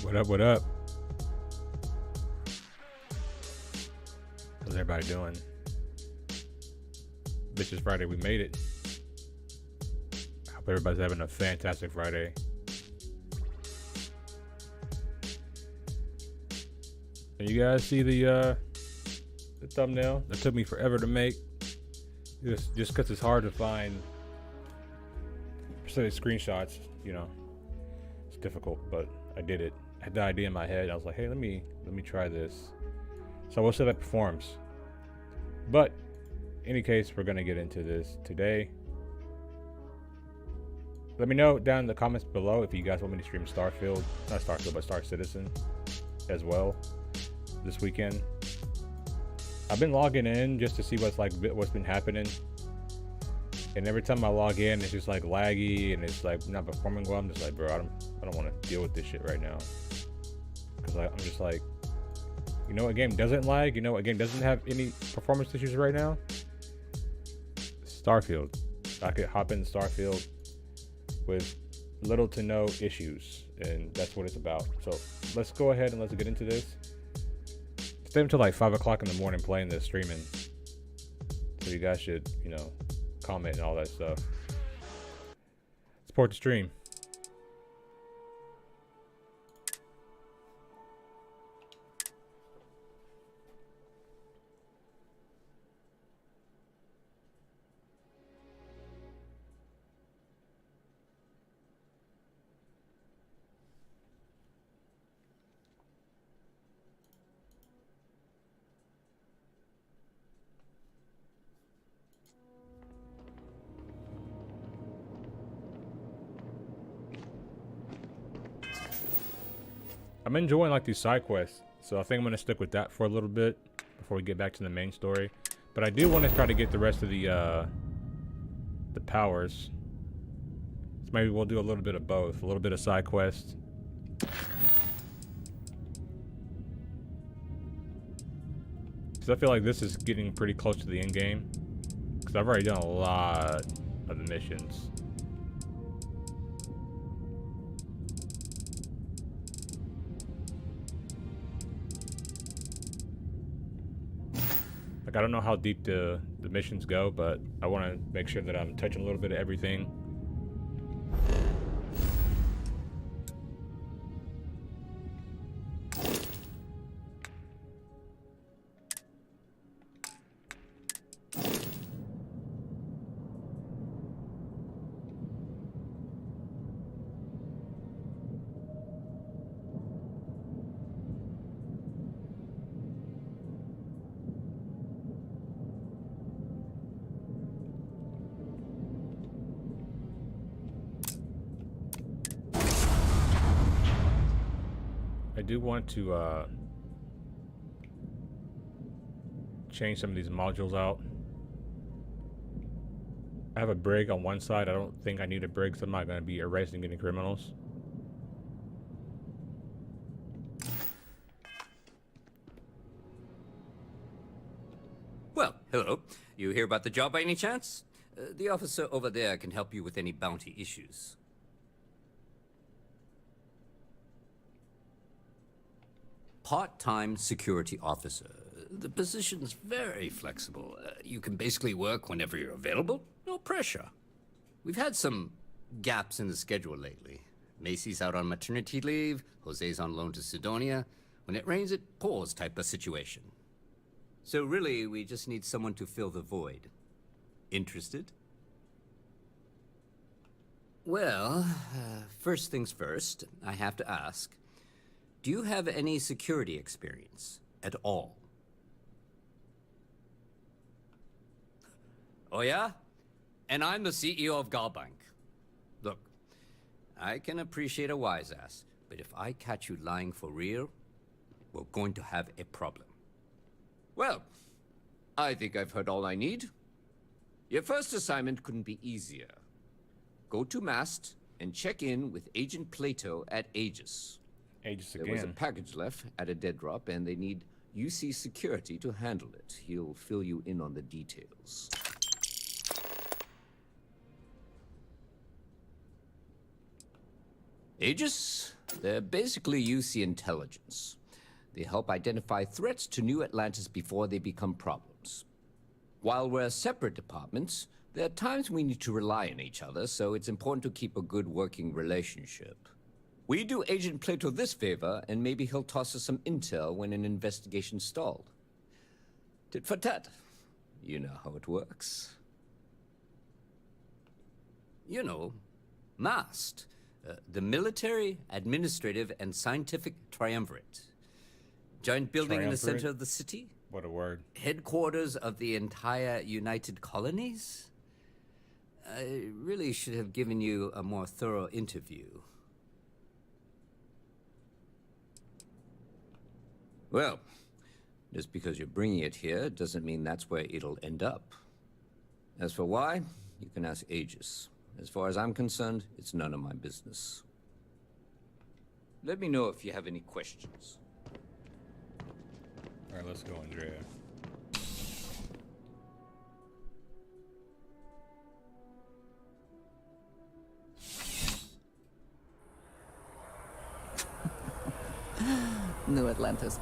What up, what up? How's everybody doing? Bitches Friday, we made it. I hope everybody's having a fantastic Friday. And you guys see the thumbnail? That took me forever to make. Just because it's hard to find screenshots, you know. It's difficult, but I did it. I had the idea in my head. I was like, hey, let me try this. So we'll see how that performs. But in any case, we're gonna get into this today. Let me know down in the comments below if you guys want me to stream Starfield, not Starfield, but Star Citizen as well this weekend. I've been logging in just to see what's been happening. And every time I log in, it's just like laggy and it's like not performing well. I'm just like, bro, I don't want to deal with this shit right now. Because I'm just like, you know what game doesn't lag? You know what game doesn't have any performance issues right now? Starfield. I could hop in Starfield with little to no issues. And that's what it's about. So let's go ahead and let's get into this. Stay until like 5 o'clock in the morning playing this, streaming. So you guys should, you know, comment and all that stuff. Support the stream. I'm enjoying like these side quests, so I think I'm gonna stick with that for a little bit before we get back to the main story. But I do want to try to get the rest of the powers. So maybe we'll do a little bit of both, a little bit of side quests. Because I feel like this is getting pretty close to the end game. Because I've already done a lot of the missions. Like, I don't know how deep the missions go, but I want to make sure that I'm touching a little bit of everything. I do want to change some of these modules out. I have a brig on one side. I don't think I need a brig, so I'm not going to be arresting any criminals. Well, hello. You hear about the job by any chance? The officer over there can help you with any bounty issues. Part-time security officer. The position's very flexible. You can basically work whenever you're available. No pressure. We've had some gaps in the schedule lately. Macy's out on maternity leave. Jose's on loan to Sidonia. When it rains, it pours type of situation. So really, we just need someone to fill the void. Interested? Well, first things first, I have to ask. Do you have any security experience at all? Oh yeah? And I'm the CEO of Galbank. Look, I can appreciate a wise ass, but if I catch you lying for real, we're going to have a problem. Well, I think I've heard all I need. Your first assignment couldn't be easier. Go to Mast and check in with Agent Plato at Aegis. Aegis again. There was a package left at a dead drop, and they need UC security to handle it. He'll fill you in on the details. Aegis, They're basically UC intelligence. They help identify threats to New Atlantis before they become problems. While we're separate departments, there are times we need to rely on each other, so it's important to keep a good working relationship. We do Agent Plato this favor, and maybe he'll toss us some intel when an investigation's stalled. Tit for tat. You know how it works. You know, MAST. The Military, Administrative, and Scientific Triumvirate. Giant building in the center of the city. What a word. Headquarters of the entire United Colonies. I really should have given you a more thorough interview. Well, just because you're bringing it here doesn't mean that's where it'll end up. As for why, you can ask Aegis. As far as I'm concerned, it's none of my business. Let me know if you have any questions. All right, let's go, Andrea. New Atlantis.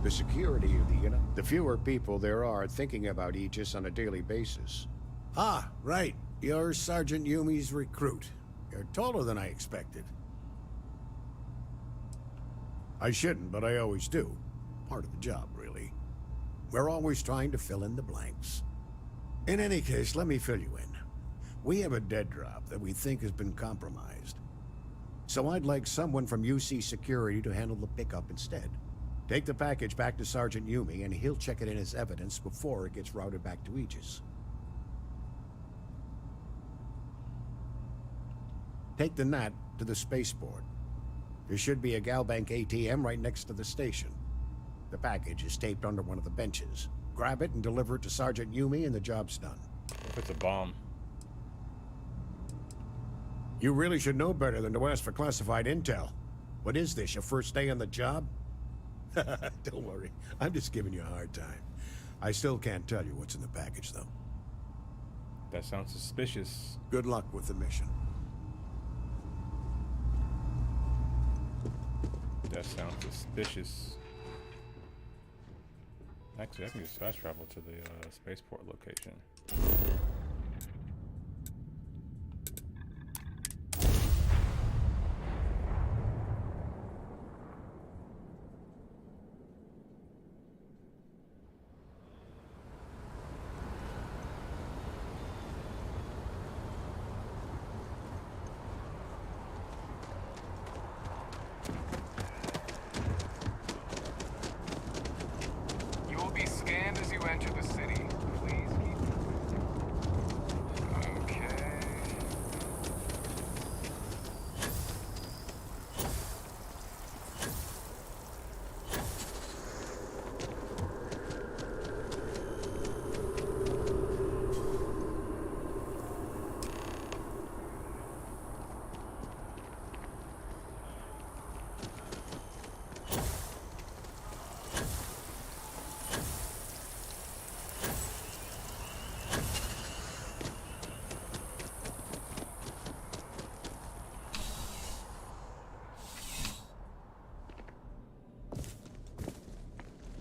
The security of the fewer people there are thinking about Aegis on a daily basis. Ah, right. You're Sergeant Yumi's recruit. You're taller than I expected. I shouldn't, but I always do. Part of the job, really. We're always trying to fill in the blanks. In any case, let me fill you in. We have a dead drop that we think has been compromised. So I'd like someone from UC Security to handle the pickup instead. Take the package back to Sergeant Yumi, and he'll check it in as evidence before it gets routed back to Aegis. Take the Nat to the spaceport. There should be a Galbank ATM right next to the station. The package is taped under one of the benches. Grab it and deliver it to Sergeant Yumi, and the job's done. If it's a bomb. You really should know better than to ask for classified intel. What is this, your first day on the job? Don't worry, I'm just giving you a hard time. I still can't tell you what's in the package, though. That sounds suspicious. Good luck with the mission. That sounds suspicious. Actually, I can just fast travel to the spaceport location.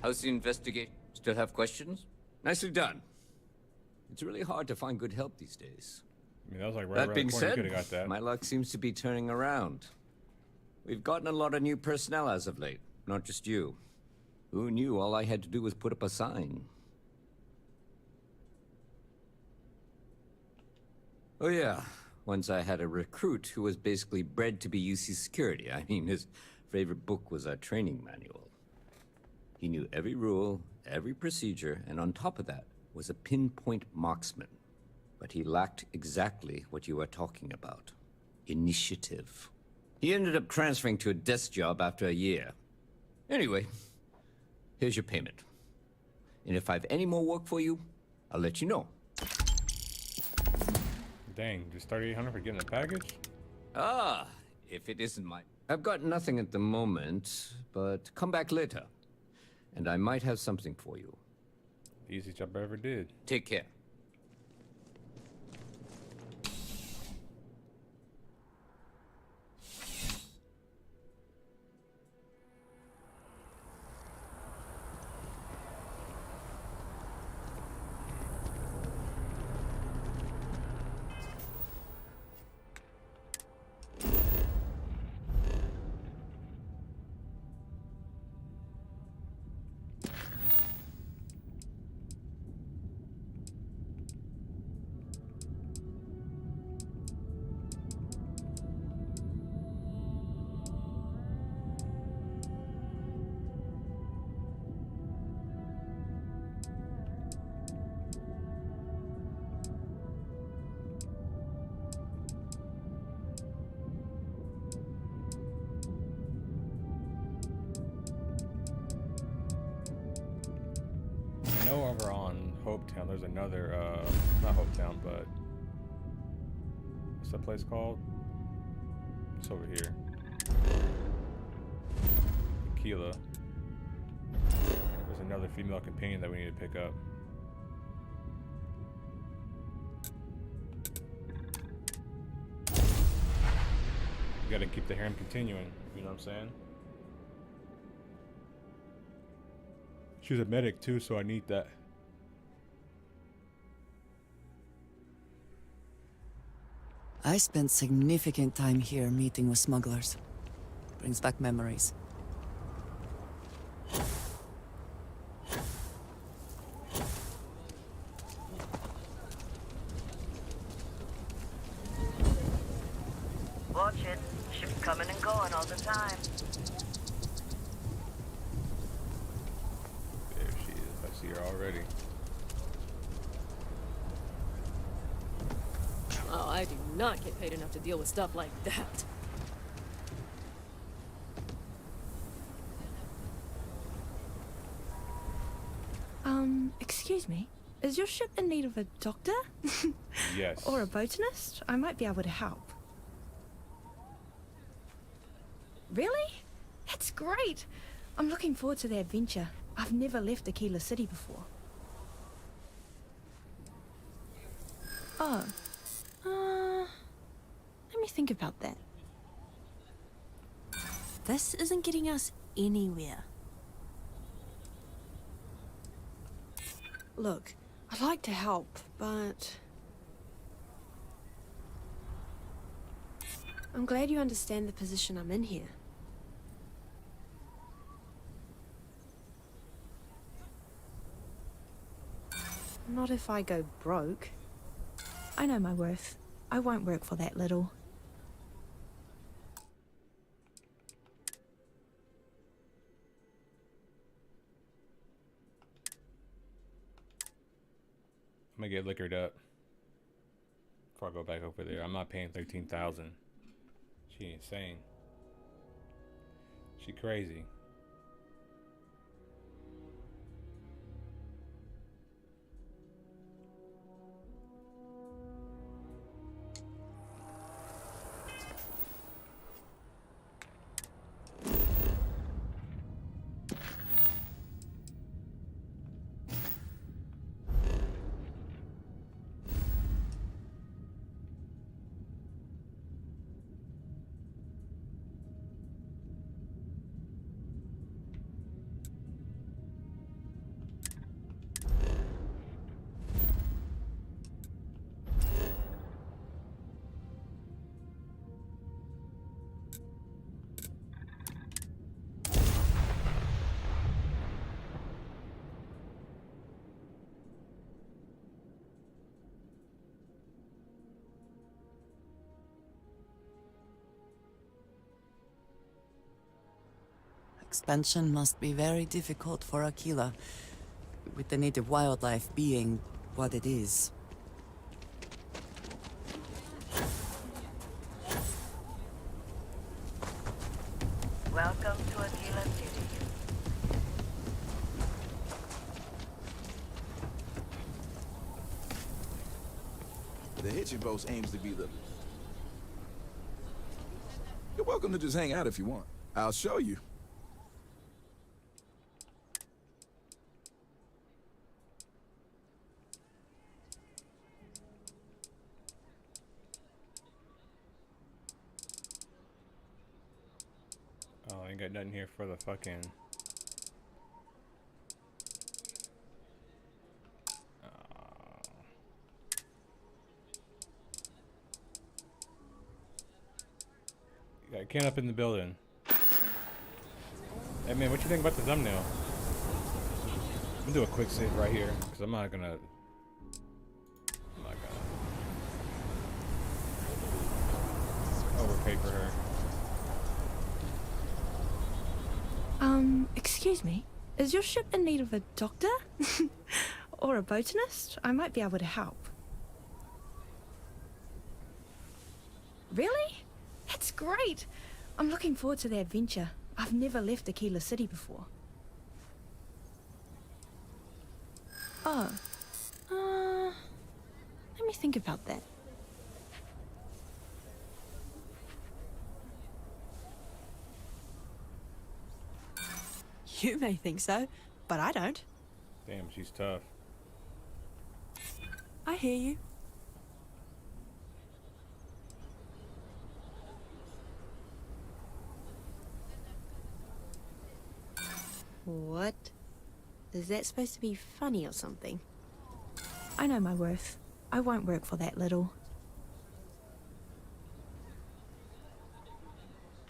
How's the investigation? Still have questions? Nicely done. It's really hard to find good help these days. I mean, that was like right That around being the corner. You said, could have got that. my luck seems to be turning around. We've gotten a lot of new personnel as of late, not just you. Who knew all I had to do was put up a sign? Oh yeah, once I had a recruit who was basically bred to be UC security. I mean, his favorite book was our training manual. He knew every rule, every procedure, and on top of that was a pinpoint marksman. But he lacked exactly what you are talking about. Initiative. He ended up transferring to a desk job after a year. Anyway, here's your payment. And if I have any more work for you, I'll let you know. Dang, just 3,800 for getting a package? Ah, if it isn't my... I've got nothing at the moment, but come back later. And I might have something for you. The easiest job I ever did. Take care. I know over on Hopetown, there's another, not Hopetown, but what's that place called? It's over here. Tequila. There's another female companion that we need to pick up. You gotta keep the harem continuing, you know what I'm saying? She's a medic too, so I need that. I spent significant time here meeting with smugglers. Brings back memories. Watch it. Ships coming and going all the time. There she is. I see her already. Oh, I do not get paid enough to deal with stuff like that. Excuse me. Is your ship in need of a doctor? Yes. Or a botanist? I might be able to help. Really? That's great! I'm looking forward to the adventure. I've never left Aquila City before. Oh. Let me think about that. This isn't getting us anywhere. Look, I'd like to help, but... I'm glad you understand the position I'm in here. Not if I go broke. I know my worth. I won't work for that little. I'm gonna get liquored up before I go back over there. I'm not paying 13,000. She insane. She crazy. Expansion must be very difficult for Aquila, with the native wildlife being what it is. Welcome to Aquila City. The hitching post aims to be the... You're welcome to just hang out if you want. I'll show you. Oh, I ain't got nothing here for the fucking... Got a can up in the building. Hey man, what you think about the thumbnail? I'm gonna do a quick save right here, because I'm not gonna overpay for her. Excuse me? Is your ship in need of a doctor? Or a botanist? I might be able to help. Really? That's great! I'm looking forward to the adventure. I've never left Aquila City before. Oh. Let me think about that. You may think so, but I don't. Damn, she's tough. I hear you. What? Is that supposed to be funny or something? I know my worth. I won't work for that little.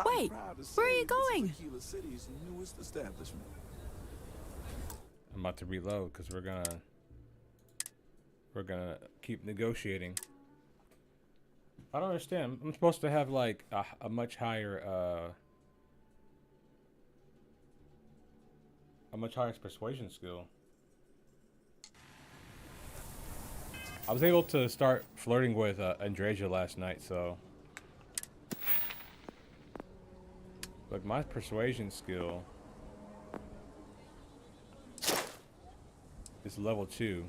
Wait, where are you going? Aquila City's newest establishment. I'm about to reload because we're gonna keep negotiating. I don't understand. I'm supposed to have like a much higher persuasion skill. I was able to start flirting with Andreja last night, so look, my persuasion skill is level 2.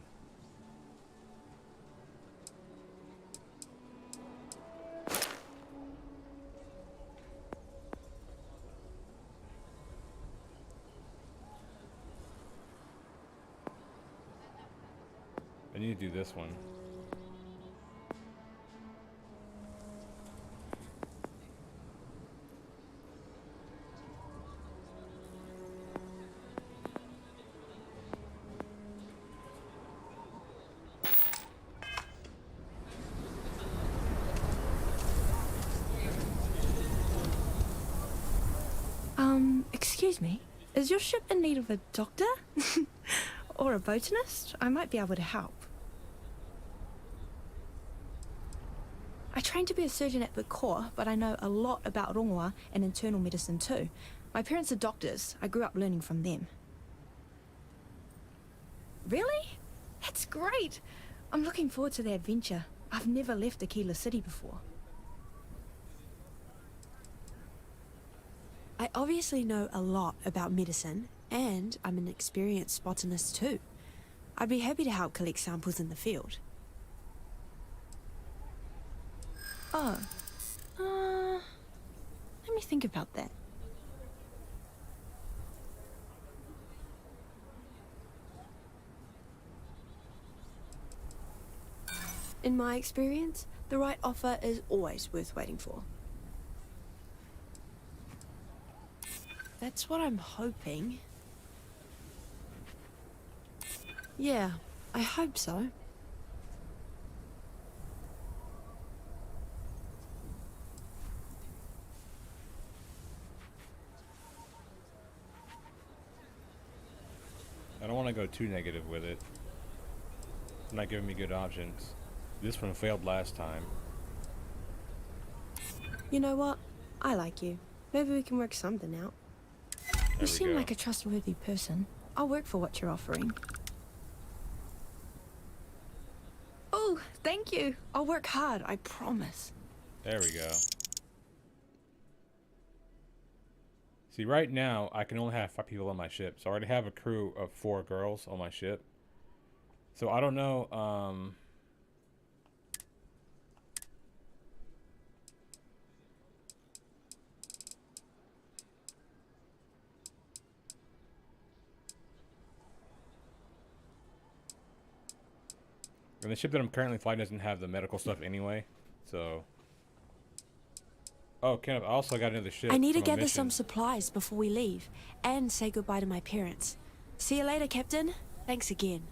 I need to do this one. Excuse me? Is your ship in need of a doctor? Or a botanist? I might be able to help. I trained to be a surgeon at the Corps, but I know a lot about rongoa and internal medicine too. My parents are doctors. I grew up learning from them. Really? That's great! I'm looking forward to the adventure. I've never left Aquila City before. I obviously know a lot about medicine, and I'm an experienced botanist too. I'd be happy to help collect samples in the field. Oh. Let me think about that. In my experience, the right offer is always worth waiting for. That's what I'm hoping. Yeah, I hope so. I don't want to go too negative with it. It's not giving me good options. This one failed last time. You know what? I like you. Maybe we can work something out. You seem like a trustworthy person. I'll work for what you're offering. Oh, thank you. I'll work hard, I promise. There we go. See, right now, I can only have 5 people on my ship. So I already have a crew of 4 girls on my ship. So I don't know, and the ship that I'm currently flying doesn't have the medical stuff anyway, so... Oh, Kenneth, I also got another ship. I need to from a gather mission. some supplies before we leave, and say goodbye to my parents. See you later, Captain. Thanks again.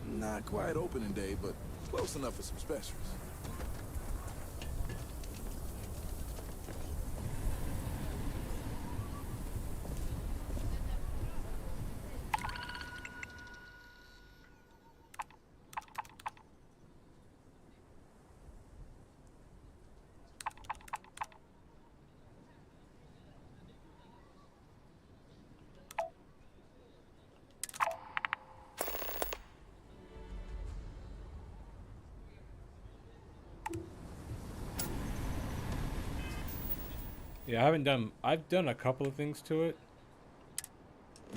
Not quite opening day, but close enough for some specials. Yeah, I've done a couple of things to it,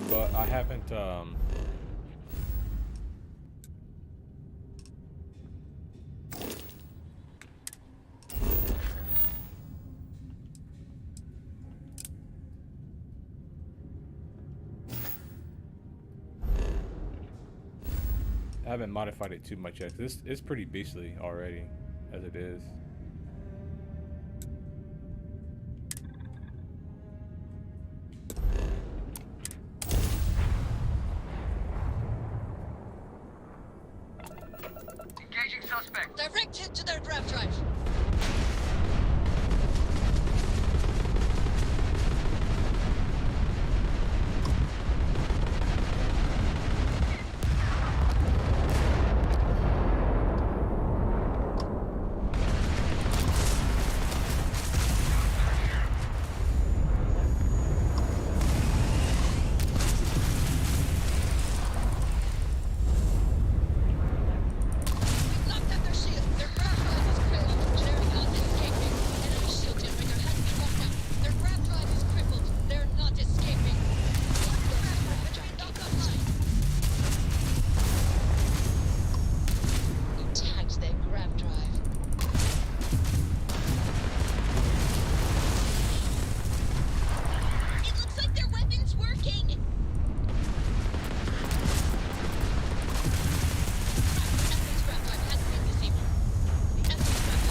but I haven't, modified it too much yet. This is pretty beastly already, as it is. Engaging suspect. Direct hit to their grav drive. Knocked at their shield. Their grav drive is crippled. They're not escaping. Enemy shield generator has been knocked out. Their grav drive is crippled. They're not escaping. Lock the grav drive. Not online. You tagged their grav drive. It looks like their weapon's working. Enemy's grav drive has been disabled. The enemy's grav drive has been disabled. Target has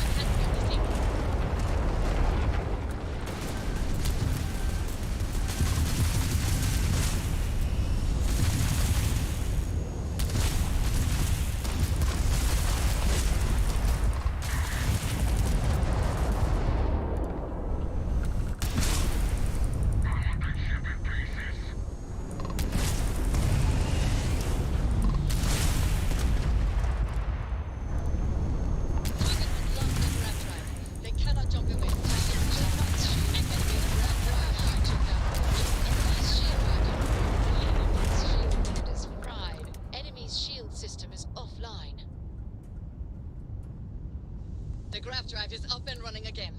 lost their grav drive. They cannot jump away. It is fried. Enemy's shield system is offline. The grav drive is up and running again.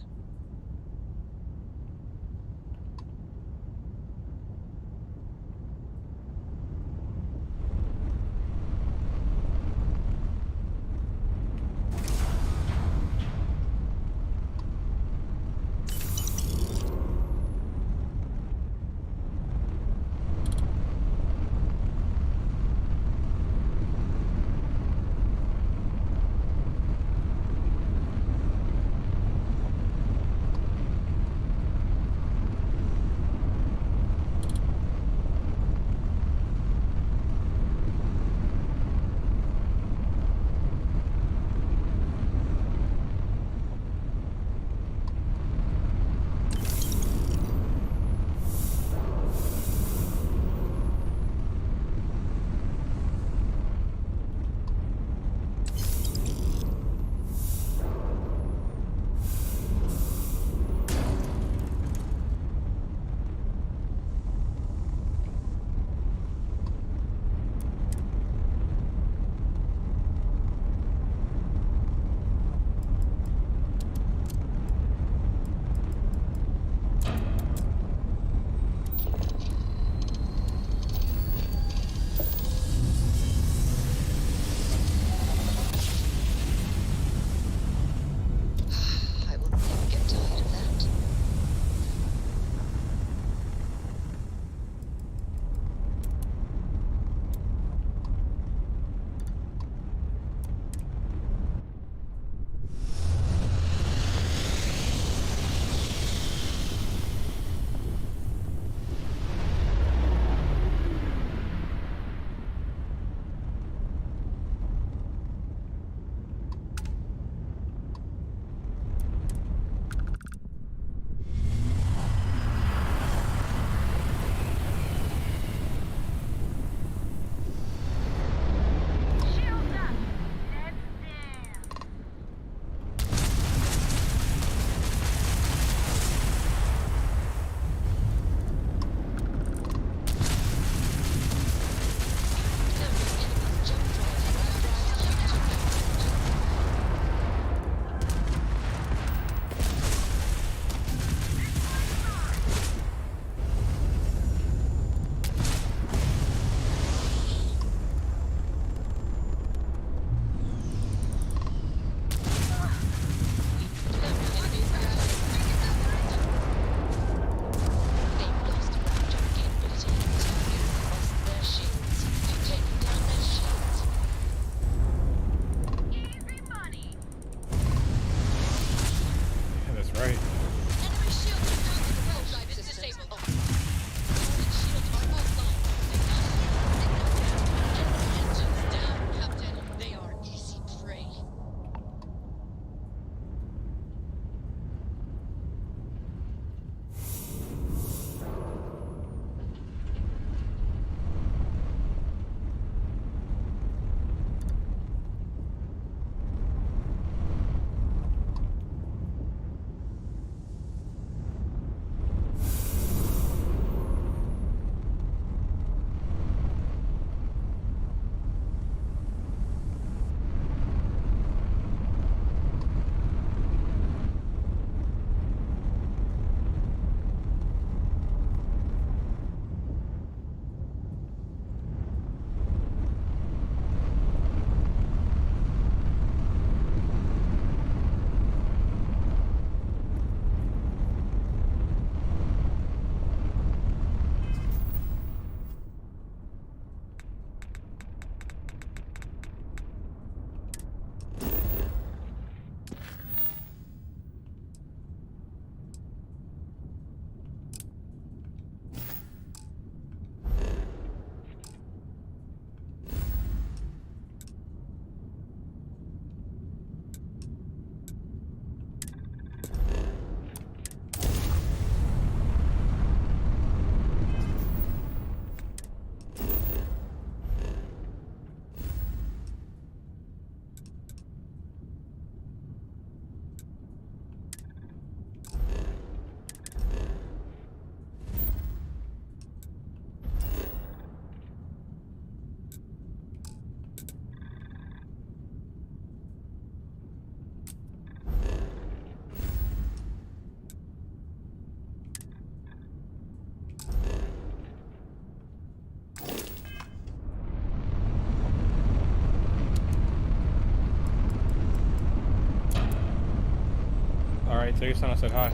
Alright, tell your son I said hi.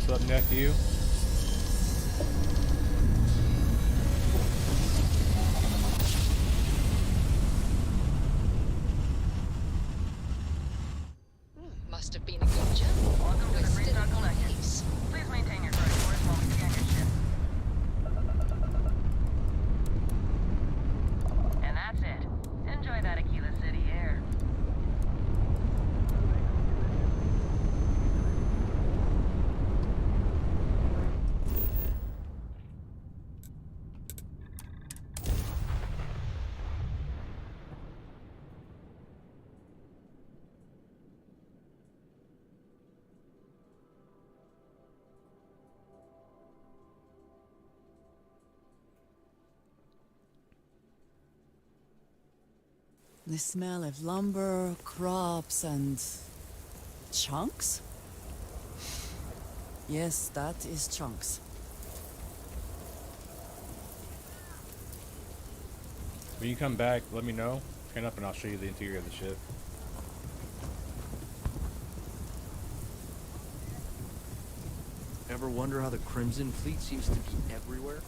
What's up, nephew? Must have been a good job. Welcome to We're the still Restock in one Collective. piece. Please maintain your current course while we scan your ship. And that's it. Enjoy that Aquila City air. The smell of lumber, crops, and chunks? Yes, that is chunks. When you come back, let me know. Turn up and I'll show you the interior of the ship. Ever wonder how the Crimson Fleet seems to be everywhere?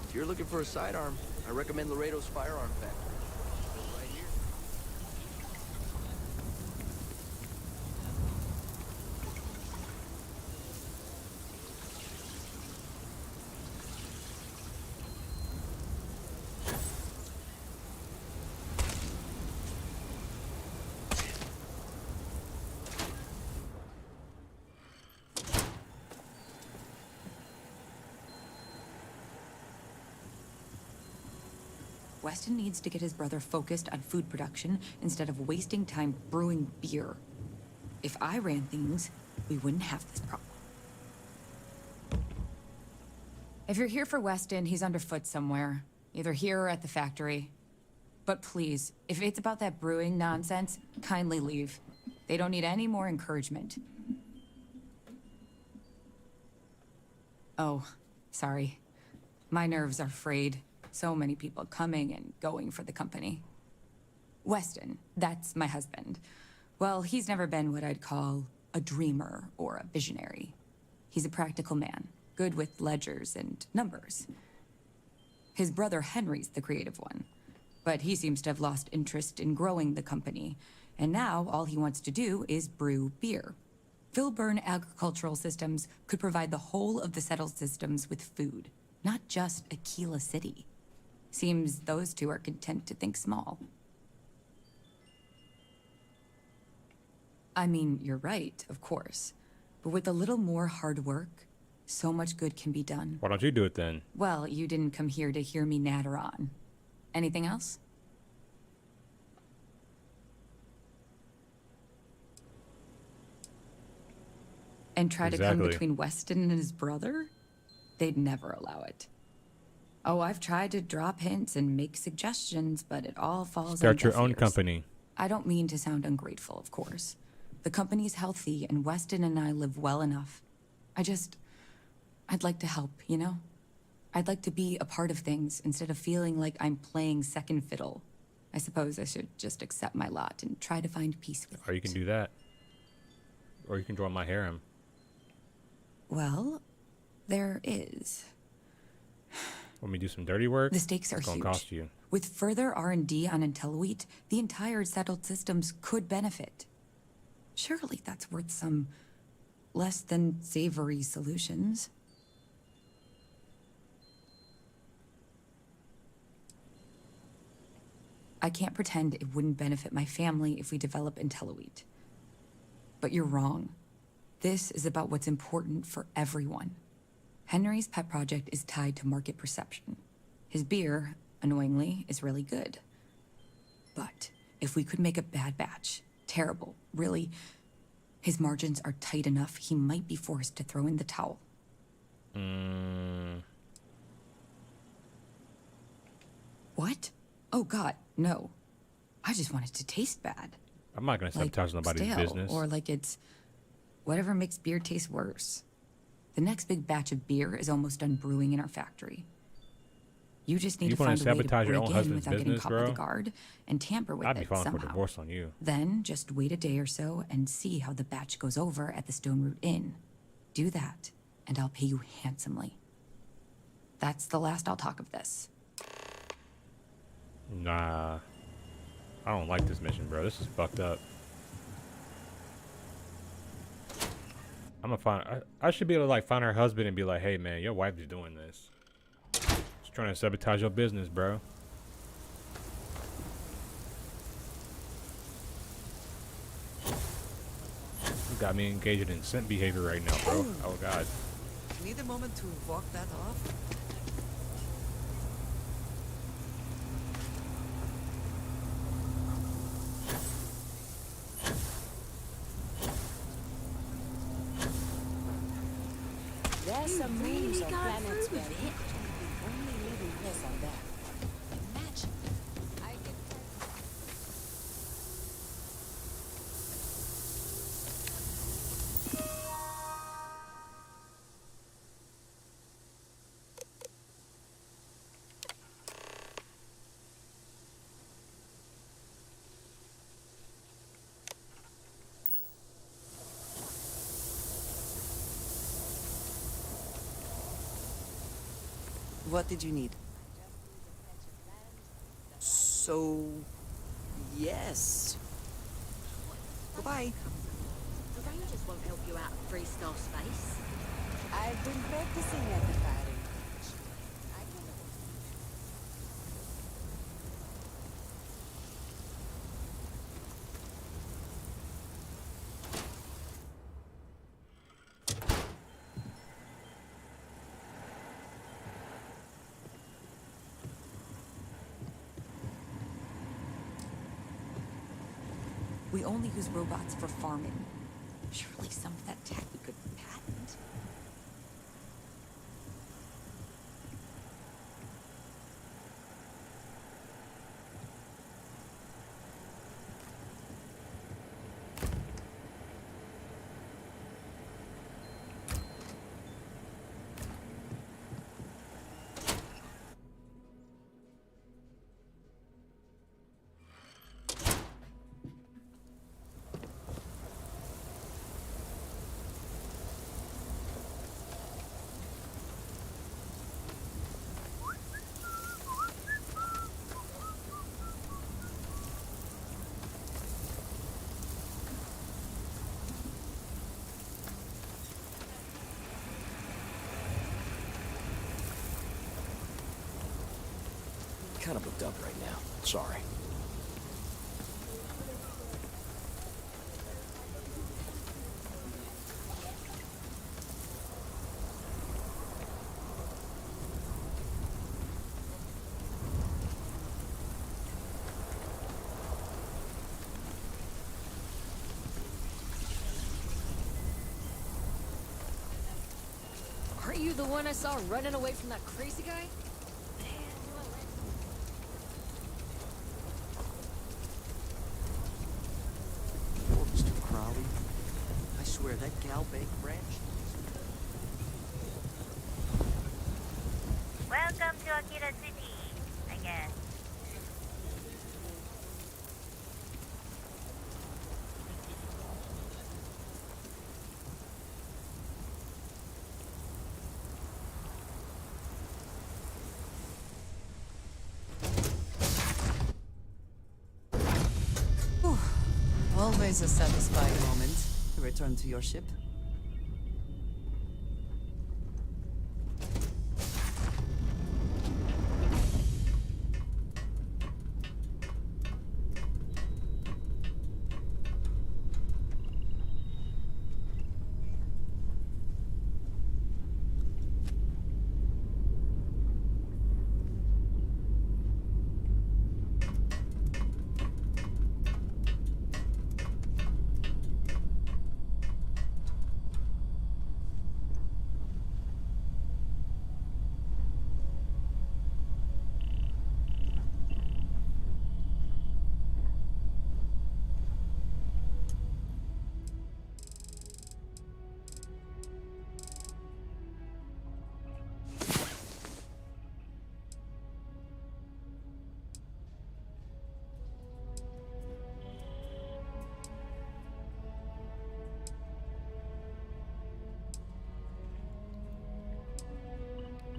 If you're looking for a sidearm, I recommend Laredo's Firearm Factory. Built right here. Weston needs to get his brother focused on food production instead of wasting time brewing beer. If I ran things, we wouldn't have this problem. If you're here for Weston, he's underfoot somewhere. Either here or at the factory. But please, if it's about that brewing nonsense, kindly leave. They don't need any more encouragement. Oh, sorry. My nerves are frayed. So many people coming and going for the company. Weston, that's my husband. Well, he's never been what I'd call a dreamer or a visionary. He's a practical man, good with ledgers and numbers. His brother Henry's the creative one, but he seems to have lost interest in growing the company, and now all he wants to do is brew beer. Filburn Agricultural Systems could provide the whole of the settled systems with food, not just Aquila City. Seems those two are content to think small. I mean, you're right, of course. But with a little more hard work, so much good can be done. Why don't you do it then? Well, you didn't come here to hear me natter on. Anything else? And try to come between Weston and his brother? They'd never allow it. Oh, I've tried to drop hints and make suggestions, but it all falls on Start your deaf own ears. company. I don't mean to sound ungrateful, of course. The company's healthy, and Weston and I live well enough. I'd like to help, you know? I'd like to be a part of things instead of feeling like I'm playing second fiddle. I suppose I should just accept my lot and try to find peace with it. Or you can do that. Or you can join my harem. Well, there is. Want me to do some dirty work? The stakes are it's gonna huge. cost you. With further R&D on IntelliWheat, the entire settled systems could benefit. Surely that's worth some less than savory solutions. I can't pretend it wouldn't benefit my family if we develop IntelliWheat. But you're wrong. This is about what's important for everyone. Henry's pet project is tied to market perception. His beer, annoyingly, is really good. But if we could make a bad batch, terrible, really, his margins are tight enough he might be forced to throw in the towel. What? Oh God, no. I just want it to taste bad. I'm not gonna sabotage nobody's stale, business. Or like it's whatever makes beer taste worse. The next big batch of beer is almost done brewing in our factory. You just need You to wanna find a way to sabotage your break own in husband's without getting business, caught by the bro? guard and tamper with I'd be it filing for somehow. divorce on you. Then just wait a day or so and see how the batch goes over at the Stone Root Inn. Do that, and I'll pay you handsomely. That's the last I'll talk of this. Nah. I don't like this mission, bro. This is fucked up. I'm gonna find... I should be able to, like, find her husband and be like, hey, man, your wife is doing this. She's trying to sabotage your business, bro. You got me engaged in scent behavior right now, bro. Oh, God. Need a moment to walk that off? There's some moons on planets where it would be the only living place on there. Imagine. I can What did you need? So... yes. Goodbye. The Rangers won't help you out of three-star space. I've been practicing at the firing. We only use robots for farming. Surely some of that tech we could patent. Kind of booked up right now. Sorry. Aren't you the one I saw running away from that crazy guy? It's too crowded. I swear that gal baked ranch. Welcome to Akira City, I guess. Always a satisfying moment to return to your ship.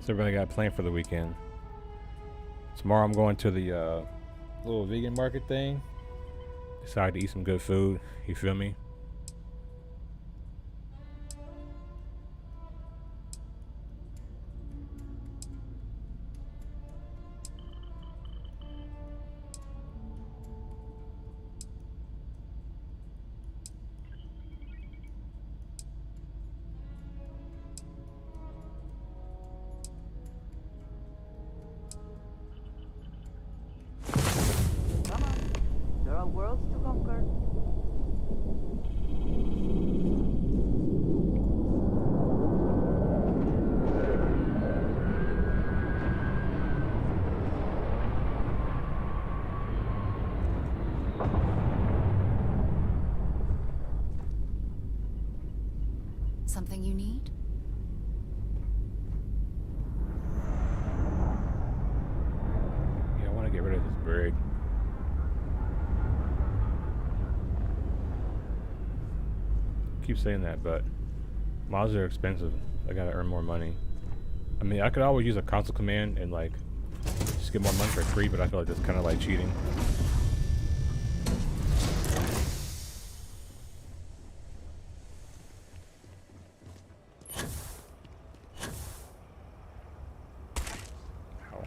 else everybody got planned for the weekend? Tomorrow I'm going to the little vegan market thing. Decided to eat some good food. You feel me? Come on. There are worlds to conquer. Something you need? Yeah, I want to get rid of this brig. Keep saying that, but mods are expensive. I gotta earn more money. I mean, I could always use a console command and like just get more money for free, but I feel like that's kind of like cheating. Ow.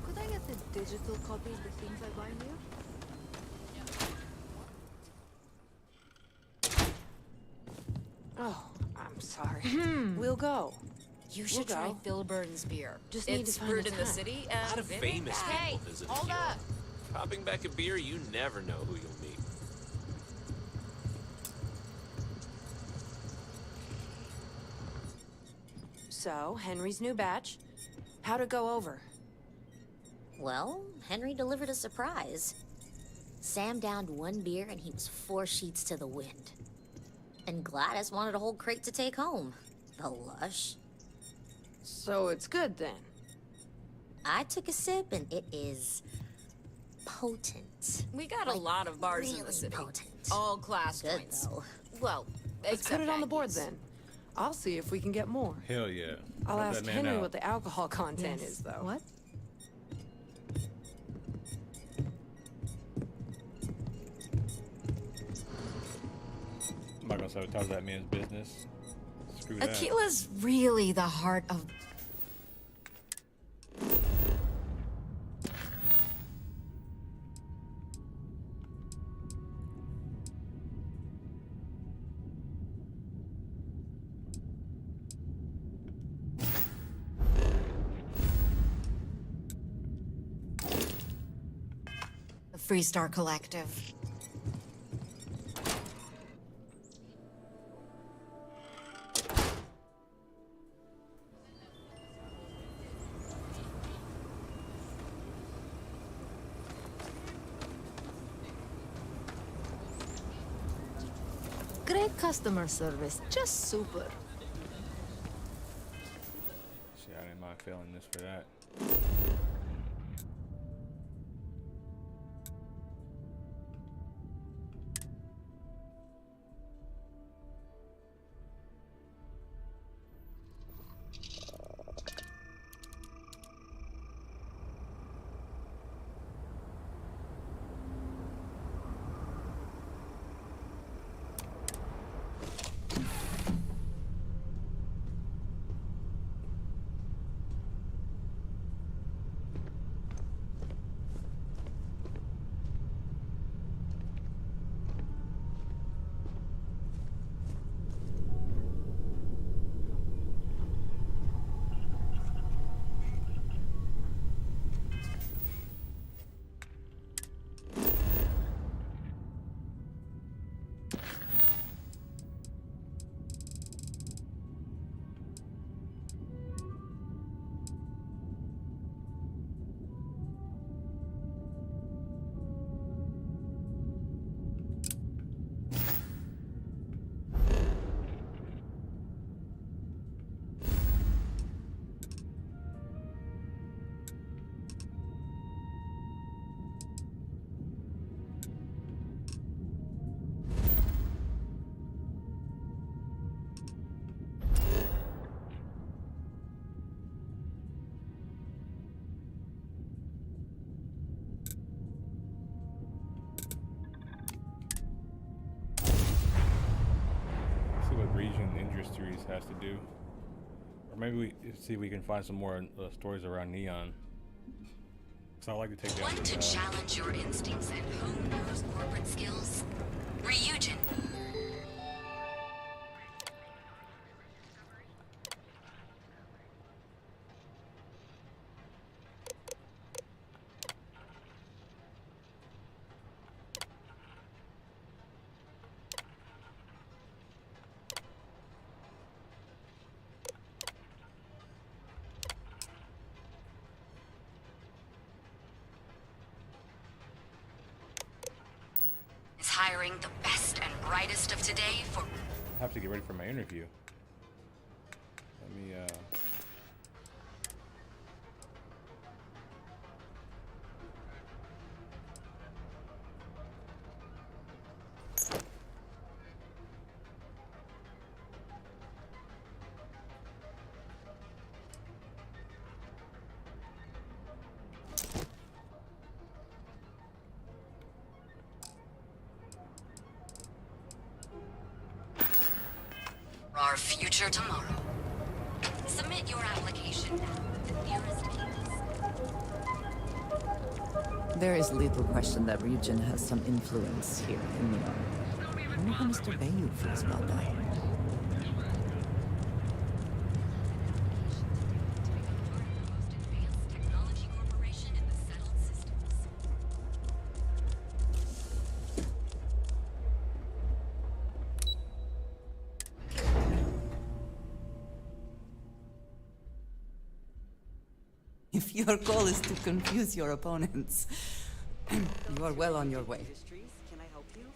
Could I get the digital copy of the things I buy here? Oh, I'm sorry. We'll go. You should We'll try go. Phil Burton's beer. Just need It's to find brewed a in the time. city A lot and of famous hey, people visit hold Europe. up. Popping back a beer, you never know who you'll meet. So, Henry's new batch. How'd it go over? Well, Henry delivered a surprise. Sam downed one beer and he was 4 sheets to the wind. And Gladys wanted a whole crate to take home. The lush. So it's good then. I took a sip and it is potent. We got a lot of bars in the really city. potent. All class Good, joints. though. Well, Let's except put it on the board Maggie's. then. I'll see if we can get more. Hell yeah. I'll Help ask that man Henry out. what the alcohol content Yes. is, though. What? I'm not gonna sabotage that man's business. Screw that. Aquila's really the heart of. The Freestar Collective. Great customer service. Just super. Shit, I didn't mind failing this for that. has to do. Or maybe we see if we can find some more stories around Neon. Because I like to take down Want to challenge your instincts and hone those corporate skills? Ryujin. Is hiring the best and brightest of today for... I have to get ready for my interview. Let me, our future tomorrow. Submit your application now with the nearest campus. There is little question that Ryujin has some influence here in Neon. I wonder how Mr. Bayou feels about that. If your goal is to confuse your opponents, you are well on your way. Can I help you?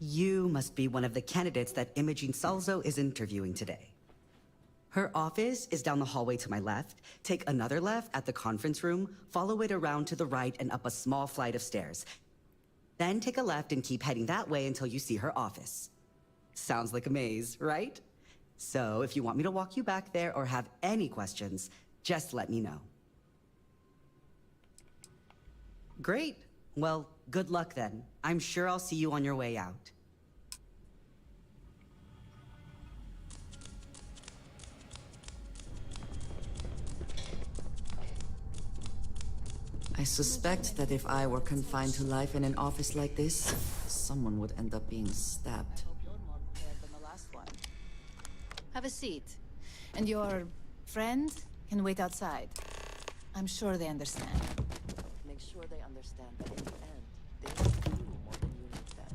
You must be one of the candidates that Imogene Salzo is interviewing today. Her office is down the hallway to my left. Take another left at the conference room, follow it around to the right and up a small flight of stairs. Then take a left and keep heading that way until you see her office. Sounds like a maze, right? So if you want me to walk you back there or have any questions, just let me know. Great. Well, good luck then. I'm sure I'll see you on your way out. I suspect that if I were confined to life in an office like this, someone would end up being stabbed. Have a seat. And your friend can wait outside. I'm sure they understand. Make sure they understand that in the end, they need you more than you need them.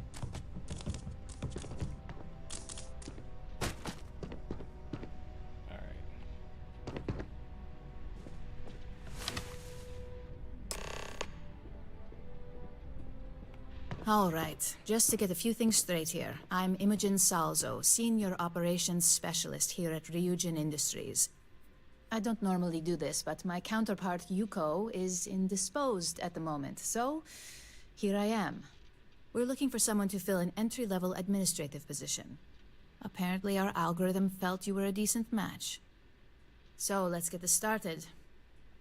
All right, just to get a few things straight here. I'm Imogen Salzo, Senior Operations Specialist here at Ryujin Industries. I don't normally do this, but my counterpart Yuko is indisposed at the moment, so here I am. We're looking for someone to fill an entry-level administrative position. Apparently our algorithm felt you were a decent match. So let's get this started.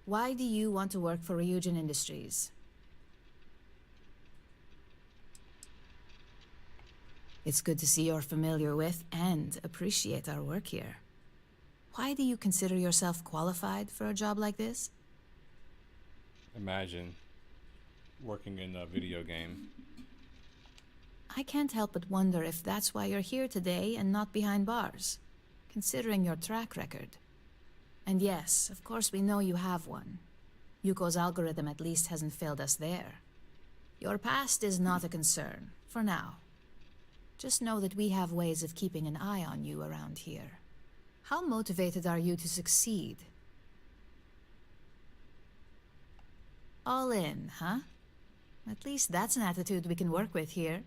Why do you want to work for Ryujin Industries? It's good to see you're familiar with and appreciate our work here. Why do you consider yourself qualified for a job like this? imagine working in a video game. I can't help but wonder if that's why you're here today and not behind bars, considering your track record. And yes, of course we know you have one. Yuko's algorithm at least hasn't failed us there. Your past is not a concern, for now. Just know that we have ways of keeping an eye on you around here. How motivated are you to succeed? All in, huh? At least that's an attitude we can work with here.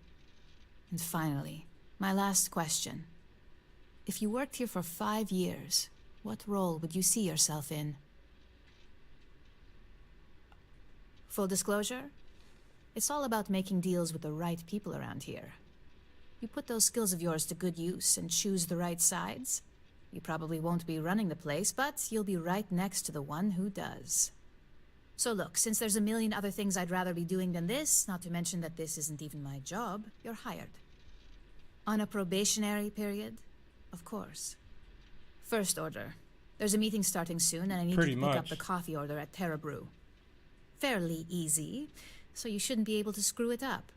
And finally, my last question. If you worked here for 5 years, what role would you see yourself in? Full disclosure, it's all about making deals with the right people around here. You put those skills of yours to good use and choose the right sides. You probably won't be running the place, but you'll be right next to the one who does. So look, since there's a million other things I'd rather be doing than this, not to mention that this isn't even my job, you're hired. On a probationary period? Of course. First order. There's a meeting starting soon, and I need you to pick up the coffee order at Terra Brew. Fairly easy, so you shouldn't be able to screw it up.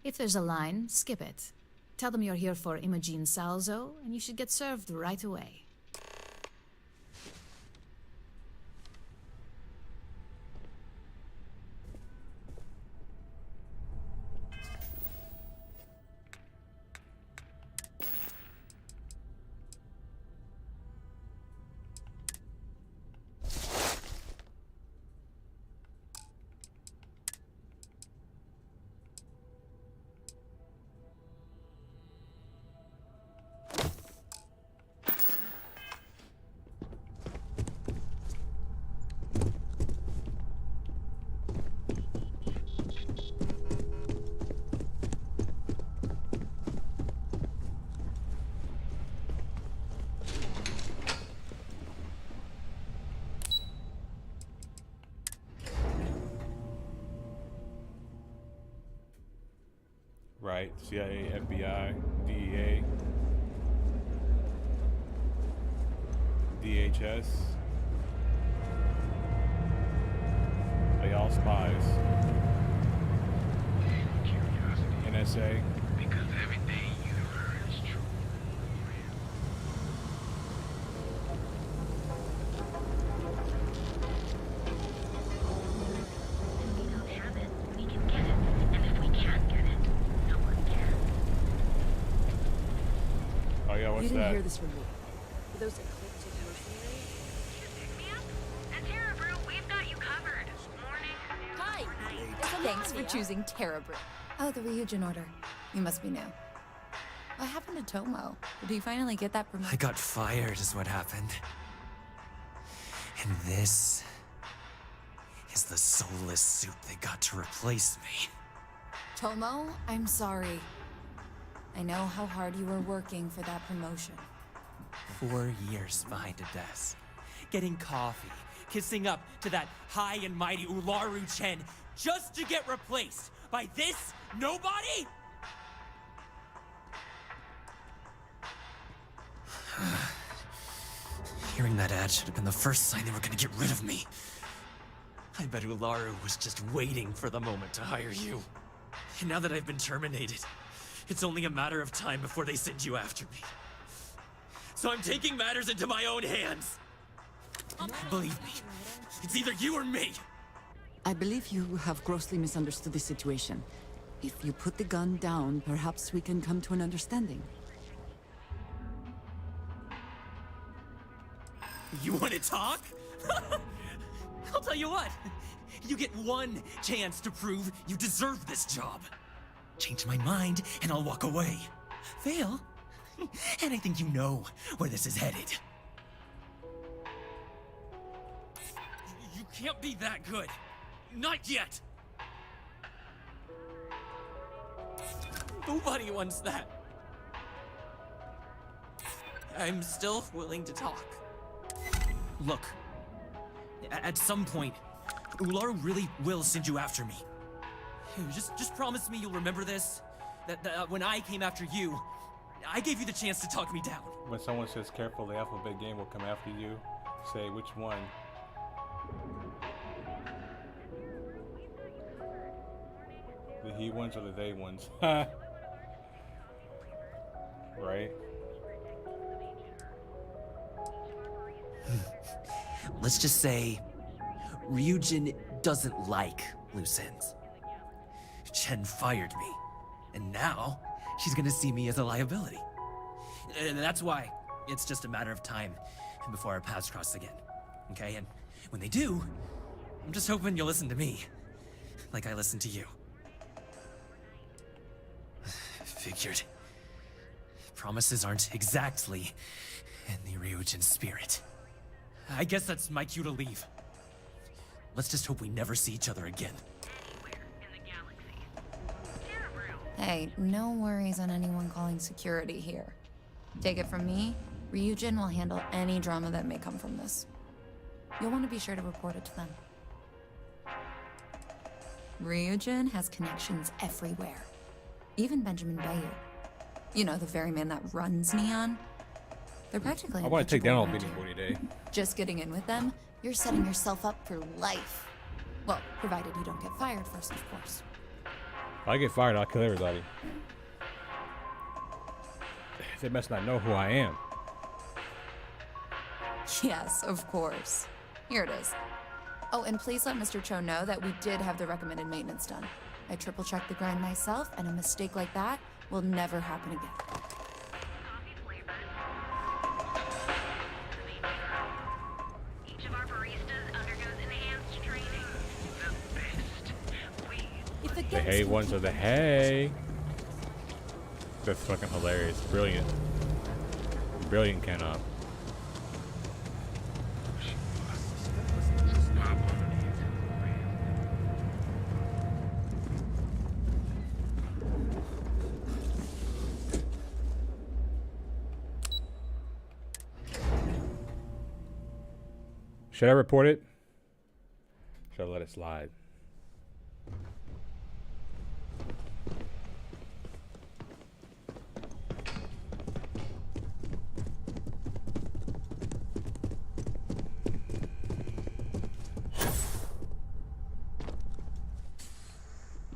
If there's a line, skip it. Tell them you're here for Imogen Salzo, and you should get served right away. Right, CIA, FBI, DEA, DHS. They all spies. NSA. Because everything you heard is true. We don't have it. We can get it. And if we can't get it, no one can. Oh yeah, what's you didn't that? hear this from me. For those eclectic mercenaries? Pick me up? At Terra Brew, we've got you covered. Morning, noon, Hi. night. Thanks for choosing Terra Brew. Oh, the Ryujin order. You must be new. What happened to Tomo? Did he finally get that promotion? I got fired is what happened. And this is the soulless suit they got to replace me. Tomo, I'm sorry. I know how hard you were working for that promotion. 4 years behind a desk, getting coffee, kissing up to that high and mighty Ularu Chen just to get replaced by this nobody? Hearing that ad should have been the first sign they were gonna get rid of me. I bet Ularu was just waiting for the moment to hire you. And now that I've been terminated, it's only a matter of time before they send you after me. So I'm taking matters into my own hands. Believe me, it's either you or me. I believe you have grossly misunderstood the situation. If you put the gun down, perhaps we can come to an understanding. You want to talk? I'll tell you what. You get one chance to prove you deserve this job. Change my mind, and I'll walk away. Fail, and I think you know where this is headed. You can't be that good. Not yet. Nobody wants that. I'm still willing to talk. Look, at some point, Ularu really will send you after me. Just promise me you'll remember this. That when I came after you, I gave you the chance to talk me down. When someone says careful, the alphabet game will come after you. Say which one. The he ones or the they ones? Right? Let's just say Ryujin doesn't like loose ends. Chen fired me, and now she's gonna see me as a liability. And that's why it's just a matter of time before our paths cross again. Okay? And when they do, I'm just hoping you'll listen to me, like I listened to you. Figured. Promises aren't exactly in the Ryujin spirit. I guess that's my cue to leave. Let's just hope we never see each other again. Hey, no worries on anyone calling security here. Take it from me, Ryujin will handle any drama that may come from this. You'll want to be sure to report it to them. Ryujin has connections everywhere. Even Benjamin Bayou. You know, the very man that runs Neon. They're practically I want to take down old untouchable Beanie around Booty Day. here. Just getting in with them, you're setting yourself up for life. Well, provided you don't get fired first, of course. If I get fired, I'll kill everybody. They must not know who I am. Yes, of course. Here it is. Oh, and please let Mr. Cho know that we did have the recommended maintenance done. I triple-checked the grind myself, and a mistake like that will never happen again. Each of our baristas undergoes enhanced training. The best. The hay ones are the hay. That's fucking hilarious. Brilliant. Brilliant, Kenop. Should I report it? Should I let it slide?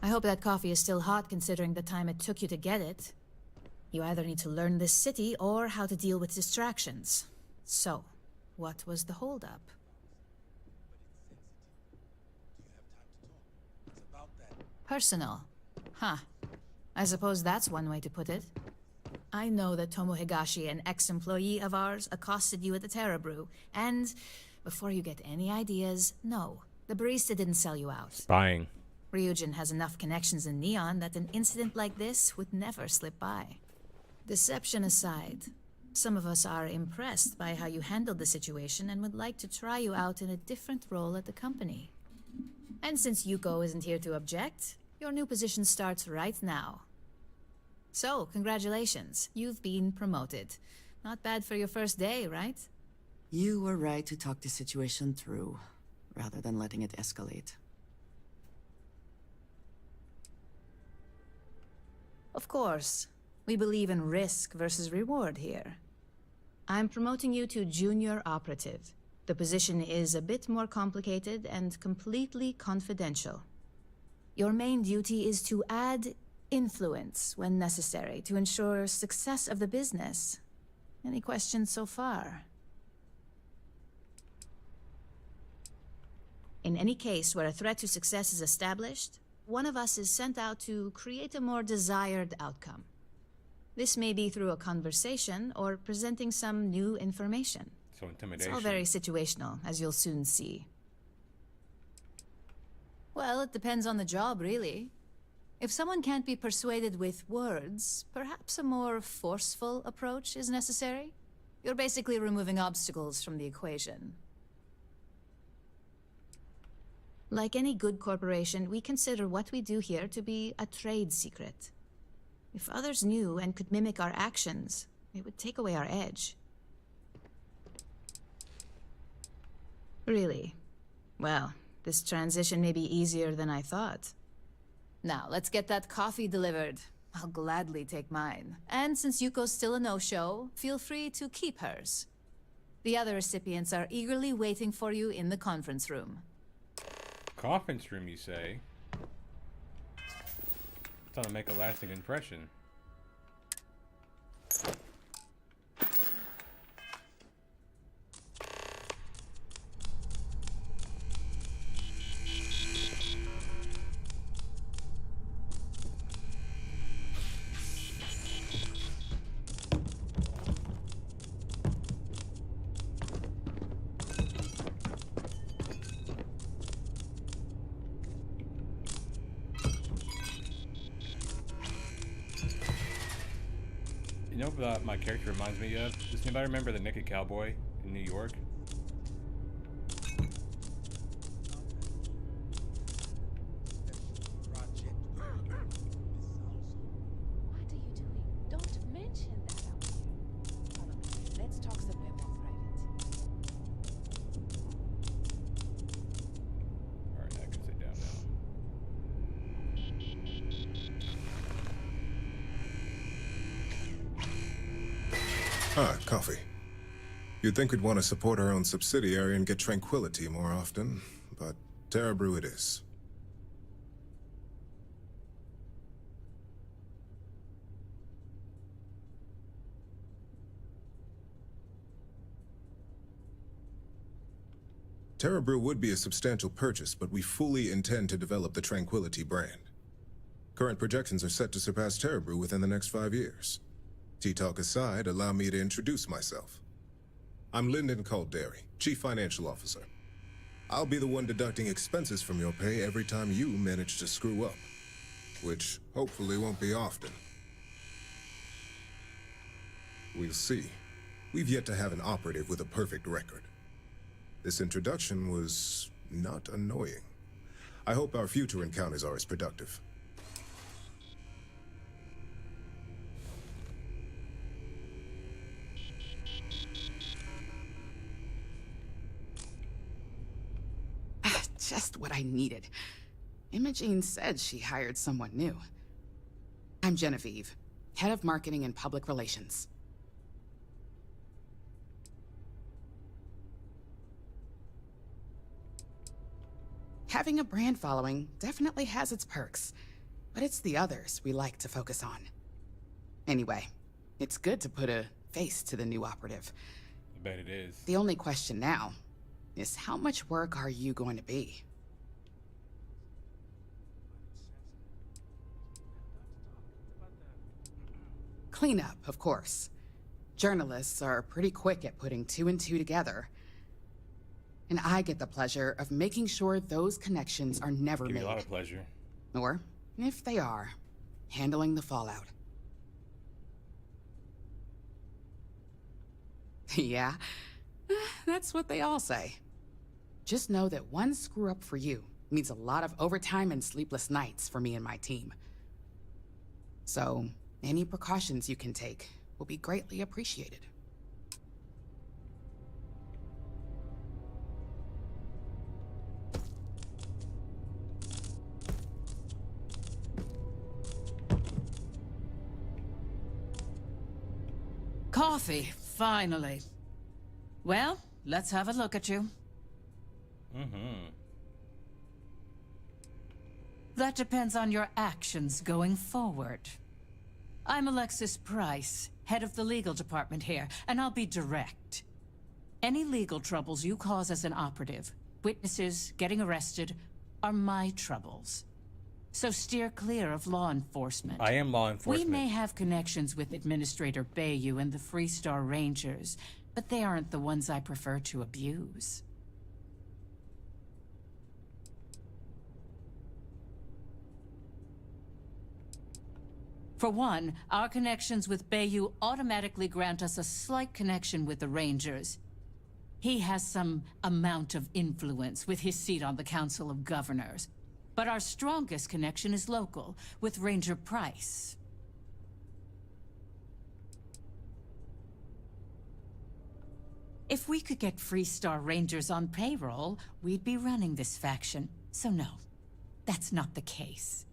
I hope that coffee is still hot considering the time it took you to get it. You either need to learn this city or how to deal with distractions. So, what was the holdup? Personal. Huh. I suppose that's one way to put it. I know that Tomo Higashi, an ex-employee of ours, accosted you at the Terra Brew, and before you get any ideas, no, the barista didn't sell you out. Spying. Ryujin has enough connections in Neon that an incident like this would never slip by. Deception aside, some of us are impressed by how you handled the situation and would like to try you out in a different role at the company. And since Yuko isn't here to object, your new position starts right now. So, congratulations. You've been promoted. Not bad for your first day, right? You were right to talk the situation through, rather than letting it escalate. Of course. We believe in risk versus reward here. I'm promoting you to junior operative. The position is a bit more complicated and completely confidential. Your main duty is to add influence when necessary to ensure success of the business. Any questions so far? In any case where a threat to success is established, one of us is sent out to create a more desired outcome. This may be through a conversation or presenting some new information. So intimidation. It's all very situational, as you'll soon see. Well, it depends on the job, really. If someone can't be persuaded with words, perhaps a more forceful approach is necessary. You're basically removing obstacles from the equation. Like any good corporation, we consider what we do here to be a trade secret. If others knew and could mimic our actions, it would take away our edge. Really? Well, this transition may be easier than I thought. Now, let's get that coffee delivered. I'll gladly take mine. And since Yuko's still a no-show, feel free to keep hers. The other recipients are eagerly waiting for you in the conference room. Conference room, you say? Trying to make a lasting impression. You know what my character reminds me of? Does anybody remember the Naked Cowboy in New York? What are you doing? Don't mention that out here. Follow me. Let's talk somewhere more private. Alright, I can sit down now. Ah, coffee. You'd think we'd want to support our own subsidiary and get tranquility more often, but Terra Brew it is. Terra Brew would be a substantial purchase, but we fully intend to develop the Tranquility brand. Current projections are set to surpass Terra Brew within the next 5 years. Tea-talk aside, allow me to introduce myself. I'm Lyndon Calderi, Chief Financial Officer. I'll be the one deducting expenses from your pay every time you manage to screw up, which hopefully won't be often. We'll see. We've yet to have an operative with a perfect record. This introduction was not annoying. I hope our future encounters are as productive. Just what I needed. Imogene said she hired someone new. I'm Genevieve, Head of Marketing and Public Relations. Having a brand following definitely has its perks, but it's the others we like to focus on. Anyway, it's good to put a face to the new operative. I bet it is. The only question now is how much work are you going to be? Cleanup, of course. Journalists are pretty quick at putting 2 and 2 together. And I get the pleasure of making sure those connections are never Give made. me a lot of pleasure. Or, if they are, handling the fallout. Yeah, that's what they all say. Just know that one screw-up for you means a lot of overtime and sleepless nights for me and my team. So, any precautions you can take will be greatly appreciated. Coffee, finally. Well, let's have a look at you. That depends on your actions going forward. I'm Alexis Price, head of the legal department here, and I'll be direct. Any legal troubles you cause as an operative, witnesses, getting arrested, are my troubles. So steer clear of law enforcement. I am law enforcement. We may have connections with Administrator Bayou and the Freestar Rangers, but they aren't the ones I prefer to abuse. For one, our connections with Bayou automatically grant us a slight connection with the Rangers. He has some amount of influence with his seat on the Council of Governors. But our strongest connection is local, with Ranger Price. If we could get Freestar Rangers on payroll, we'd be running this faction. So no, that's not the case.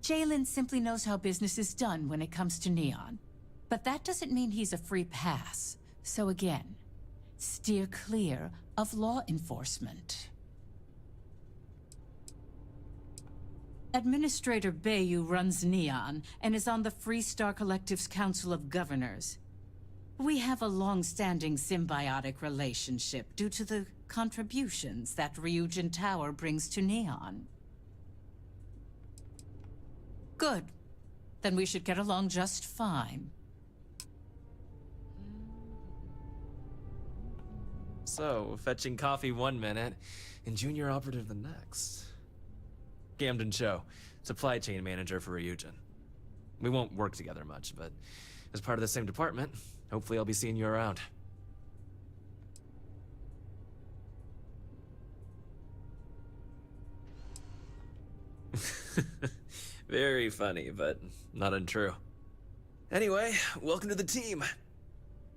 Jalen simply knows how business is done when it comes to Neon. But that doesn't mean he's a free pass. So again, steer clear of law enforcement. Administrator Bayou runs Neon and is on the Freestar Collective's Council of Governors. We have a long-standing symbiotic relationship due to the contributions that Ryujin Tower brings to Neon. Good. Then we should get along just fine. So, fetching coffee 1 minute and junior operative the next. Gamden Cho, supply chain manager for Ryujin. We won't work together much, but as part of the same department, hopefully I'll be seeing you around. Very funny, but not untrue. Anyway, welcome to the team.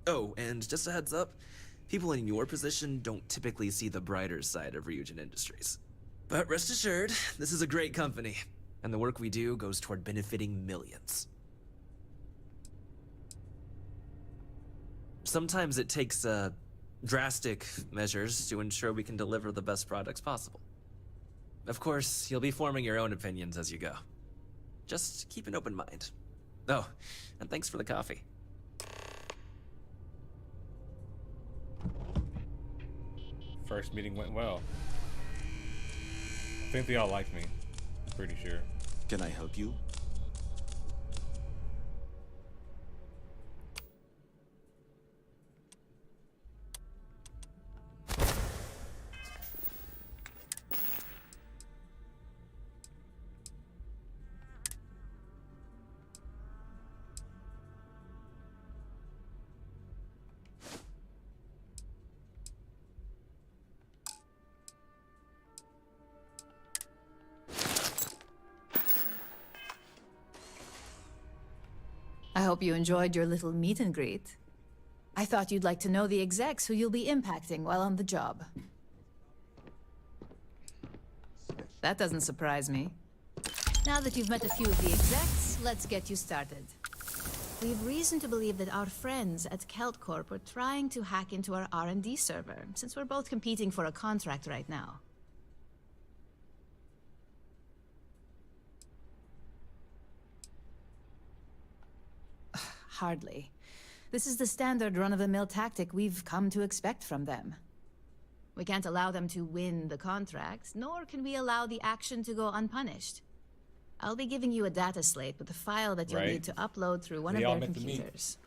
Oh, and just a heads up, people in your position don't typically see the brighter side of Ryujin Industries. But rest assured, this is a great company, and the work we do goes toward benefiting millions. sometimes it takes drastic measures to ensure we can deliver the best products possible. Of course, you'll be forming your own opinions as you go. Just keep an open mind. Oh, and thanks for the coffee. First meeting went well. I think they all liked me. I'm pretty sure. Can I help you? I hope you enjoyed your little meet and greet. I thought you'd like to know the execs who you'll be impacting while on the job. That doesn't surprise me. Now that you've met a few of the execs, let's get you started. We have reason to believe that our friends at Kelt Corp are trying to hack into our R&D server, since we're both competing for a contract right now. Hardly. This is the standard run-of-the-mill tactic we've come to expect from them. We can't allow them to win the contract, nor can we allow the action to go unpunished. I'll be giving you a data slate with a file that you'll need to upload through one of their computers.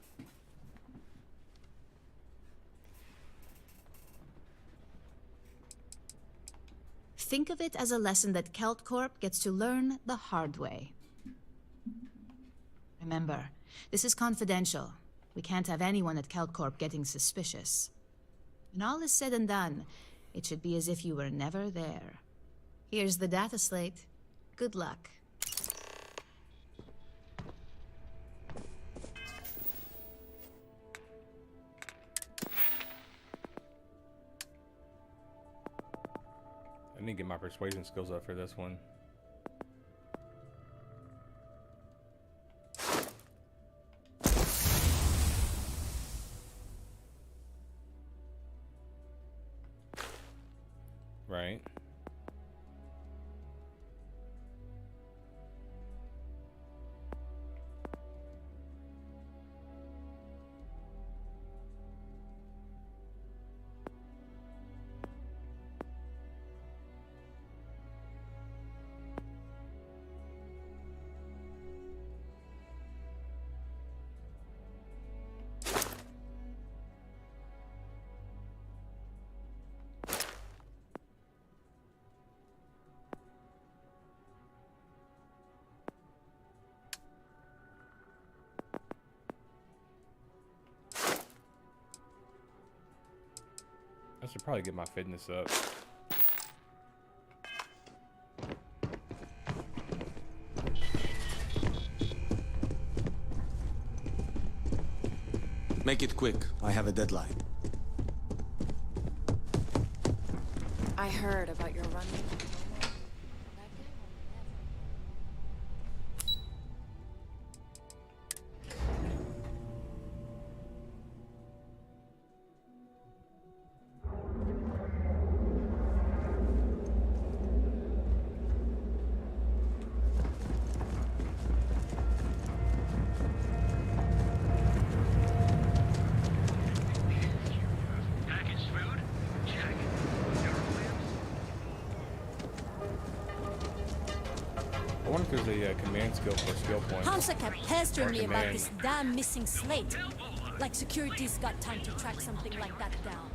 Think of it as a lesson that Kelt Corp gets to learn the hard way. Remember, this is confidential. We can't have anyone at Kelt Corp getting suspicious. When all is said and done, it should be as if you were never there. Here's the data slate. Good luck. I need to get my persuasion skills up for this one. Right. I should probably get my fitness up. Make it quick. I have a deadline. I heard about your run. I wonder if there's a command skill for a skill point. Hamza kept pestering me about this damn missing slate. Like security's got time to track something like that down.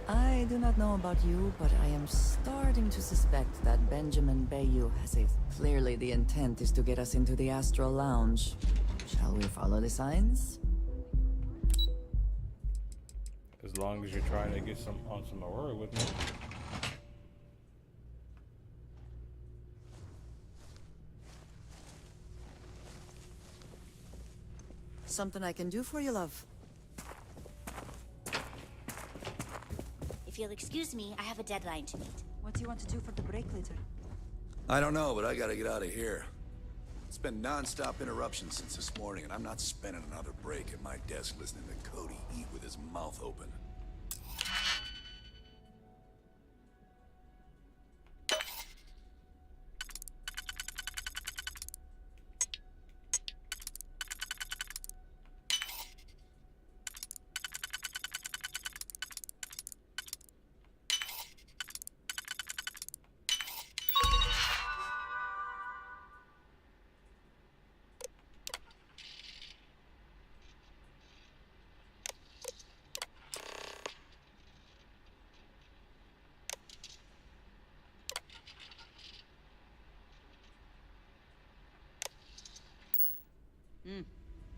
I do not know about you, but I am starting to suspect that Benjamin Bayou has it. Clearly the intent is to get us into the Astral Lounge. Shall we follow the signs? As long as you're trying to get some Aurora with me. Something I can do for you, love. If you'll excuse me, I have a deadline to meet. What do you want to do for the break later? I don't know, but I gotta get out of here. It's been non-stop interruptions since this morning, and I'm not spending another break at my desk listening to Cody eat with his mouth open.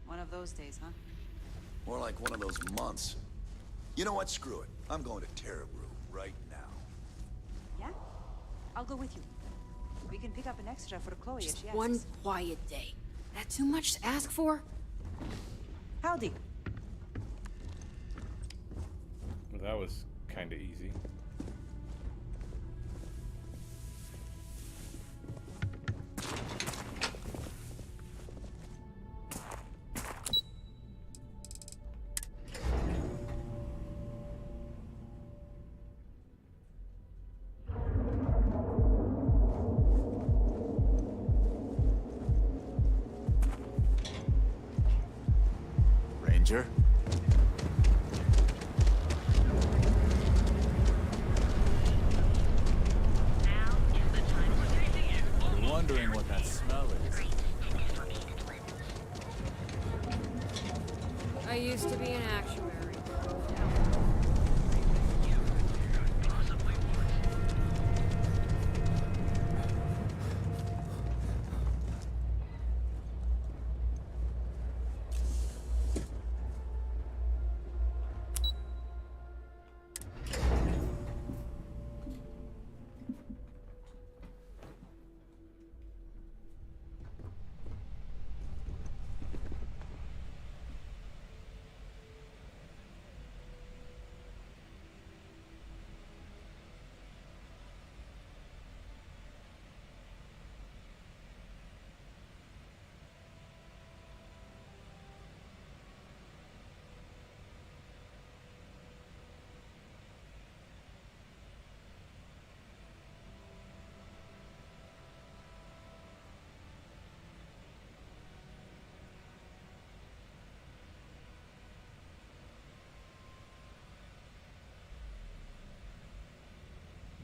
One of those days, huh? More like one of those months. You know what? Screw it. I'm going to Terra Brew right now. Yeah? I'll go with you. We can pick up an extra for Chloe if she asks. One quiet day. That too much to ask for? Howdy. Well, that was kind of easy. Ranger? You're wondering what that smell is. I used to be an actuary.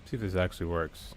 See if this actually works.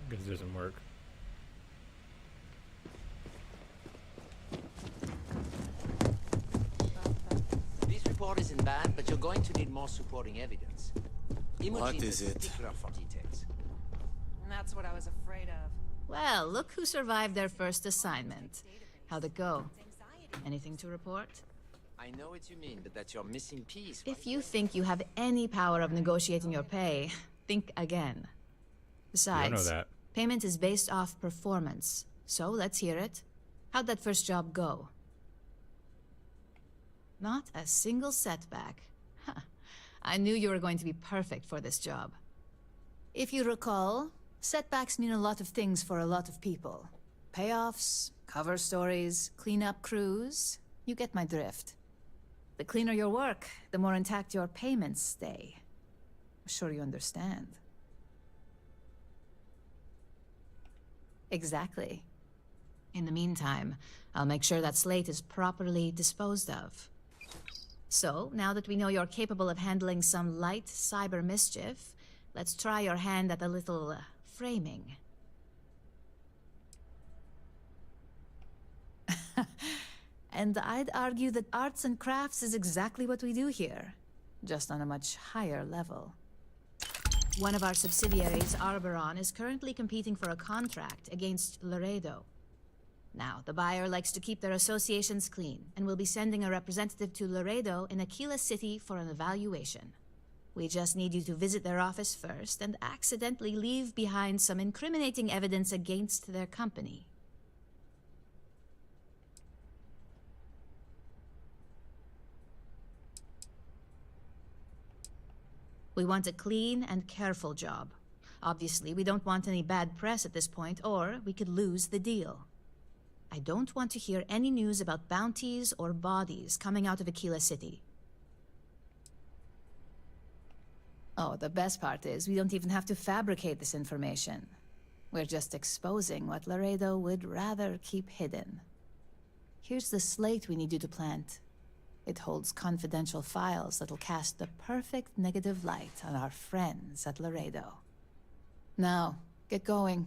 This doesn't work. This report isn't bad, but you're going to need more supporting evidence. What is it? Particular for details. And that's what I was afraid of. Well, look who survived their first assignment. How'd it go? Anything to report? I know what you mean, but that's your missing piece. If you think you have any power of negotiating your pay, think again. Besides, know that. payment is based off performance. So let's hear it. How'd that first job go? Not a single setback. Huh. I knew you were going to be perfect for this job. If you recall, setbacks mean a lot of things for a lot of people. Payoffs, cover stories, cleanup crews. You get my drift. The cleaner your work, the more intact your payments stay. I'm sure you understand. Exactly. In the meantime, I'll make sure that Slate is properly disposed of. So, now that we know you're capable of handling some light cyber mischief, let's try your hand at a little framing. And I'd argue that arts and crafts is exactly what we do here, just on a much higher level. One of our subsidiaries, Arboron, is currently competing for a contract against Laredo. Now, the buyer likes to keep their associations clean, and will be sending a representative to Laredo in Aquila City for an evaluation. We just need you to visit their office first and accidentally leave behind some incriminating evidence against their company. We want a clean and careful job. Obviously, we don't want any bad press at this point, or we could lose the deal. I don't want to hear any news about bounties or bodies coming out of Aquila City. Oh, the best part is we don't even have to fabricate this information. We're just exposing what Laredo would rather keep hidden. Here's the slate we need you to plant. It holds confidential files that'll cast the perfect negative light on our friends at Laredo. Now, get going.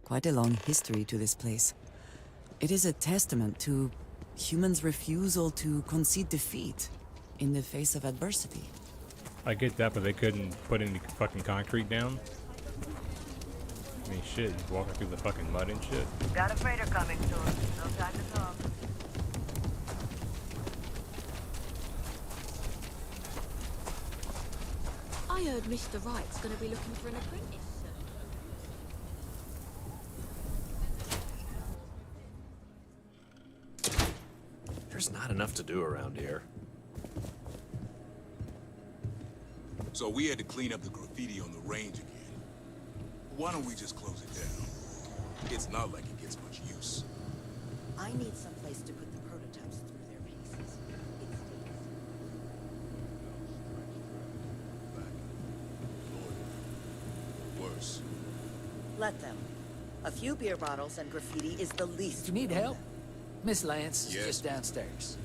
Quite a long history to this place. It is a testament to humans' refusal to concede defeat in the face of adversity. I get that, but they couldn't put any fucking concrete down. I mean, shit, just walking through the fucking mud and shit. Got a freighter coming soon. No time to talk. I heard Mr. Wright's gonna be looking for an apprentice soon. There's not enough to do around here. So we had to clean up the graffiti on the range again. Why don't we just close it down? It's not like it gets much use. I need some place to put the prototypes through their paces. Worse. Let them. A few beer bottles and graffiti is the least. You need help? Miss Lance is Yes. just downstairs.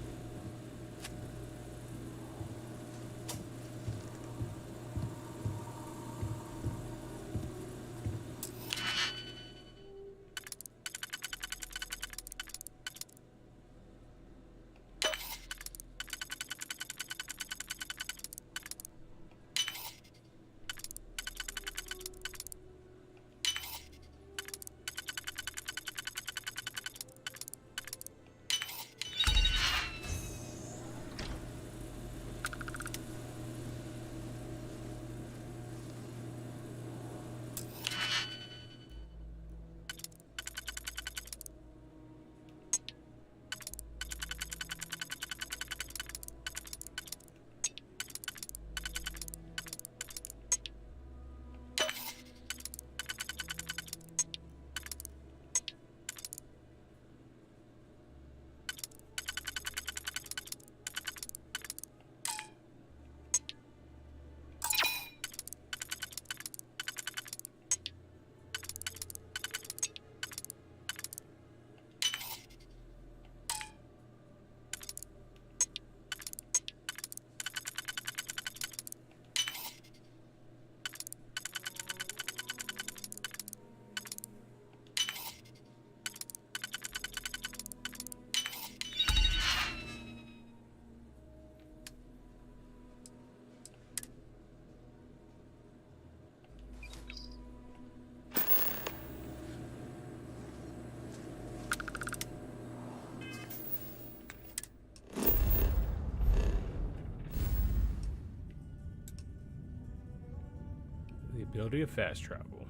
Ability of fast travel.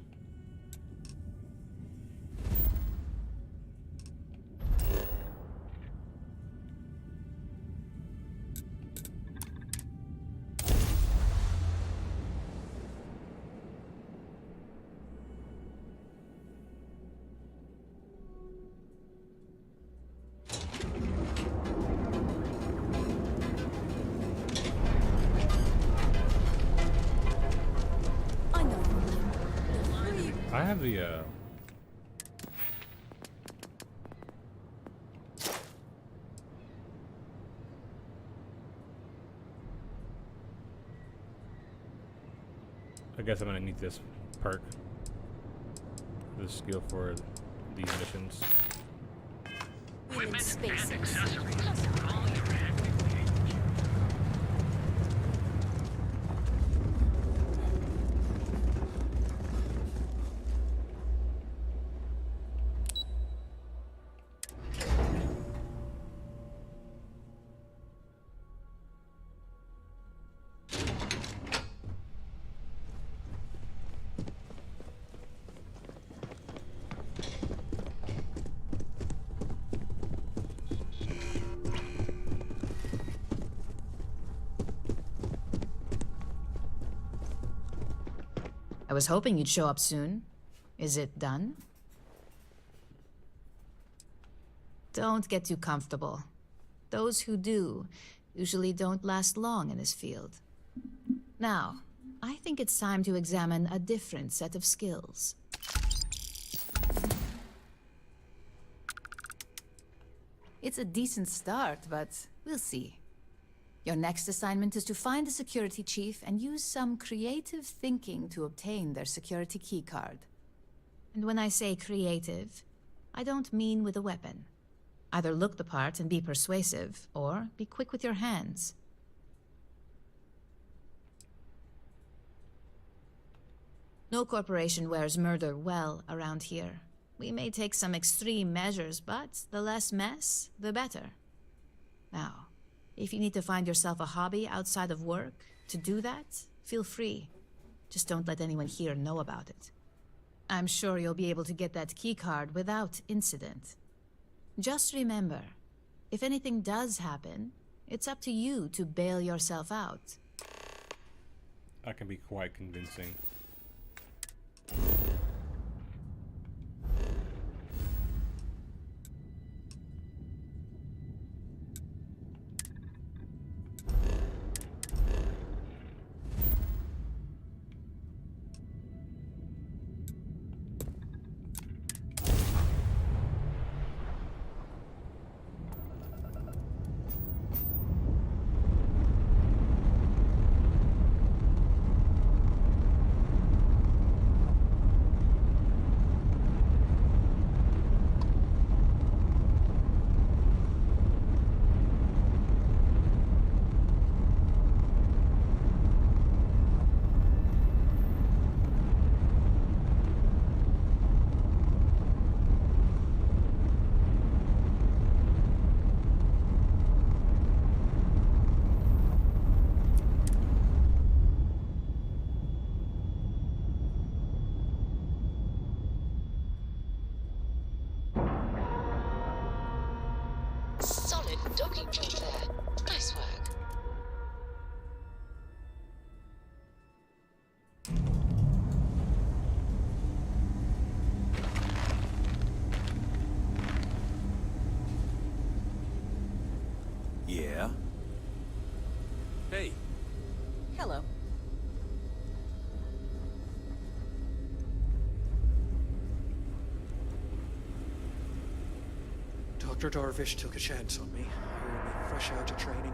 I have the I guess I'm gonna need this perk, this skill for these missions. Women's spaces. I was hoping you'd show up soon. Is it done? Don't get too comfortable. Those who do usually don't last long in this field. Now, I think it's time to examine a different set of skills. It's a decent start, but we'll see. Your next assignment is to find the security chief and use some creative thinking to obtain their security keycard. And when I say creative, I don't mean with a weapon. Either look the part and be persuasive, or be quick with your hands. No corporation wears murder well around here. We may take some extreme measures, but the less mess, the better. Now, if you need to find yourself a hobby outside of work to do that, feel free. Just don't let anyone here know about it. I'm sure you'll be able to get that keycard without incident. Just remember, if anything does happen, it's up to you to bail yourself out. I can be quite convincing. Solid docking job there. Nice work. Yeah? Hey. Hello. Dr. Darvish took a chance on me, hiring me fresh out of training.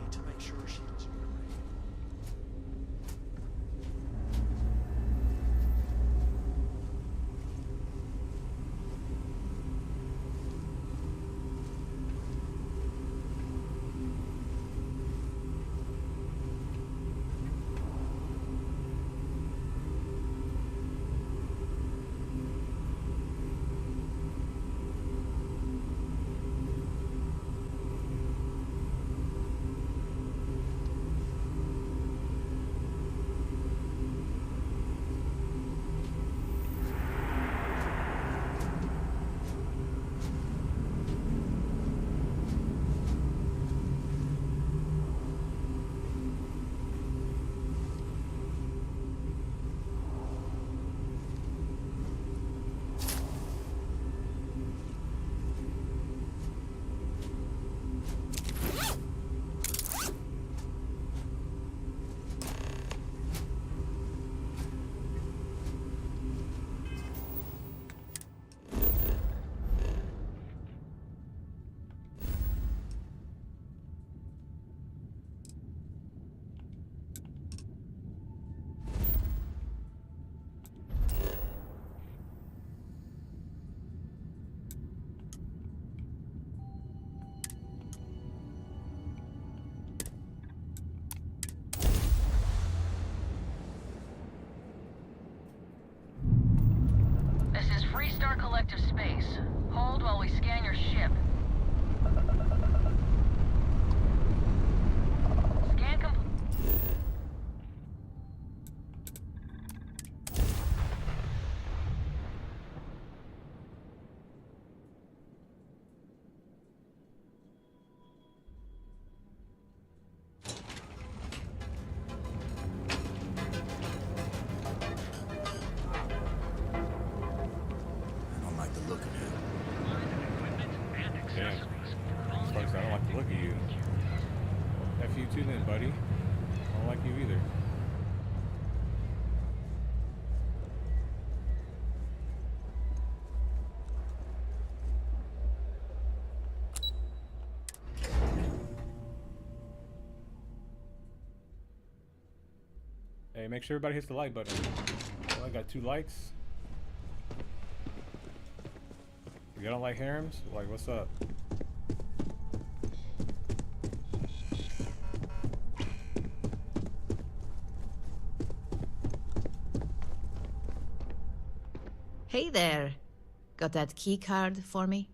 Need to make sure she doesn't regret it. Starfield while we scan your ship. Scan complete. I don't like the look of him. Damn. Sparks, I don't like the look of you. F you too then, buddy. I don't like you either. Hey, make sure everybody hits the like button. Oh, I got 2 likes. You don't like harems? Like, what's up? Hey there. Got that key card for me?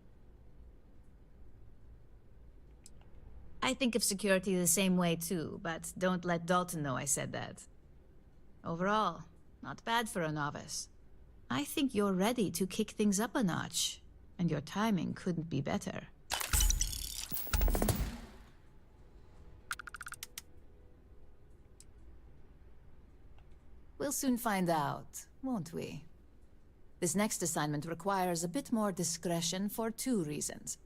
I think of security the same way too, but don't let Dalton know I said that. Overall, not bad for a novice. I think you're ready to kick things up a notch, and your timing couldn't be better. We'll soon find out, won't we? This next assignment requires a bit more discretion for 2 reasons.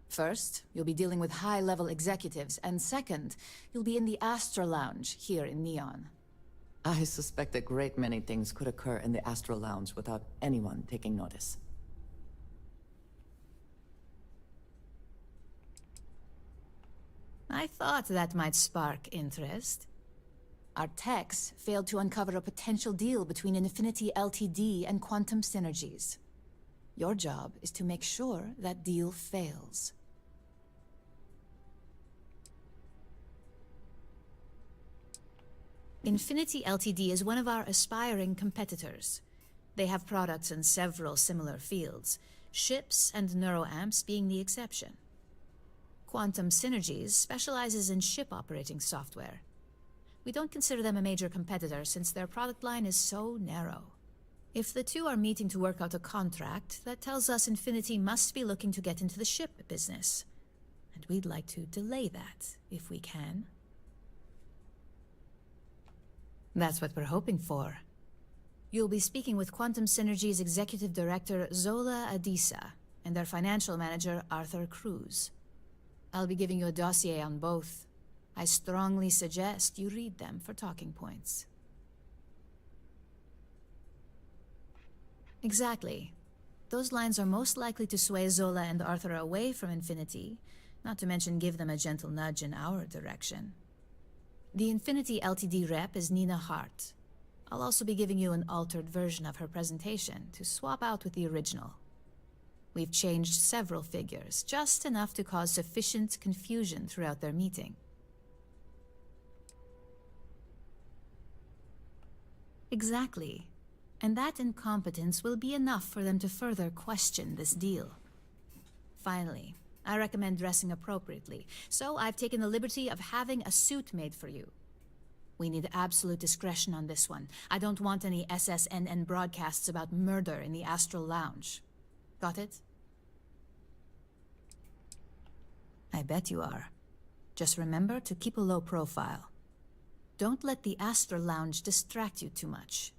First, you'll be dealing with high-level executives, and second, you'll be in the Astra Lounge here in Neon. I suspect a great many things could occur in the Astral Lounge without anyone taking notice. I thought that might spark interest. Our techs failed to uncover a potential deal between Infinity Ltd. And Quantum Synergies. Your job is to make sure that deal fails. Infinity Ltd. Is one of our aspiring competitors. They have products in several similar fields, ships and neuroamps being the exception. Quantum Synergies specializes in ship operating software. We don't consider them a major competitor since their product line is so narrow. If the two are meeting to work out a contract, that tells us Infinity must be looking to get into the ship business. And we'd like to delay that, if we can. That's what we're hoping for. You'll be speaking with Quantum Synergy's Executive Director, Zola Adisa, and their Financial Manager, Arthur Cruz. I'll be giving you a dossier on both. I strongly suggest you read them for talking points. Exactly. Those lines are most likely to sway Zola and Arthur away from Infinity, not to mention give them a gentle nudge in our direction. The Infinity Ltd. Rep is Nina Hart. I'll also be giving you an altered version of her presentation to swap out with the original. We've changed several figures, just enough to cause sufficient confusion throughout their meeting. Exactly. And that incompetence will be enough for them to further question this deal. Finally, I recommend dressing appropriately, so I've taken the liberty of having a suit made for you. We need absolute discretion on this one. I don't want any SSNN broadcasts about murder in the Astral Lounge. Got it? I bet you are. Just remember to keep a low profile. Don't let the Astral Lounge distract you too much.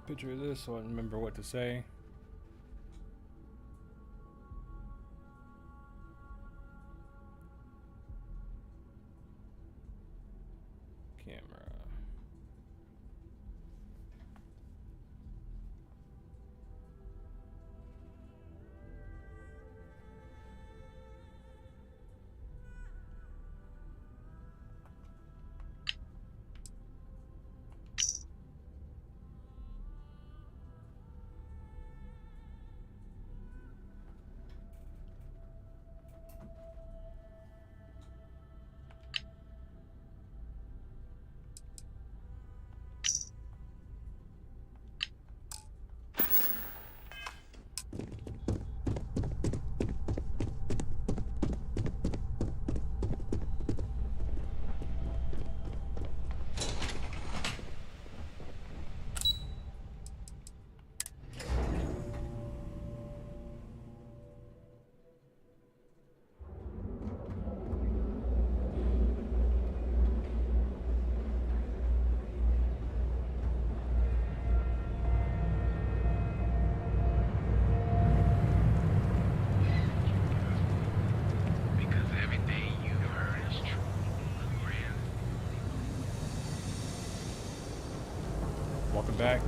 picture of this so I remember what to say. Camera. Welcome back.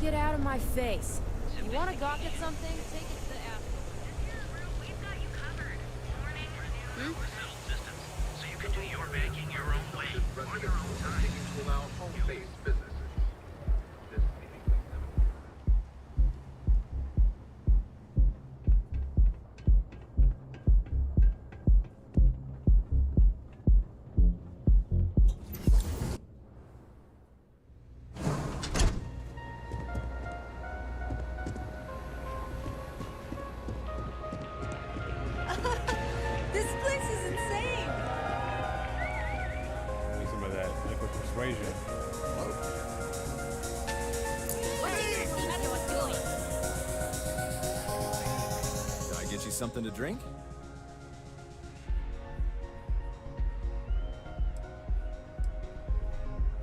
Get out of my face. You want to gawk at something? Take it to the Astral. We've got you covered. Hmm? So you can do your banking your own way, on your own time. To allow home-based businesses. This place is insane. Need some of that liquid persuasion. What do you think you're doing? Can I get you something to drink?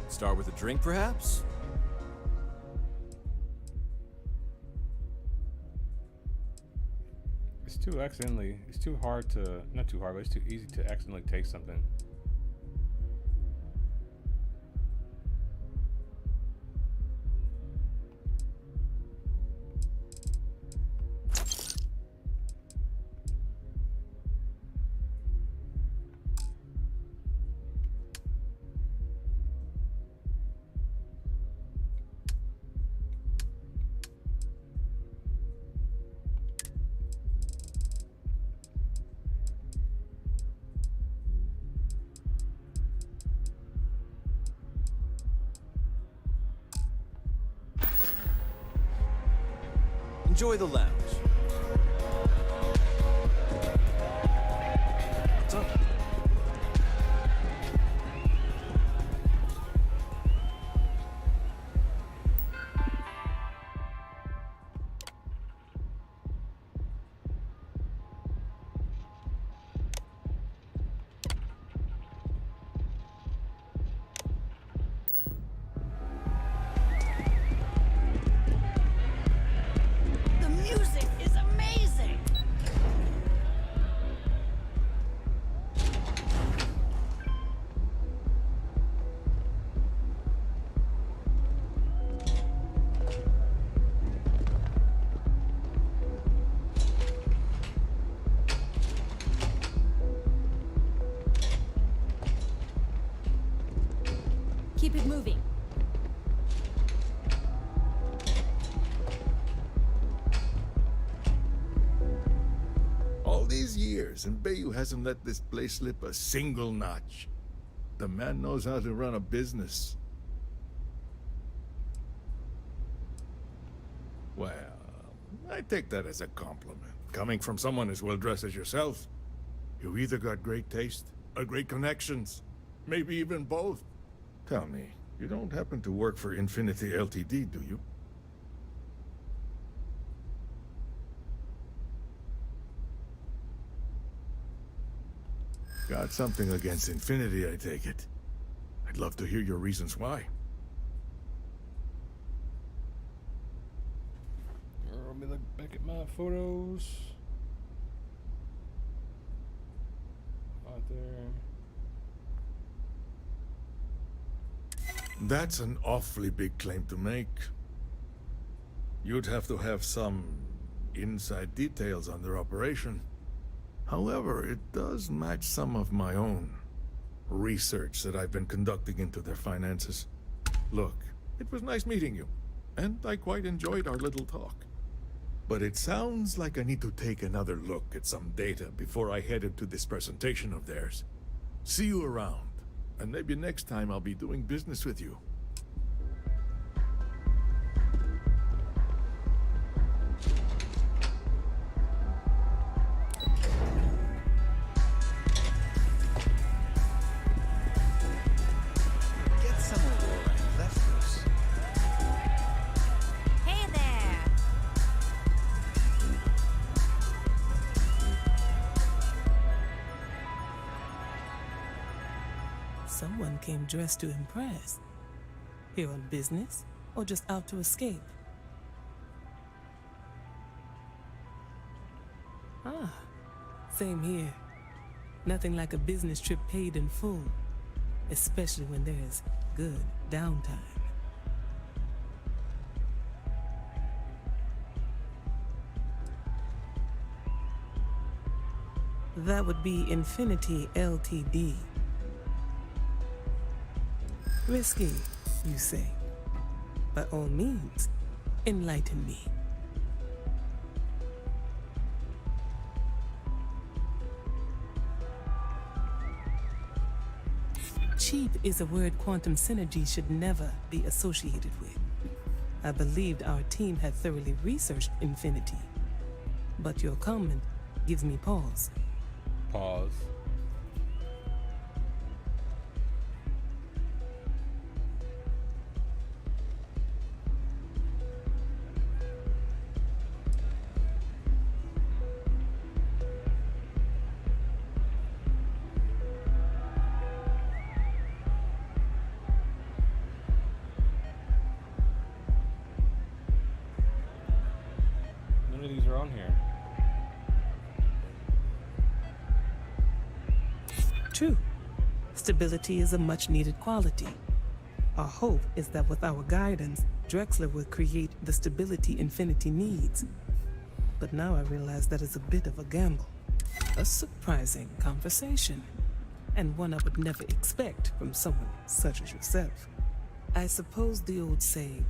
Start with a drink, perhaps? It's too hard to, not too hard, but it's too easy to accidentally take something. Enjoy the lounge. What's up? The music is amazing. Keep it moving. All these years, and Bayou hasn't let this place slip a single notch. The man knows how to run a business. Well, I take that as a compliment. Coming from someone as well-dressed as yourself, you either got great taste or great connections. Maybe even both. Tell me, you don't happen to work for Infinity Ltd, do you? Got something against Infinity, I take it. I'd love to hear your reasons why. Let me look back at my photos. Out there. That's an awfully big claim to make. You'd have to have some inside details on their operation. However, it does match some of my own research that I've been conducting into their finances. Look, it was nice meeting you, and I quite enjoyed our little talk. But it sounds like I need to take another look at some data before I head into this presentation of theirs. See you around, and maybe next time I'll be doing business with you. Get some Aurora and left us. Hey there! Someone came dressed to impress. Here on business, or just out to escape? Ah, same here. Nothing like a business trip paid in full, especially when there's good downtime. That would be Infinity Ltd. Risky, you say? By all means, enlighten me. Cheap is a word quantum synergy should never be associated with. I believed our team had thoroughly researched Infinity, but your comment gives me pause. Pause. None of these are on here. True. Stability is a much-needed quality. Our hope is that with our guidance, Drexler will create the stability Infinity needs. But now I realize that is a bit of a gamble. A surprising conversation, and one I would never expect from someone such as yourself. I suppose the old saying,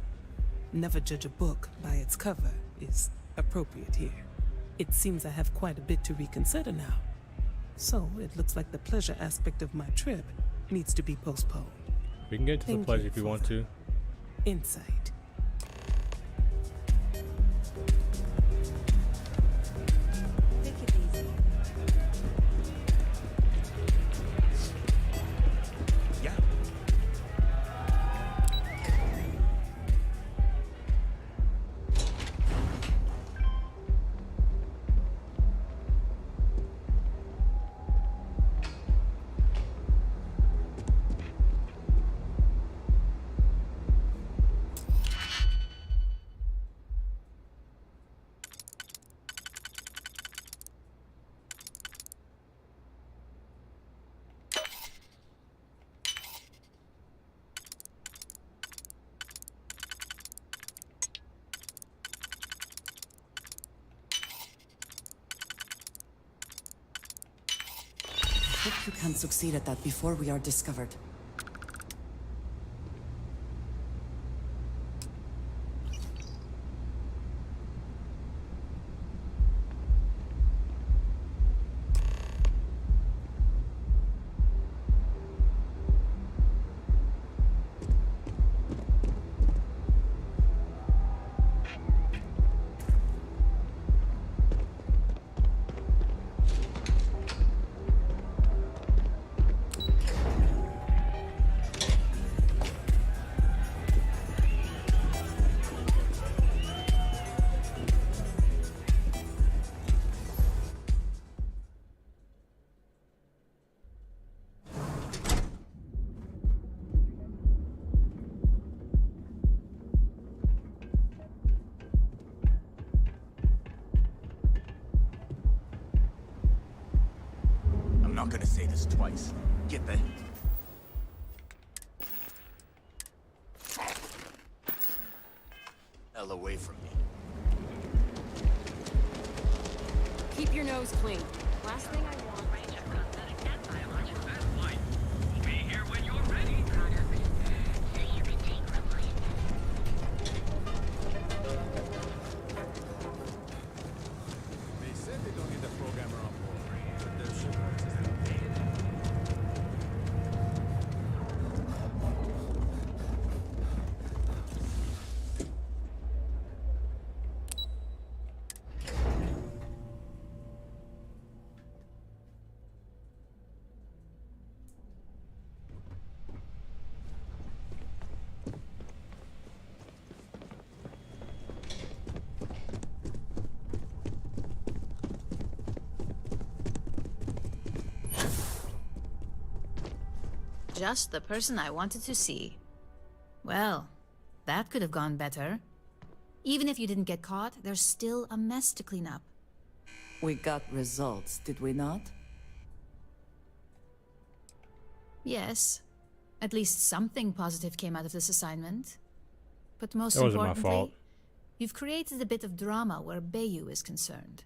never judge a book by its cover, is appropriate here. It seems I have quite a bit to reconsider now. So it looks like the pleasure aspect of my trip needs to be postponed. We can get to the pleasure if you want to. Insight. Take it easy. Yeah. Hope you can succeed at that before we are discovered. not gonna say this twice. Get the hell away from me. Keep your nose clean. Last thing I want. We'll be here when you're ready. They said they don't get the programmer on board, but their shipment isn't paid. Just the person I wanted to see. Well, that could have gone better. Even if you didn't get caught, there's still a mess to clean up. We got results, did we not? Yes. At least something positive came out of this assignment. But most That wasn't my importantly, fault. you've created a bit of drama where Bayou is concerned.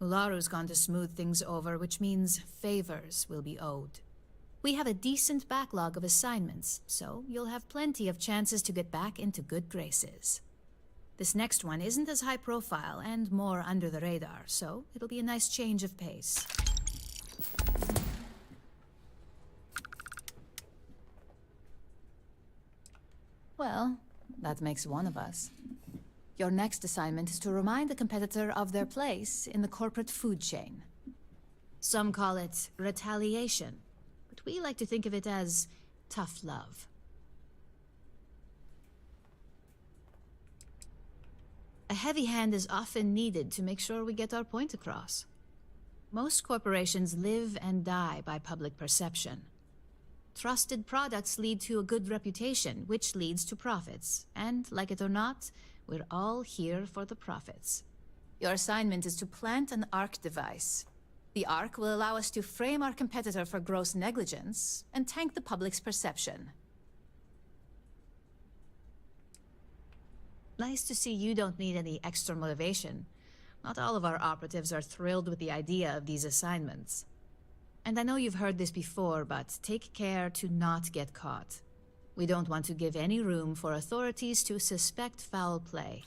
Ularu's gone to smooth things over, which means favors will be owed. We have a decent backlog of assignments, so you'll have plenty of chances to get back into good graces. This next one isn't as high profile and more under the radar, so it'll be a nice change of pace. Well, that makes one of us. Your next assignment is to remind the competitor of their place in the corporate food chain. Some call it retaliation, but we like to think of it as tough love. A heavy hand is often needed to make sure we get our point across. Most corporations live and die by public perception. Trusted products lead to a good reputation, which leads to profits. And, like it or not, we're all here for the profits. Your assignment is to plant an ARC device. The ARC will allow us to frame our competitor for gross negligence and tank the public's perception. Nice to see you don't need any extra motivation. Not all of our operatives are thrilled with the idea of these assignments. And I know you've heard this before, but take care to not get caught. We don't want to give any room for authorities to suspect foul play.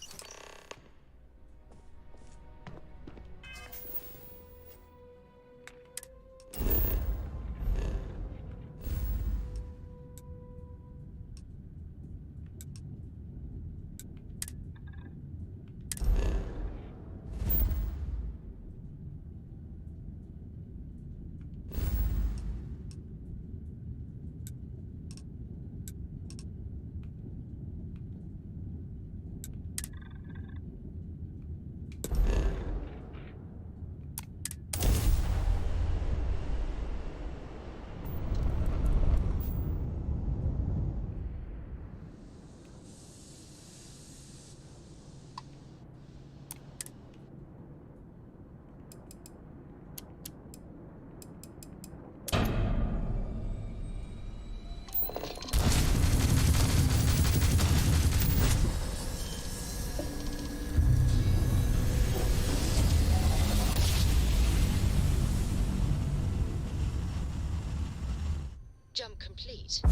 Jump complete.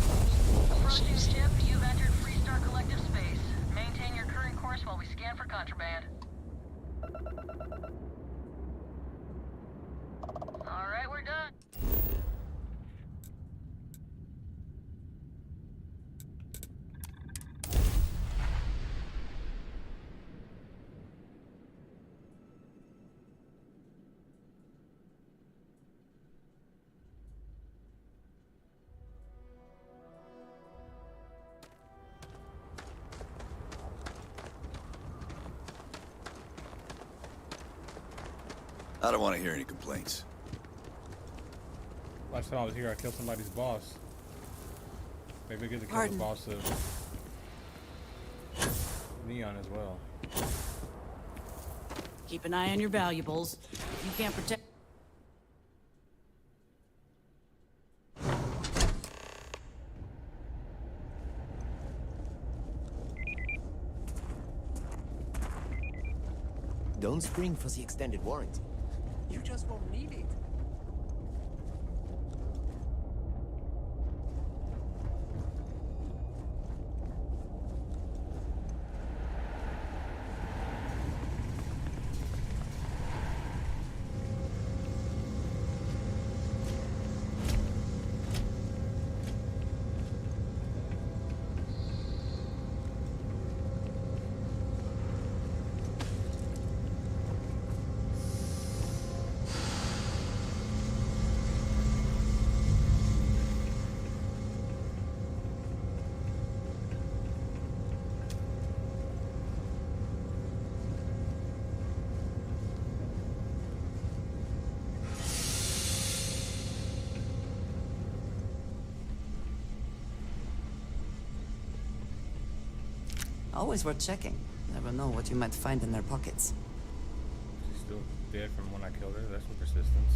Approaching ship, you've entered Freestar Collective space. Maintain your current course while we scan for contraband. Alright, we're done. I don't want to hear any complaints. Last time I was here, I killed somebody's boss. Maybe I get to kill Pardon. the boss of Neon as well. Keep an eye on your valuables. You can't protect. spring for the extended warranty. You just won't need it. Always worth checking. Never know what you might find in their pockets. She's still dead from when I killed her. That's some persistence.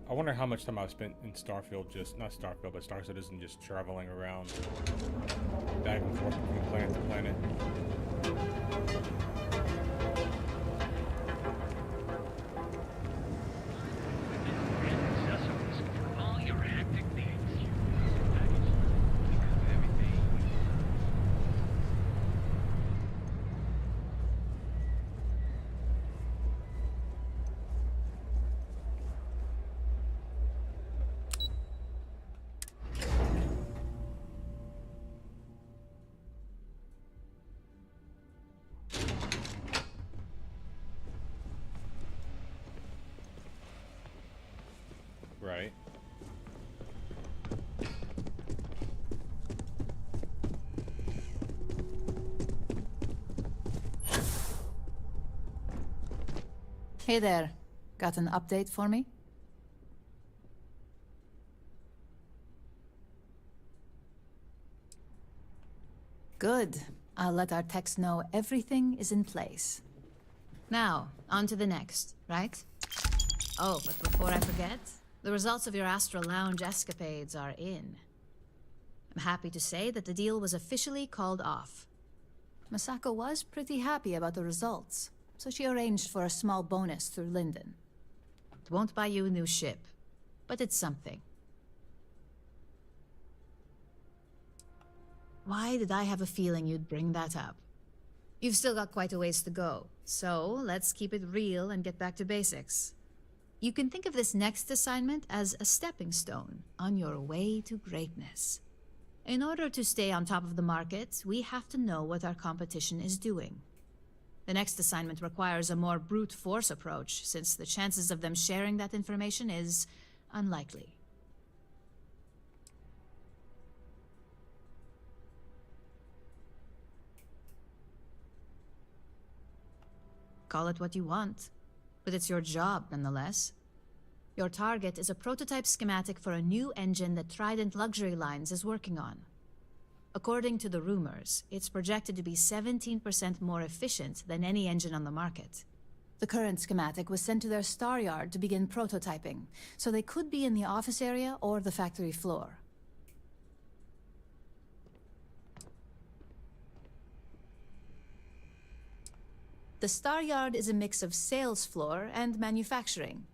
I wonder how much time I've spent in Starfield, just not Starfield, but Star Citizen, just traveling around, back and forth from planet to planet. Right. Hey there. Got an update for me? Good. I'll let our techs know everything is in place. Now, on to the next, right? Oh, but before I forget, the results of your Astral Lounge escapades are in. I'm happy to say that the deal was officially called off. Masako was pretty happy about the results, so she arranged for a small bonus through Linden. It won't buy you a new ship, but it's something. Why did I have a feeling you'd bring that up? You've still got quite a ways to go, so let's keep it real and get back to basics. You can think of this next assignment as a stepping stone on your way to greatness. In order to stay on top of the market, we have to know what our competition is doing. The next assignment requires a more brute force approach, since the chances of them sharing that information is unlikely. Call it what you want, but it's your job nonetheless. Your target is a prototype schematic for a new engine that Trident Luxury Lines is working on. According to the rumors, it's projected to be 17% more efficient than any engine on the market. The current schematic was sent to their Star Yard to begin prototyping, so they could be in the office area or the factory floor. The Star Yard is a mix of sales floor and manufacturing.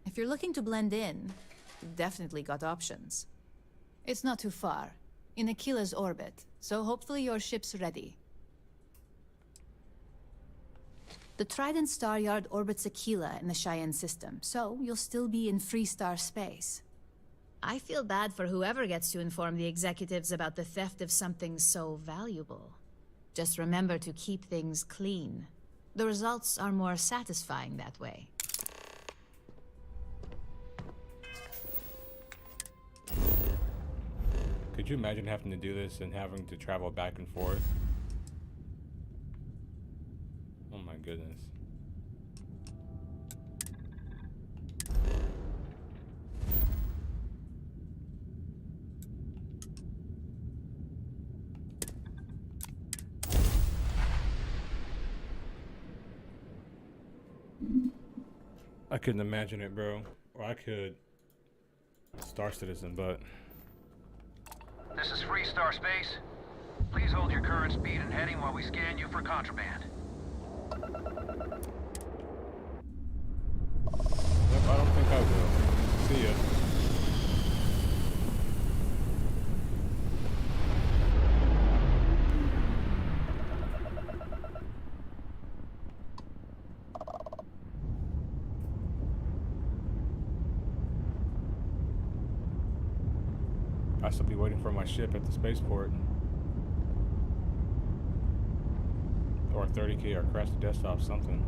If you're looking to blend in, you've definitely got options. It's not too far, in Aquila's orbit, so hopefully your ship's ready. The Trident Star Yard orbits Aquila in the Cheyenne system, so you'll still be in Freestar space. I feel bad for whoever gets to inform the executives about the theft of something so valuable. Just remember to keep things clean. The results are more satisfying that way. Could you imagine having to do this and having to travel back and forth? Oh my goodness. I couldn't imagine it, bro. Or I could. Star Citizen, but... This is Free Star Space. Please hold your current speed and heading while we scan you for contraband. Yep, I don't think I will. See ya. I still be waiting for my ship at the spaceport. Or 30K or crash the desktop, something.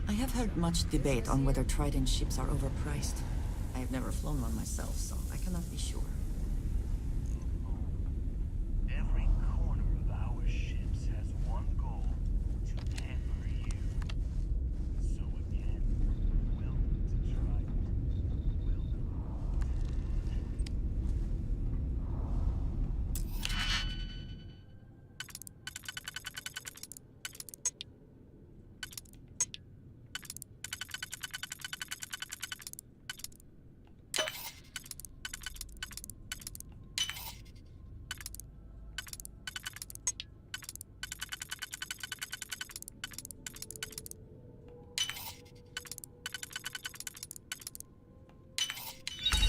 I have heard much debate on whether Trident ships are overpriced. I have never flown one myself, so I cannot be sure. Every corner of our ships has one goal: to pamper you. So again, welcome to Trident.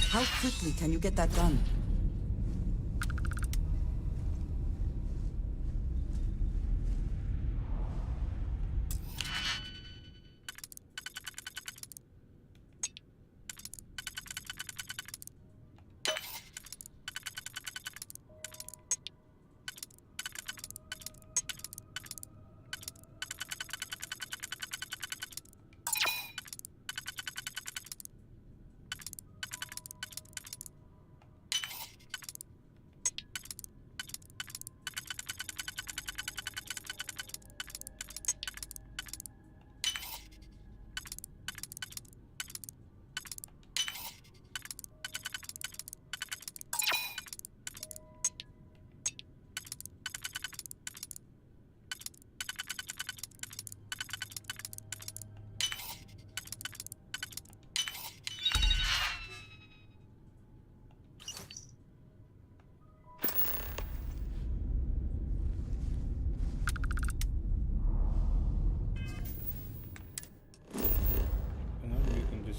How quickly can you get that done?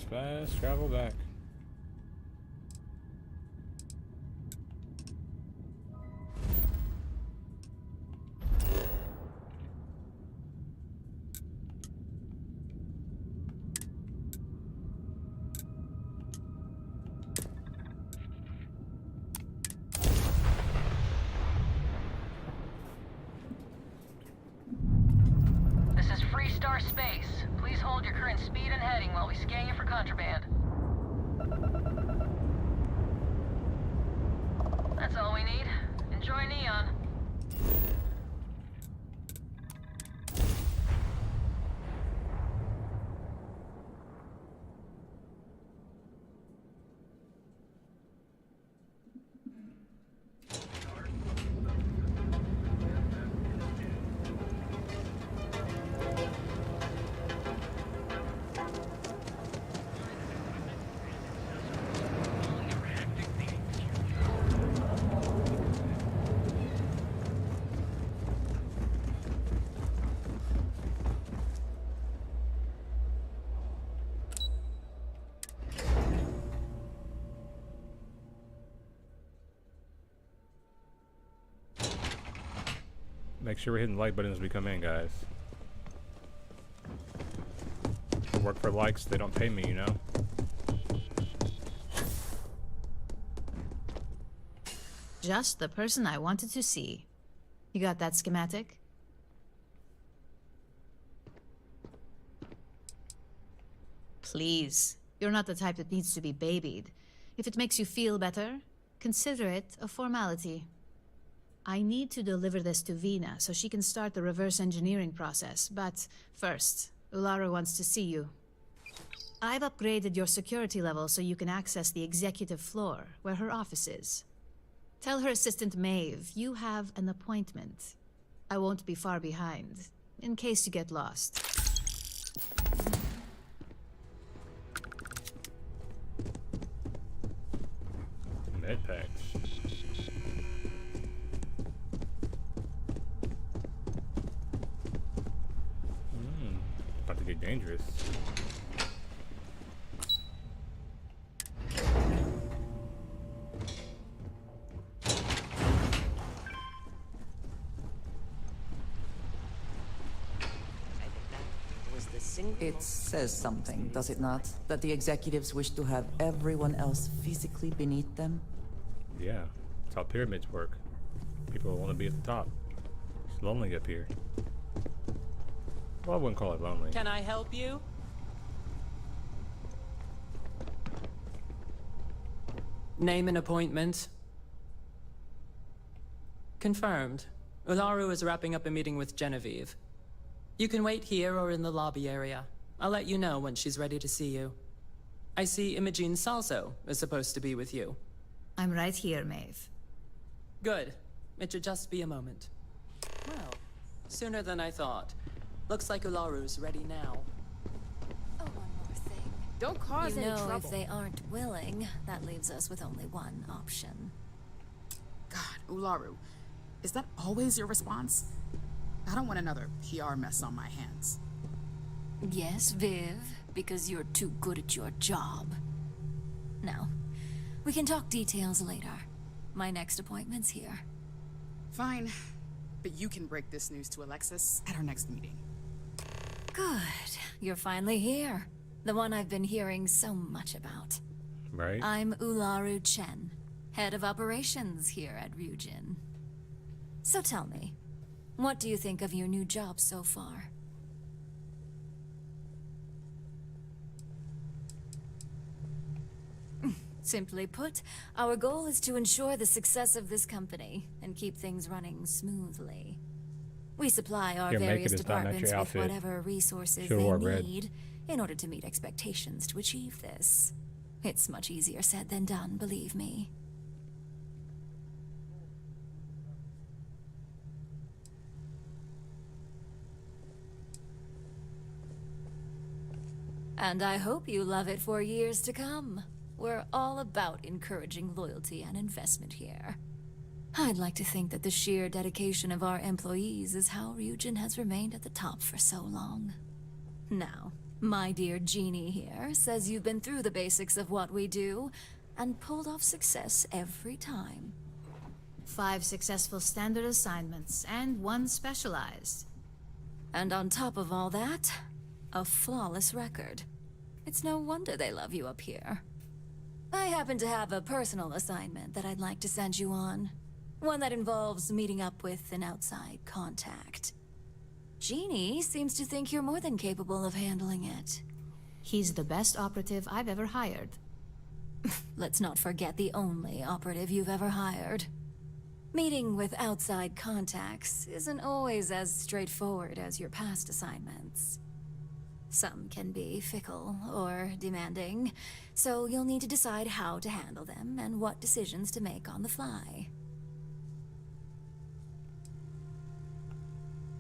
Fast travel back. temperature and speed and heading while we scan you for contraband. That's all we need. Enjoy Neon. Make sure we're hitting the like button as we come in, guys. I work for likes, they don't pay me, you know? Just the person I wanted to see. You got that schematic? Please, you're not the type that needs to be babied. If it makes you feel better, consider it a formality. I need to deliver this to Vina so she can start the reverse engineering process, but first, Ularu wants to see you. I've upgraded your security level so you can access the executive floor, where her office is. Tell her assistant Maeve you have an appointment. I won't be far behind, in case you get lost. Med packs. About to get dangerous. It says something, does it not? That the executives wish to have everyone else physically beneath them? Yeah, that's how pyramids work. People want to be at the top. It's lonely up here. Well, I wouldn't call it lonely. Can I help you? Name and appointment. Confirmed. Ularu is wrapping up a meeting with Genevieve. You can wait here or in the lobby area. I'll let you know when she's ready to see you. I see Imogene Salso is supposed to be with you. I'm right here, Maeve. Good. It should just be a moment. Well, sooner than I thought. Looks like Ularu's ready now. Oh, one more thing. Don't cause any trouble. If they aren't willing, that leaves us with only one option. God, Ularu, is that always your response? I don't want another PR mess on my hands. Yes, Viv, because you're too good at your job. Now, we can talk details later. My next appointment's here. Fine, but you can break this news to Alexis at our next meeting. Good. You're finally here. The one I've been hearing so much about. Right. I'm Ularu Chen, head of operations here at Ryujin. So tell me, what do you think of your new job so far? Simply put, our goal is to ensure the success of this company and keep things running smoothly. We supply our various departments with whatever resources they need in order to meet expectations to achieve this. It's much easier said than done, believe me. And I hope you love it for years to come. We're all about encouraging loyalty and investment here. I'd like to think that the sheer dedication of our employees is how Ryujin has remained at the top for so long. Now, my dear Jeannie here says you've been through the basics of what we do and pulled off success every time. 5 successful standard assignments and 1 specialized. And on top of all that, a flawless record. It's no wonder they love you up here. I happen to have a personal assignment that I'd like to send you on. One that involves meeting up with an outside contact. Jeannie seems to think you're more than capable of handling it. He's the best operative I've ever hired. Let's not forget the only operative you've ever hired. Meeting with outside contacts isn't always as straightforward as your past assignments. Some can be fickle or demanding, so you'll need to decide how to handle them and what decisions to make on the fly.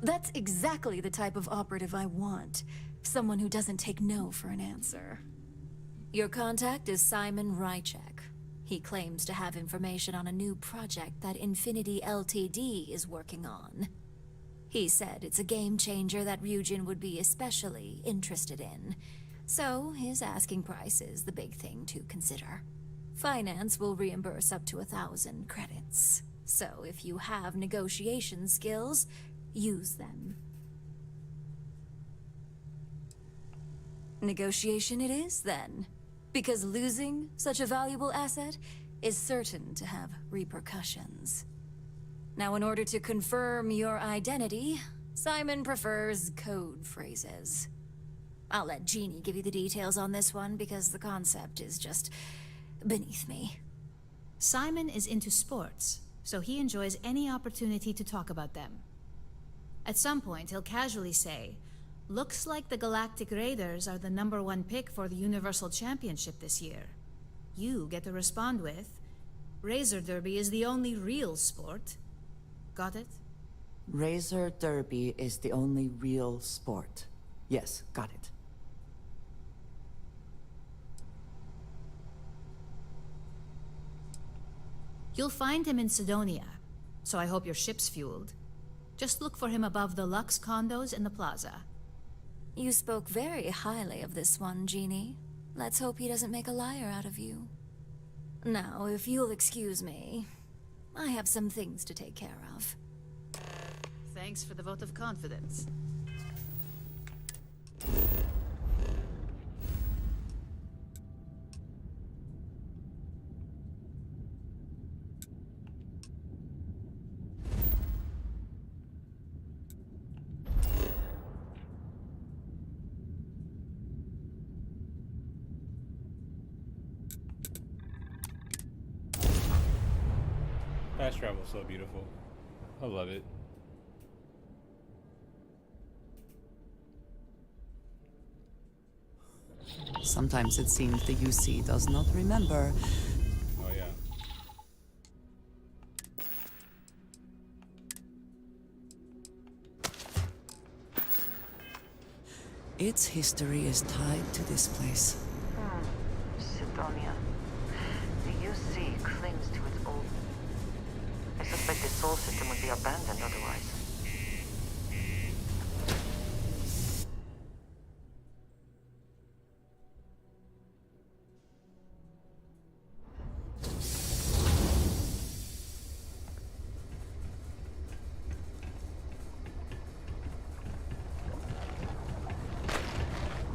That's exactly the type of operative I want. Someone who doesn't take no for an answer. Your contact is Simon Rychek. He claims to have information on a new project that Infinity Ltd is working on. He said it's a game changer that Ryujin would be especially interested in. So his asking price is the big thing to consider. Finance will reimburse up to 1,000 credits. So if you have negotiation skills, use them. Negotiation it is, then. Because losing such a valuable asset is certain to have repercussions. Now, in order to confirm your identity, Simon prefers code phrases. I'll let Jeannie give you the details on this one because the concept is just beneath me. Simon is into sports, so he enjoys any opportunity to talk about them. At some point, he'll casually say, "Looks like the Galactic Raiders are the #1 pick for the Universal Championship this year." You get to respond with, "Razor Derby is the only real sport." Got it? Razor Derby is the only real sport. Yes, got it. You'll find him in Sidonia, so I hope your ship's fueled. Just look for him above the Lux condos in the plaza. You spoke very highly of this one, Jeannie. Let's hope he doesn't make a liar out of you. Now, if you'll excuse me, I have some things to take care of. Thanks for the vote of confidence. Fast travel is so beautiful. I love it. Sometimes it seems the UC does not remember. Oh yeah. Its history is tied to this place. Sidonia. The UC clings to its old... I suspect the soul system would be abandoned otherwise.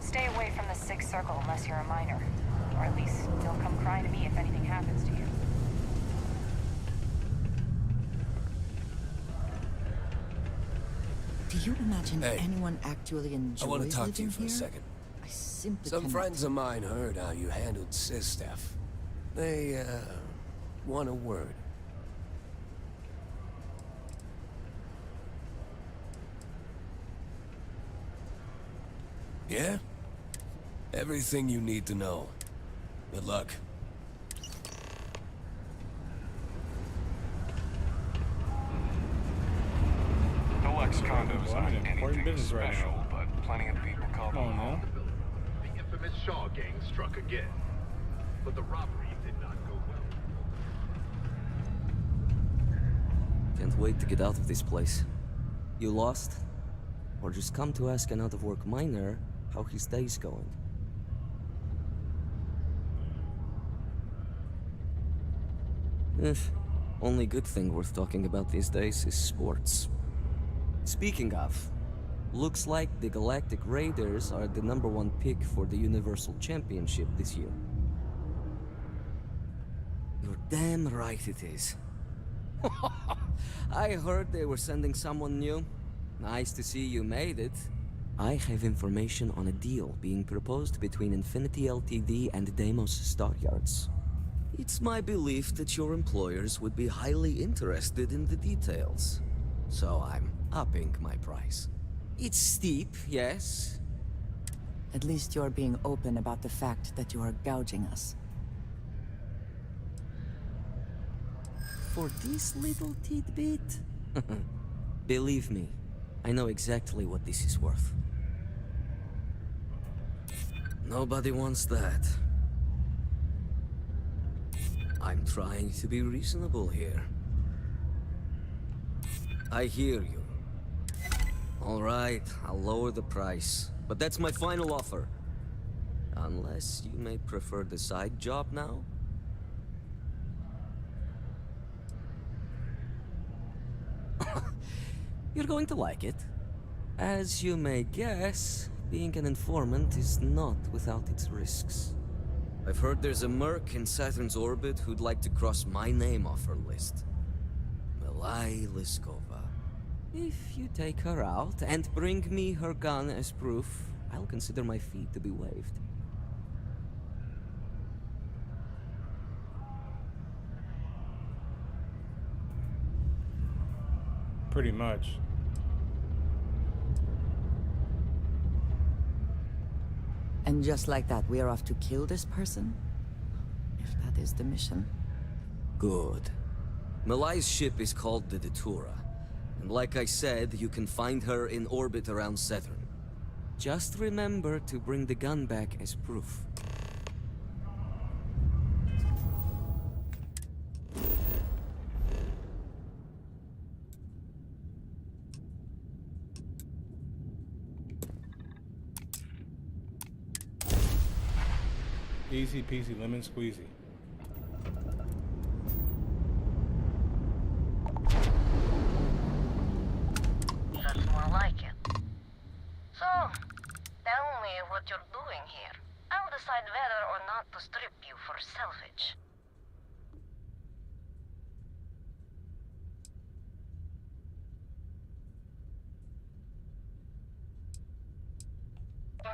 Stay away from the Sixth Circle unless you're a minor. Or at least don't come crying to me if anything happens to you. Do you imagine anyone actually enjoys I want to talk to you living for a here? second. I simply Some cannot. friends of mine heard how you handled Sysstaff. They, want a word. Yeah? Everything you need to know. Good luck. The Lex condos I'm in aren't important anything business right special, now. but plenty of people call them home. The infamous Shaw gang struck again, but the robbery did not go well. Can't wait to get out of this place. You lost? Or just come to ask an out-of-work miner how his day's going? Only good thing worth talking about these days is sports. Speaking of, looks like the Galactic Raiders are the #1 pick for the Universal Championship this year. You're damn right it is. I heard they were sending someone new. Nice to see you made it. I have information on a deal being proposed between Infinity Ltd and Deimos Stockyards. It's my belief that your employers would be highly interested in the details. So I'm upping my price. It's steep, yes. At least you're being open about the fact that you are gouging us. For this little tidbit? Believe me, I know exactly what this is worth. Nobody wants that. I'm trying to be reasonable here. I hear you. All right, I'll lower the price. But that's my final offer. Unless you may prefer the side job now? You're going to like it. As you may guess, being an informant is not without its risks. I've heard there's a merc in Saturn's orbit who'd like to cross my name off her list. Milai Liskova. If you take her out and bring me her gun as proof, I'll consider my fee to be waived. Pretty much. And just like that, we are off to kill this person? If that is the mission. Good. Milai's ship is called the Datura. And like I said, you can find her in orbit around Saturn. Just remember to bring the gun back as proof. Easy peasy lemon squeezy. That's more like it. So, tell me what you're doing here. I'll decide whether or not to strip you for salvage.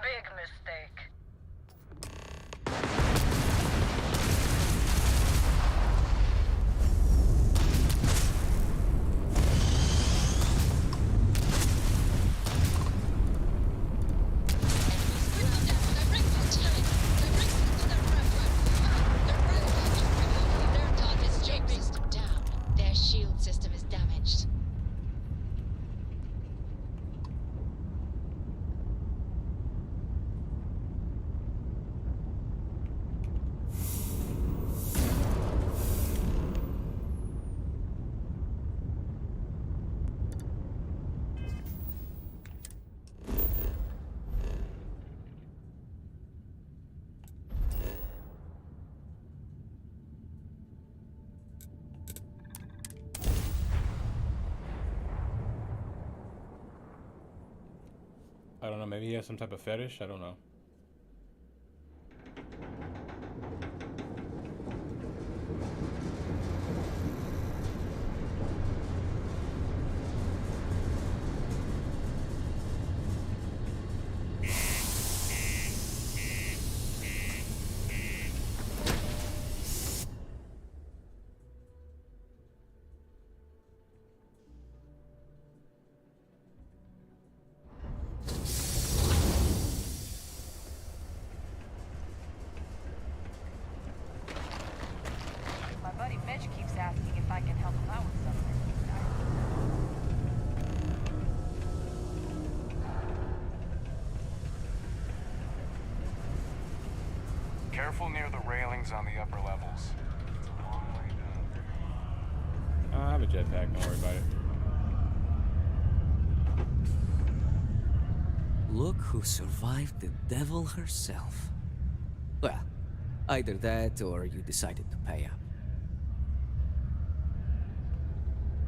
Big mistake. Their shield system is damaged. I don't know, maybe he has some type of fetish? I don't know. My buddy Mitch keeps asking if I can help him out with something. Careful near the railings on the upper levels. It's a long way down. I have a jetpack, don't worry about it. Look who survived the devil herself. Well, either that or you decided to pay up.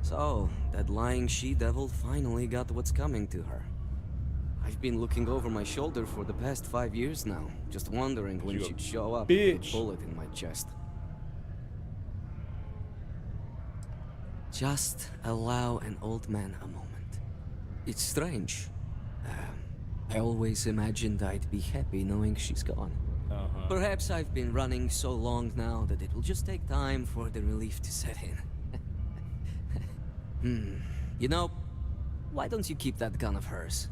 So, that lying she-devil finally got what's coming to her. I've been looking over my shoulder for the past 5 years now, just wondering when she'd show up with a bullet in my chest. Just allow an old man a moment. It's strange. I always imagined I'd be happy knowing she's gone. Perhaps I've been running so long now that it will just take time for the relief to set in. You know, why don't you keep that gun of hers?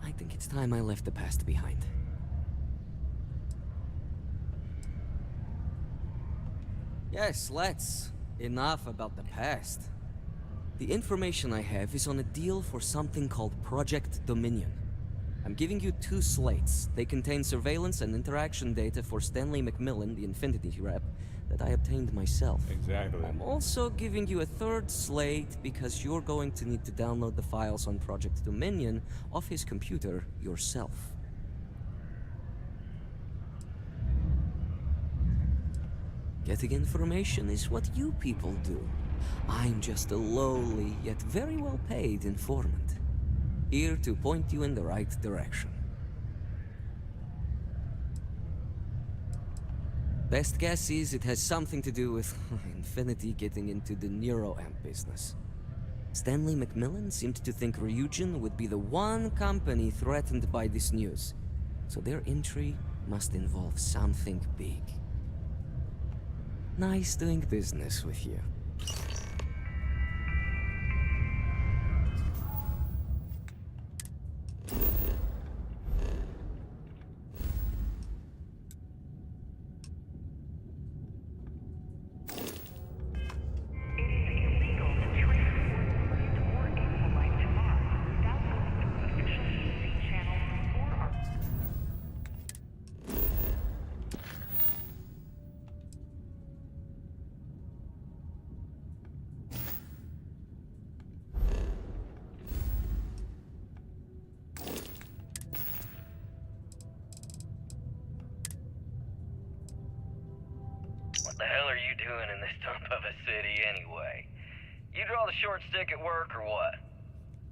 I think it's time I left the past behind. Yes, let's. Enough about the past. The information I have is on a deal for something called Project Dominion. I'm giving you 2 slates. They contain surveillance and interaction data for Stanley McMillan, the Infinity rep, that I obtained myself. Exactly. I'm also giving you a 3rd slate because you're going to need to download the files on Project Dominion off his computer yourself. Getting information is what you people do. I'm just a lowly, yet very well paid informant. Here to point you in the right direction. Best guess is it has something to do with Infinity getting into the neuroamp business. Stanley McMillan seemed to think Ryujin would be the one company threatened by this news, so their entry must involve something big. Nice doing business with you. What the hell are you doing in this dump of a city anyway? You draw the short stick at work or what?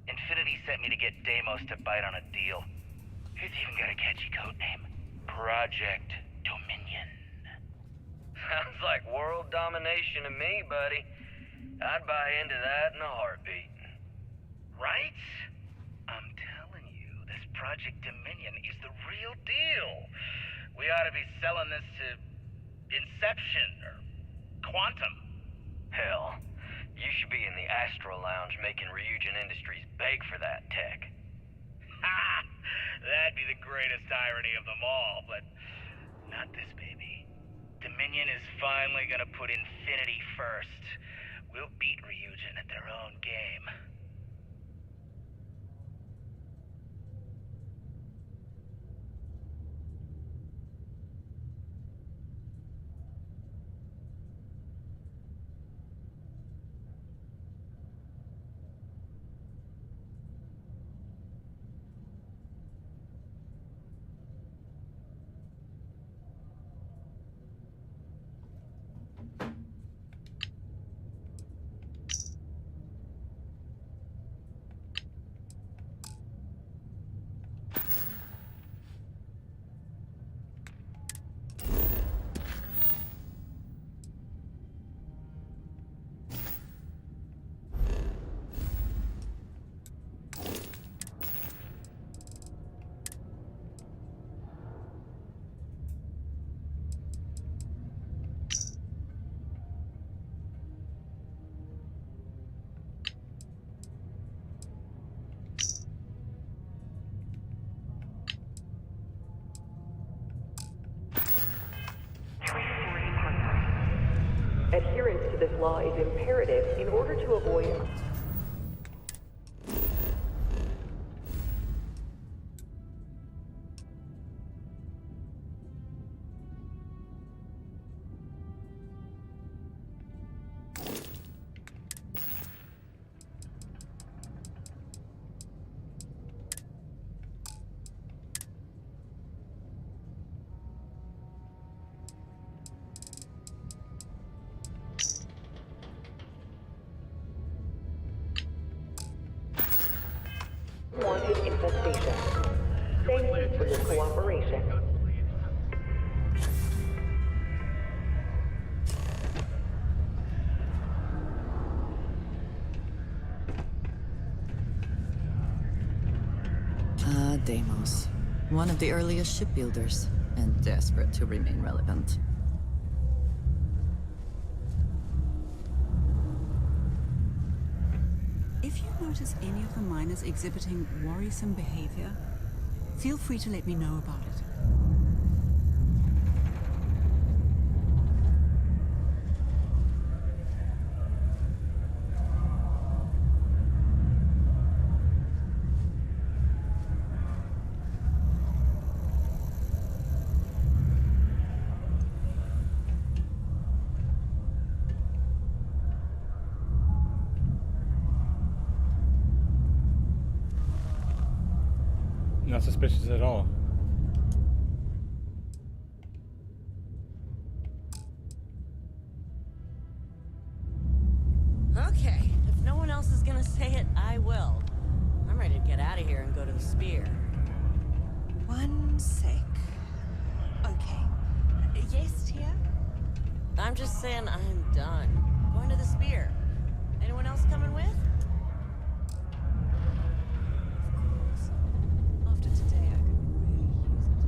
Infinity sent me to get Deimos to bite on a deal. He's even got a catchy code name. Project Dominion. Sounds like world domination to me, buddy. I'd buy into that in a heartbeat. Right? I'm telling you, this Project Dominion is the real deal. We ought to be selling this to Inception or Quantum. Hell, you should be in the Astro Lounge making Ryujin Industries beg for that tech. Ha! That'd be the greatest irony of them all, but not this baby. Dominion is finally gonna put Infinity first. We'll beat Ryujin at their own game. Adherence to this law is imperative in order to avoid... Wanted infestation. Thank you for your cooperation. Deimos, one of the earliest shipbuilders, and desperate to remain relevant. If you notice any of the miners exhibiting worrisome behavior, feel free to let me know about it. Not suspicious at all. Okay, if no one else is gonna say it, I will. I'm ready to get out of here and go to the Spear. One sec. Okay. Yes, Tia? I'm just saying I'm done. Going to the Spear. Anyone else coming with? After today, I could really use it.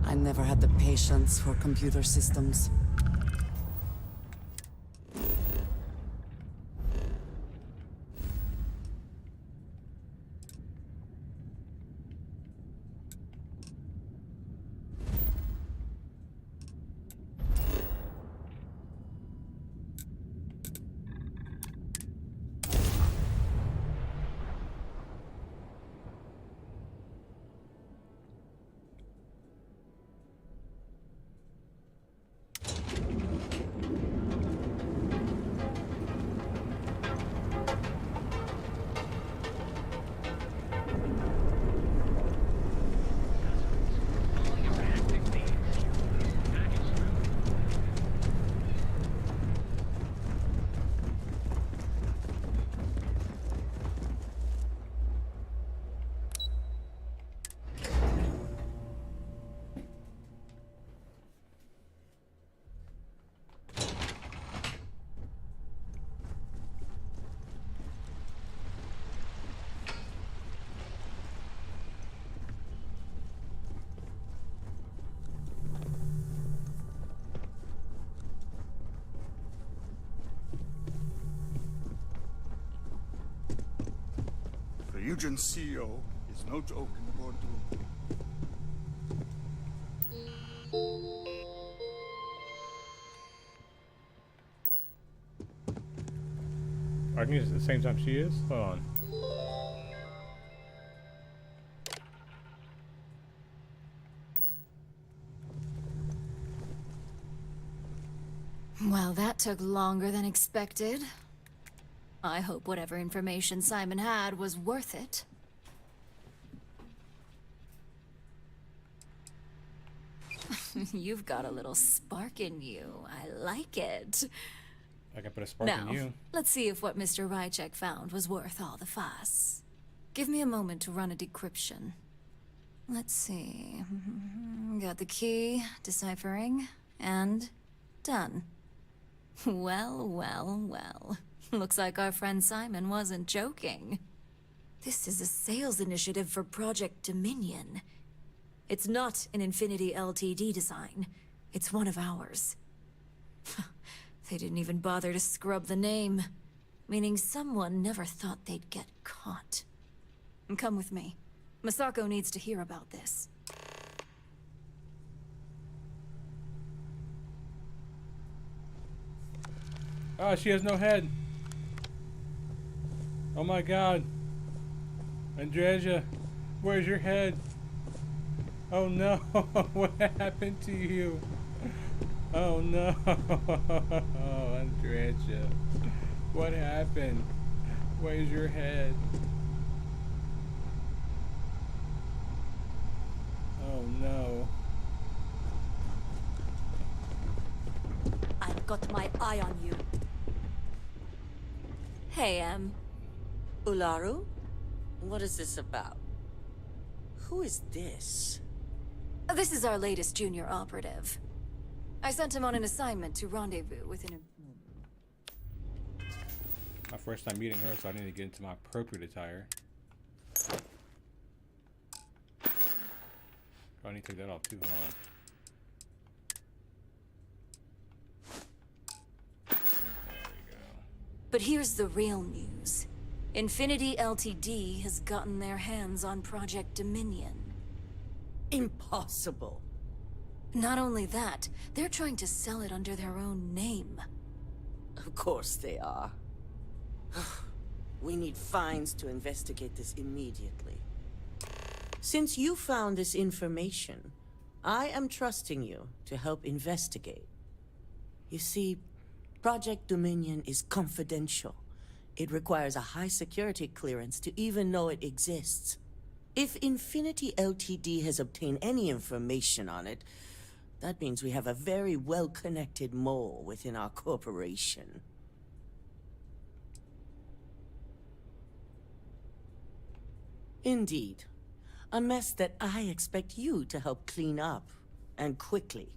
I never had the patience for computer systems. Ryujin's CEO is no joke in the boardroom. I can use it at the same time she is? Hold on. Well, that took longer than expected. I hope whatever information Simon had was worth it. You've got a little spark in you. I like it. I can put a spark in you. Let's see if what Mr. Rychek found was worth all the fuss. Give me a moment to run a decryption. Let's see. Got the key, deciphering, and done. Well, well, well. Looks like our friend Simon wasn't joking. This is a sales initiative for Project Dominion. It's not an Infinity Ltd design. It's one of ours. They didn't even bother to scrub the name, meaning someone never thought they'd get caught. Come with me. Masako needs to hear about this. Oh, she has no head. Oh my god. Andreja, where's your head? Oh no, what happened to you? Oh no, Andreja, what happened? Where's your head? Oh no. I've got my eye on you. Hey, Ularu? What is this about? Who is this? This is our latest junior operative. I sent him on an assignment to rendezvous with an... My first time meeting her, so I need to get into my appropriate attire. Oh, I need to take that off too. Hold on. But here's the real news. Infinity Ltd has gotten their hands on Project Dominion. Impossible. Not only that, they're trying to sell it under their own name. Of course they are. We need fines to investigate this immediately. Since you found this information, I am trusting you to help investigate. You see, Project Dominion is confidential. It requires a high security clearance to even know it exists. If Infinity Ltd has obtained any information on it, that means we have a very well-connected mole within our corporation. Indeed. A mess that I expect you to help clean up, and quickly.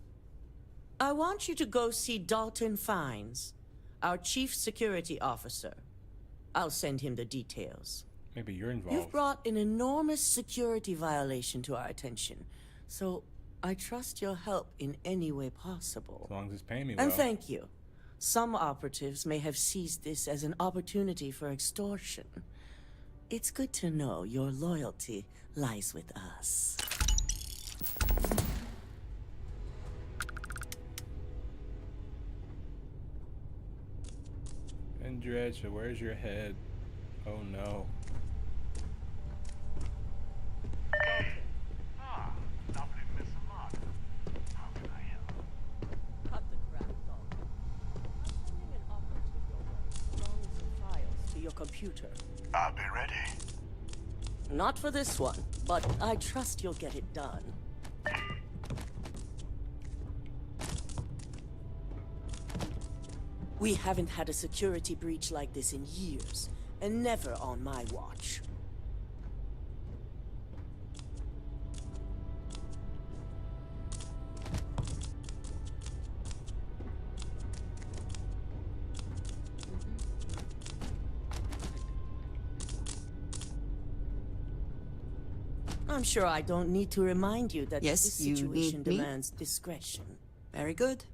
I want you to go see Dalton Fines, our Chief Security Officer. I'll send him the details. Maybe you're involved. You've brought an enormous security violation to our attention, so I trust your help in any way possible. As long as it's paying me well. And thank you. Some operatives may have seized this as an opportunity for extortion. It's good to know your loyalty lies with us. Andreja, where's your head? Oh no. Cut the crap, Dalton. I'm sending an operative your way, along with some files to your computer. I'll be ready. Not for this one, but I trust you'll get it done. We haven't had a security breach like this in years, and never on my watch. I'm sure I don't need to remind you that Yes, this you situation need me. demands discretion. Very good.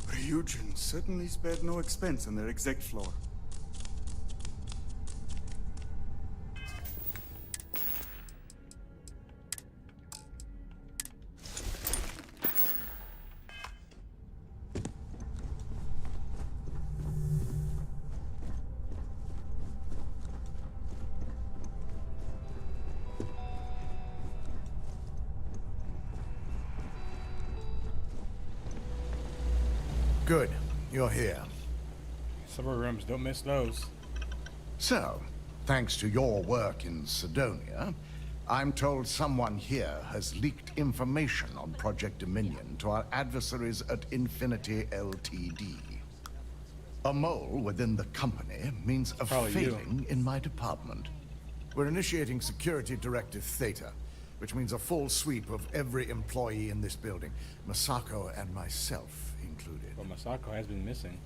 Ryujin certainly spared no expense on their exec floor. Good. You're here. Server rooms, don't miss those. So, thanks to your work in Sidonia, I'm told someone here has leaked information on Project Dominion to our adversaries at Infinity Ltd. A mole within the company means a failing in my department. We're initiating Security Directive Theta, which means a full sweep of every employee in this building, Masako and myself included. Well, Masako has been missing.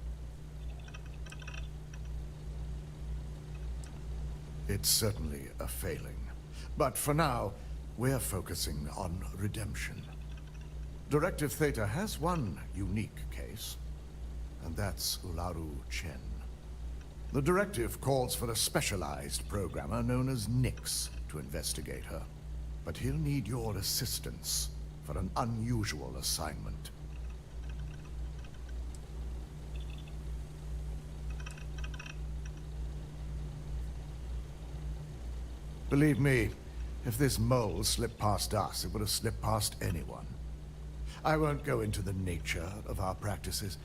It's certainly a failing. But for now, we're focusing on redemption. Directive Theta has one unique case, and that's Ularu Chen. The directive calls for a specialized programmer known as Nix to investigate her. But he'll need your assistance for an unusual assignment. Believe me, if this mole slipped past us, it would have slipped past anyone. I won't go into the nature of our practices,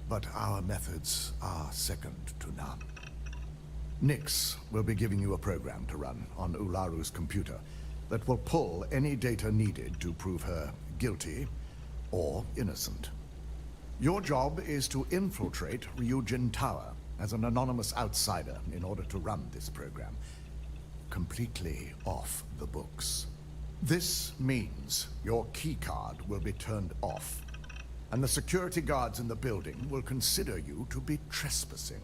but our methods are second to none. Nix will be giving you a program to run on Ularu's computer that will pull any data needed to prove her guilty or innocent. Your job is to infiltrate Ryujin Tower as an anonymous outsider in order to run this program completely off the books. This means your keycard will be turned off, and the security guards in the building will consider you to be trespassing.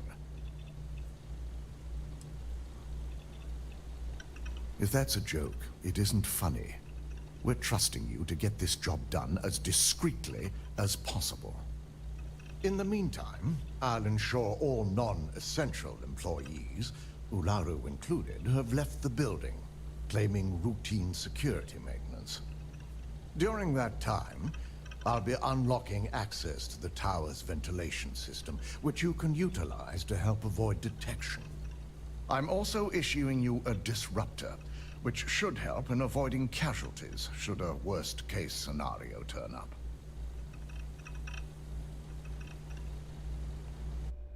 If that's a joke, it isn't funny. We're trusting you to get this job done as discreetly as possible. In the meantime, I'll ensure all non-essential employees, Ularu included, have left the building, claiming routine security maintenance. During that time, I'll be unlocking access to the tower's ventilation system, which you can utilize to help avoid detection. I'm also issuing you a disruptor, which should help in avoiding casualties should a worst-case scenario turn up.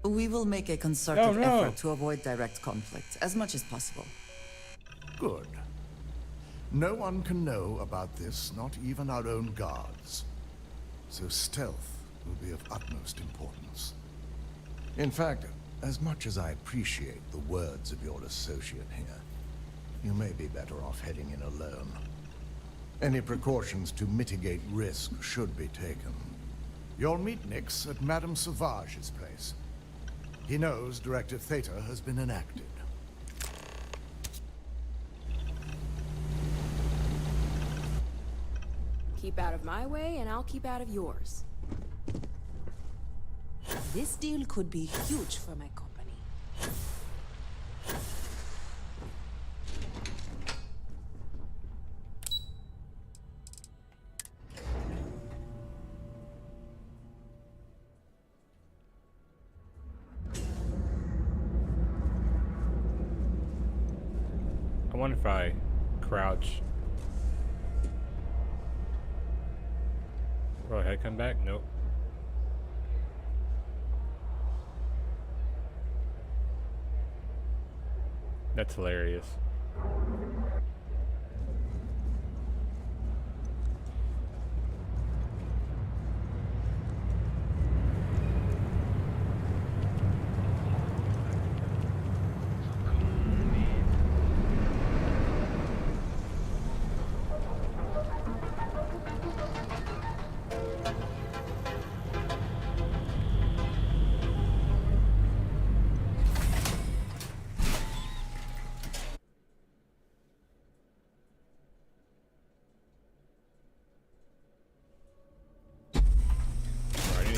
We will make a concerted effort to avoid direct conflict, as much as possible. Good. No one can know about this, not even our own guards. So stealth will be of utmost importance. In fact, as much as I appreciate the words of your associate here, you may be better off heading in alone. Any precautions to mitigate risk should be taken. You'll meet Nix at Madame Sauvage's place. He knows Directive Theta has been enacted. Keep out of my way, and I'll keep out of yours. This deal could be huge for my company. I wonder if I crouch. Will my head come back? Nope. That's hilarious.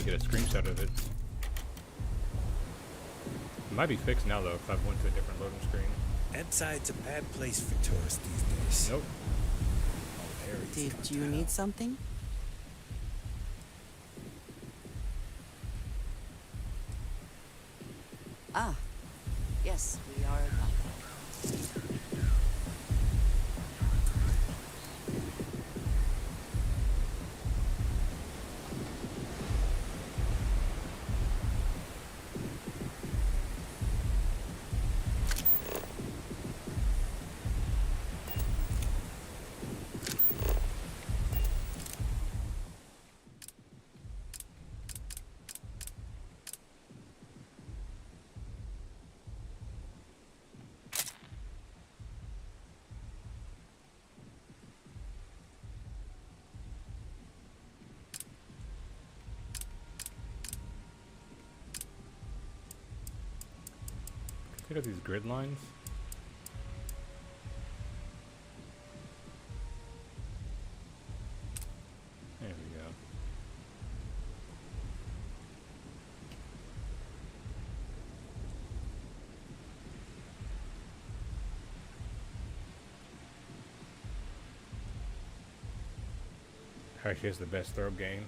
Get a screenshot of it. It might be fixed now though if I went to a different loading screen. Outside's a bad place for tourists these days. Nope. Did you need something? Ah, yes, we are. Look at these grid lines. There we go. Actually, it's the best throw game.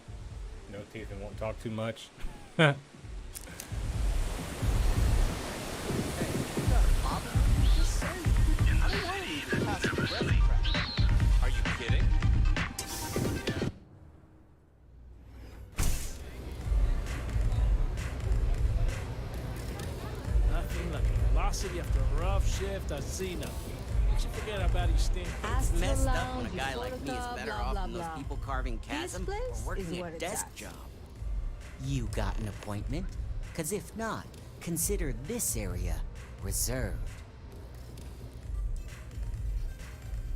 No teeth and won't talk too much. Are you kidding? Nothing like velocity after a rough shift. I see nothing. You should forget about his stink. It's messed up when a guy like me is better off than those people carving chasm or working a desk job. You got an appointment? Cause if not, consider this area reserved.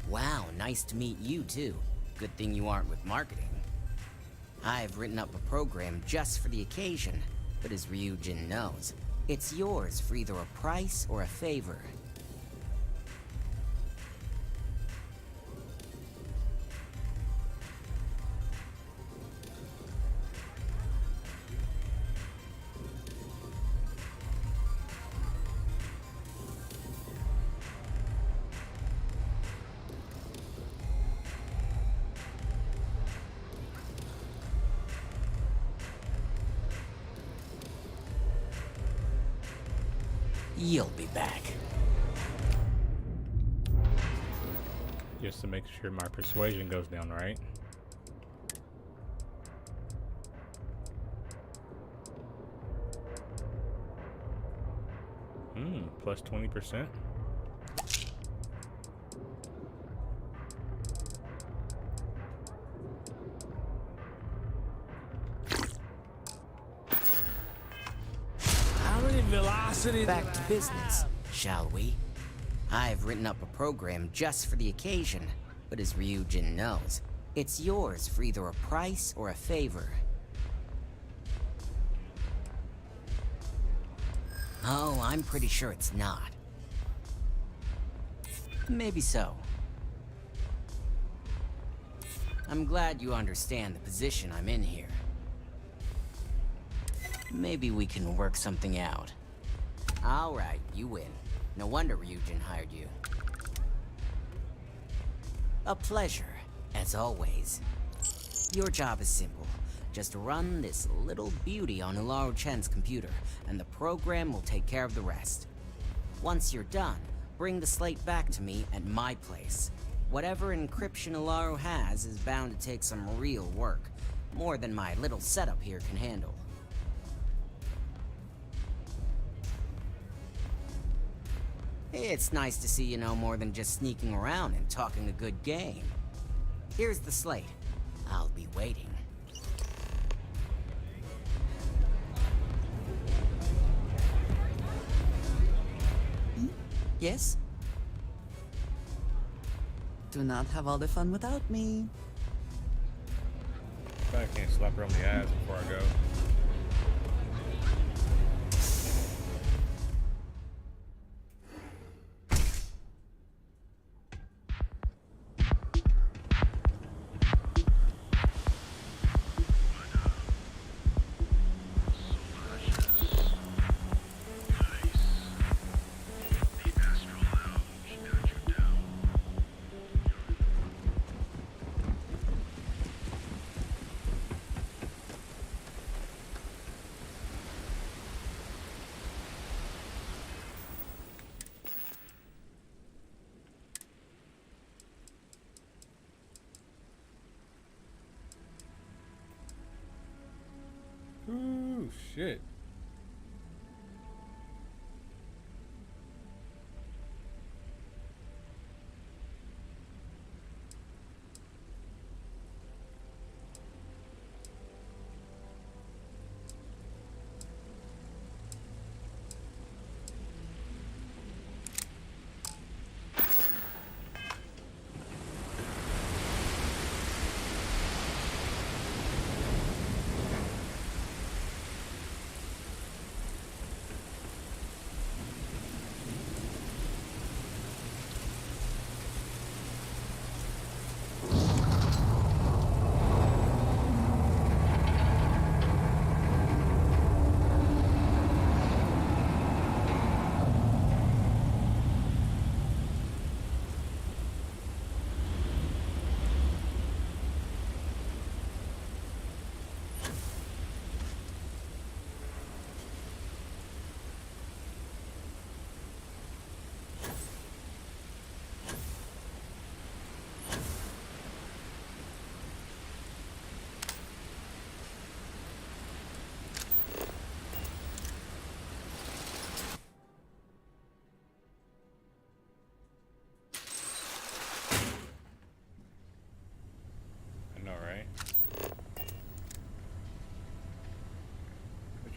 Wow, nice to meet you too. Good thing you aren't with marketing. I've written up a program just for the occasion, but as Ryujin knows, it's yours for either a price or a favor. You'll be back. Just to make sure my persuasion goes down, right? Plus 20%. Velocity. Back to business, shall we? I've written up a program just for the occasion, but as Ryujin knows, it's yours for either a price or a favor. Oh, I'm pretty sure it's not. Maybe so. I'm glad you understand the position I'm in here. Maybe we can work something out. All right, you win. No wonder Ryujin hired you. A pleasure, as always. Your job is simple. Just run this little beauty on Ularu-chan's computer, and the program will take care of the rest. Once you're done, bring the slate back to me at my place. Whatever encryption Ularu has is bound to take some real work. More than my little setup here can handle. It's nice to see you know more than just sneaking around and talking a good game. Here's the slate. I'll be waiting. Yes? Do not have all the fun without me. I can't slap her on the ass before I go. Ooh, shit.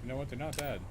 You know what? They're not bad.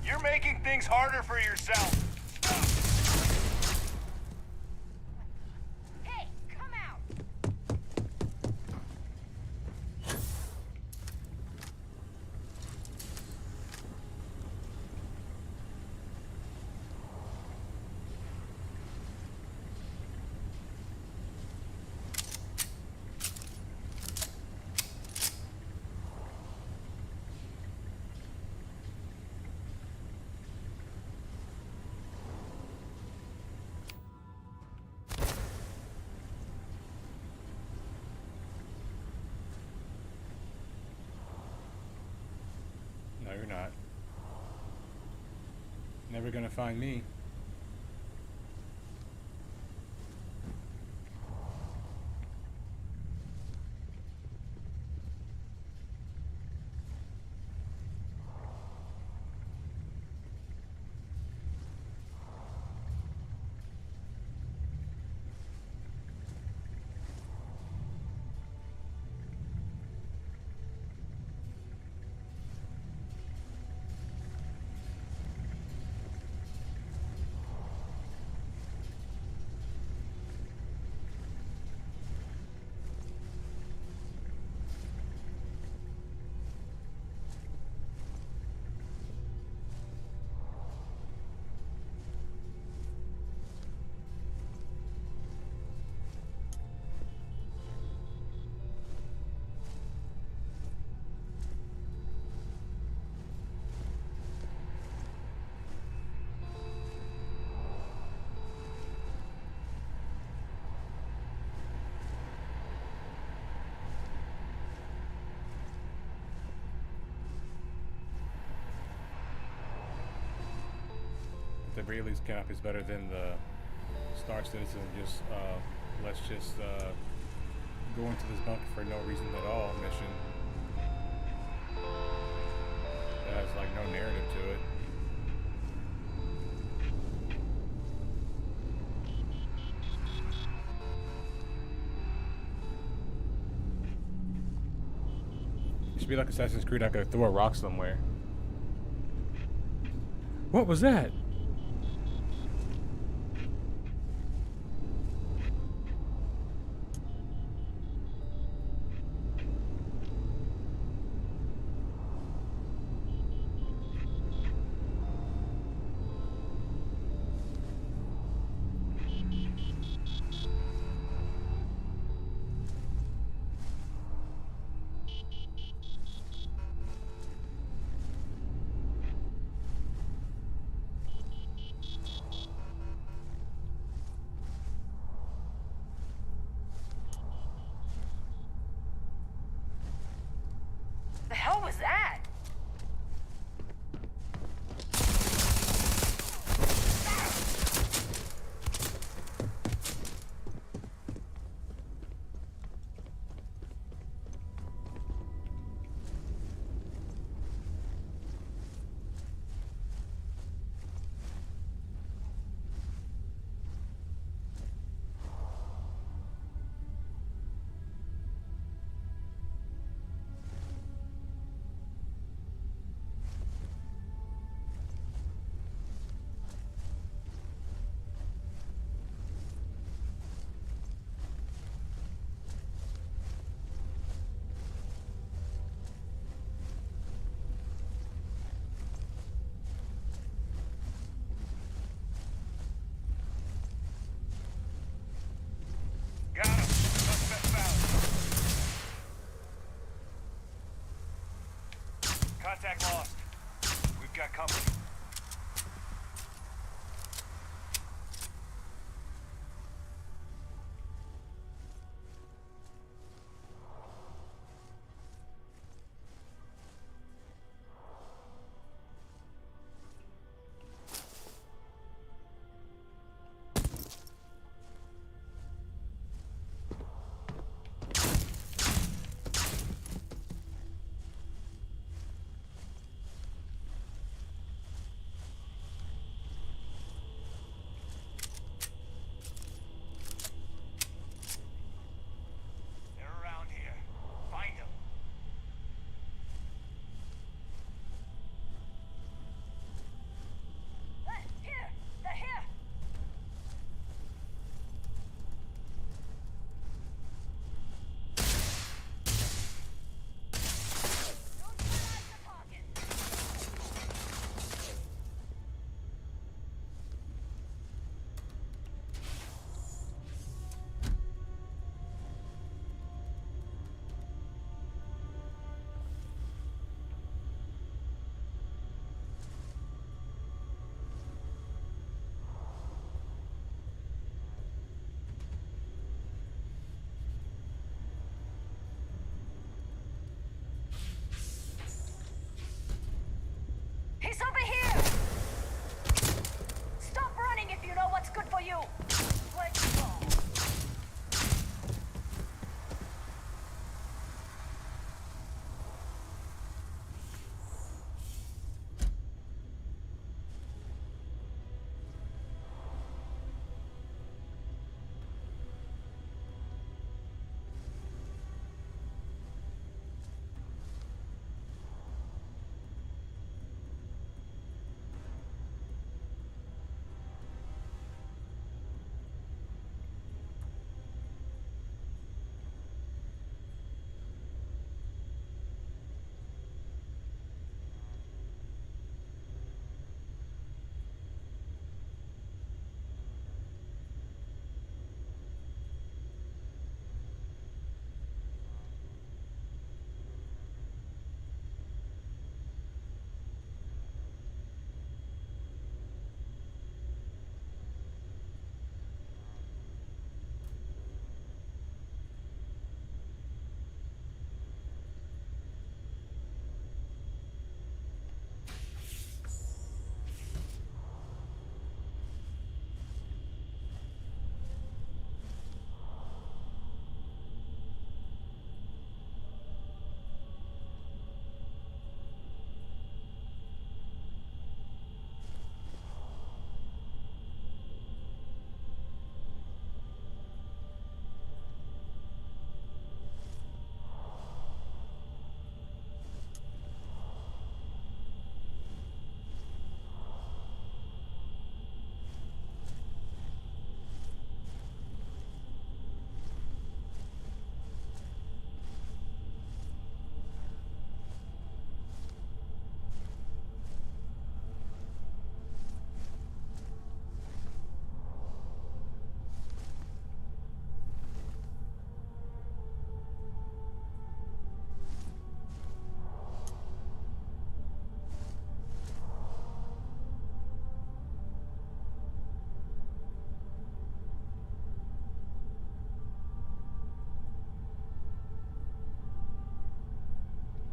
You're making things harder for yourself. Hey, come out! No, you're not. Never gonna find me. The very least cap is better than the Star Citizen. Just let's just go into this bunker for no reason at all mission that has like no narrative to it. It should be like Assassin's Creed. I could throw a rock somewhere. What was that?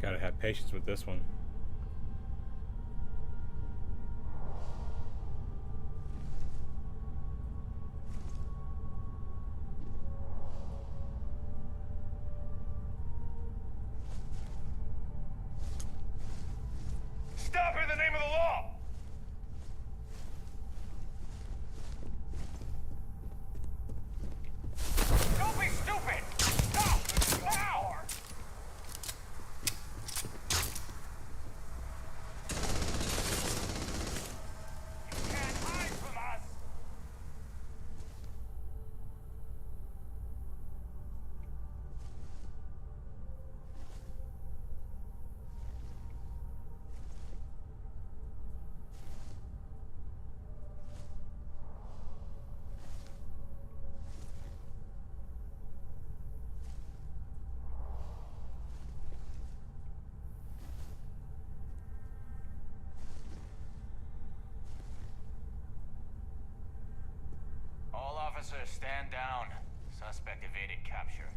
Gotta have patience with this one. Stop in the name of the law! Don't be stupid! Stop! Now! You can't hide from us! All officers, stand down. Suspect evaded capture.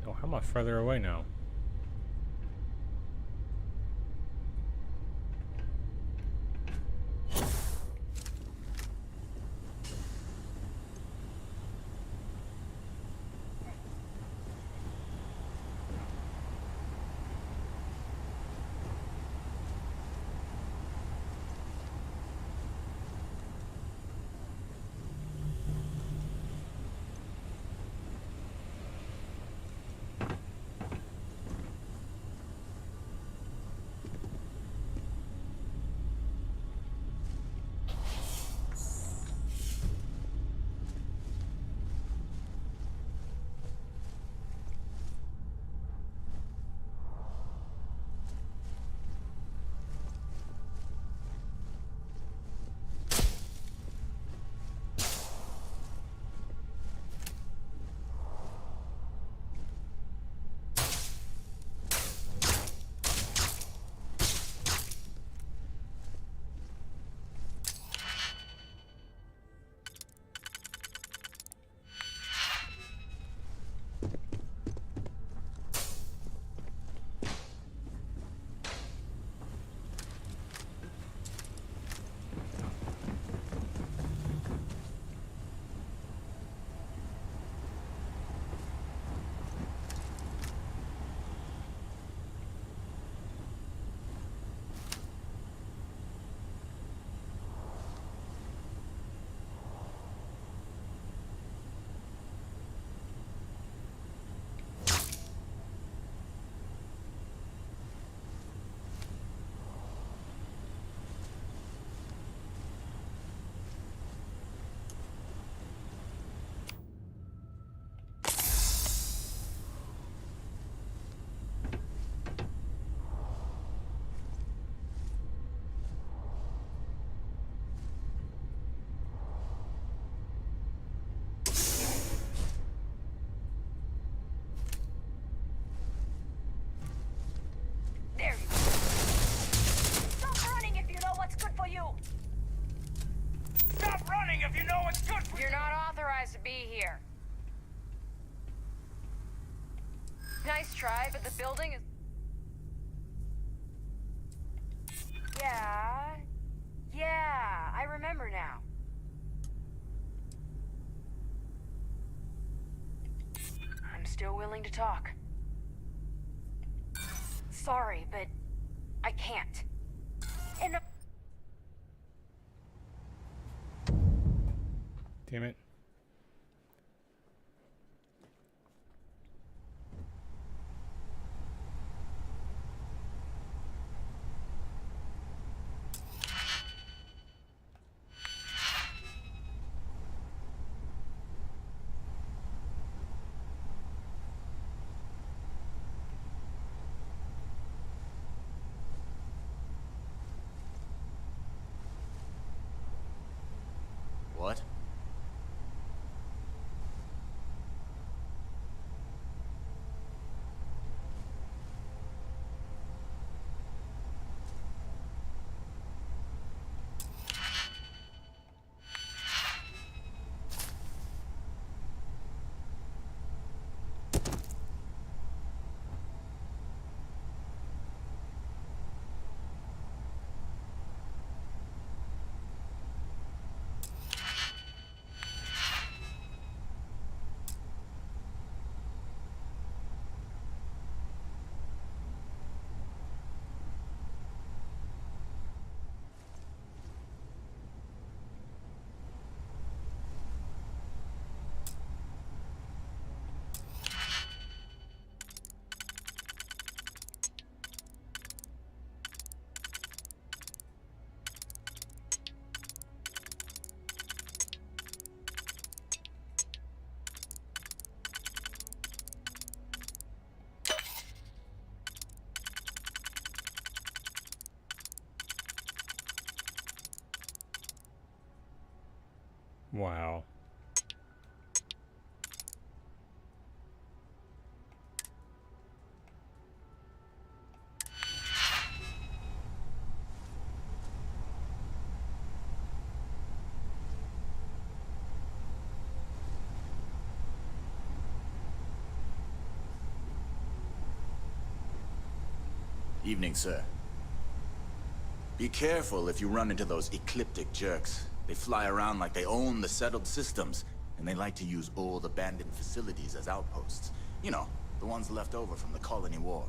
Oh, how much further away now? guys to be here. Nice try, but the building is... Yeah, I remember now. I'm still willing to talk. Sorry, but I can't. And Damn it. What? Wow. Evening, sir. Be careful if you run into those ecliptic jerks. They fly around like they own the settled systems, and they like to use old abandoned facilities as outposts. You know, the ones left over from the colony war.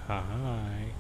Hi.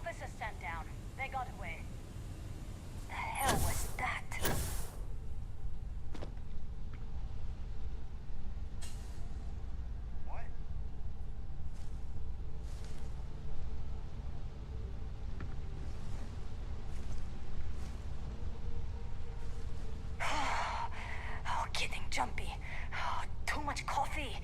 officers sent down. They got away. The hell was that? Oh, getting jumpy. Oh, too much coffee.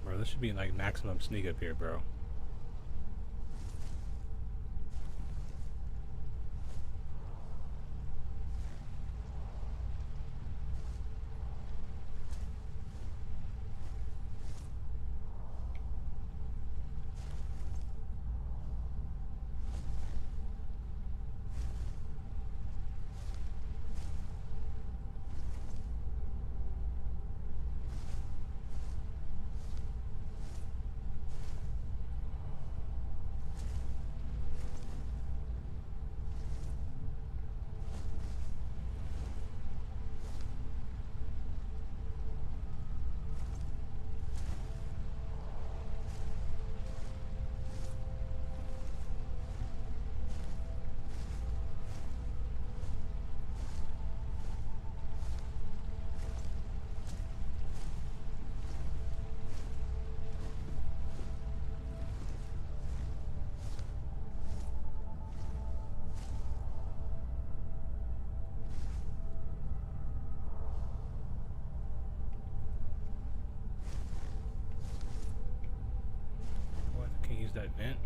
Bro, this should be like maximum sneak up here, bro. What? I can't use that vent.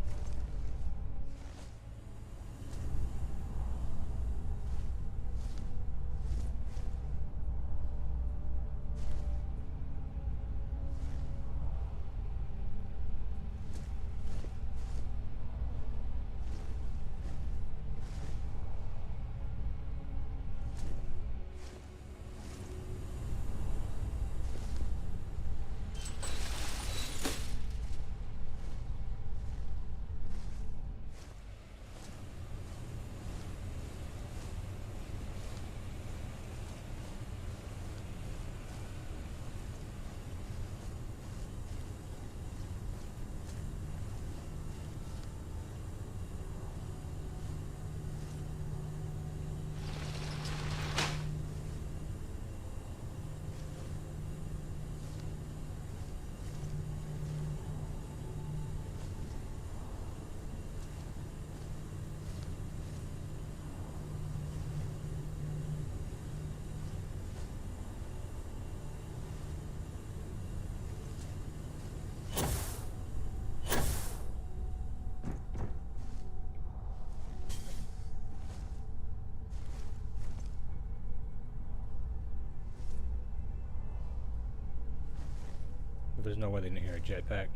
But there's no way they didn't hear a jetpack.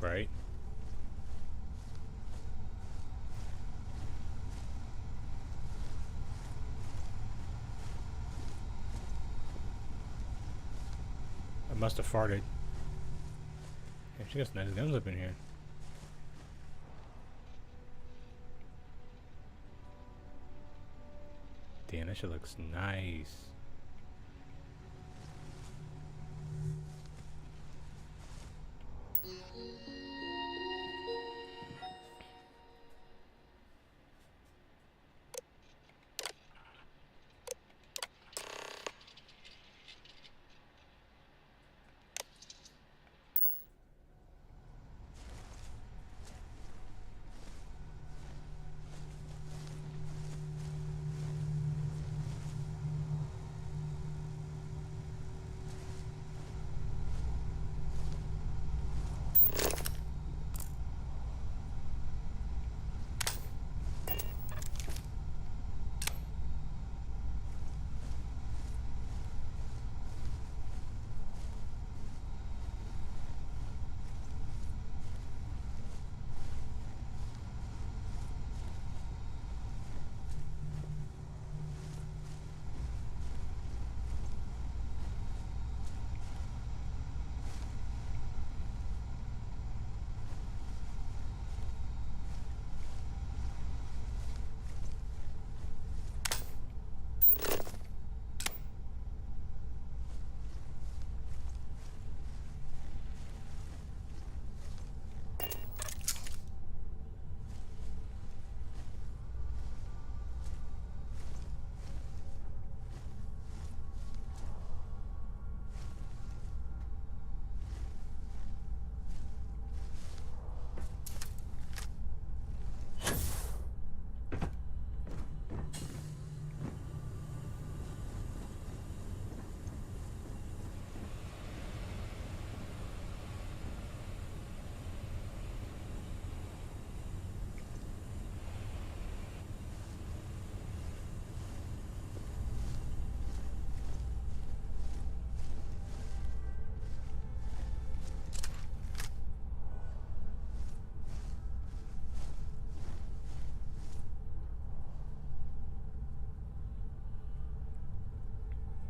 Right. I must have farted. Yeah, she got some nice guns up in here. Damn, that shit looks nice.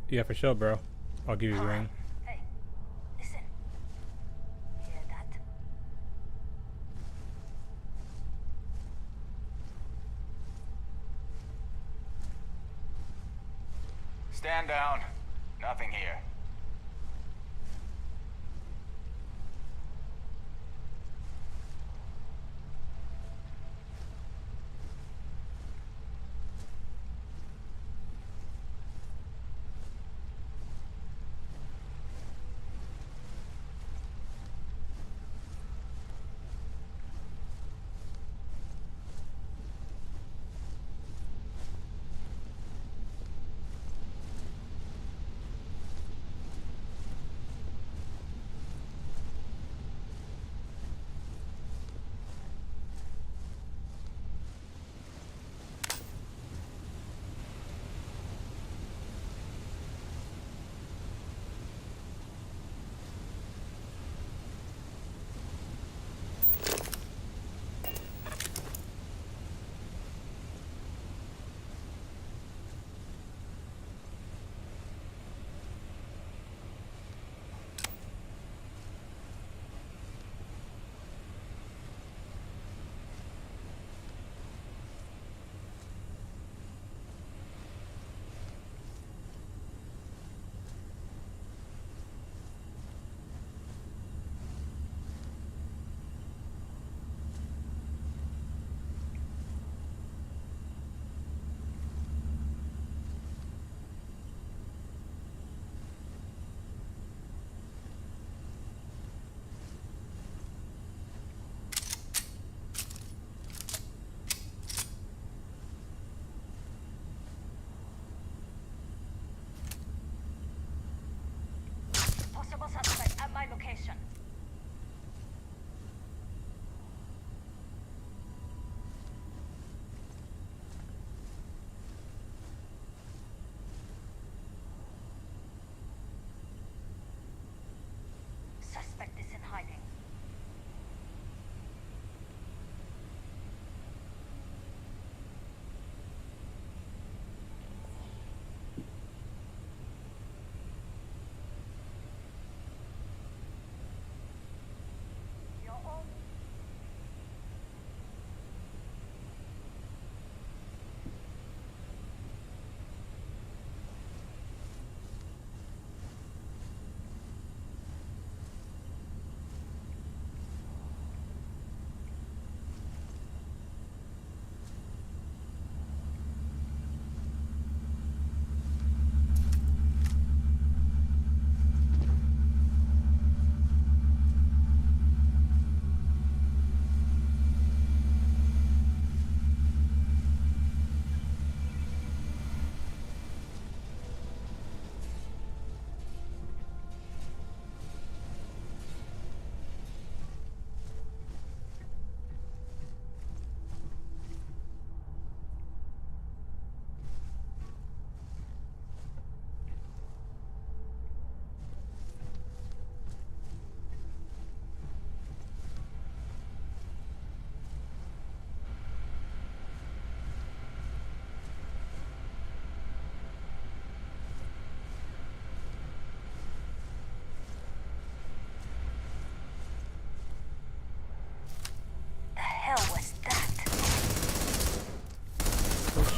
Yeah, for sure, bro. I'll give you a ring. Hey, listen. Hear that? Stand down. Nothing here.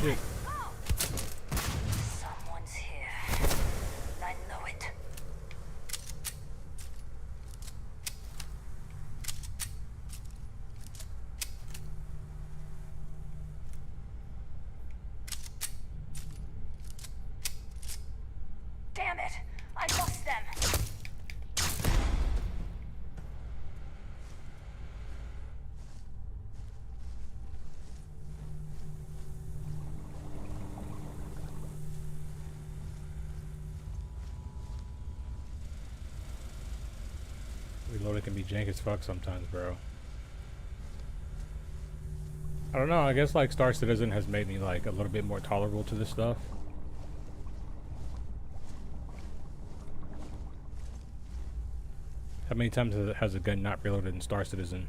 shit. Someone's here. I know it. Damn it! I lost them! Reloading can be jank as fuck sometimes, bro. I don't know, I guess like Star Citizen has made me like a little bit more tolerable to this stuff. How many times has a gun not reloaded in Star Citizen?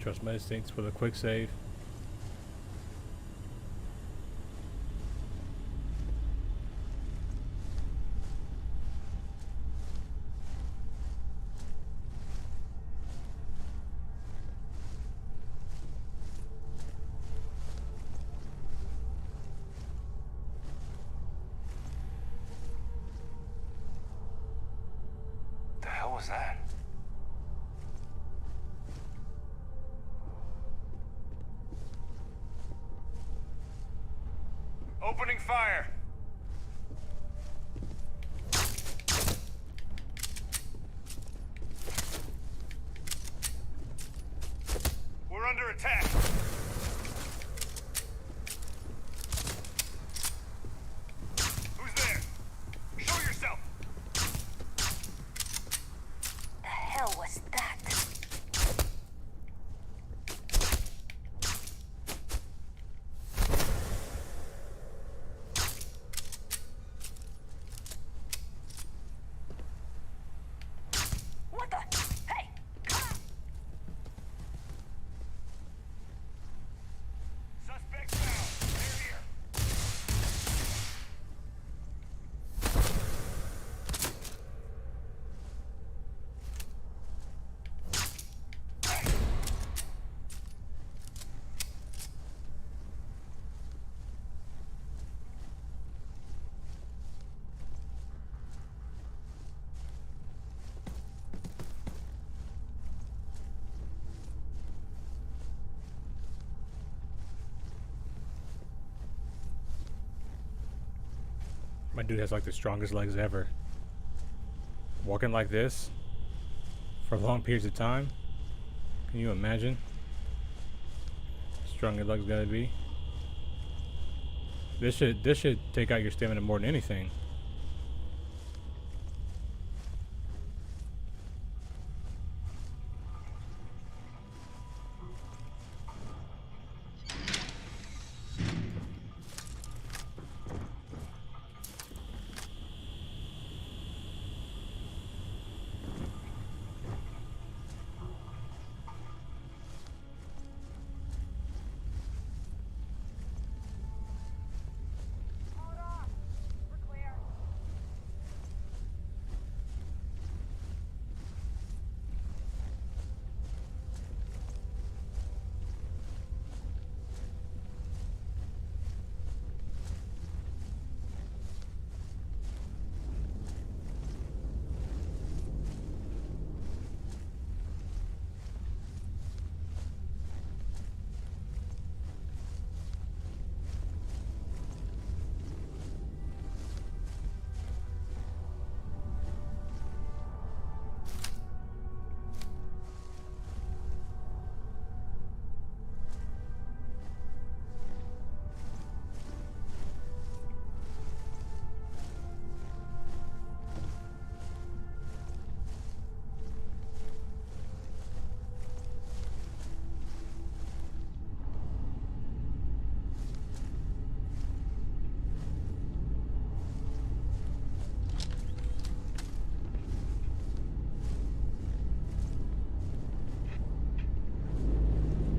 Trust my instincts with a quick save. The hell was that? Opening fire! We're under attack! Who's there? Show yourself! The hell was that? My dude has like the strongest legs ever. Walking like this for long periods of time. Can you imagine? How strong your legs gotta be. This should take out your stamina more than anything.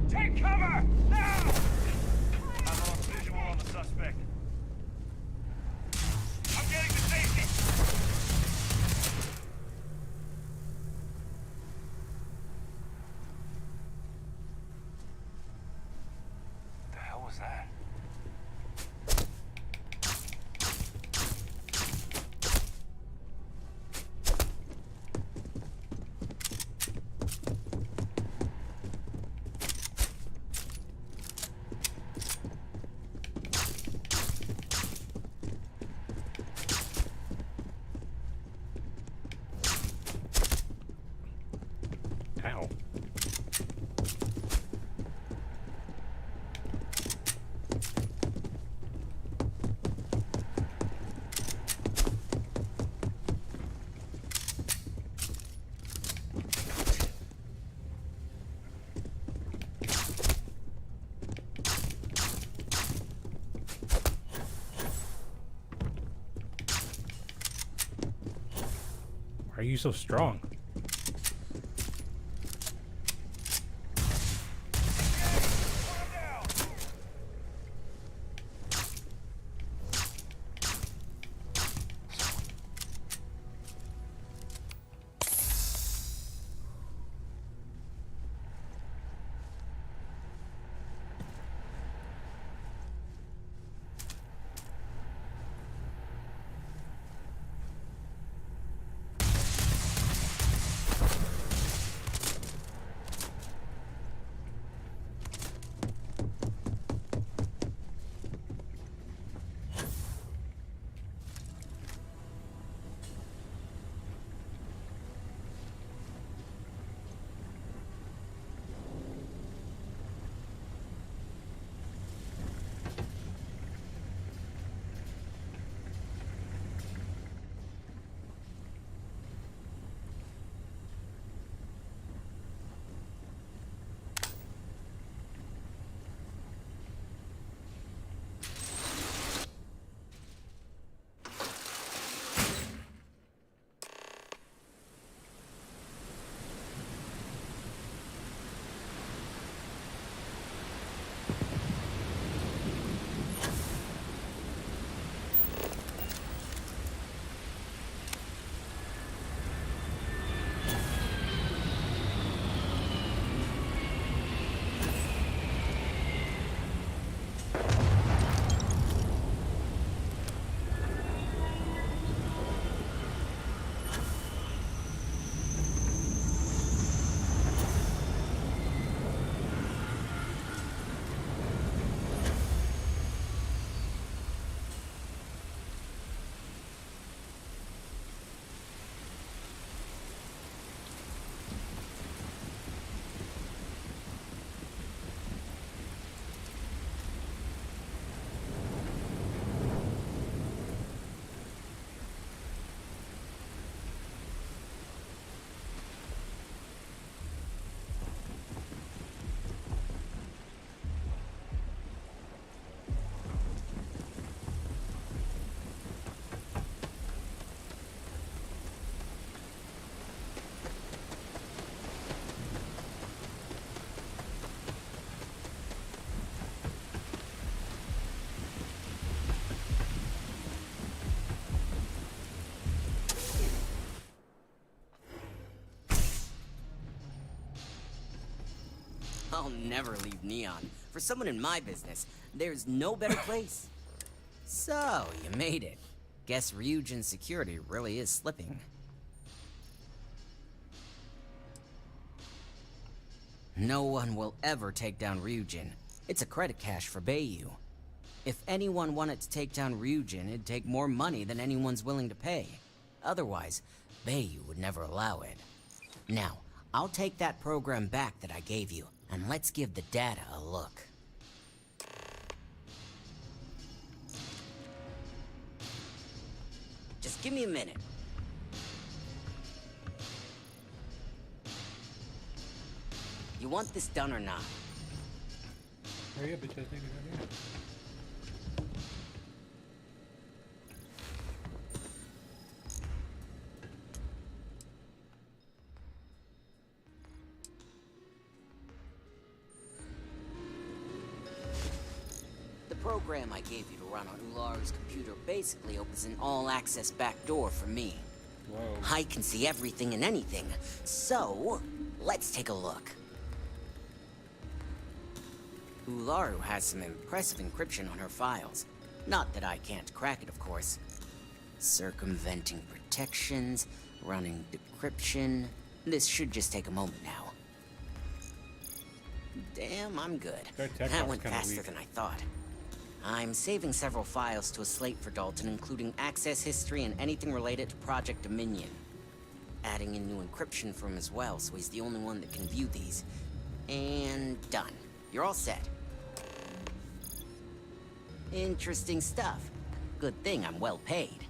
Take cover! Now! I've lost visual on the suspect. I'm getting to safety! The hell was that? Ow. Why are you so strong? I'll never leave Neon. For someone in my business, there's no better place. So, you made it. Guess Ryujin's security really is slipping. No one will ever take down Ryujin. It's a credit cache for Bayou. If anyone wanted to take down Ryujin, it'd take more money than anyone's willing to pay. Otherwise, Bayou would never allow it. Now, I'll take that program back that I gave you, and let's give the data a look. Just give me a minute. You want this done or not? Hurry up, bitch, I think it's right here. The program I gave you to run on Ularu's computer basically opens an all-access backdoor for me. Whoa. I can see everything and anything, so let's take a look. Ularu has some impressive encryption on her files. Not that I can't crack it, of course. Circumventing protections, running decryption. This should just take a moment now. Damn, I'm good. That went faster than I thought. I'm saving several files to a slate for Dalton, including access history and anything related to Project Dominion. Adding in new encryption for him as well, so he's the only one that can view these. And done. You're all set. Interesting stuff. Good thing I'm well paid.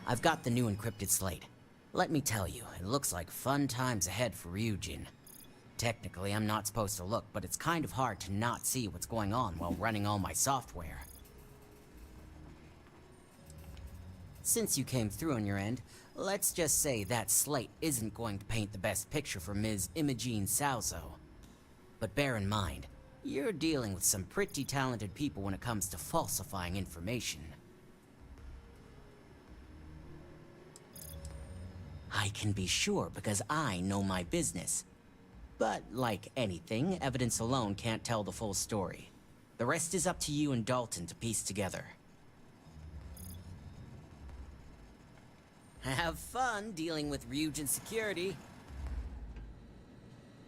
I've got the new encrypted slate. Let me tell you, it looks like fun times ahead for Ryujin. Technically, I'm not supposed to look, but it's kind of hard to not see what's going on while running all my software. Since you came through on your end, let's just say that slate isn't going to paint the best picture for Ms. Imogene Salzo. But bear in mind, you're dealing with some pretty talented people when it comes to falsifying information. I can be sure because I know my business. But like anything, evidence alone can't tell the full story. The rest is up to you and Dalton to piece together. Have fun dealing with Ryujin security.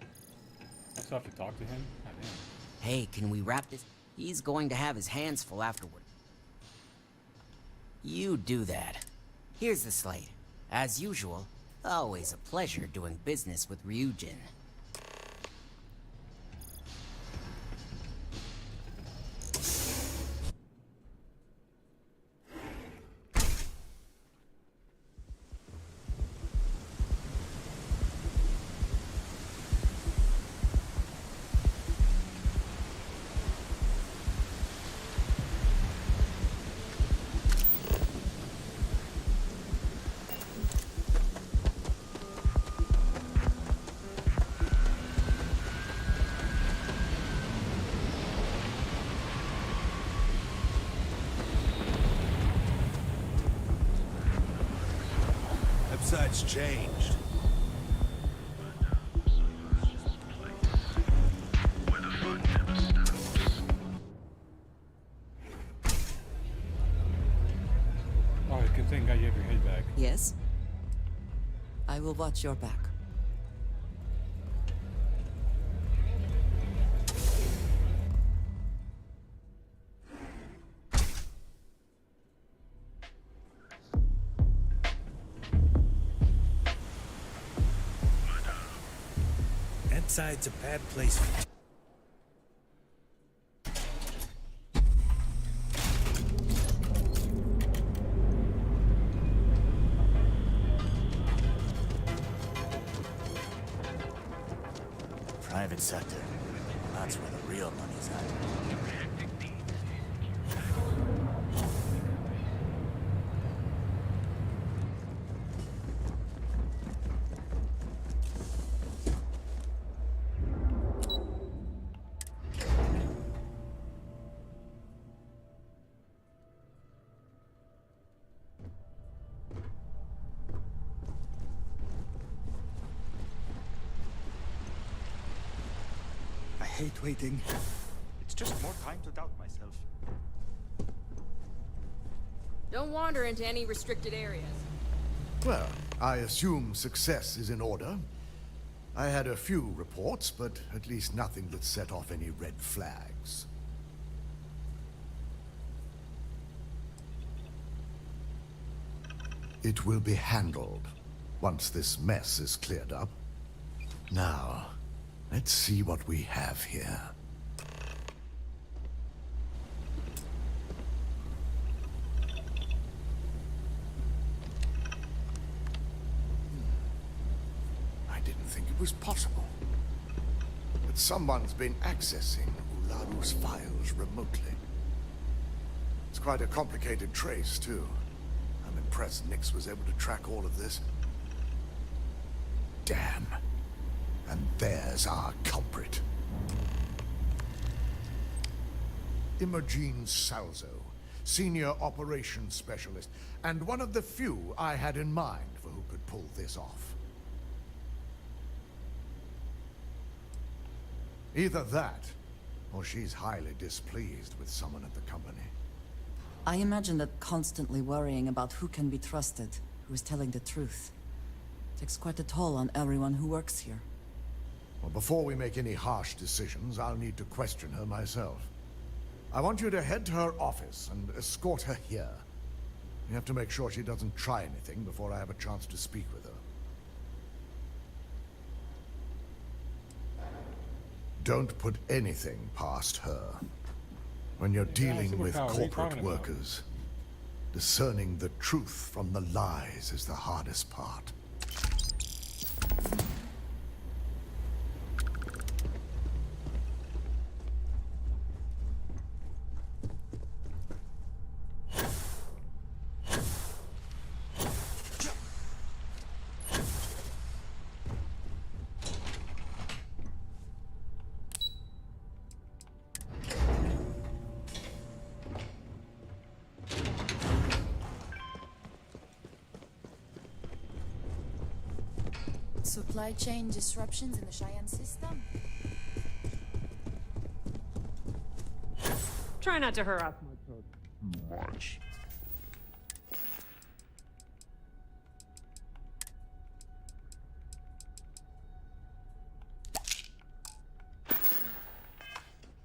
I still have to talk to him? God damn. Hey, can we wrap this? He's going to have his hands full afterward. You do that. Here's the slate. As usual, always a pleasure doing business with Ryujin. Website's changed. Oh, good thing I gave your head back. Yes? I will watch your back. Inside's a bad place for... Private sector. That's where the real money's at. hate waiting. It's just more time to doubt myself. Don't wander into any restricted areas. Well, I assume success is in order. I had a few reports, but at least nothing that set off any red flags. It will be handled once this mess is cleared up. Now, let's see what we have here. I didn't think it was possible. But someone's been accessing Ularu's files remotely. It's quite a complicated trace, too. I'm impressed Nix was able to track all of this. Damn. And there's our culprit. Imogene Salzo, Senior Operations Specialist, and one of the few I had in mind for who could pull this off. Either that, or she's highly displeased with someone at the company. I imagine that constantly worrying about who can be trusted, who is telling the truth, takes quite a toll on everyone who works here. Well, before we make any harsh decisions, I'll need to question her myself. I want you to head to her office and escort her here. We have to make sure she doesn't try anything before I have a chance to speak with her. Don't put anything past her. When you're dealing with corporate workers, discerning the truth from the lies is the hardest part. Supply chain disruptions in the Cheyenne system? Try not to harass Much.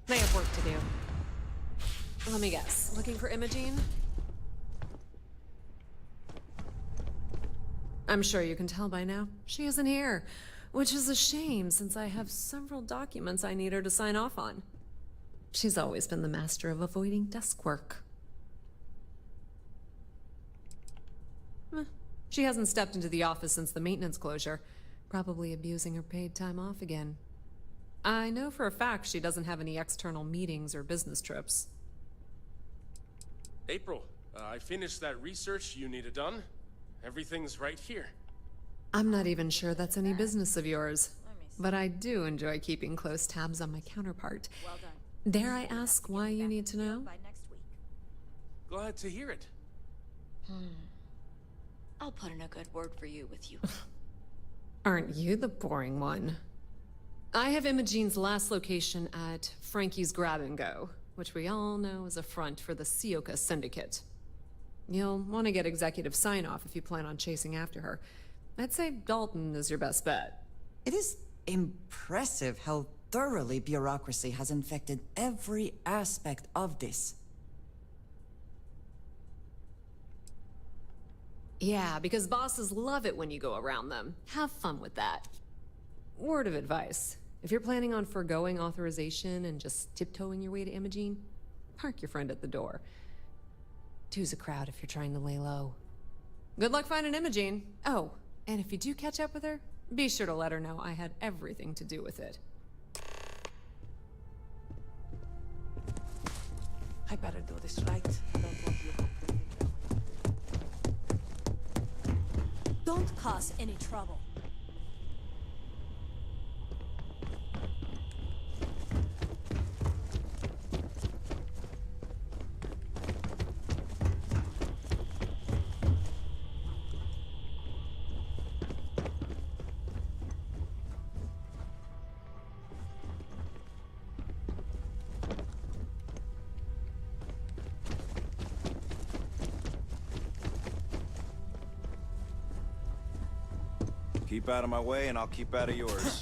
They have work to do. Let me guess. Looking for Imogene? I'm sure you can tell by now. She isn't here, which is a shame since I have several documents I need her to sign off on. She's always been the master of avoiding desk work. She hasn't stepped into the office since the maintenance closure, probably abusing her paid time off again. I know for a fact she doesn't have any external meetings or business trips. April, I finished that research you needed done. Everything's right here. I'm not even sure that's any business of yours, but I do enjoy keeping close tabs on my counterpart. Well done. Dare I ask why you need to know? By next week. Glad to hear it. I'll put in a good word for you with you. Aren't you the boring one? I have Imogene's last location at Frankie's Grab and Go, which we all know is a front for the Sioka Syndicate. You'll want to get executive sign-off if you plan on chasing after her. I'd say Dalton is your best bet. It is impressive how thoroughly bureaucracy has infected every aspect of this. Yeah, because bosses love it when you go around them. Have fun with that. Word of advice. If you're planning on foregoing authorization and just tiptoeing your way to Imogene, park your friend at the door. Two's a crowd if you're trying to lay low. Good luck finding Imogene. Oh, and if you do catch up with her, be sure to let her know I had everything to do with it. I better do this right. I don't want you Don't cause any trouble. Keep out of my way and I'll keep out of yours.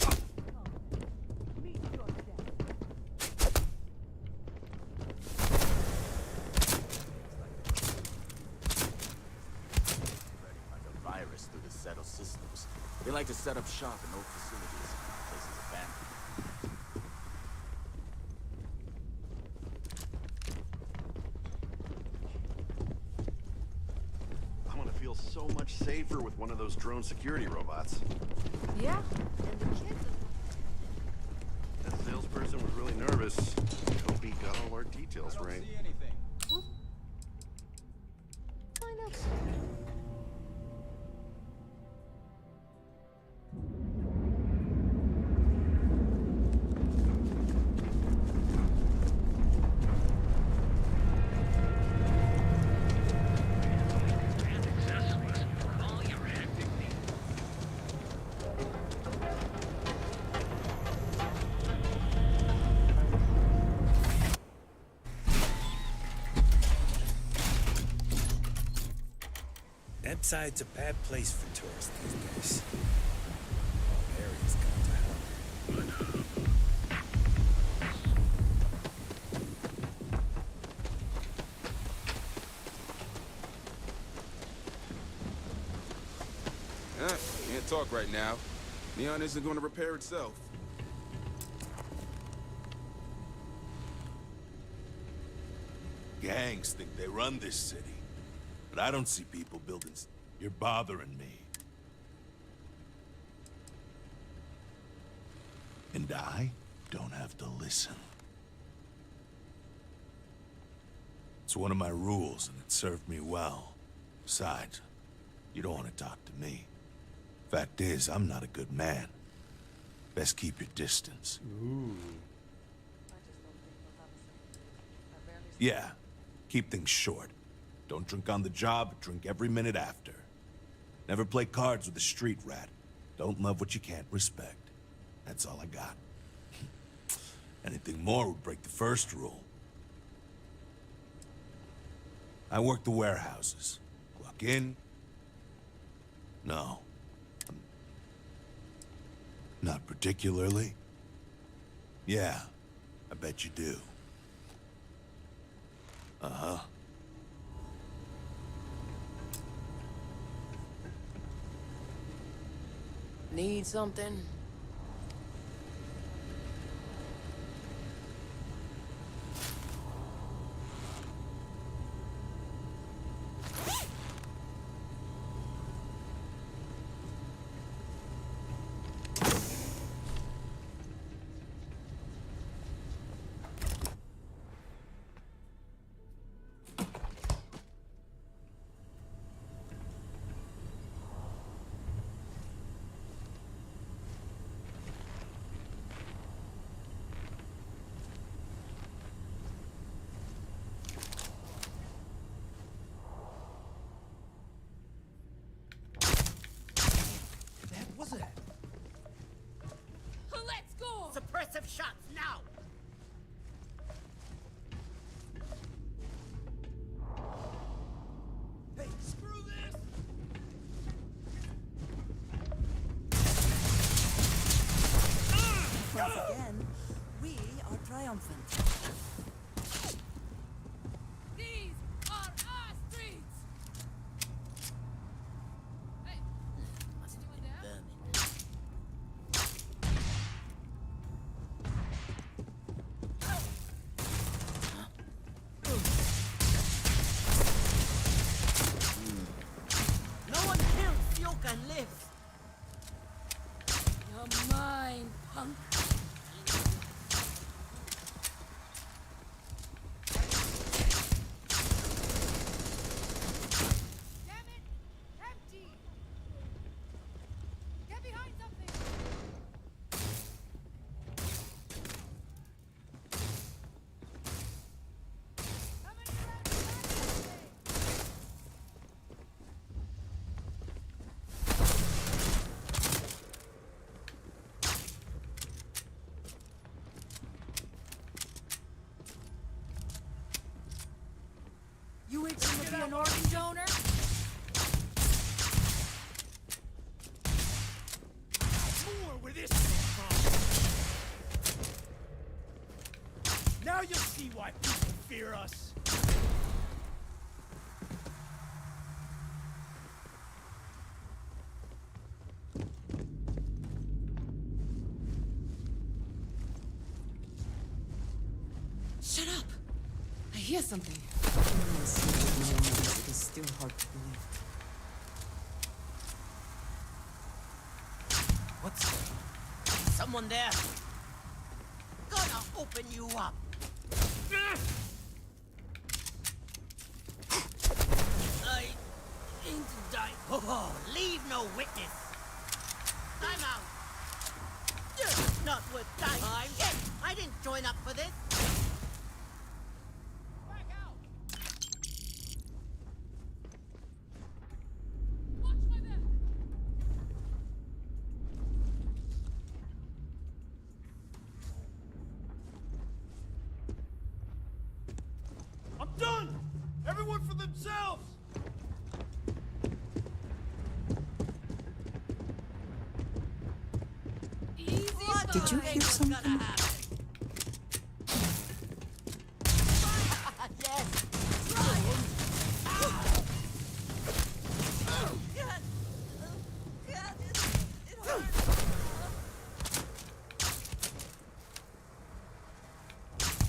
Virus through the settled systems. They like to set up shop in old facilities, places abandoned. I'm gonna feel so much safer with one of those drone security robots. Yeah, and the kids. That salesperson was really nervous. Hope he got all our details right. Find out. That side's a bad place for tourists these days. All areas gone to hell. Can't talk right now. Neon isn't going to repair itself. Gangs think they run this city. But I don't see people building... You're bothering me. And I don't have to listen. It's one of my rules, and it served me well. Besides, you don't want to talk to me. Fact is, I'm not a good man. Best keep your distance. Ooh. Yeah, keep things short. Don't drink on the job, drink every minute after. Never play cards with a street rat. Don't love what you can't respect. That's all I got. Anything more would break the first rule. I work the warehouses. Clock in. No. Not particularly. Yeah, I bet you do. Uh-huh. Need something? Let's go! Suppressive shots now! Hey, screw this! Once again, we are triumphant. These are our streets! Hey, what's doing there? No one kills Fuel and live! You're mine, punk. Damn it! Empty! Get behind something! see why people fear us. Shut up! I hear something. It is still hard to believe. What's there? Someone there? Gonna open you up. I aim to die. Oh, leave no witness. I'm out. Not worth dying. I'm dead. I didn't join up for this. I'm done! Everyone for themselves! Did you hear something?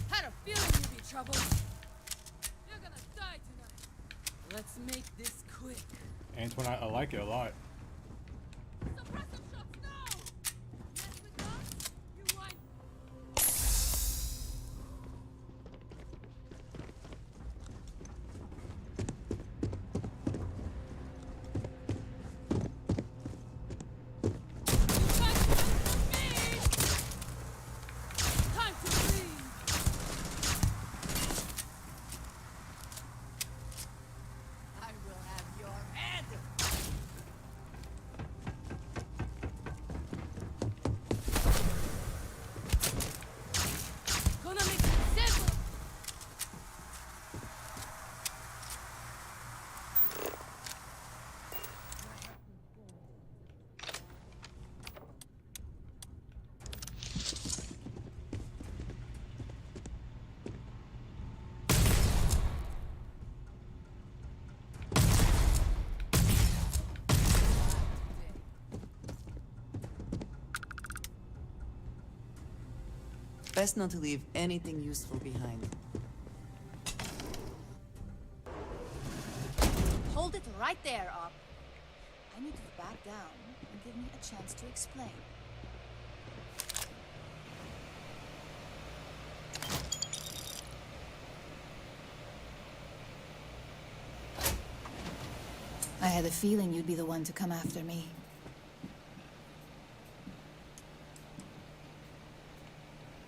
Had a feeling you'd be trouble. You're gonna die tonight. Let's make this quick. Antoine, I like it a lot. Best not to leave anything useful behind. Hold it right there, Op. I need to back down and give me a chance to explain. I had a feeling you'd be the one to come after me.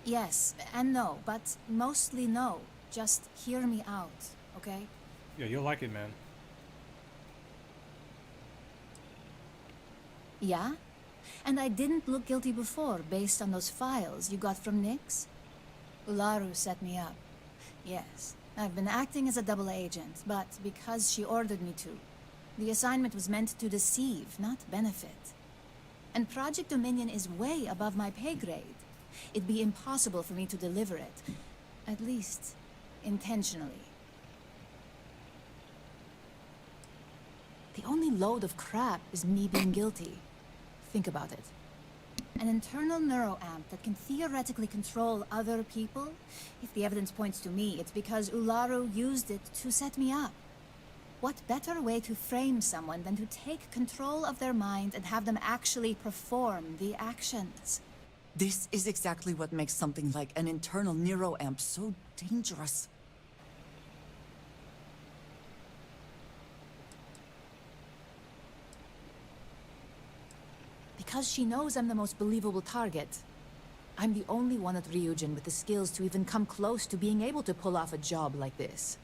Yes and no, but mostly no. Just hear me out, okay? Yeah, you'll like it, man. Yeah? And I didn't look guilty before, based on those files you got from Nyx? Ularu set me up. Yes, I've been acting as a double agent, but because she ordered me to. The assignment was meant to deceive, not benefit. And Project Dominion is way above my pay grade. It'd be impossible for me to deliver it. At least, intentionally. The only load of crap is me being guilty. Think about it. An internal neuroamp that can theoretically control other people? If the evidence points to me, it's because Ularu used it to set me up. What better way to frame someone than to take control of their mind and have them actually perform the actions? This is exactly what makes something like an internal neuroamp so dangerous. Because she knows I'm the most believable target. I'm the only one at Ryujin with the skills to even come close to being able to pull off a job like this.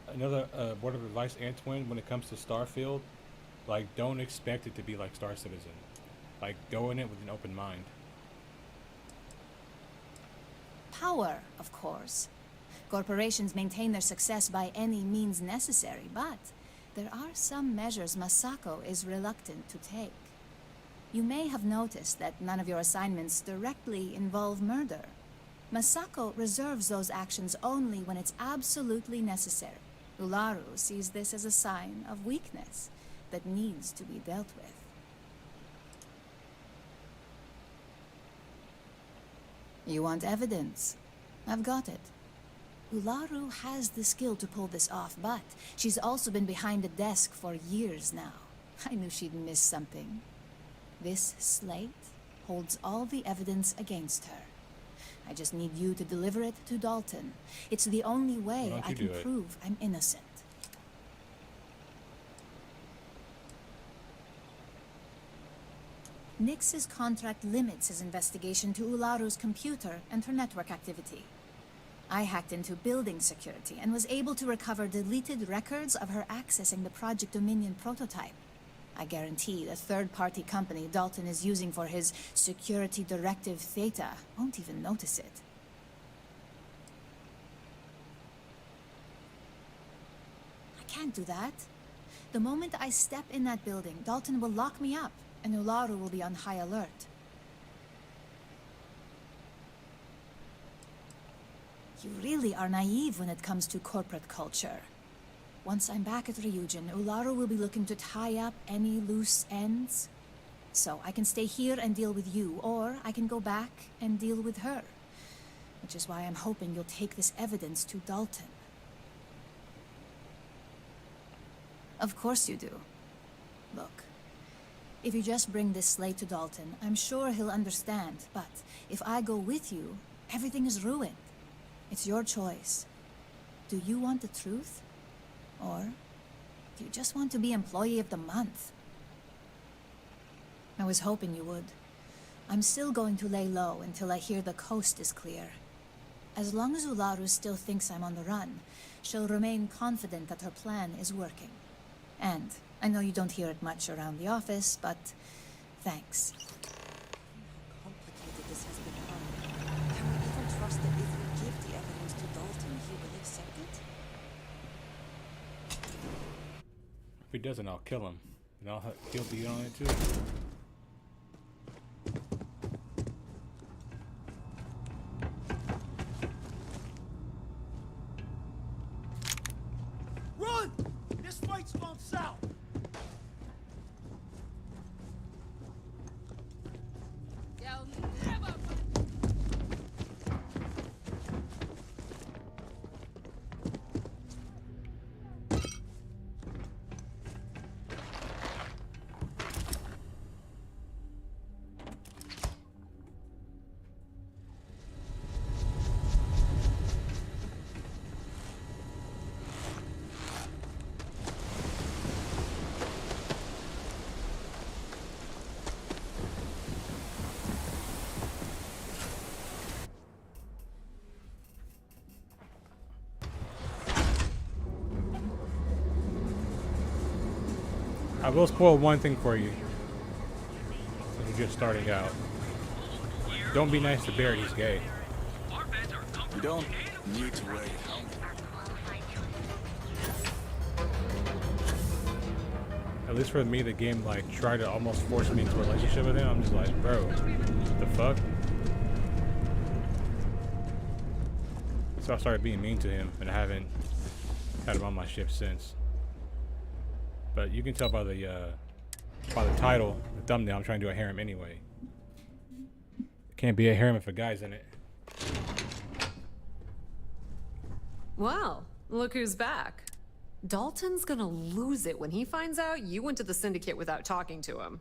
Another word of advice, Antoine, when it comes to Starfield, like, don't expect it to be like Star Citizen. Like, go in it with an open mind. Power, of course. Corporations maintain their success by any means necessary, but there are some measures Masako is reluctant to take. You may have noticed that none of your assignments directly involve murder. Masako reserves those actions only when it's absolutely necessary. Ularu sees this as a sign of weakness that needs to be dealt with. You want evidence? I've got it. Ularu has the skill to pull this off, but she's also been behind the desk for years now. I knew she'd miss something. This slate holds all the evidence against her. I just need you to deliver it to Dalton. It's the only way I can prove I'm innocent. Nix's contract limits his investigation to Ularu's computer and her network activity. I hacked into building security and was able to recover deleted records of her accessing the Project Dominion prototype. I guarantee the third-party company Dalton is using for his security directive Theta won't even notice it. I can't do that. The moment I step in that building, Dalton will lock me up, and Ularu will be on high alert. You really are naive when it comes to corporate culture. Once I'm back at Ryujin, Ularu will be looking to tie up any loose ends. So I can stay here and deal with you, or I can go back and deal with her. Which is why I'm hoping you'll take this evidence to Dalton. Of course you do. Look, if you just bring this slate to Dalton, I'm sure he'll understand. But if I go with you, everything is ruined. It's your choice. Do you want the truth? Or do you just want to be Employee of the Month? I was hoping you would. I'm still going to lay low until I hear the coast is clear. As long as Ularu still thinks I'm on the run, she'll remain confident that her plan is working. And I know you don't hear it much around the office, but thanks. How complicated this has become. Can we even trust that if we give the evidence to Dalton, he will accept it? If he doesn't, I'll kill him. And he'll be on it too. Run! This fight's gone south! I will spoil one thing for you. When you're just starting out. Don't be nice to Barrett, he's gay. You don't need to wear your helmet. At least for me, the game like tried to almost force me into a relationship with him. I'm just like, bro, what the fuck? So I started being mean to him, and I haven't had him on my ship since. But you can tell by the title, the thumbnail, I'm trying to do a harem anyway. It can't be a harem if a guy's in it. Well, look who's back. Dalton's gonna lose it when he finds out you went to the Syndicate without talking to him.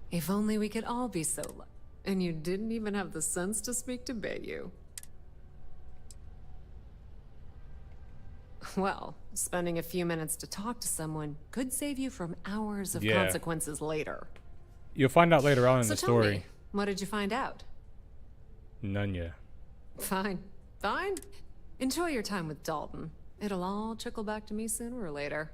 If only we could all be so lucky. And you didn't even have the sense to speak to Bayou. Well, spending a few minutes to talk to someone could save you from hours of consequences later. You'll find out later on in the story. Tell me, what did you find out? None yet. Fine. Fine. Enjoy your time with Dalton. It'll all trickle back to me sooner or later.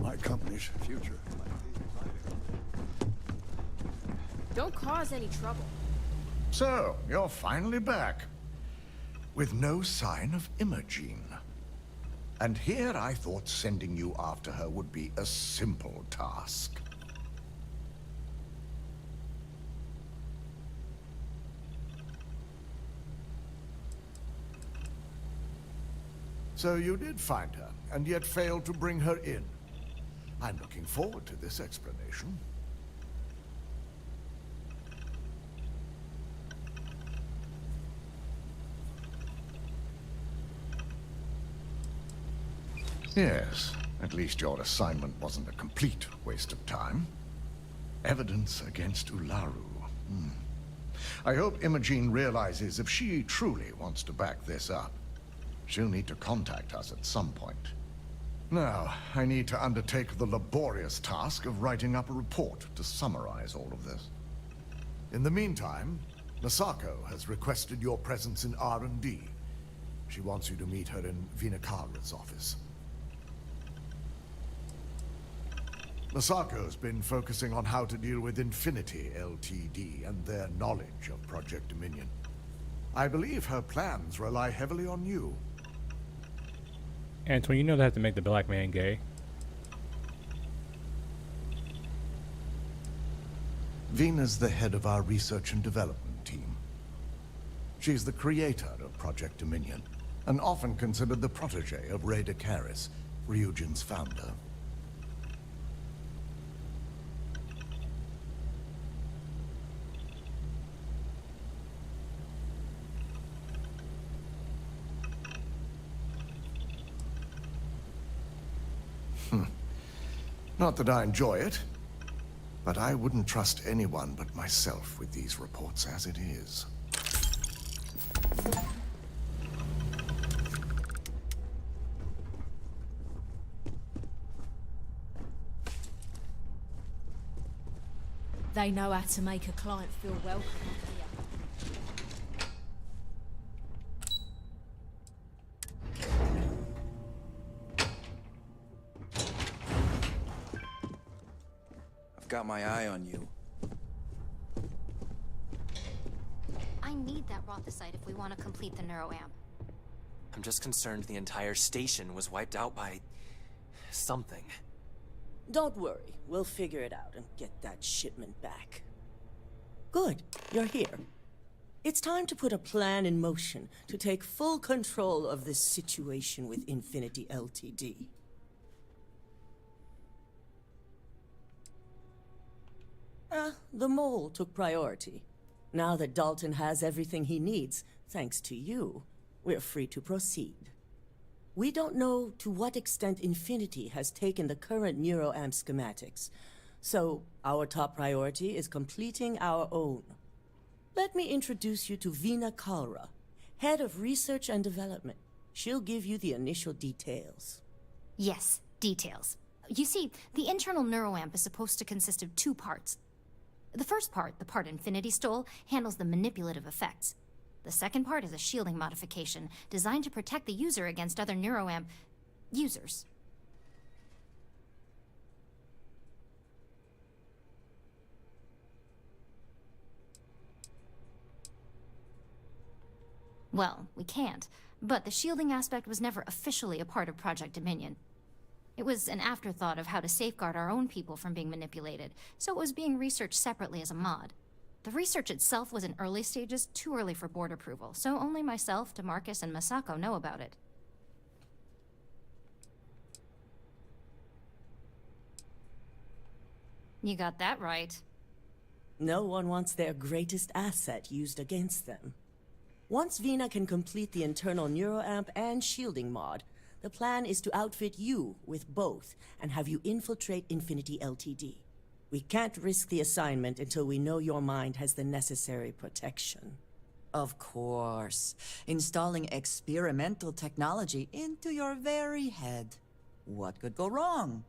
My company's future. Don't cause any trouble. So, you're finally back. with no sign of Imogene. And here I thought sending you after her would be a simple task. So you did find her, and yet failed to bring her in. I'm looking forward to this explanation. Yes, at least your assignment wasn't a complete waste of time. Evidence against Ularu. I hope Imogene realizes if she truly wants to back this up, she'll need to contact us at some point. Now, I need to undertake the laborious task of writing up a report to summarize all of this. In the meantime, Masako has requested your presence in R&D. She wants you to meet her in Vinakara's office. Masako's been focusing on how to deal with Infinity Ltd. And their knowledge of Project Dominion. I believe her plans rely heavily on you. Antoine, you know they have to make the black man gay. Vina's the head of our research and development team. She's the creator of Project Dominion, and often considered the protege of Ray Decaris, Ryujin's founder. Not that I enjoy it, but I wouldn't trust anyone but myself with these reports as it is. They know how to make a client feel welcome up here. Got my eye on you. I need that Rothicite if we want to complete the neuroamp. I'm just concerned the entire station was wiped out by... something. Don't worry, we'll figure it out and get that shipment back. Good, you're here. It's time to put a plan in motion to take full control of this situation with Infinity Ltd. The mole took priority. Now that Dalton has everything he needs, thanks to you, we're free to proceed. We don't know to what extent Infinity has taken the current neuroamp schematics, so our top priority is completing our own. Let me introduce you to Vina Kalra, Head of Research and Development. She'll give you the initial details. Yes, details. You see, the internal neuroamp is supposed to consist of two parts. The first part, the part Infinity stole, handles the manipulative effects. The second part is a shielding modification designed to protect the user against other neuroamp users. Well, we can't, but the shielding aspect was never officially a part of Project Dominion. It was an afterthought of how to safeguard our own people from being manipulated, so it was being researched separately as a mod. The research itself was in early stages, too early for board approval, so only myself, DeMarcus, and Masako know about it. You got that right. No one wants their greatest asset used against them. Once Vina can complete the internal neuroamp and shielding mod, the plan is to outfit you with both and have you infiltrate Infinity Ltd. We can't risk the assignment until we know your mind has the necessary protection. Of course. Installing experimental technology into your very head. What could go wrong?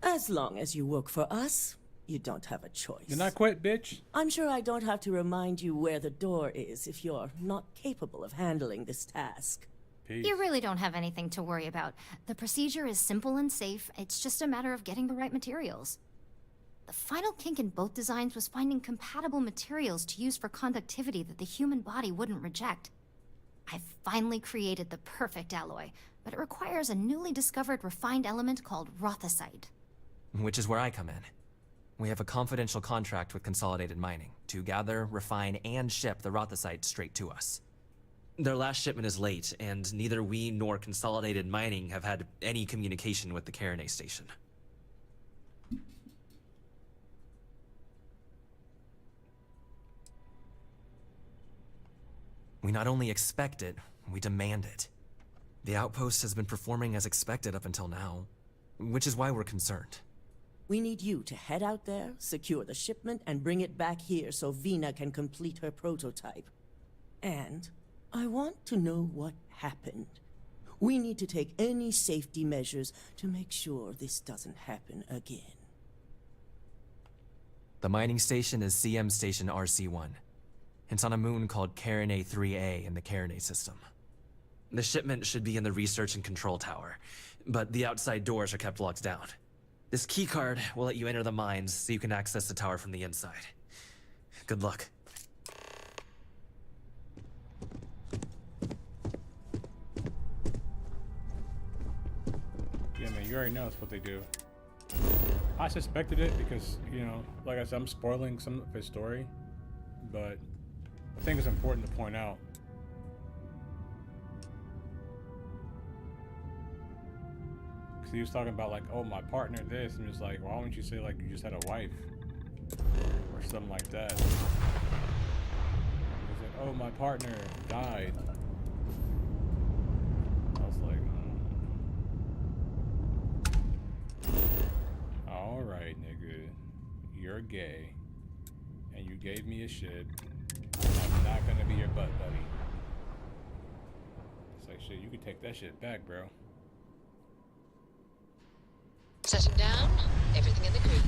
As long as you work for us, you don't have a choice. You're not quit, bitch. I'm sure I don't have to remind you where the door is if you're not capable of handling this task. Peace. You really don't have anything to worry about. The procedure is simple and safe. It's just a matter of getting the right materials. The final kink in both designs was finding compatible materials to use for conductivity that the human body wouldn't reject. I've finally created the perfect alloy, but it requires a newly discovered refined element called rothicite. Which is where I come in. We have a confidential contract with Consolidated Mining to gather, refine, and ship the rothicite straight to us. Their last shipment is late, and neither we nor Consolidated Mining have had any communication with the Carenay station. We not only expect it, we demand it. The outpost has been performing as expected up until now, which is why we're concerned. We need you to head out there, secure the shipment, and bring it back here so Vina can complete her prototype. And I want to know what happened. We need to take any safety measures to make sure this doesn't happen again. The mining station is CM Station RC-1. It's on a moon called Carenay 3A in the Carenay system. The shipment should be in the research and control tower, but the outside doors are kept locked down. This keycard will let you enter the mines so you can access the tower from the inside. Good luck. Yeah, man, you already know that's what they do. I suspected it because, you know, like I said, I'm spoiling some of his story, but I think it's important to point out. Because he was talking about, like, oh, my partner this, and just like, why wouldn't you say, like, you just had a wife? Or something like that. He's like, oh, my partner died. I was like, alright, nigga. You're gay. And you gave me a shit. I'm not gonna be your butt buddy. It's like, shit, you can take that shit back, bro. Setting down, everything in the green.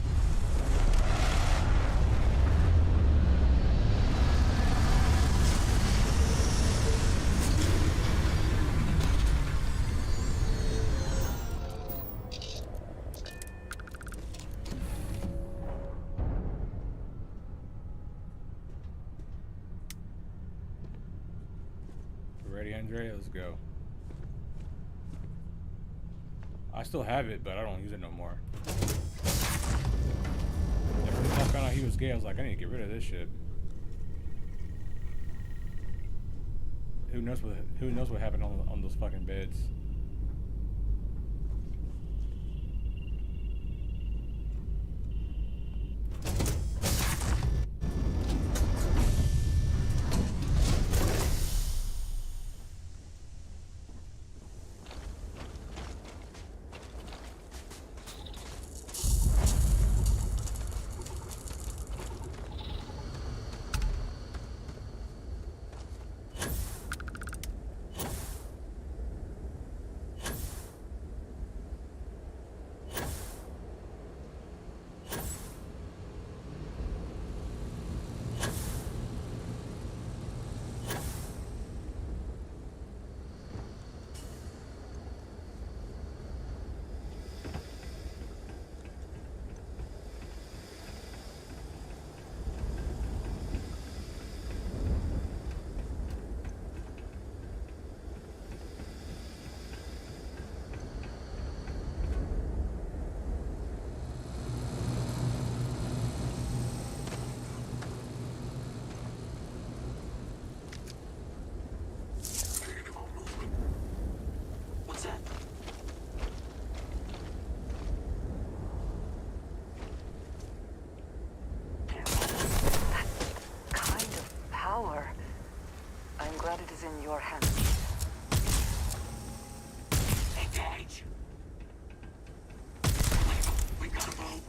Ready, Andre? Let's go. I still have it, but I don't use it no more. Ever since I found out he was gay, I was like, I need to get rid of this shit. Who knows what happened on those fucking beds? I'm glad it is in your hands. Engage. We gotta move.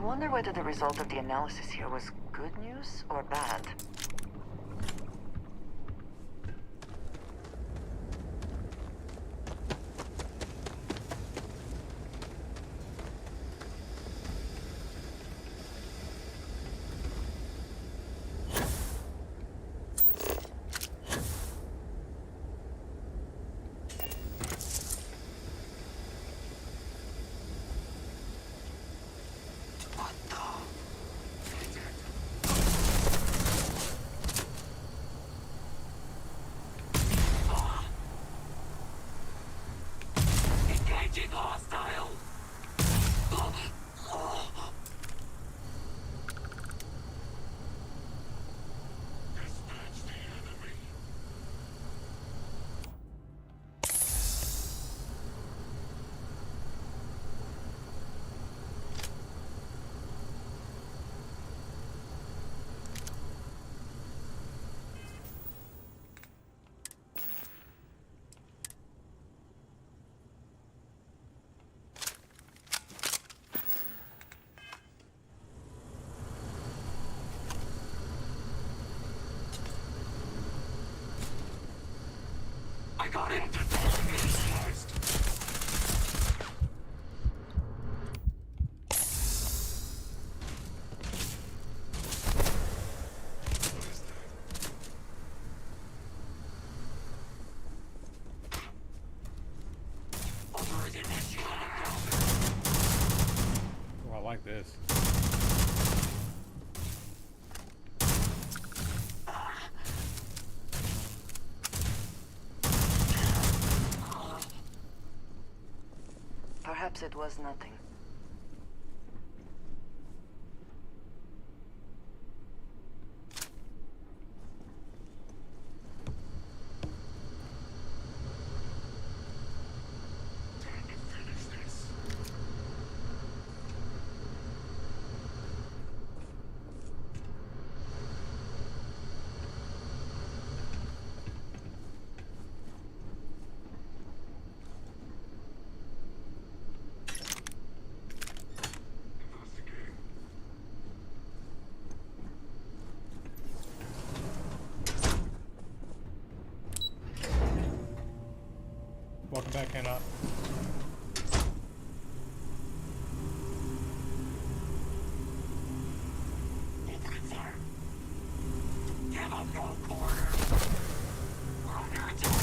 wonder whether the result of the analysis here was good news or bad. Engaging hostile. Dispatch the enemy. I got into first. Operating issue. Oh, I like this. Perhaps it was nothing. Time to finish this. Investigate. Welcome back, Hannah. Opening fire. Give up no quarter. We're under attack.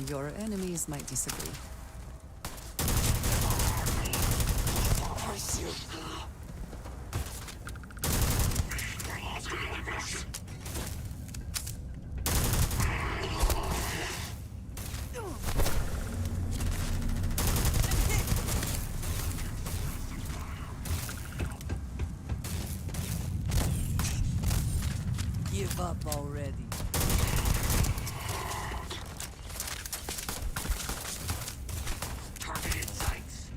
Your enemies might disagree. Give up already. Targeted sights.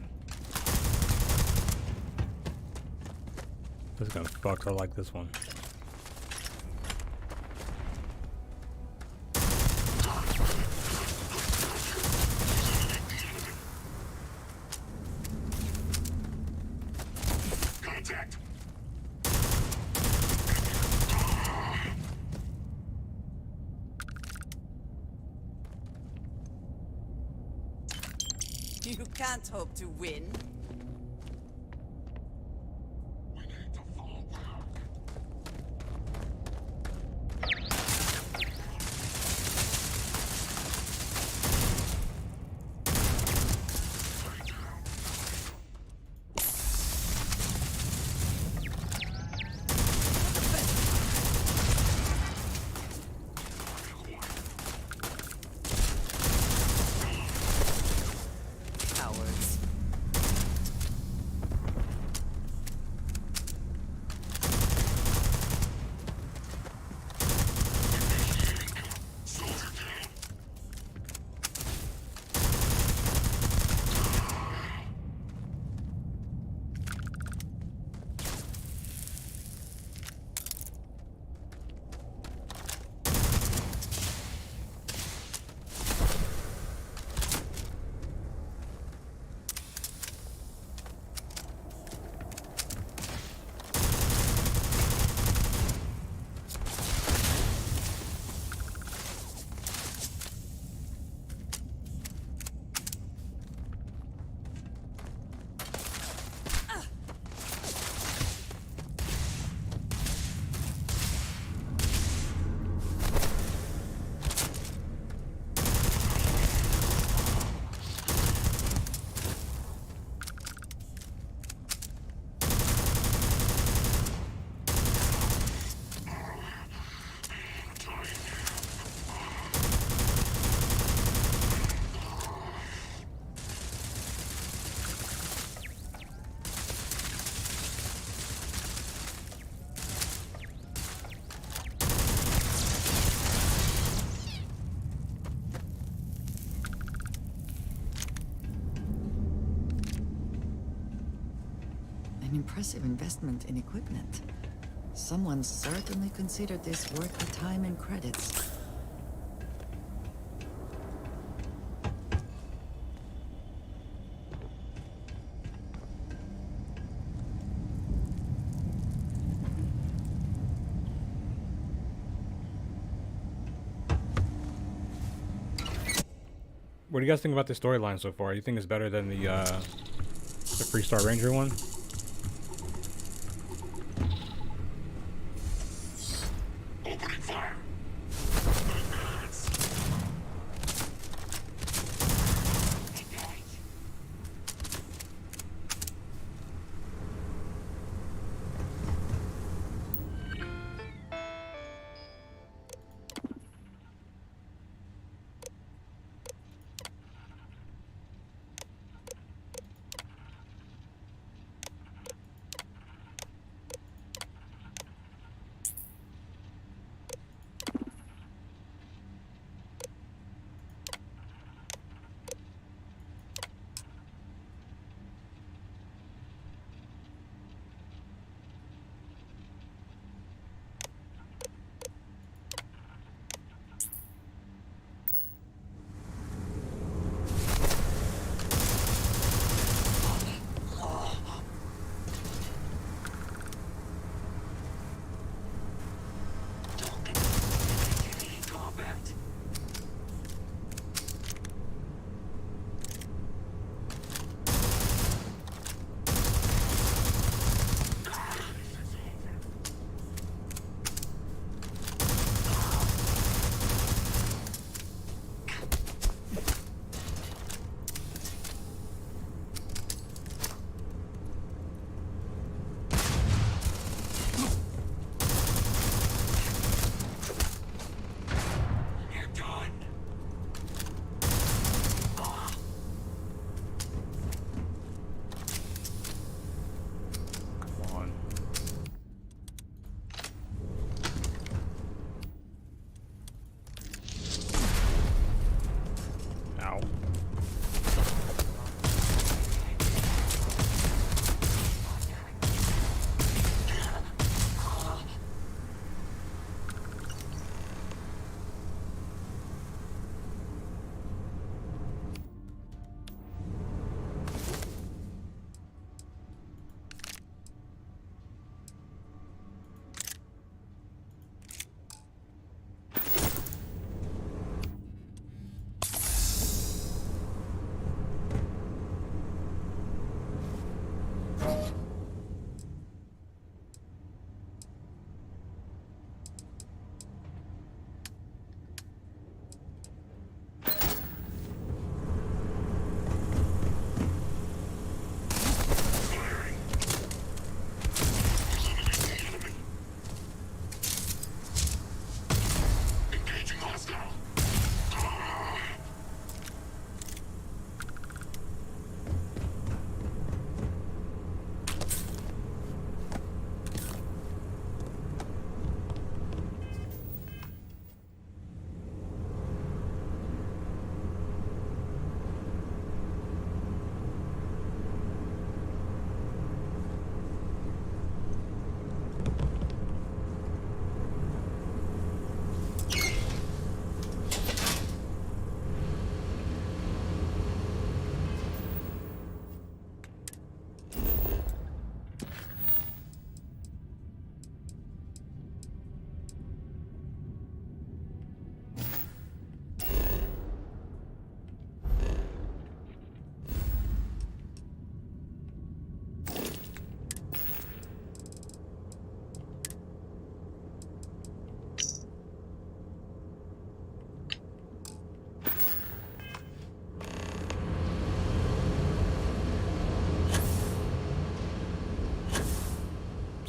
This is gonna fuck. I like this one. Contact. You can't hope to win. We need to fall back. Cowards. Soldier kill. An impressive investment in equipment. Someone certainly considered this worth the time and credits. What do you guys think about the storyline so far? You think it's better than the Freestar Ranger one? Opening fire.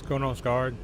going on, Scarred?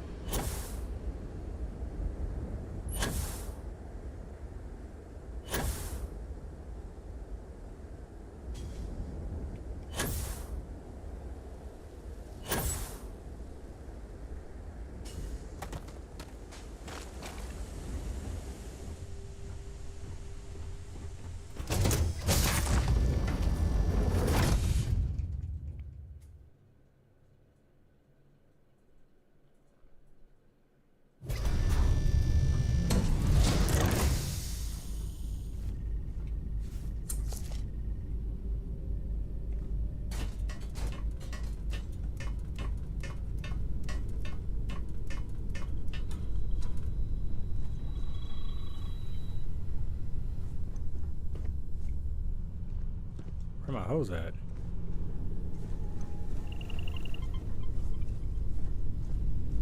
Where my hose at?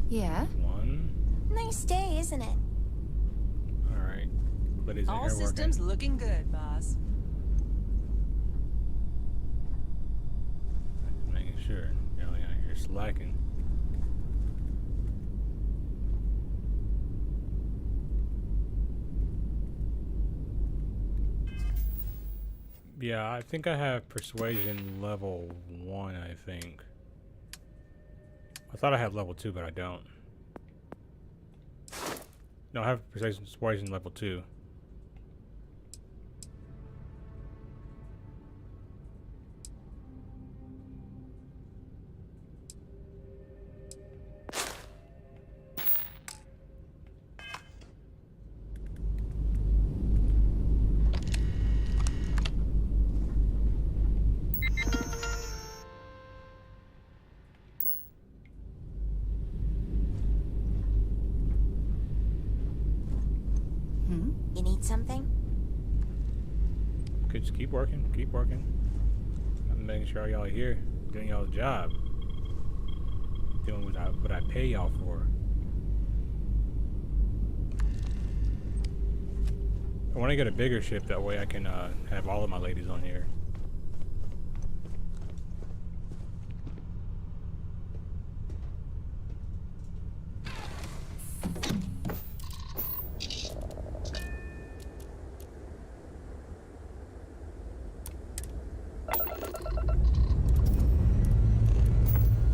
Yeah? One. Nice day, isn't it? Alright. Liddy's in All here systems working. looking good, boss. Making sure you're only out here slacking. Yeah, I think I have persuasion level 1, I think. I thought I had level 2, but I don't. No, I have persuasion level 2. You need something? Okay, just keep working, keep working. I'm making sure y'all are here, doing y'all's job. Doing what I pay y'all for. I want to get a bigger ship, that way I can have all of my ladies on here.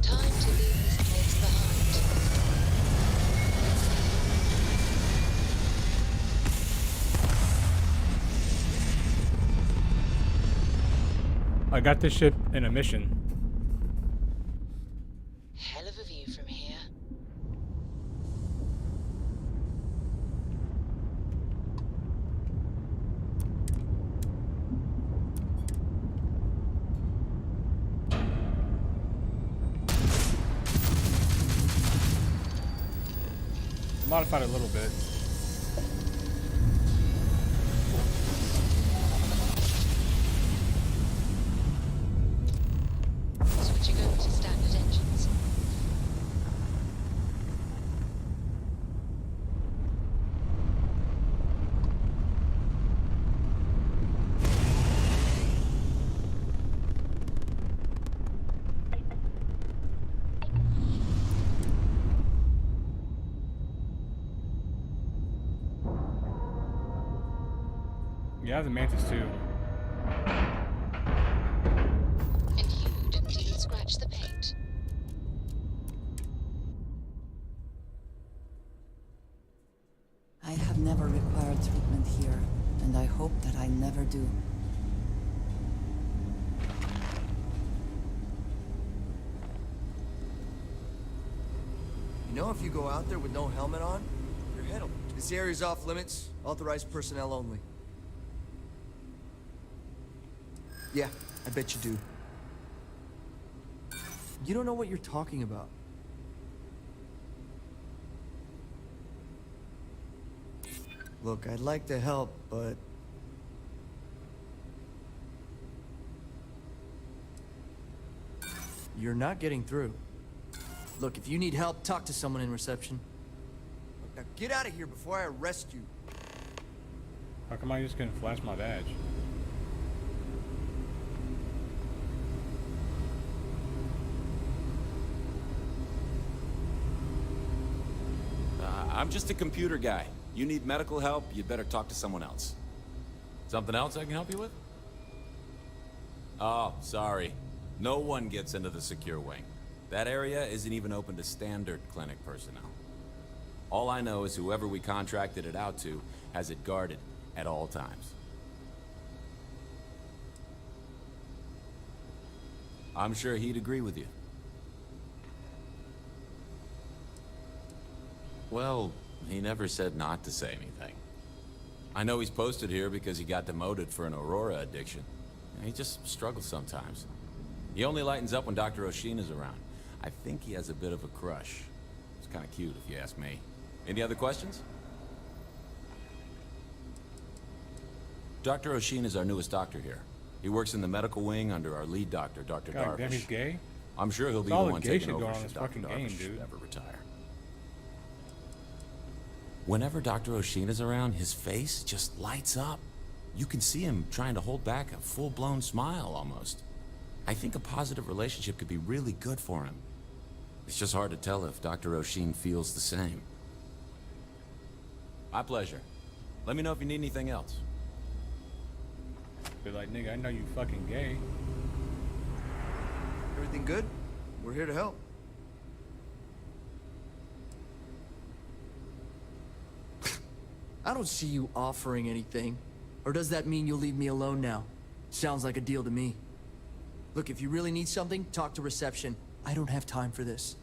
Time to leave this place behind. I got this ship in a mission. Hell of a view from here. Modified a little bit. Switching over to standard engines. Yeah, the Mantis too. And you didn't even scratch the paint. I have never required treatment here, and I hope that I never do. You know, if you go out there with no helmet on, you're hittable. This area's off limits. Authorized personnel only. Yeah, I bet you do. You don't know what you're talking about. Look, I'd like to help, but... you're not getting through. Look, if you need help, talk to someone in reception. Look, now get out of here before I arrest you. How come I just couldn't flash my badge? I'm just a computer guy. You need medical help, you better talk to someone else. Something else I can help you with? Oh, sorry. No one gets into the secure wing. That area isn't even open to standard clinic personnel. All I know is whoever we contracted it out to has it guarded at all times. I'm sure he'd agree with you. Well, he never said not to say anything. I know he's posted here because he got demoted for an Aurora addiction. He just struggles sometimes. He only lightens up when Dr. Oshina's around. I think he has a bit of a crush. It's kind of cute, if you ask me. Any other questions? Dr. Oshina's our newest doctor here. He works in the medical wing under our lead doctor, Dr. God damn, Darvish. he's gay? I'm sure he'll be All the the one gay taking shit over going on in should this Dr. fucking game, Darvish dude. ever retire. Whenever Dr. Oshina's around, his face just lights up. You can see him trying to hold back a full-blown smile, almost. I think a positive relationship could be really good for him. It's just hard to tell if Dr. Oshin feels the same. My pleasure. Let me know if you need anything else. Be like, nigga, I know you fucking gay. Everything good? We're here to help. I don't see you offering anything. Or does that mean you'll leave me alone now? Sounds like a deal to me. Look, if you really need something, talk to reception. I don't have time for this.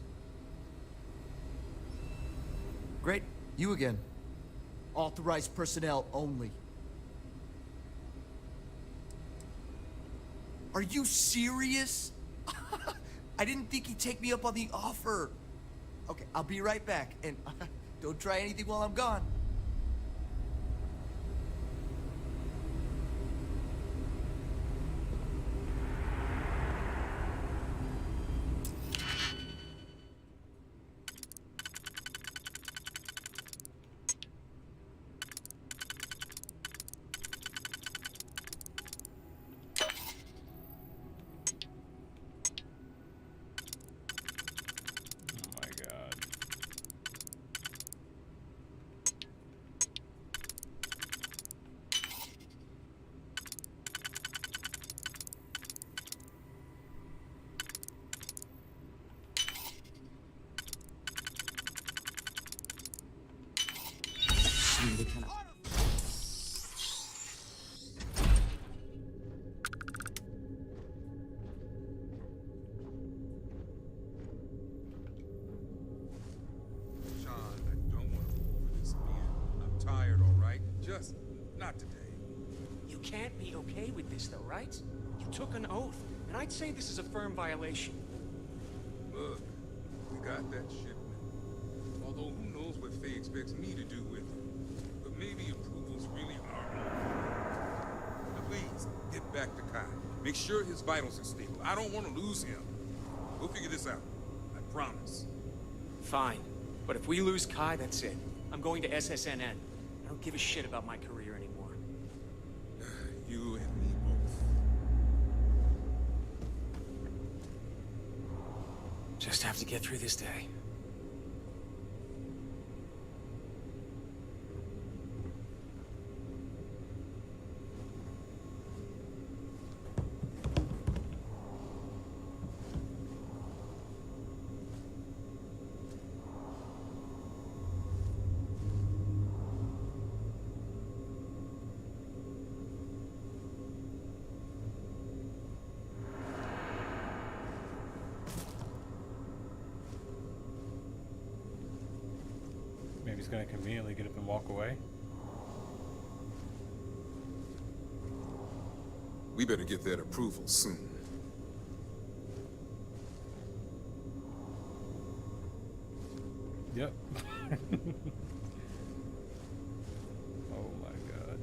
Great. You again. Authorized personnel only. Are you serious? I didn't think he'd take me up on the offer. Okay, I'll be right back. And don't try anything while I'm gone. Not today. You can't be okay with this, though, right? You took an oath, and I'd say this is a firm violation. Look, we got that shipment. Although who knows what Faye expects me to do with it. But maybe approval's really hard. Now please, get back to Kai. Make sure his vitals are stable. I don't want to lose him. We'll figure this out. I promise. Fine. But if we lose Kai, that's it. I'm going to SSNN. I don't give a shit about my career anymore. You and me both. Just have to get through this day. Maybe he's gonna conveniently get up and walk away. We better get that approval soon. Yep. Oh my god.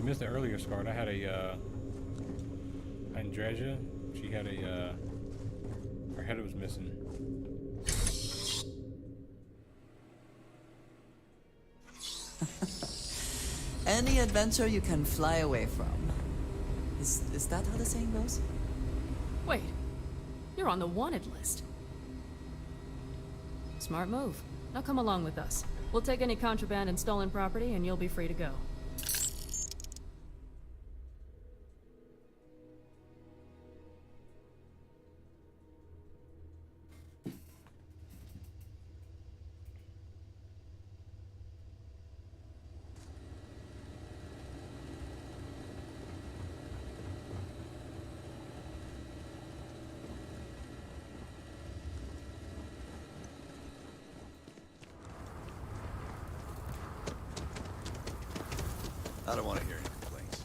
missed the earlier scar. I had a Andreja. She had a her head was missing. Any adventure you can fly away from. Is that how the saying goes? Wait, you're on the wanted list. Smart move. Now come along with us. We'll take any contraband and stolen property, and you'll be free to go. I don't want to hear any complaints.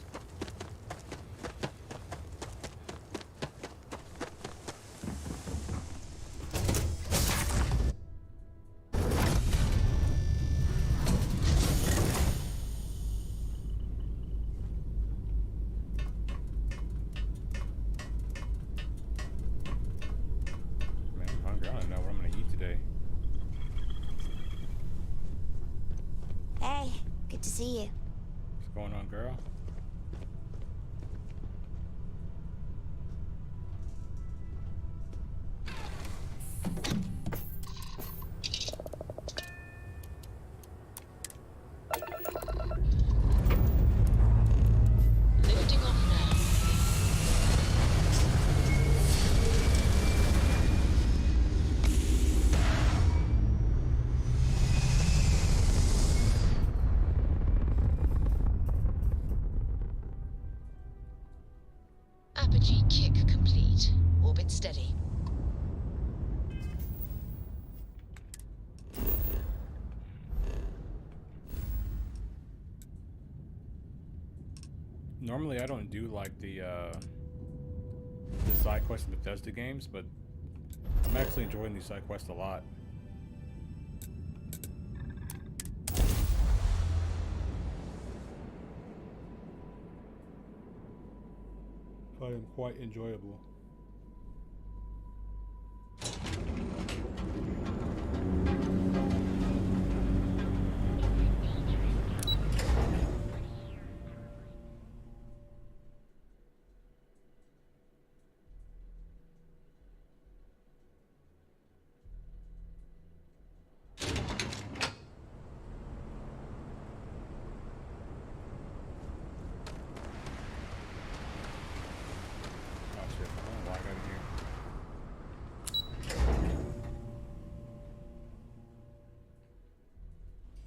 Man, I'm hungry. I don't know what I'm gonna eat today. Hey, good to see you. What's going on, girl? Lifting off now. Apogee kick complete. Orbit steady. Normally I don't do like the side quests in Bethesda games, but I'm actually enjoying these side quests a lot. I am quite enjoyable.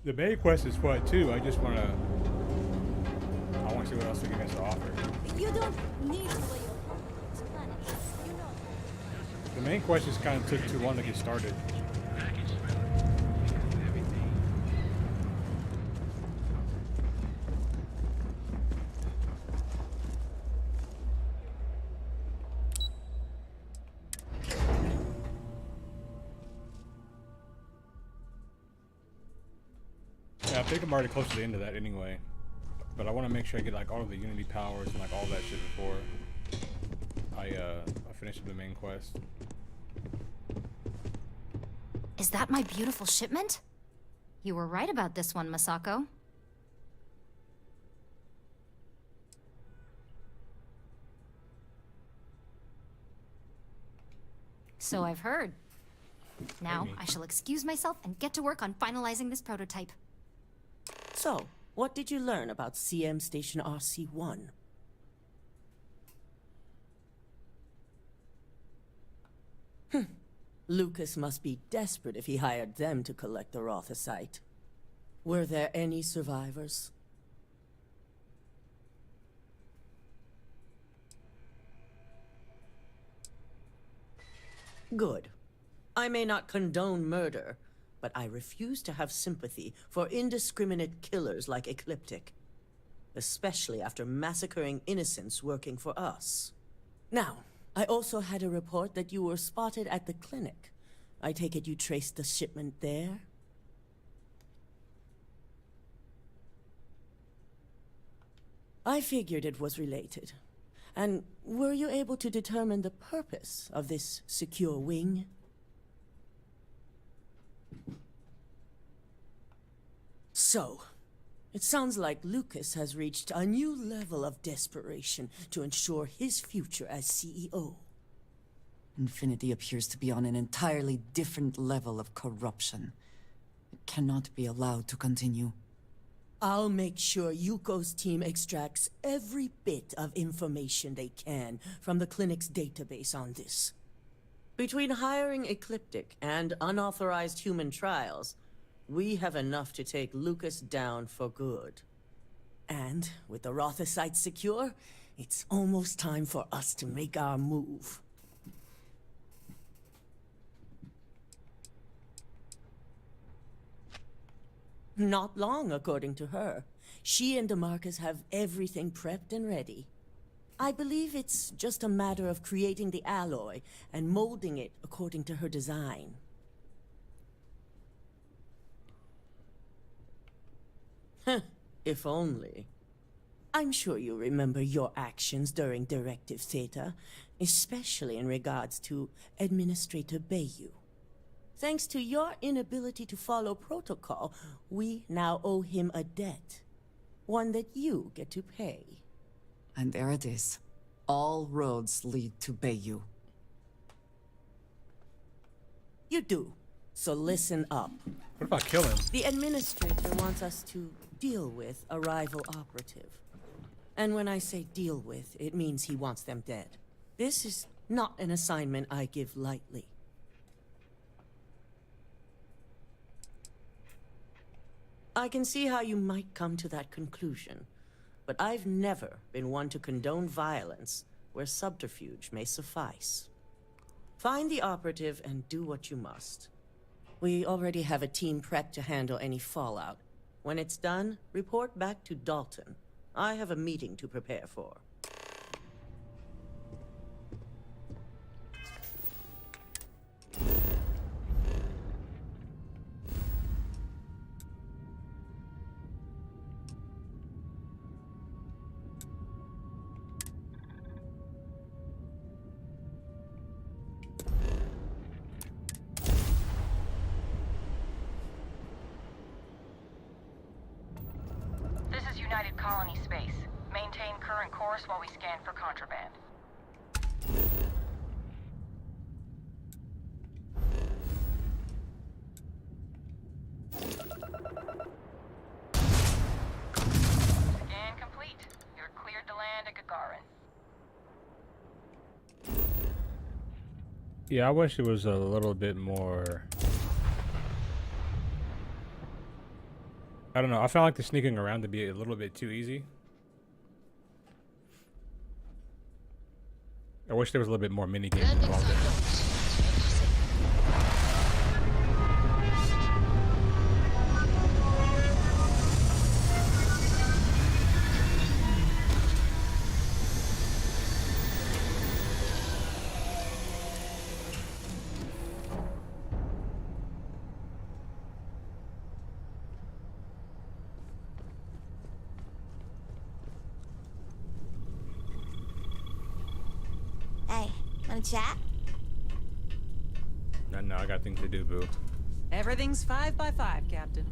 The main quest is fun too. I just want to see what else the game has to offer. You don't need to lay your problems planet. You know. The main quest just kind of took too long to get started. Yeah, I think I'm already close to the end of that anyway. But I want to make sure I get like all of the Unity powers and like all that shit before I finish up the main quest. Is that my beautiful shipment? You were right about this one, Masako. So I've heard. Now, I shall excuse myself and get to work on finalizing this prototype. So, what did you learn about CM Station RC-1? Lucas must be desperate if he hired them to collect the Rothosite. Were there any survivors? Good. I may not condone murder, but I refuse to have sympathy for indiscriminate killers like Ecliptic, especially after massacring innocents working for us. Now, I also had a report that you were spotted at the clinic. I take it you traced the shipment there? I figured it was related. And were you able to determine the purpose of this secure wing? So, it sounds like Lucas has reached a new level of desperation to ensure his future as CEO. Infinity appears to be on an entirely different level of corruption. It cannot be allowed to continue. I'll make sure Yuko's team extracts every bit of information they can from the clinic's database on this. Between hiring Ecliptic and unauthorized human trials, we have enough to take Lucas down for good. And with the Rotha site secure, it's almost time for us to make our move. Not long, according to her. She and DeMarcus have everything prepped and ready. I believe it's just a matter of creating the alloy and molding it according to her design. Heh, if only. I'm sure you remember your actions during Directive Theta, especially in regards to Administrator Bayou. Thanks to your inability to follow protocol, we now owe him a debt. One that you get to pay. And there it is. All roads lead to Bayou. You do. So listen up. What if I kill him? The Administrator wants us to deal with a rival operative. And when I say deal with, it means he wants them dead. This is not an assignment I give lightly. I can see how you might come to that conclusion, but I've never been one to condone violence where subterfuge may suffice. Find the operative and do what you must. We already have a team prepped to handle any fallout. When it's done, report back to Dalton. I have a meeting to prepare for. United Colony space. Maintain current course while we scan for contraband. Scan complete. You're cleared to land at Gagarin. Yeah, I wish it was a little bit more... I don't know. I found like the sneaking around to be a little bit too easy. I wish there was a little bit more mini games involved in it. Chat? No, I got things to do, boo. Everything's 5 by 5, Captain.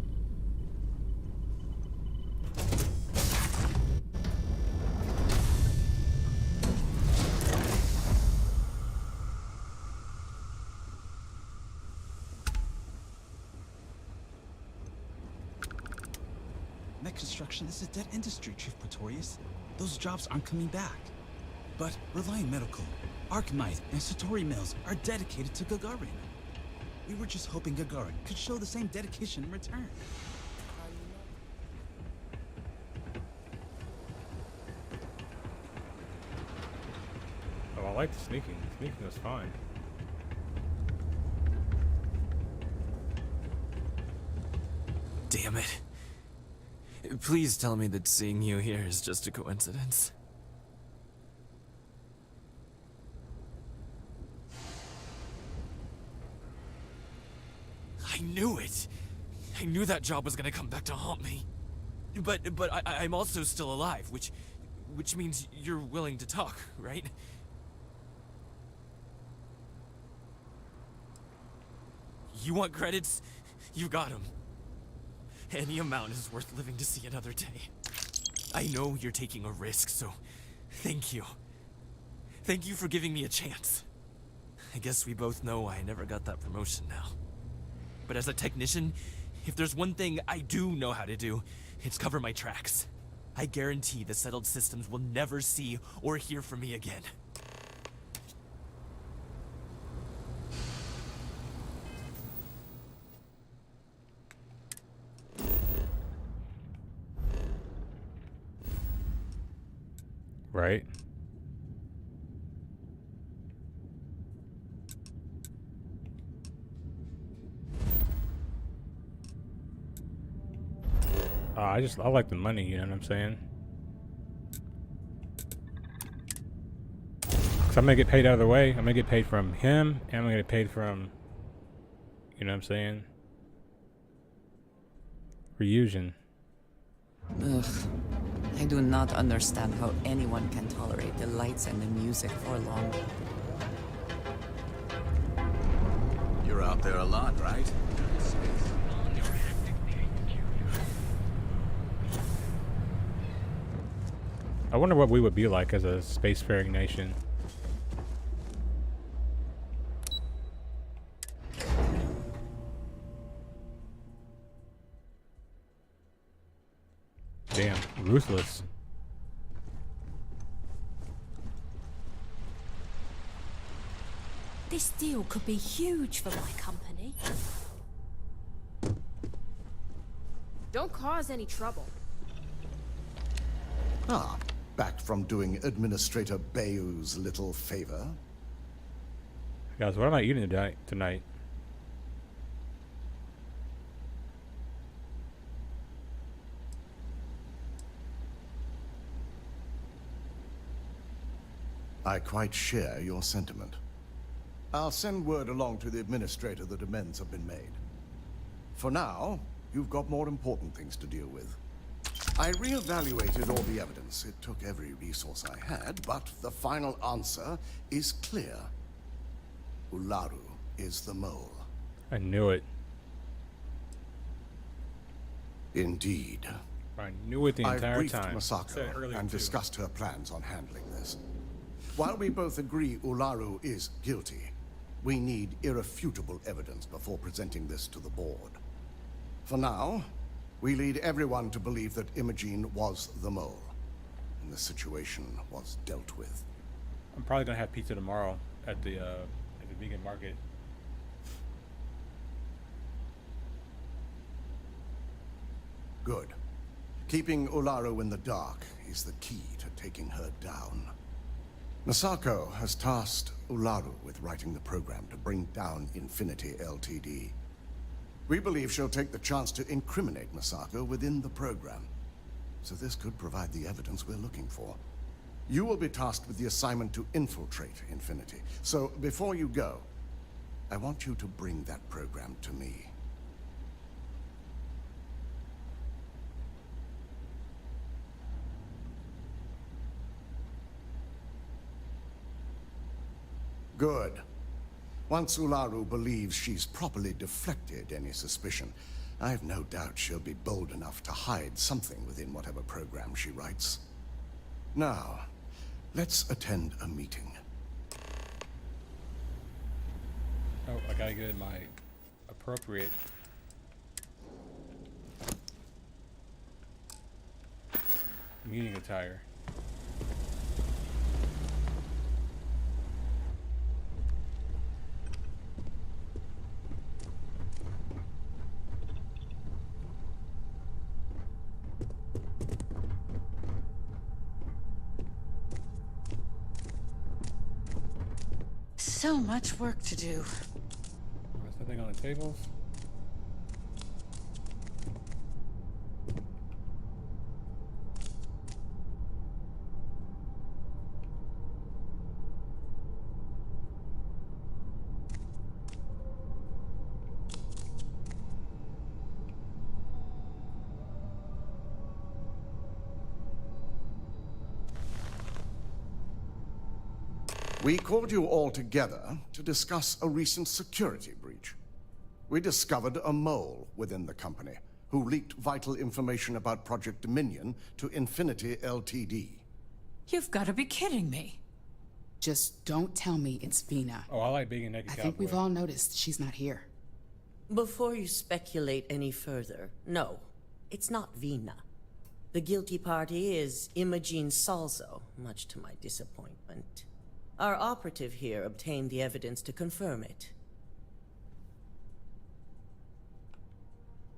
Mech construction is a dead industry, Chief Pretorius. Those jobs aren't coming back. But Reliant Medical, Archmite, and Satori Mills are dedicated to Gagarin. We were just hoping Gagarin could show the same dedication in return. Oh, I like the sneaking. Sneaking was fine. Damn it. Please tell me that seeing you here is just a coincidence. I knew it! I knew that job was gonna come back to haunt me. But I'm also still alive, which which means you're willing to talk, right? You want credits? You got them. Any amount is worth living to see another day. I know you're taking a risk, so thank you. Thank you for giving me a chance. I guess we both know I never got that promotion now. But as a technician, if there's one thing I do know how to do, it's cover my tracks. I guarantee the settled systems will never see or hear from me again. Right. I like the money, you know what I'm saying? 'Cause I'm gonna get paid out of the way. I'm gonna get paid from him, and I'm gonna get paid from, you know what I'm saying? Reunion. Ugh. I do not understand how anyone can tolerate the lights and the music for long. You're out there a lot, right? I wonder what we would be like as a spacefaring nation. Damn, ruthless. This deal could be huge for my company. Don't cause any trouble. Ah, back from doing Administrator Bayou's little favor. Guys, what am I eating tonight? I quite share your sentiment. I'll send word along to the Administrator that amends have been made. For now, you've got more important things to deal with. I reevaluated all the evidence. It took every resource I had, but the final answer is clear. Ularu is the mole. I knew it. Indeed. I knew it the entire I've briefed time. Masako and discussed her plans on handling this. While we both agree Ularu is guilty, we need irrefutable evidence before presenting this to the board. For now, we lead everyone to believe that Imogene was the mole, and the situation was dealt with. I'm probably gonna have pizza tomorrow at the vegan market. Good. Keeping Ularu in the dark is the key to taking her down. Masako has tasked Ularu with writing the program to bring down Infinity Ltd. We believe she'll take the chance to incriminate Masako within the program, so this could provide the evidence we're looking for. You will be tasked with the assignment to infiltrate Infinity, so before you go, I want you to bring that program to me. Good. Once Ularu believes she's properly deflected any suspicion, I've no doubt she'll be bold enough to hide something within whatever program she writes. Now, let's attend a meeting. Oh, I gotta get my appropriate meeting attire. So much work to do. There's nothing on the tables. We called you all together to discuss a recent security breach. We discovered a mole within the company who leaked vital information about Project Dominion to Infinity Ltd. You've got to be kidding me. Just don't tell me it's Vina. Oh, I like being a naked I cowboy. think we've all noticed she's not here. Before you speculate any further, no, it's not Vina. The guilty party is Imogene Salzo, much to my disappointment. Our operative here obtained the evidence to confirm it.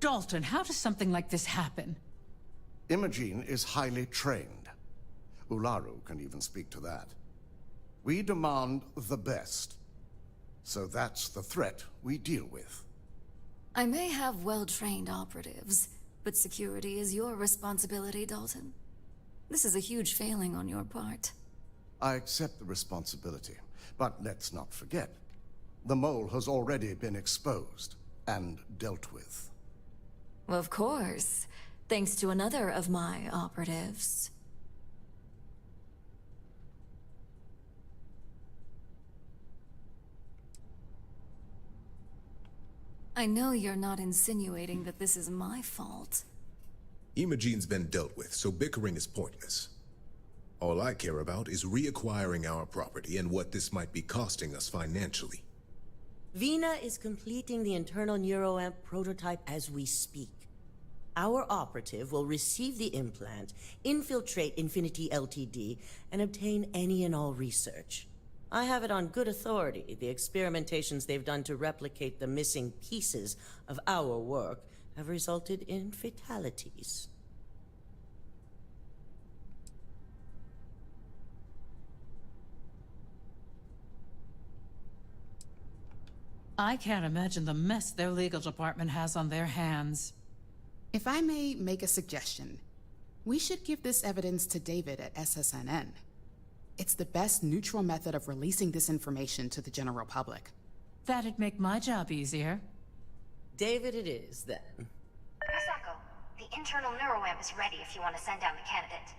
Dalton, how does something like this happen? Imogene is highly trained. Ularu can even speak to that. We demand the best. So that's the threat we deal with. I may have well-trained operatives, but security is your responsibility, Dalton. This is a huge failing on your part. I accept the responsibility, but let's not forget, the mole has already been exposed and dealt with. Of course, thanks to another of my operatives. I know you're not insinuating that this is my fault. Imogene's been dealt with, so bickering is pointless. All I care about is reacquiring our property and what this might be costing us financially. Vina is completing the internal neuroamp prototype as we speak. Our operative will receive the implant, infiltrate Infinity Ltd, and obtain any and all research. I have it on good authority. The experimentations they've done to replicate the missing pieces of our work have resulted in fatalities. I can't imagine the mess their legal department has on their hands. If I may make a suggestion, we should give this evidence to David at SSNN. It's the best neutral method of releasing this information to the general public. That'd make my job easier. David it is, then. Misako, the internal neuroamp is ready if you want to send down the candidate.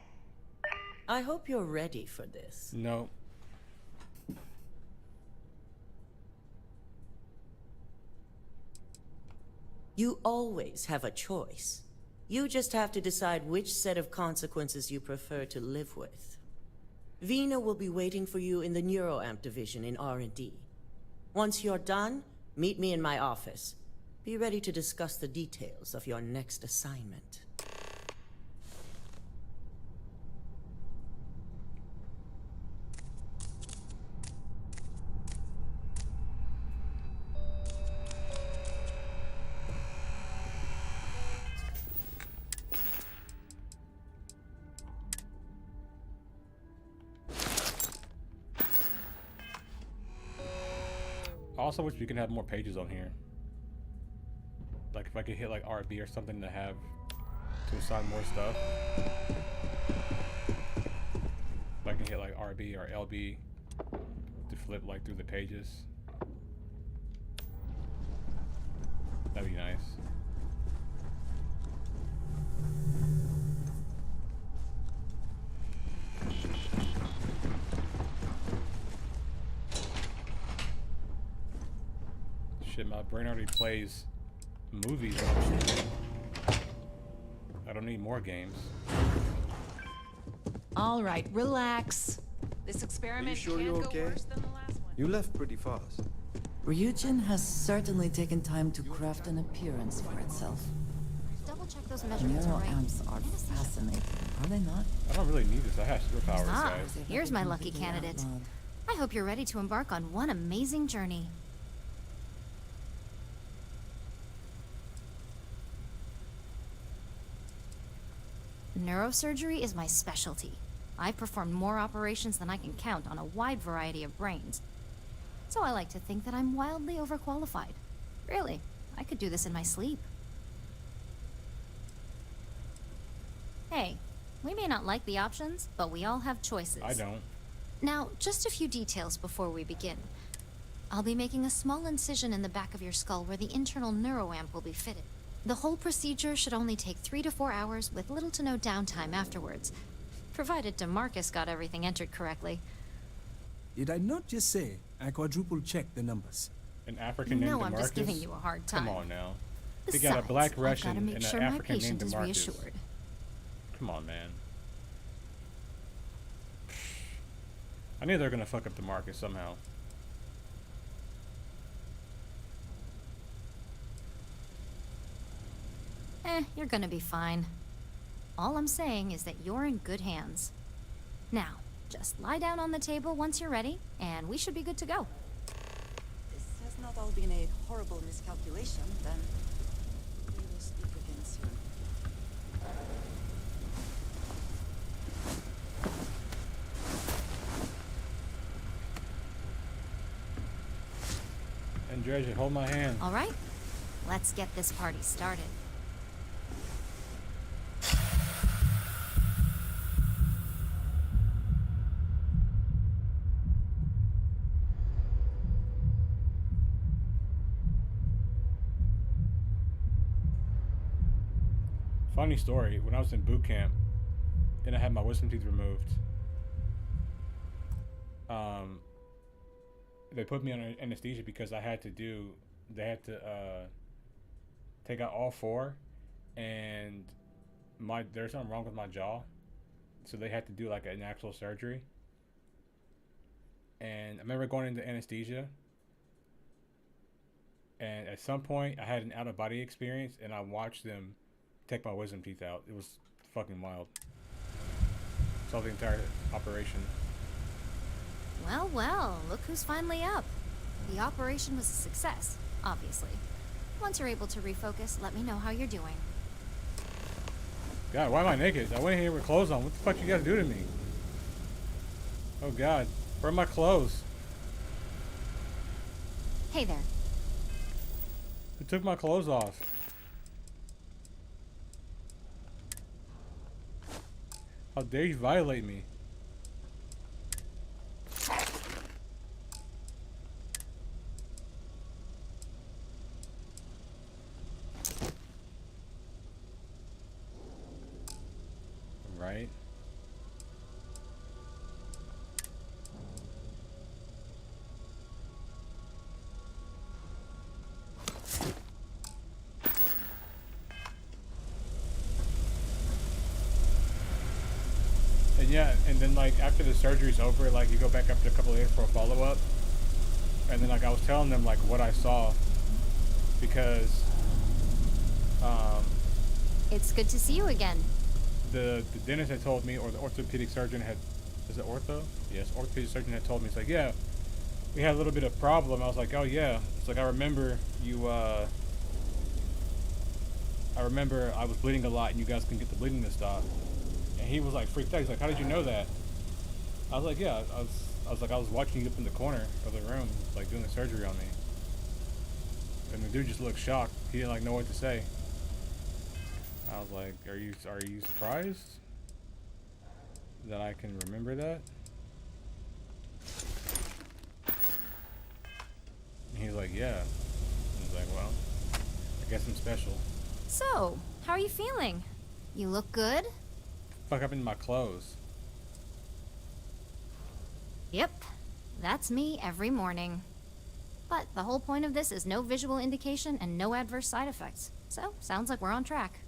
I hope you're ready for this. No. You always have a choice. You just have to decide which set of consequences you prefer to live with. Vina will be waiting for you in the neuroamp division in R&D. Once you're done, meet me in my office. Be ready to discuss the details of your next assignment. I also wish we can have more pages on here. Like if I could hit like RB or something to have to assign more stuff. If I can hit like RB or LB to flip like through the pages. That'd be nice. Shit, my brain already plays movies on stream. I don't need more games. All right, relax. This experiment sure can't you're go okay? worse than the last one. You left pretty fast. Ryujin has certainly taken time to craft an appearance for itself. Double check those measurements are right. Neuroamps are fascinating, are they not? I don't really need this. I have superpowers, Ah, guys. here's my lucky candidate. I hope you're ready to embark on one amazing journey. Neurosurgery is my specialty. I've performed more operations than I can count on a wide variety of brains. So I like to think that I'm wildly overqualified. Really, I could do this in my sleep. Hey, we may not like the options, but we all have choices. I don't. Now, just a few details before we begin. I'll be making a small incision in the back of your skull where the internal neuroamp will be fitted. The whole procedure should only take 3 to 4 hours with little to no downtime afterwards, provided DeMarcus got everything entered correctly. Did I not just say I quadruple checked the numbers? An African named No, DeMarcus? I'm just giving you a hard time. Come on now. Besides, They got a black I've Russian gotta make and sure an my African named patient is DeMarcus. reassured. Come on, man. I knew they were gonna fuck up DeMarcus somehow. You're gonna be fine. All I'm saying is that you're in good hands. Now, just lie down on the table once you're ready, and we should be good to go. This has not all been a horrible miscalculation, then we will speak again soon. Andrea, hold my hand. All right, let's get this party started. Funny story, when I was in boot camp and I had my wisdom teeth removed, they put me on anesthesia because they had to take out all four, and there's something wrong with my jaw, so they had to do like an actual surgery. And I remember going into anesthesia, and at some point I had an out-of-body experience, and I watched them take my wisdom teeth out. It was fucking wild. Saw the entire operation. Well, well, look who's finally up. The operation was a success, obviously. Once you're able to refocus, let me know how you're doing. God, why am I naked? I went here with clothes on. What the fuck you guys do to me? Oh God, where are my clothes? Hey there. Who took my clothes off? How dare you violate me? Right? And yeah, and then like after the surgery's over, like you go back after a couple of days for a follow-up, and then like I was telling them like what I saw, because It's good to see you again. the dentist had told me, or the orthopedic surgeon had, is it ortho? Yes, orthopedic surgeon had told me, it's like, yeah, we had a little bit of problem. I was like, oh yeah. It's like, I remember you, I remember I was bleeding a lot and you guys can get the bleeding to stop. And he was like freaked out. He's like, how did you know that? I was like, yeah, I was watching you up in the corner of the room, like doing the surgery on me. And the dude just looked shocked. He didn't like know what to say. I was like, are you surprised that I can remember that? And he's like, yeah. I was like, well, I guess I'm special. So, how are you feeling? You look good? Fuck up in my clothes. Yep, that's me every morning. But the whole point of this is no visual indication and no adverse side effects. So, sounds like we're on track.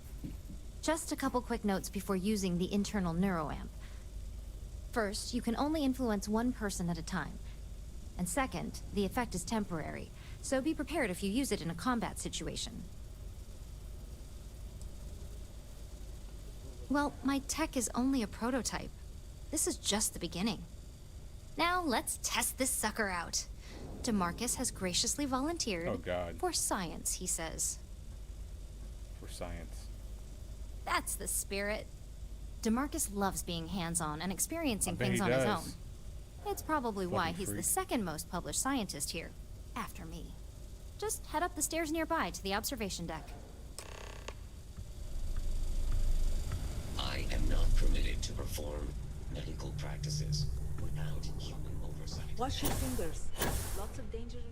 Just a couple quick notes before using the internal neuroamp. First, you can only influence one person at a time. And second, the effect is temporary, so be prepared if you use it in a combat situation. Well, my tech is only a prototype. This is just the beginning. Now, let's test this sucker out. DeMarcus has graciously volunteered. Oh, God. For science, he says. For science. That's the spirit. DeMarcus loves being hands-on and experiencing I bet things he on his does. own. It's probably why Fucking he's the freak. second most published scientist here, after me. Just head up the stairs nearby to the observation deck. I am not permitted to perform medical practices without human oversight. Wash your fingers. Lots of dangerous.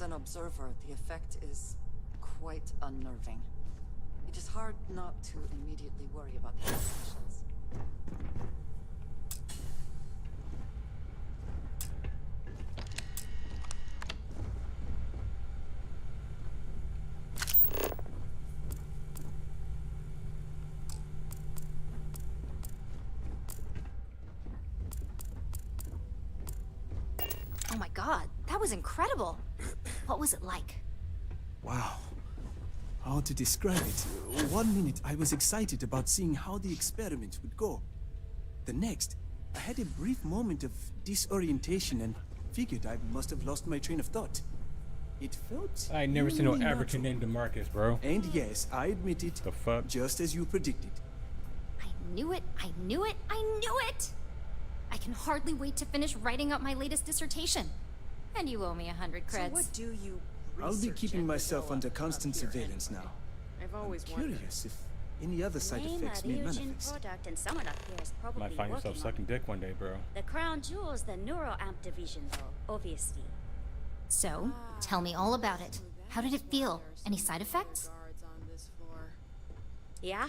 an observer, the effect is quite unnerving. It is hard not to immediately worry about the implications. Oh my god, that was incredible. What was it like? Wow. How to describe it? 1 minute I was excited about seeing how the experiment would go. The next, I had a brief moment of disorientation and figured I must have lost my train of thought. It felt... I ain't never seen no really African named DeMarcus, bro. And yes, I admit it. The fuck? Just as you predicted. I knew it, I knew it, I knew it! I can hardly wait to finish writing up my latest dissertation. And you owe me 100 creds. So what do you I'll be research keeping and myself develop under constant up here surveillance anyway? now. I've always I'm wondered. curious if any other side Name effects a may Ryujin manifest. product and someone up here is probably Might find yourself working sucking on it. dick one day, bro. The crown jewel's the neuroamp division, though, obviously. So, tell me all about it. How did it feel? Any side effects? Yeah?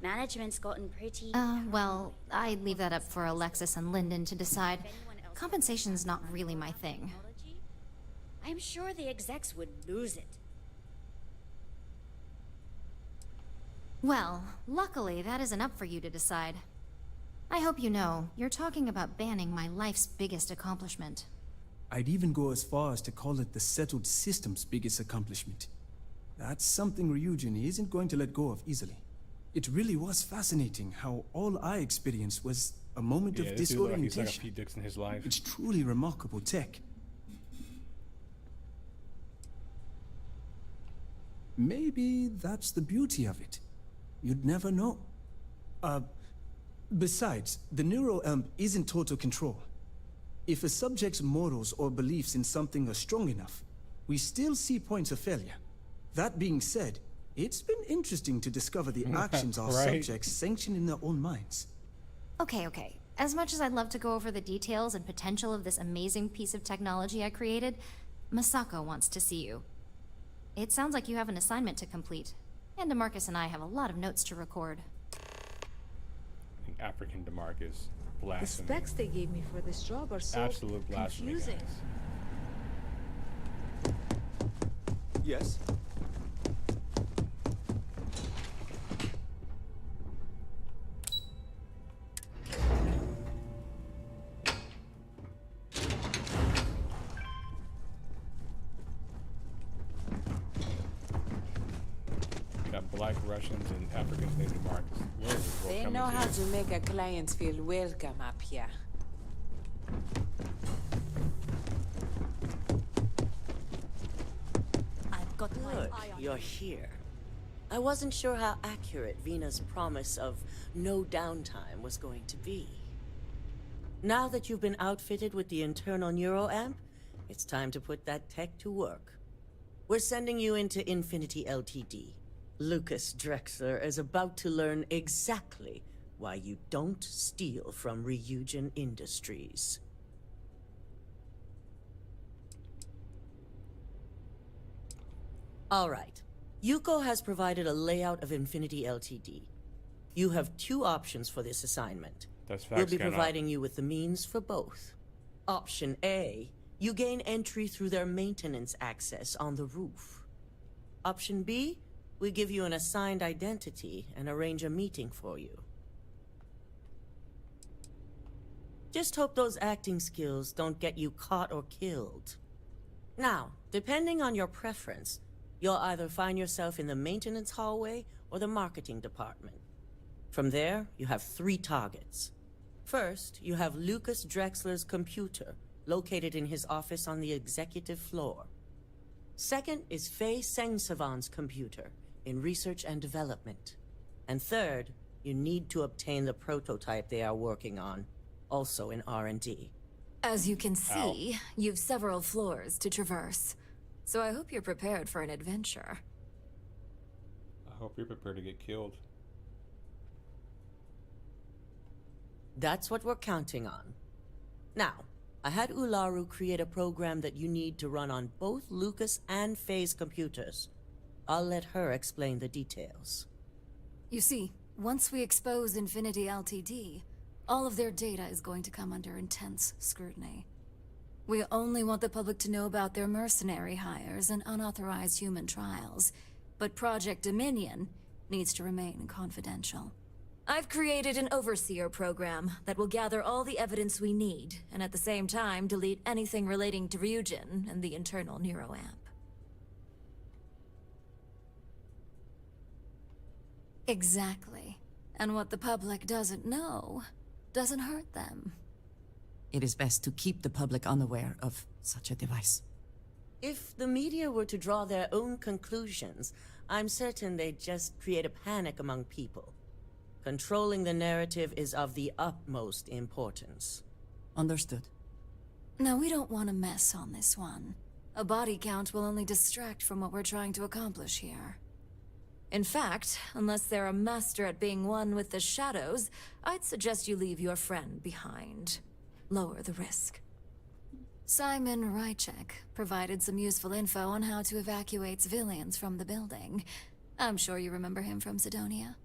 Management's gotten pretty... Well, I'd leave that up for Alexis and Lyndon to decide. Compensation's not really my thing. I'm sure the execs would lose it. Well, luckily that isn't up for you to decide. I hope you know, you're talking about banning my life's biggest accomplishment. I'd even go as far as to call it the settled system's biggest accomplishment. That's something Ryujin isn't going to let go of easily. It really was fascinating how all I experienced was a moment of this dude look like he's disorientation. like a few dicks in his life. It's truly remarkable tech. Maybe that's the beauty of it. You'd never know. Besides, the neuroamp isn't total control. If a subject's morals or beliefs in something are strong enough, we still see points of failure. That being said, it's been interesting to discover the actions our Right. subjects sanction in their own minds. Okay. As much as I'd love to go over the details and potential of this amazing piece of technology I created, Masako wants to see you. It sounds like you have an assignment to complete, and DeMarcus and I have a lot of notes to record. African DeMarcus. The Blasphemy. specs they gave me for this job are so Absolute blasphemy, confusing. guys. Yes? Got black Russians and Africans named DeMarcus. Where is this world They coming know to? how to make a client feel welcome up here. I've got my Good, eye on you're here. I wasn't sure how accurate Vina's promise of no downtime was going to be. Now that you've been outfitted with the internal neuroamp, it's time to put that tech to work. We're sending you into Infinity Ltd. Lucas Drexler is about to learn exactly why you don't steal from Ryujin Industries. All right. Yuko has provided a layout of Infinity Ltd. You have two options for this assignment. That's We'll facts, be Ken. providing you with the means for both. Option A, you gain entry through their maintenance access on the roof. Option B, we give you an assigned identity and arrange a meeting for you. Just hope those acting skills don't get you caught or killed. Now, depending on your preference, you'll either find yourself in the maintenance hallway or the marketing department. From there, you have 3 targets. First, you have Lucas Drexler's computer, located in his office on the executive floor. Second is Faye Sengsavan's computer, in research and development. And third, you need to obtain the prototype they are working on, also in R&D. As you can see, you've several floors to traverse. So I hope you're prepared for an adventure. I hope you're prepared to get killed. That's what we're counting on. Now, I had Ularu create a program that you need to run on both Lucas and Faye's computers. I'll let her explain the details. You see, once we expose Infinity Ltd, all of their data is going to come under intense scrutiny. We only want the public to know about their mercenary hires and unauthorized human trials, but Project Dominion needs to remain confidential. I've created an overseer program that will gather all the evidence we need, and at the same time delete anything relating to Ryujin and the internal neuroamp. Exactly. And what the public doesn't know doesn't hurt them. It is best to keep the public unaware of such a device. If the media were to draw their own conclusions, I'm certain they'd just create a panic among people. Controlling the narrative is of the utmost importance. Understood. Now, we don't want to mess on this one. A body count will only distract from what we're trying to accomplish here. In fact, unless they're a master at being one with the shadows, I'd suggest you leave your friend behind. Lower the risk. Simon Rychek provided some useful info on how to evacuate civilians from the building. I'm sure you remember him from Sidonia.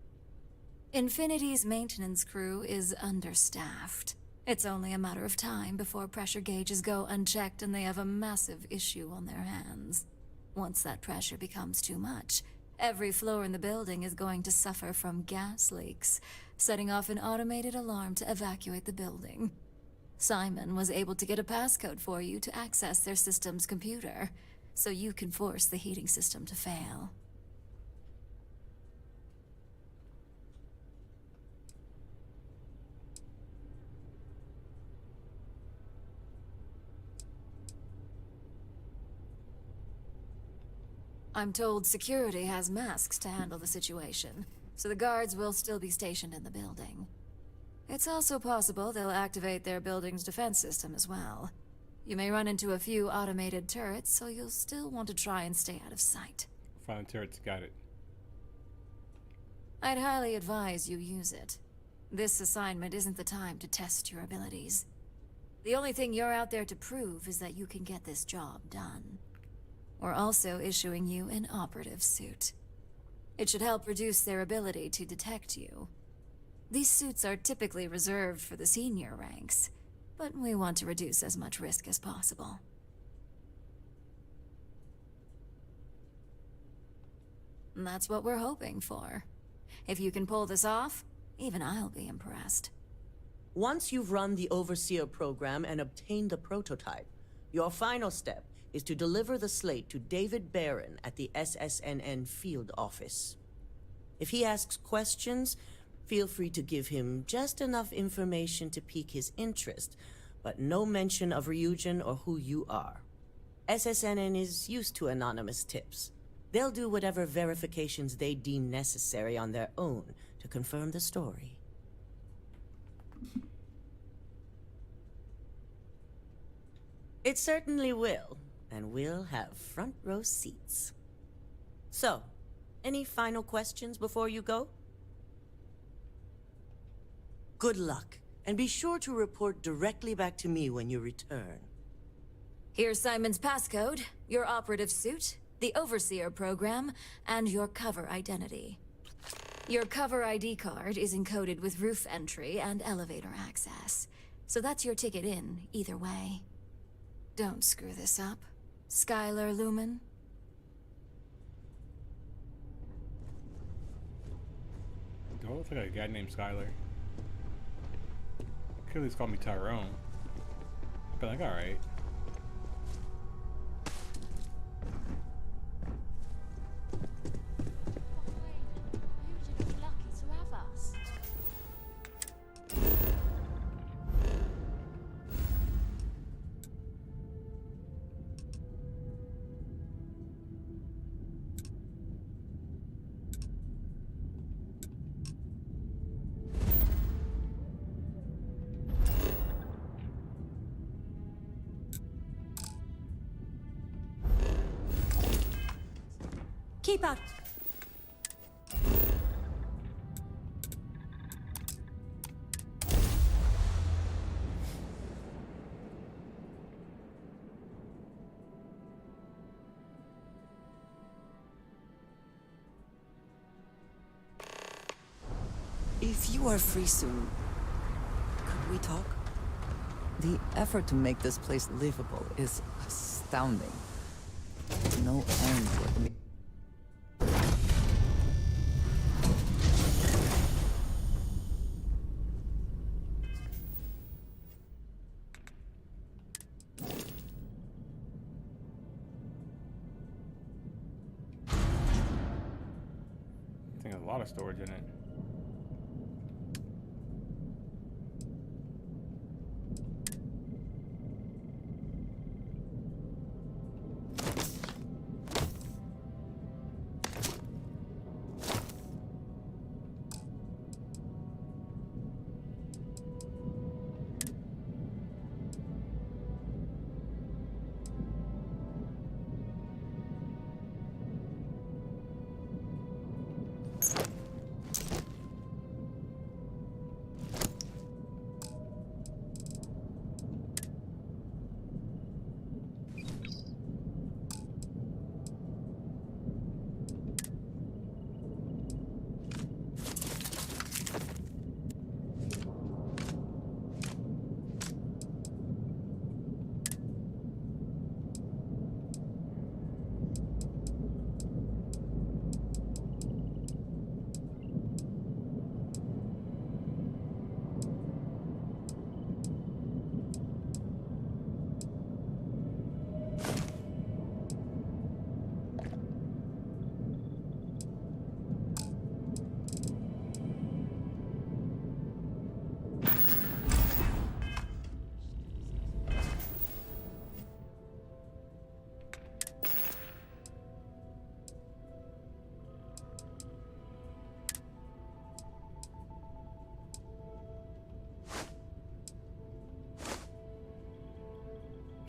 Infinity's maintenance crew is understaffed. It's only a matter of time before pressure gauges go unchecked and they have a massive issue on their hands. Once that pressure becomes too much, every floor in the building is going to suffer from gas leaks, setting off an automated alarm to evacuate the building. Simon was able to get a passcode for you to access their system's computer, so you can force the heating system to fail. I'm told security has masks to handle the situation, so the guards will still be stationed in the building. It's also possible they'll activate their building's defense system as well. You may run into a few automated turrets, so you'll still want to try and stay out of sight. Find turrets, got it. I'd highly advise you use it. This assignment isn't the time to test your abilities. The only thing you're out there to prove is that you can get this job done. We're also issuing you an operative suit. It should help reduce their ability to detect you. These suits are typically reserved for the senior ranks, but we want to reduce as much risk as possible. And that's what we're hoping for. If you can pull this off, even I'll be impressed. Once you've run the Overseer program and obtained the prototype, your final step is to deliver the slate to David Barron at the SSNN field office. If he asks questions, feel free to give him just enough information to pique his interest, but no mention of Ryujin or who you are. SSNN is used to anonymous tips. They'll do whatever verifications they deem necessary on their own to confirm the story. It certainly will. And we'll have front row seats. So, any final questions before you go? Good luck, and be sure to report directly back to me when you return. Here's Simon's passcode, your operative suit, the Overseer program, and your cover identity. Your cover ID card is encoded with roof entry and elevator access, so that's your ticket in, either way. Don't screw this up. Skylar Lumen? Do I look like a guy named Skylar? Could at least call me Tyrone. But like, alright. Keep out! If you are free soon, could we talk? The effort to make this place livable is astounding. No end would be. I think there's a lot of storage in it.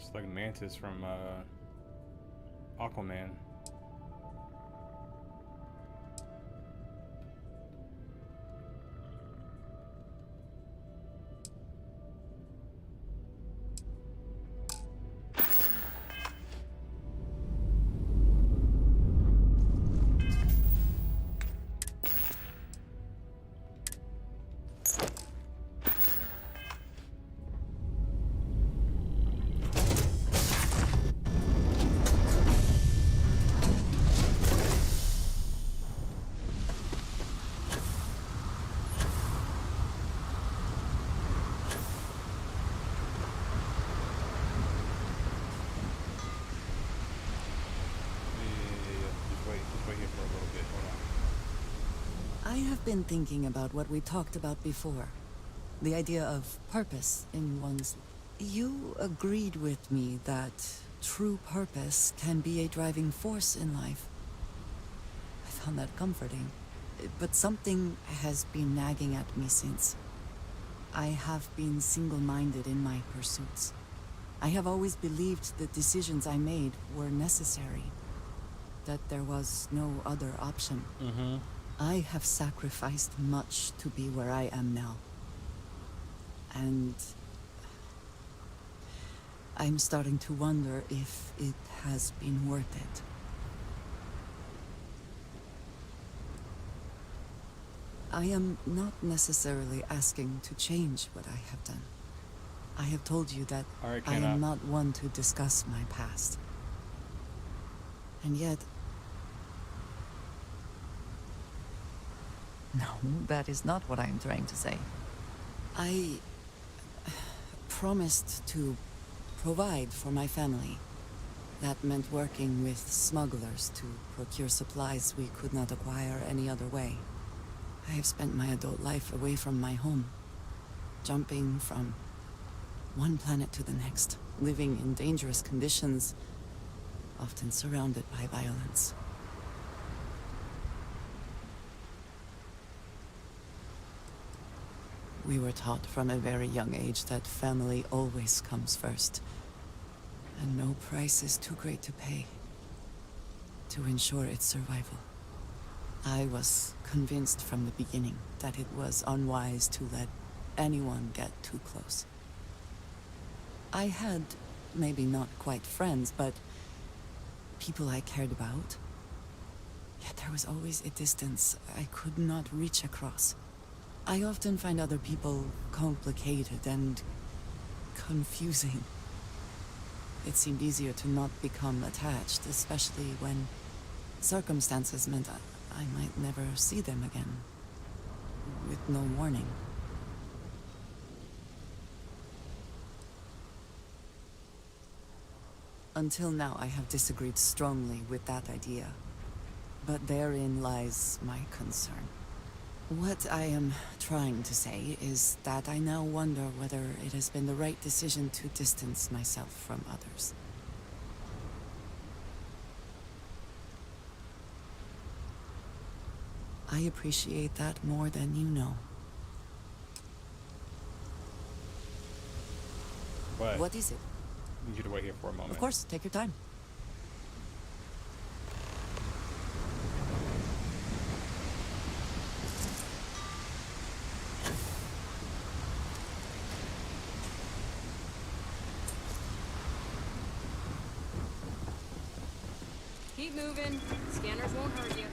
It's like Mantis from Aquaman. I have been thinking about what we talked about before. The idea of purpose in one's... You agreed with me that true purpose can be a driving force in life. I found that comforting. But something has been nagging at me since. I have been single-minded in my pursuits. I have always believed the decisions I made were necessary. That there was no other option. I have sacrificed much to be where I am now. And I'm starting to wonder if it has been worth it. I am not necessarily asking to change what I have done. I have told you that I am not one to discuss my past. And yet... No, that is not what I am trying to say. I promised to provide for my family. That meant working with smugglers to procure supplies we could not acquire any other way. I have spent my adult life away from my home, jumping from one planet to the next, living in dangerous conditions, often surrounded by violence. We were taught from a very young age that family always comes first, and no price is too great to pay to ensure its survival. I was convinced from the beginning that it was unwise to let anyone get too close. I had, maybe not quite friends, but people I cared about. Yet there was always a distance I could not reach across. I often find other people complicated and confusing. It seemed easier to not become attached, especially when circumstances meant I might never see them again. With no warning. Until now, I have disagreed strongly with that idea. But therein lies my concern. What I am trying to say is that I now wonder whether it has been the right decision to distance myself from others. I appreciate that more than you know. What is it? I need you to wait here for a moment. Of course, take your time. Keep moving. Scanners won't hurt you.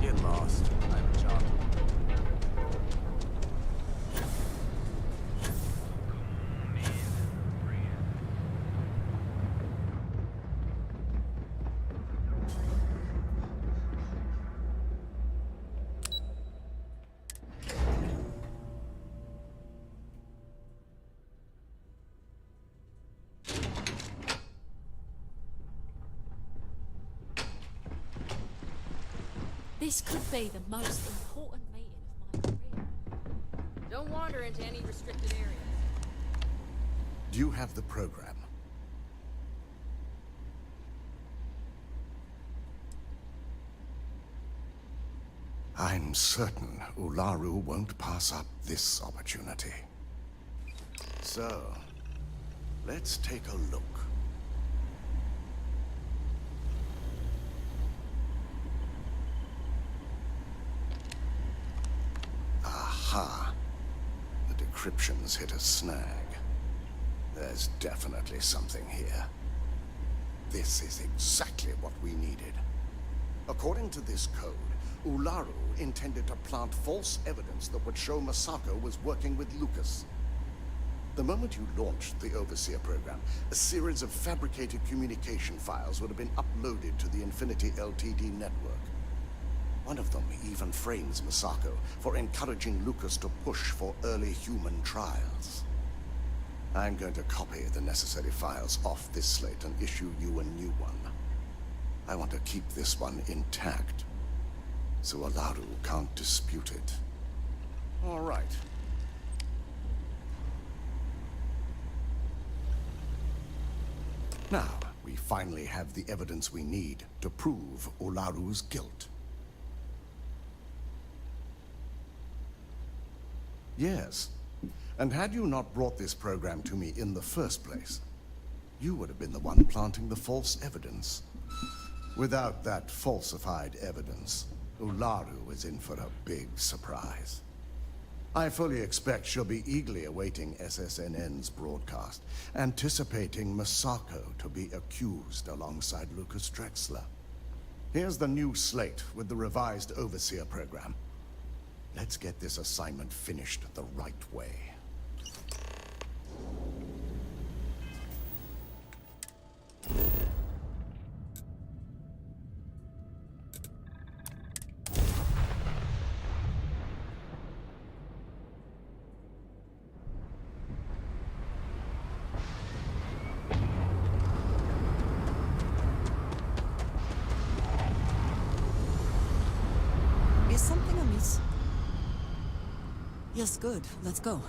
Get lost. I have a job. This could be the most important meeting of my career. Don't wander into any restricted areas. Do you have the program? I'm certain Ularu won't pass up this opportunity. So, let's take a look. Aha! The decryptions hit a snag. There's definitely something here. This is exactly what we needed. According to this code, Ularu intended to plant false evidence that would show Masako was working with Lucas. The moment you launched the Overseer program, a series of fabricated communication files would have been uploaded to the Infinity LTD network. One of them even frames Masako for encouraging Lucas to push for early human trials. I'm going to copy the necessary files off this slate and issue you a new one. I want to keep this one intact, so Ularu can't dispute it. All right. Now, we finally have the evidence we need to prove Ularu's guilt. Yes. And had you not brought this program to me in the first place, you would have been the one planting the false evidence. Without that falsified evidence, Ularu is in for a big surprise. I fully expect she'll be eagerly awaiting SSNN's broadcast, anticipating Masako to be accused alongside Lucas Drexler. Here's the new slate with the revised Overseer program. Let's get this assignment finished the right way. Is something amiss? Yes, good. Let's go.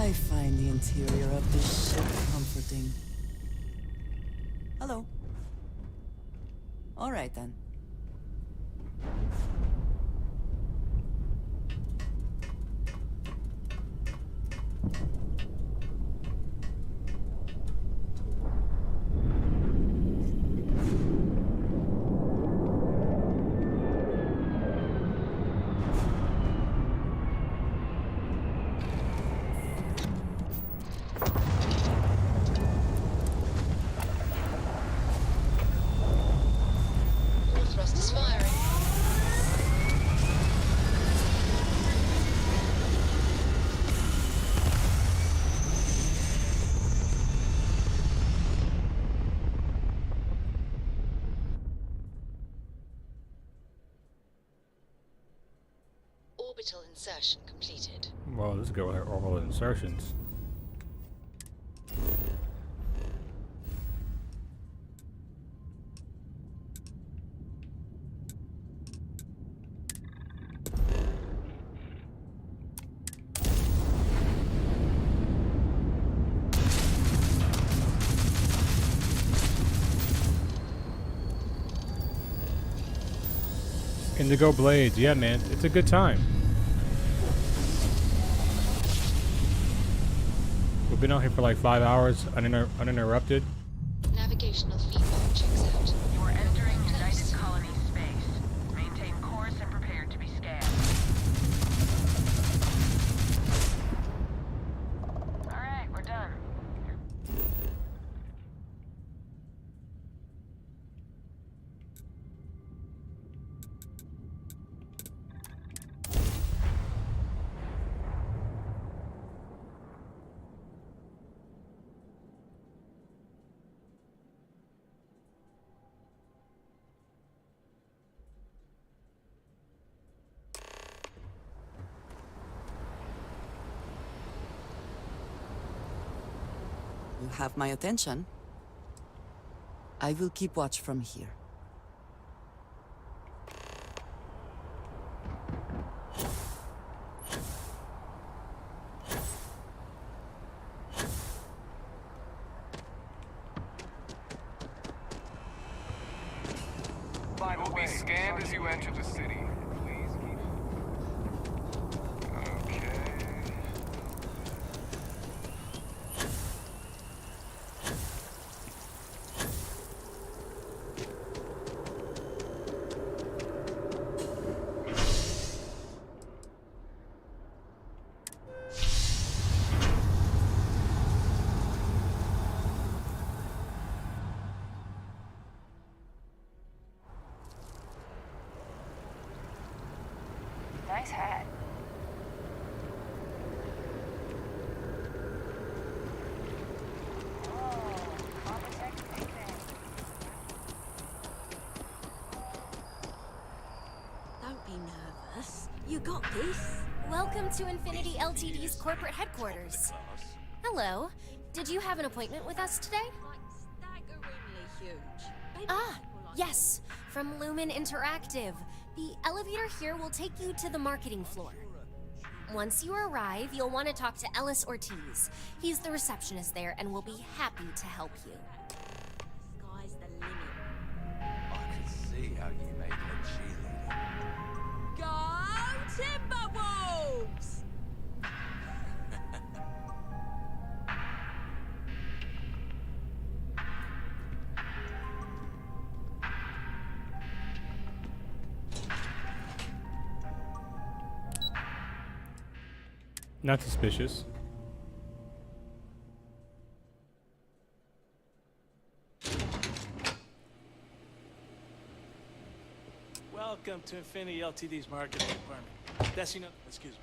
I find the interior of this ship comforting. Hello. All right then. Orbital insertion completed. Well, let's go with our orbital insertions. Indigo blades, yeah, man, it's a good time. We've been out here for like 5 hours, uninterrupted. Navigational feedback checks out. You are entering United Colony space. Maintain course and prepare to be scanned. Alright, we're done. You have my attention. I will keep watch from here. Will be scanned as you enter the city. Please keep. Okay. Nice hat. Don't be nervous. You got this. Welcome to Infinity Ltd's corporate headquarters. Hello. Did you have an appointment with us today? Ah, yes. From Lumen Interactive. The elevator here will take you to the marketing floor. Once you arrive, you'll want to talk to Ellis Ortiz. He's the receptionist there and will be happy to help you. Sky's the limit. I could see how you made her cheerleader. Go Timberwolves! Not suspicious. Welcome to Infinity Ltd's marketing department. Decino, excuse me.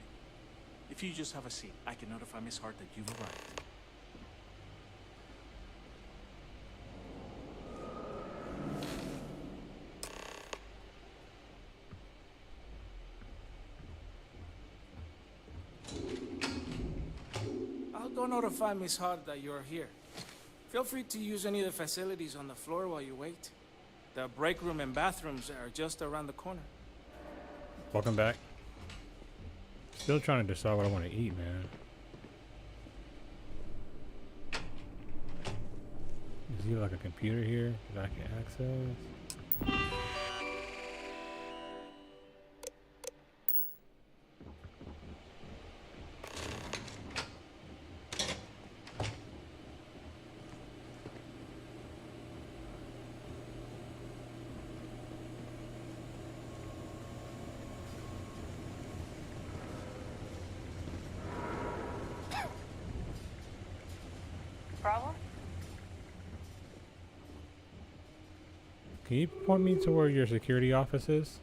If you just have a seat, I can notify Miss Hart that you've arrived. I'll go notify Miss Hart that you're here. Feel free to use any of the facilities on the floor while you wait. The break room and bathrooms are just around the corner. Welcome back. Still trying to decide what I want to eat, man. he have like a computer here that I can access? Problem? Can you point me to where your security office is?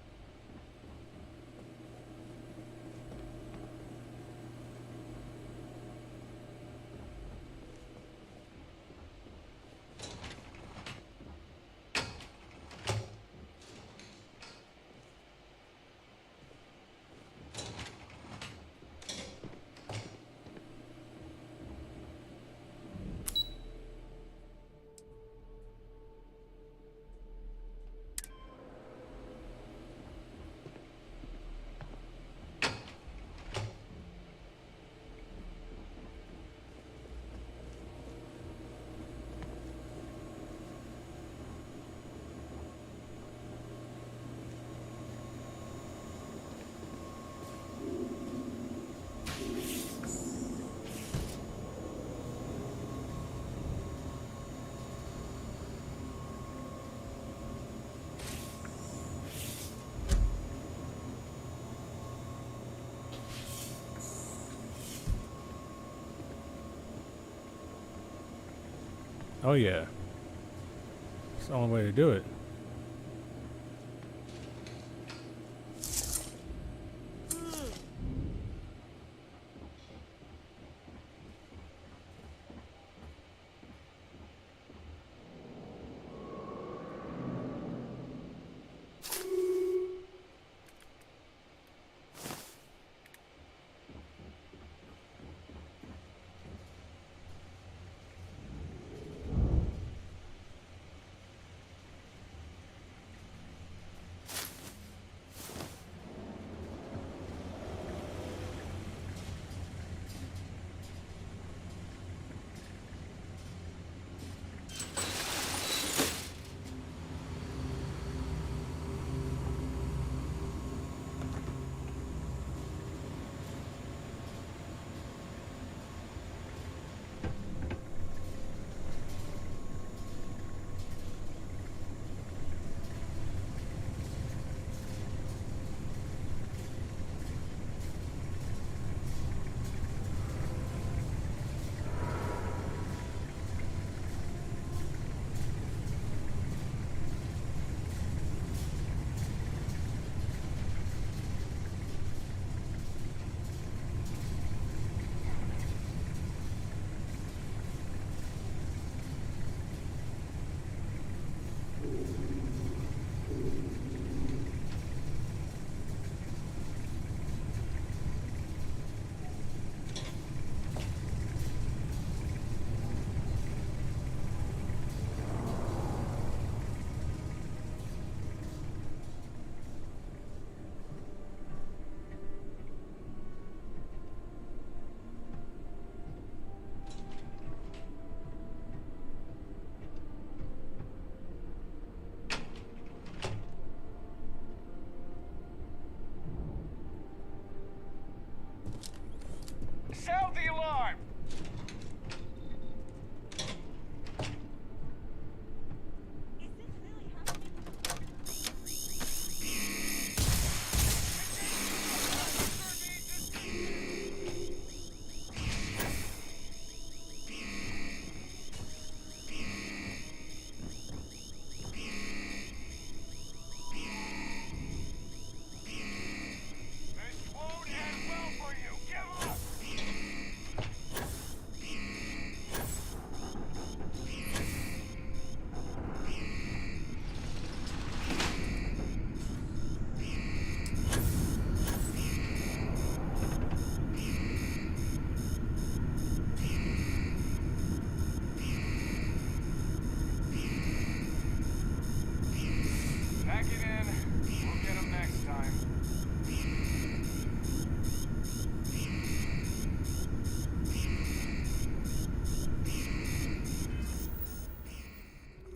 Oh yeah. It's the only way to do it.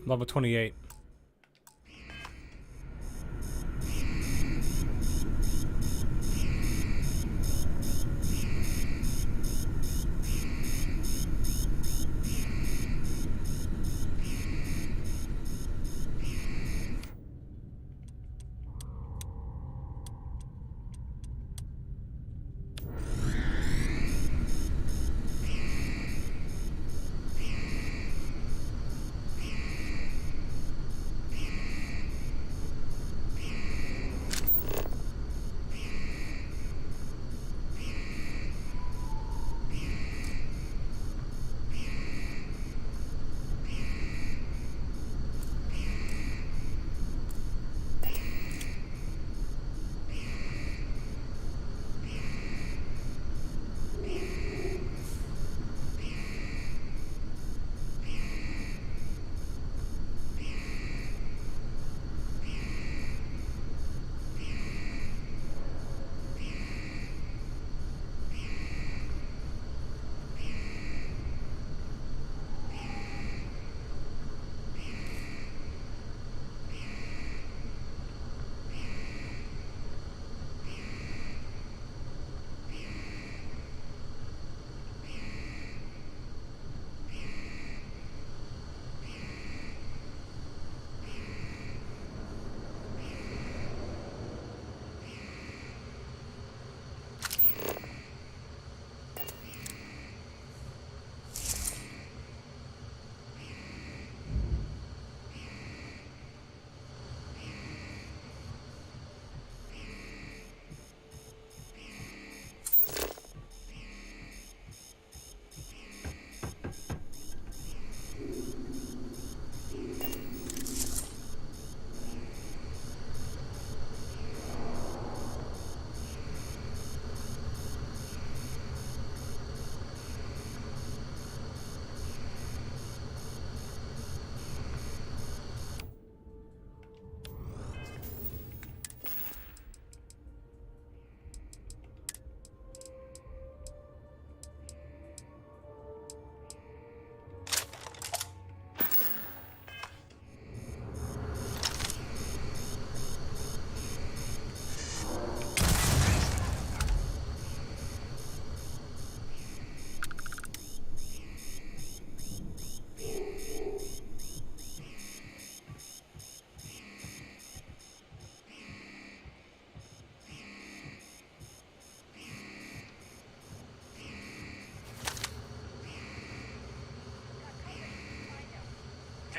Level 28.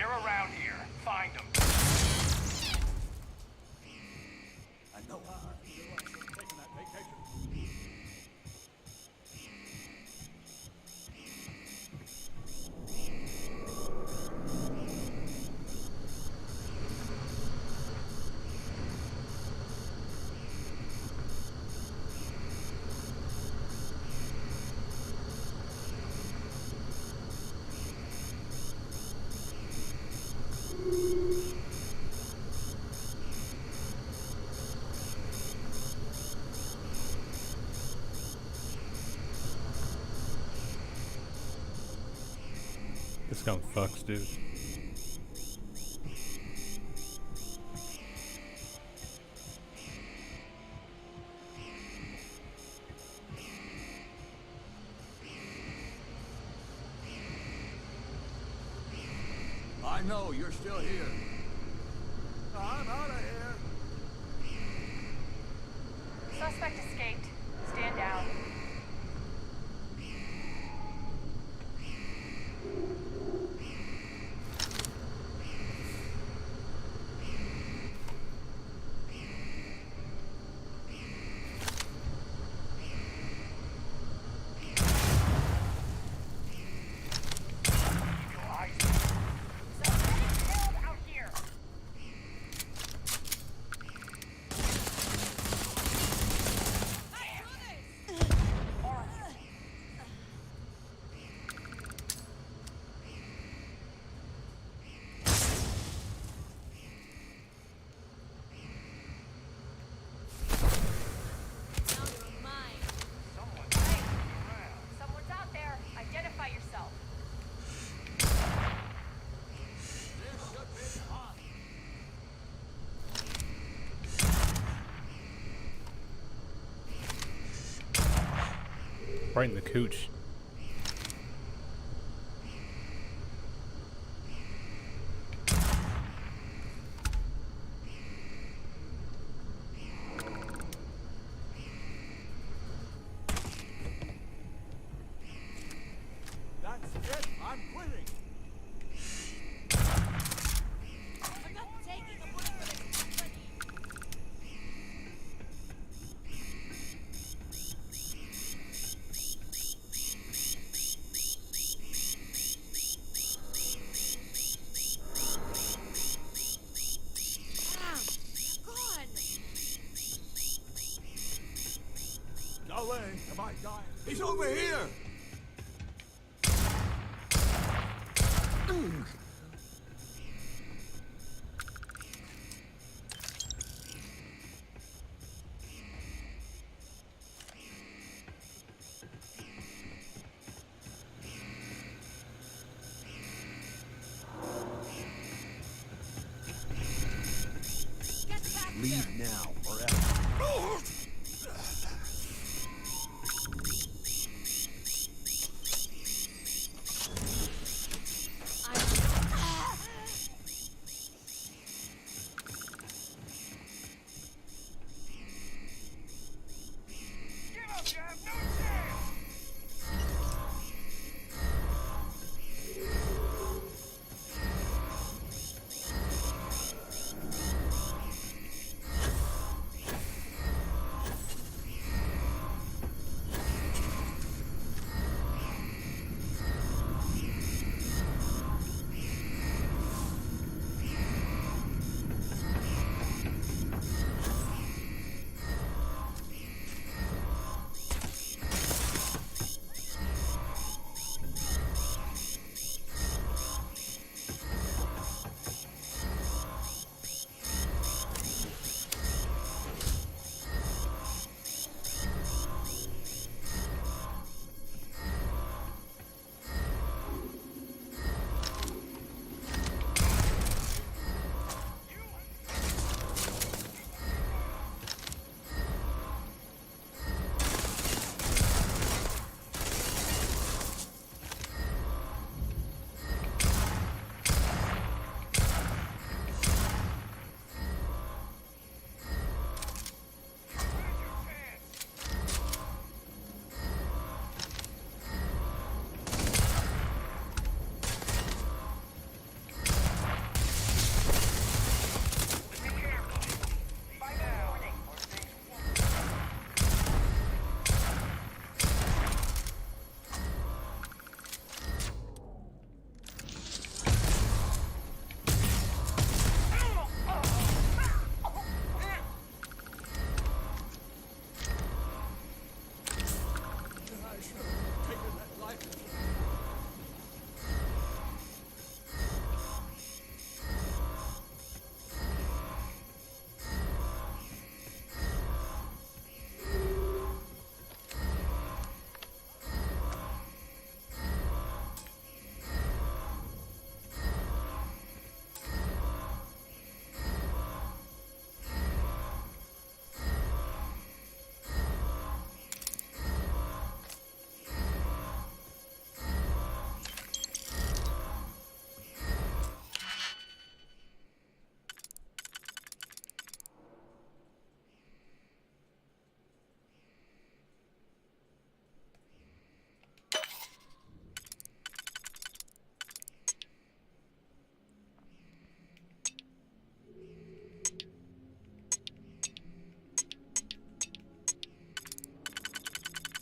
They're around here. Find them. I know. This gun fucks, dude. I know you're still here. I'm out of here. Suspect escaped. Stand down. right in the cooch. That's it. I'm quitting. I'm not taking a bullet for this company. No way. Am I dying? He's over here. Leave now, forever.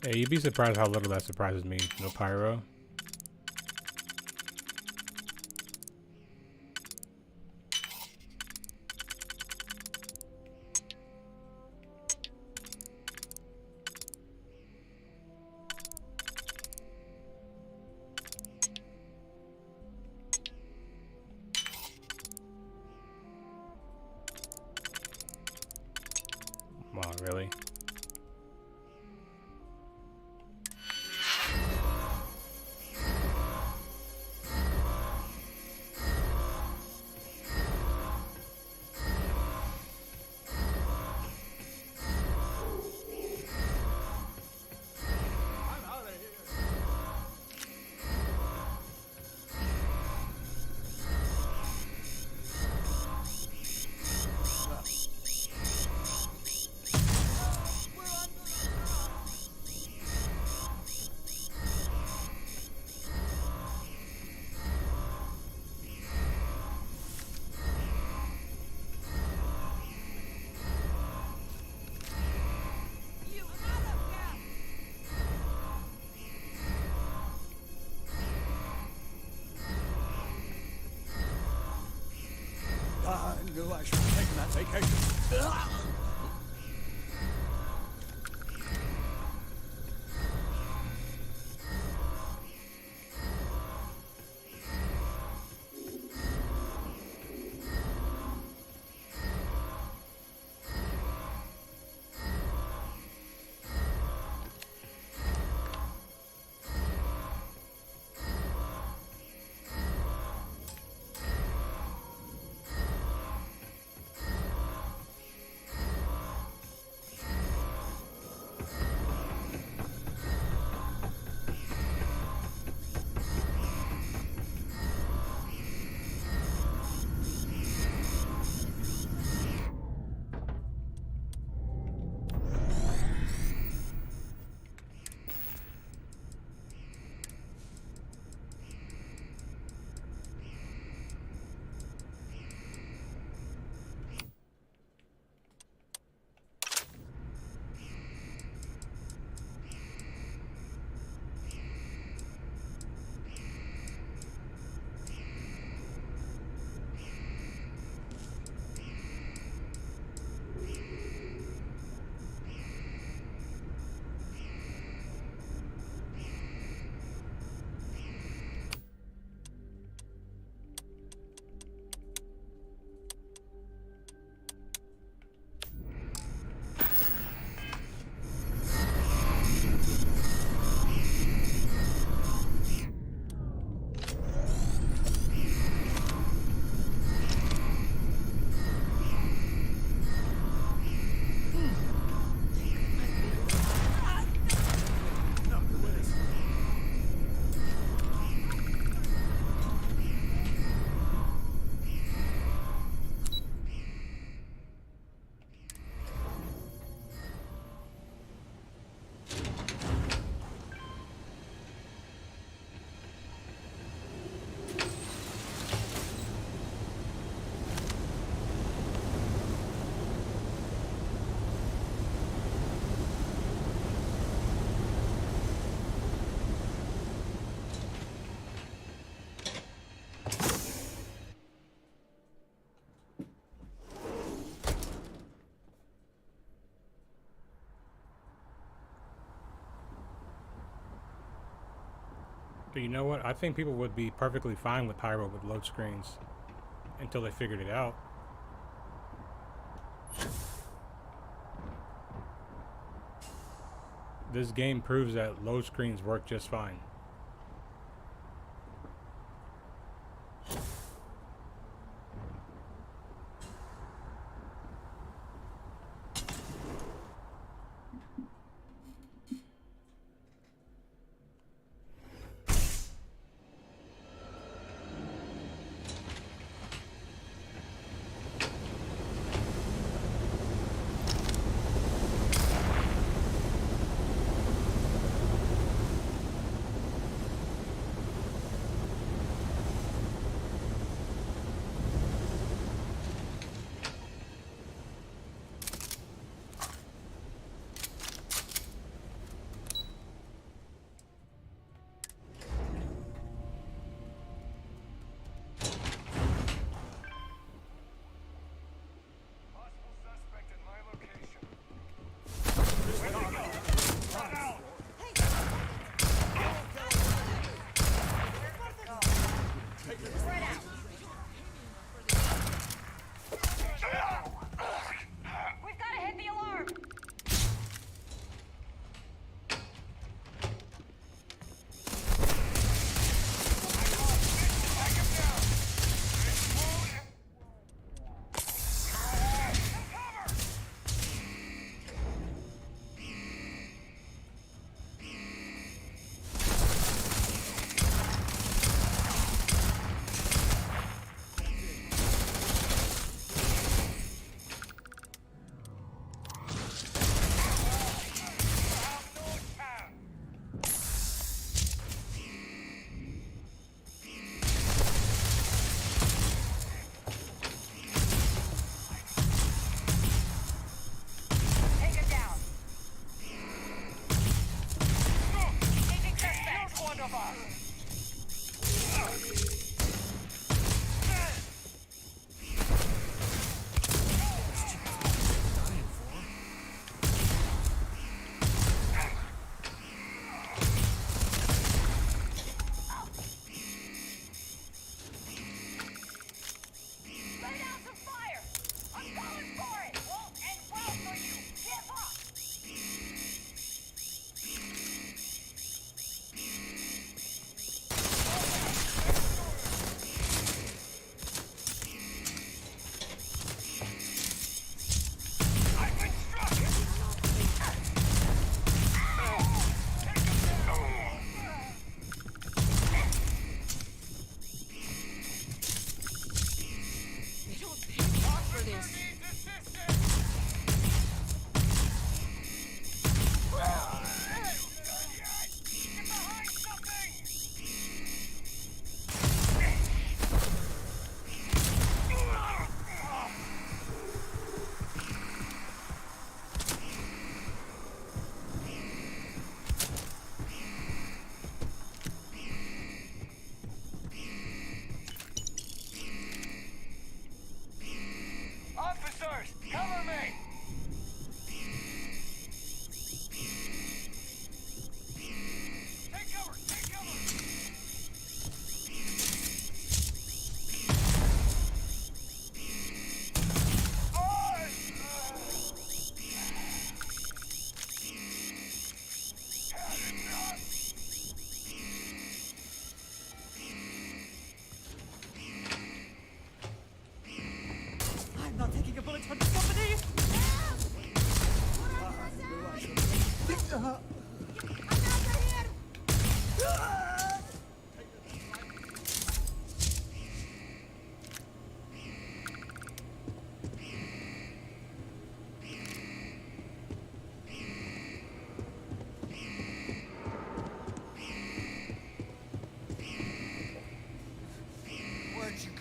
Yeah, you'd be surprised how little that surprises me. No pyro. Wow, really? that vacation. But you know what? I think people would be perfectly fine with Pyro with load screens until they figured it out. This game proves that load screens work just fine.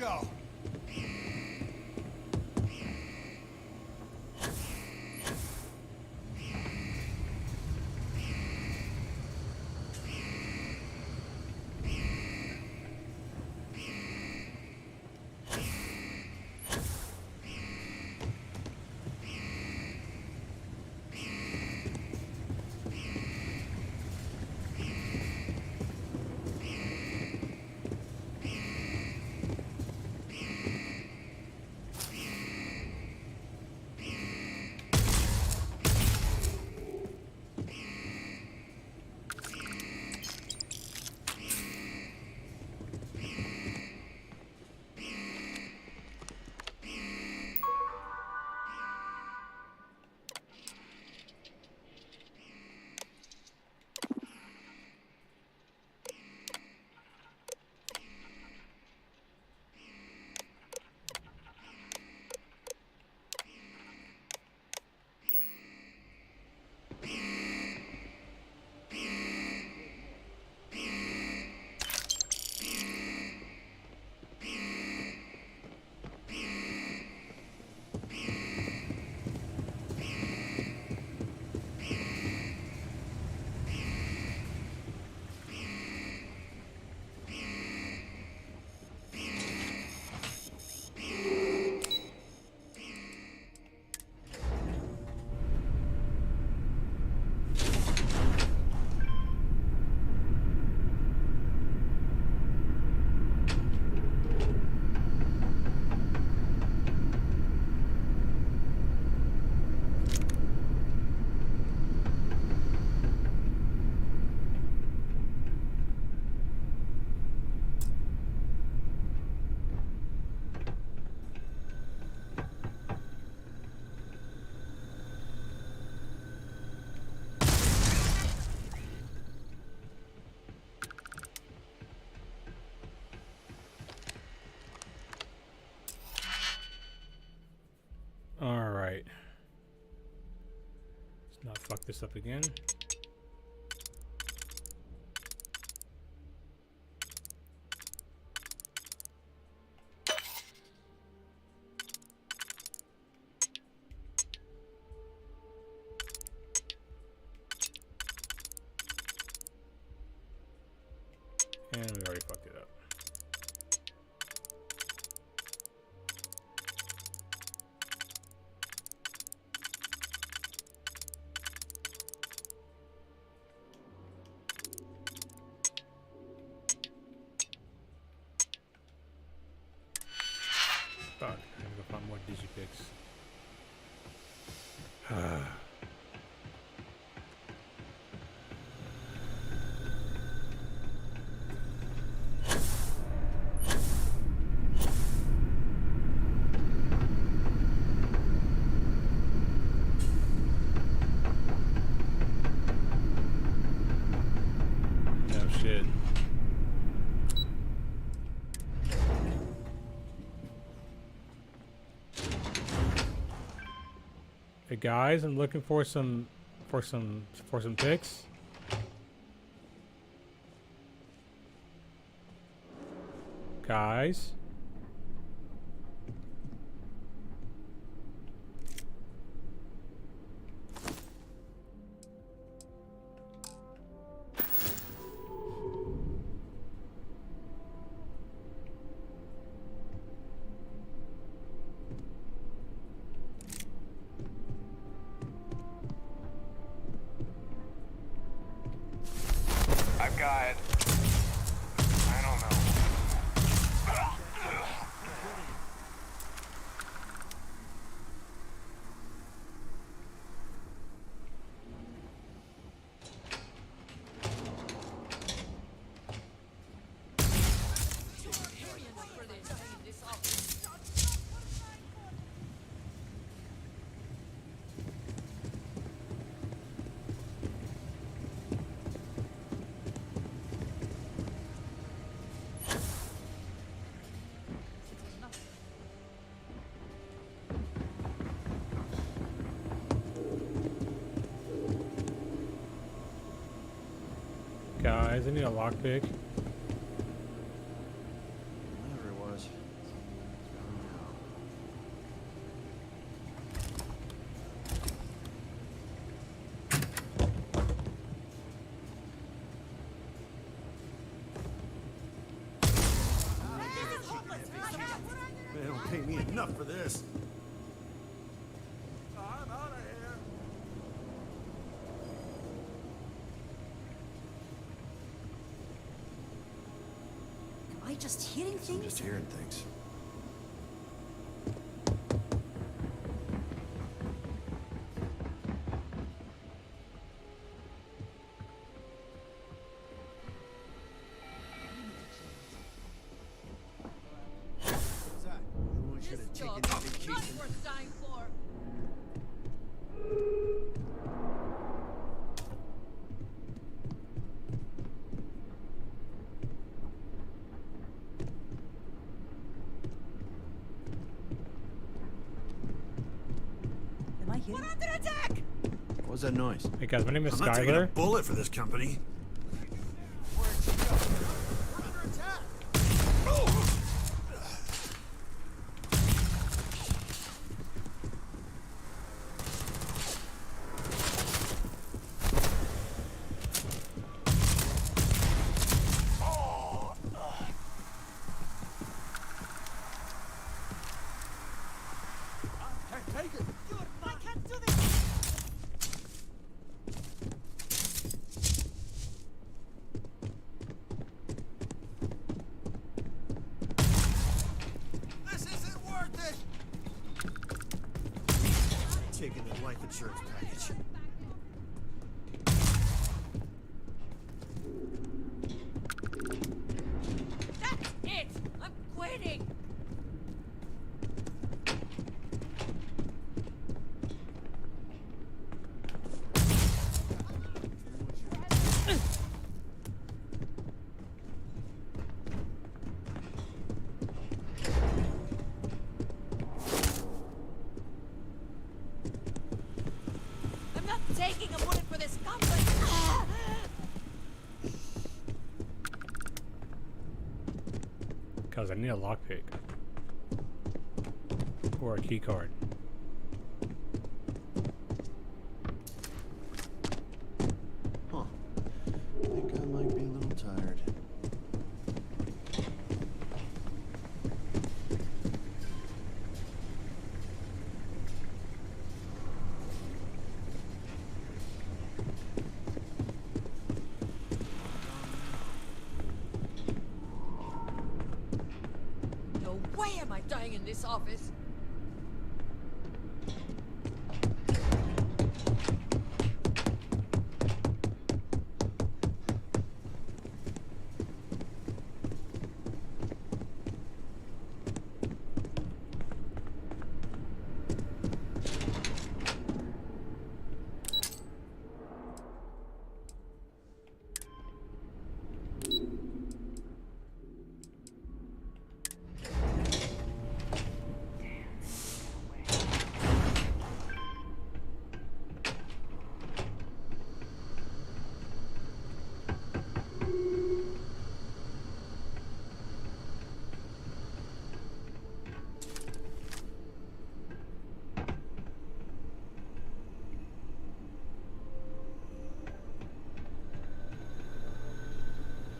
go. All right. Let's not fuck this up again. And we already fucked it up. Fuck, I gotta go find more digipics. Oh shit. Hey guys, I'm looking for some pics. Guys. I've got... I don't know. Guys, I need a lockpick. Whatever it was. don't pay me enough for this. I'm out of here. Am I just hearing things? I'm just hearing things. We're under attack! What was that noise? Hey guys, my name is I'm not taking a Skylar. bullet for this company. Take it. I can't do this! This isn't worth it. Taking the life insurance package. That's it! I'm quitting! I'm not taking a bullet for this company! Cause I need a lockpick. Or a key card. Huh. I think I might be a little tired. No way am I dying in this office!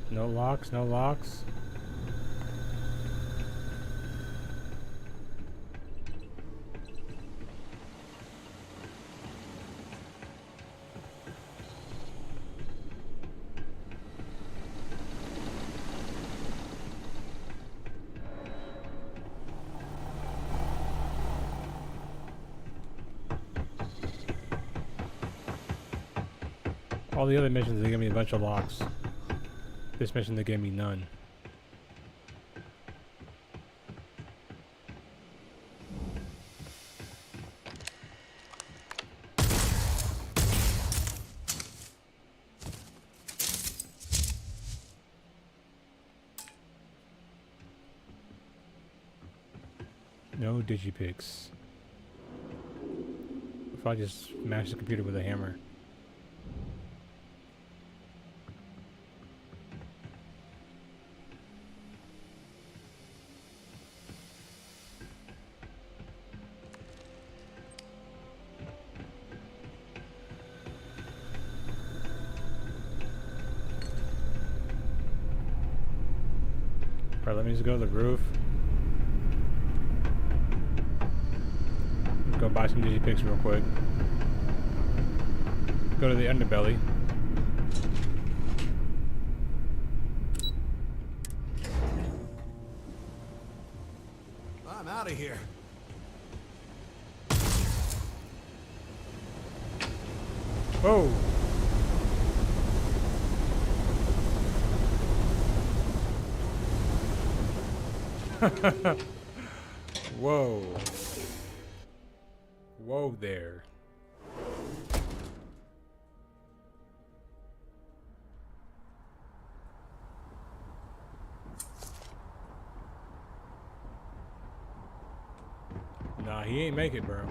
No locks, no locks. All the other missions, they give me a bunch of locks. This mission, they gave me none. No digipicks. If I just smash the computer with a hammer. Alright, let me just go to the roof. Go buy some digipicks real quick. Go to the underbelly. I'm out of here. Whoa. Whoa. Whoa there. Nah, he ain't make it, bro.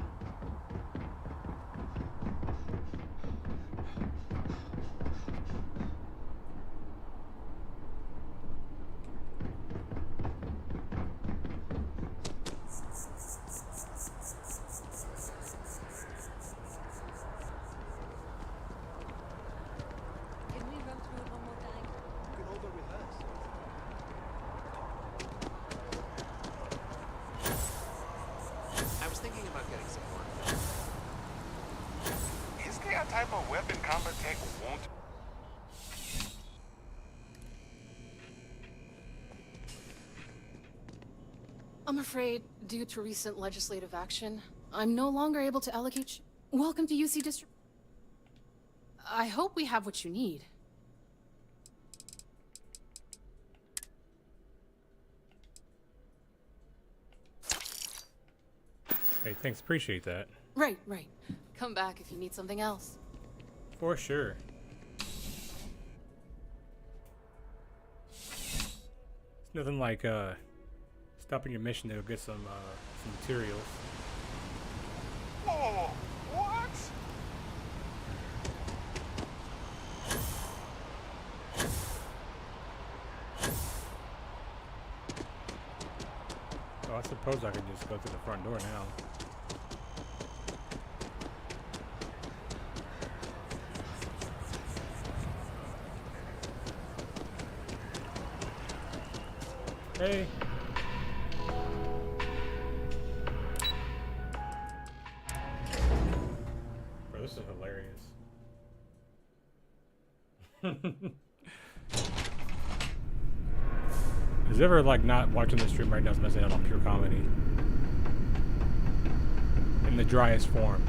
I was thinking about getting some more. Is there a type of weapon combat tech won't? I'm afraid, due to recent legislative action, I'm no longer able to allocate. Welcome to UC District. I hope we have what you need. Hey, thanks. Appreciate that. Right, right. Come back if you need something else. For sure. It's nothing like stopping your mission to go get some materials. Whoa, what? Oh, I suppose I can just go through the front door now. Hey. Bro, this is hilarious. Is ever like not watching the stream right now is missing out on pure comedy in the driest form.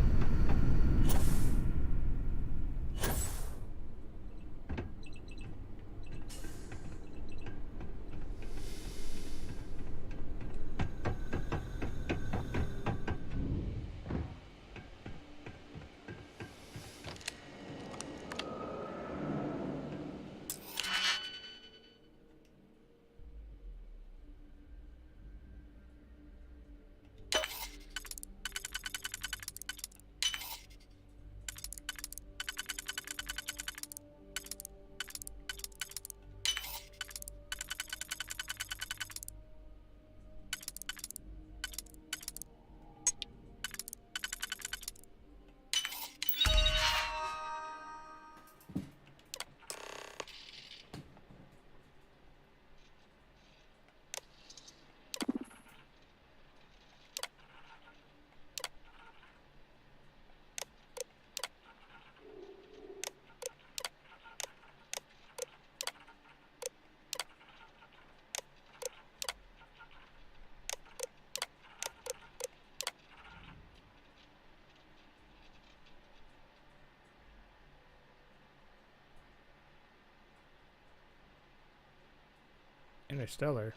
Interstellar.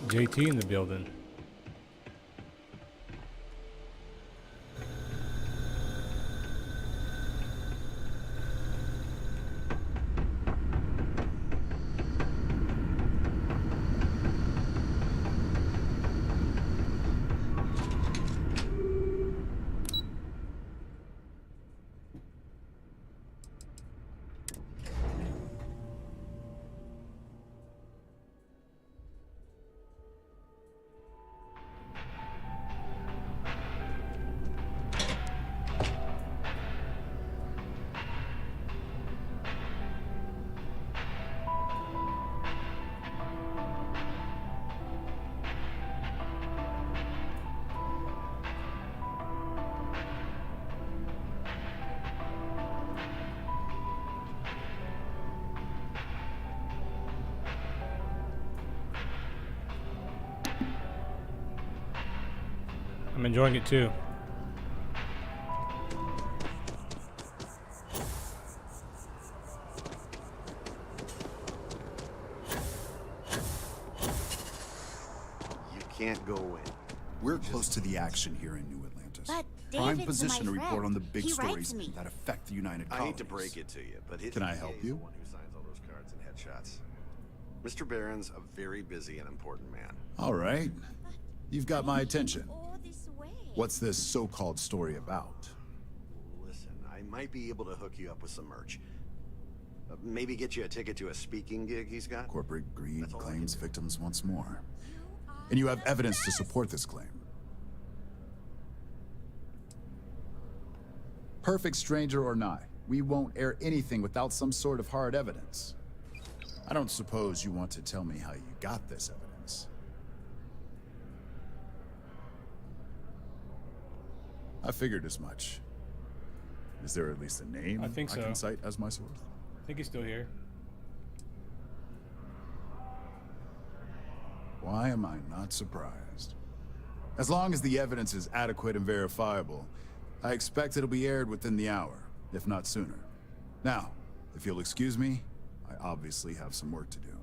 JT in the building. I'm enjoying it too. You can't go in. We're close to the action here in New Atlantis. But Prime David's position to my report friend. on the big He writes stories me. that affect the United I Colonies. hate to break it to you, but his Can I PA help is you? the one who signs all those cards and headshots. Mr. Barron's a very busy and important man. All right. You've got my attention. What's this so-called story about? Listen, I might be able to hook you up with some merch. Maybe get you a ticket to a speaking gig he's got. Corporate greed claims victims once more. And you have evidence to support this claim. Perfect stranger or not, we won't air anything without some sort of hard evidence. I don't suppose you want to tell me how you got this evidence. I figured as much. Is there at least a name I think so. I can cite as my source? I think he's still here. Why am I not surprised? As long as the evidence is adequate and verifiable, I expect it'll be aired within the hour, if not sooner. Now, if you'll excuse me, I obviously have some work to do.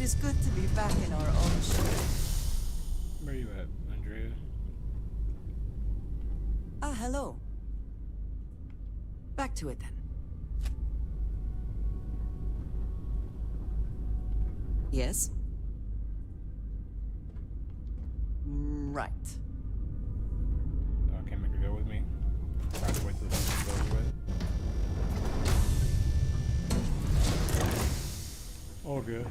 It is good to be back in our own show. Where are you at, Andrea? Ah, hello. Back to it then. Yes? Right. Oh, can't make her go with me. I have to wait till the mission goes away. All good.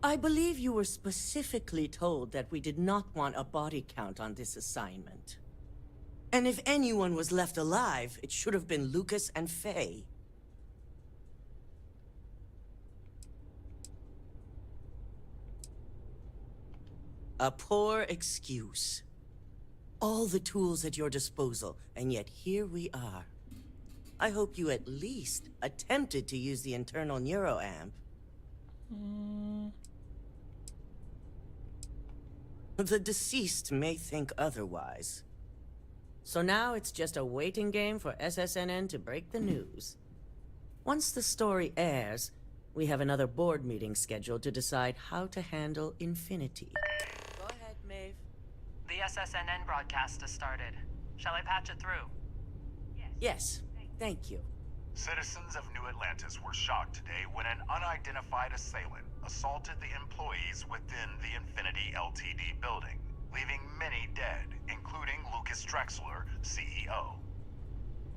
I believe you were specifically told that we did not want a body count on this assignment. And if anyone was left alive, it should have been Lucas and Faye. A poor excuse. All the tools at your disposal, and yet here we are. I hope you at least attempted to use the internal neuroamp. The deceased may think otherwise. So now it's just a waiting game for SSNN to break the news. Once the story airs, we have another board meeting scheduled to decide how to handle Infinity. Go ahead, Maeve. The SSNN broadcast has started. Shall I patch it through? Yes, thank you. Citizens of New Atlantis were shocked today when an unidentified assailant assaulted the employees within the Infinity Ltd building, leaving many dead, including Lucas Drexler, CEO.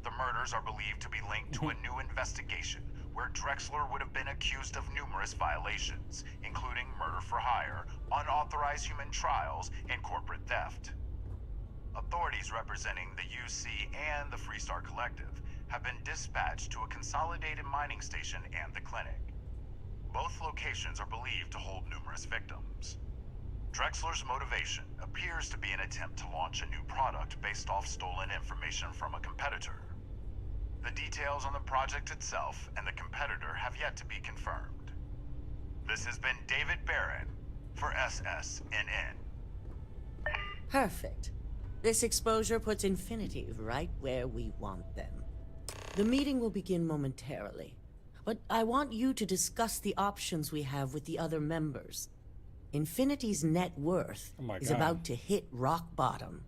The murders are believed to be linked to a new investigation where Drexler would have been accused of numerous violations, including murder for hire, unauthorized human trials, and corporate theft. Authorities representing the UC and the Freestar Collective have been dispatched to a consolidated mining station and the clinic. Both locations are believed to hold numerous victims. Drexler's motivation appears to be an attempt to launch a new product based off stolen information from a competitor. The details on the project itself and the competitor have yet to be confirmed. This has been David Barron for SSNN. Perfect. This exposure puts Infinity right where we want them. The meeting will begin momentarily, but I want you to discuss the options we have with the other members. Infinity's net worth is about to hit rock bottom.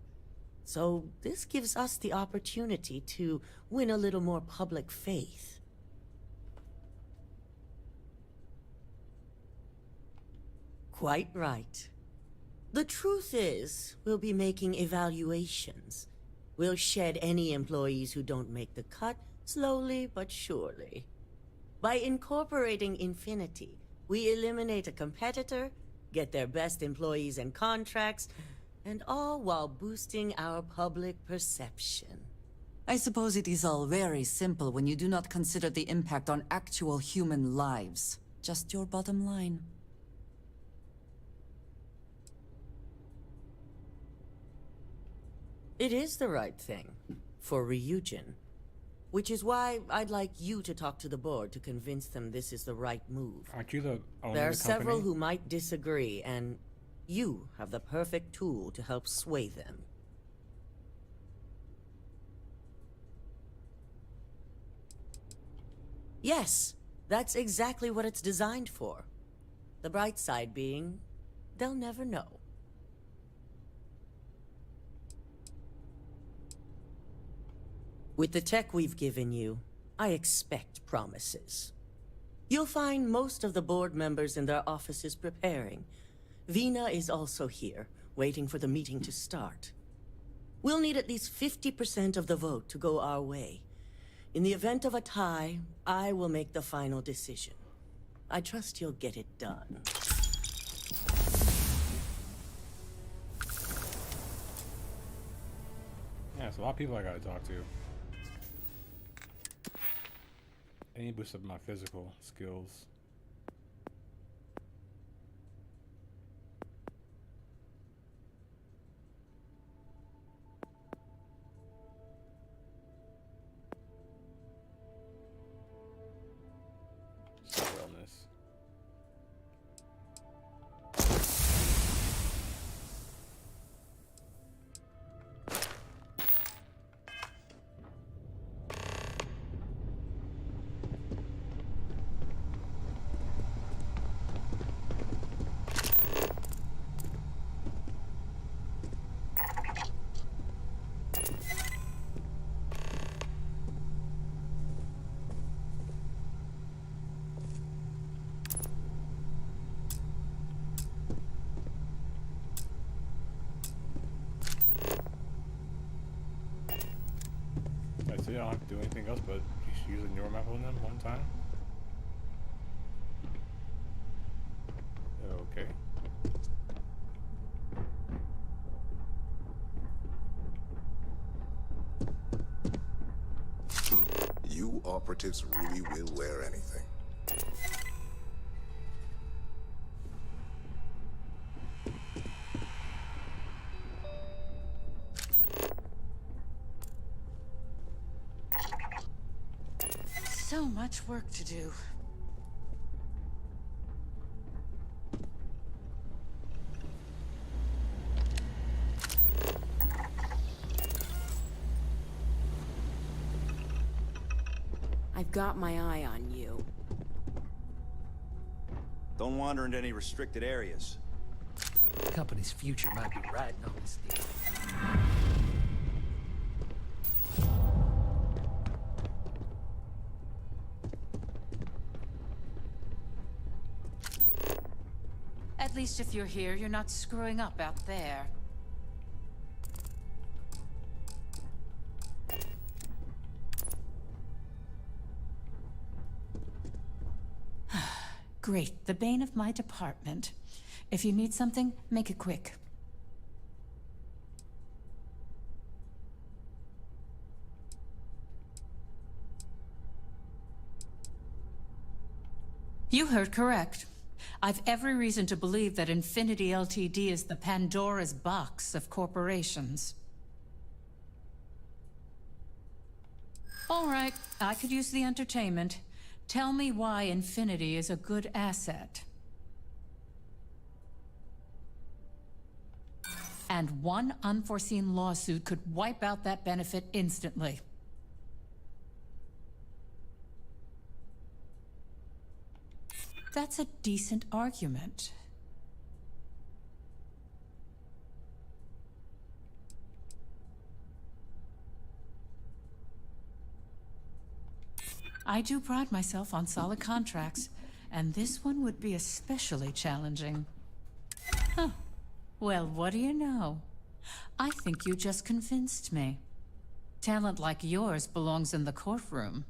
So this gives us the opportunity to win a little more public faith. Quite right. The truth is, we'll be making evaluations. We'll shed any employees who don't make the cut, slowly but surely. By incorporating Infinity, we eliminate a competitor, get their best employees and contracts, and all while boosting our public perception. I suppose it is all very simple when you do not consider the impact on actual human lives. Just your bottom line. It is the right thing for Ryujin, which is why I'd like you to talk to the board to convince them this is the right move. Aren't you the owner There are of the company? several who might disagree, and you have the perfect tool to help sway them. Yes, that's exactly what it's designed for. The bright side being, they'll never know. With the tech we've given you, I expect promises. You'll find most of the board members in their offices preparing. Vina is also here, waiting for the meeting to start. We'll need at least 50% of the vote to go our way. In the event of a tie, I will make the final decision. I trust you'll get it done. Yeah, it's a lot of people I gotta talk to. I need to boost up my physical skills. Wellness. That's it, I don't have to do anything else but just use a neural map on them one time. Oh. operatives really will wear anything. So much work to do. I've got my eye on you. Don't wander into any restricted areas. The company's future might be riding on this deal. At least if you're here, you're not screwing up out there. Great, the bane of my department. If you need something, make it quick. You heard correct. I've every reason to believe that Infinity Ltd. Is the Pandora's box of corporations. All right, I could use the entertainment. Tell me why Infinity is a good asset. And one unforeseen lawsuit could wipe out that benefit instantly. That's a decent argument. I do pride myself on solid contracts, and this one would be especially challenging. Huh. Well, what do you know? I think you just convinced me. Talent like yours belongs in the courtroom.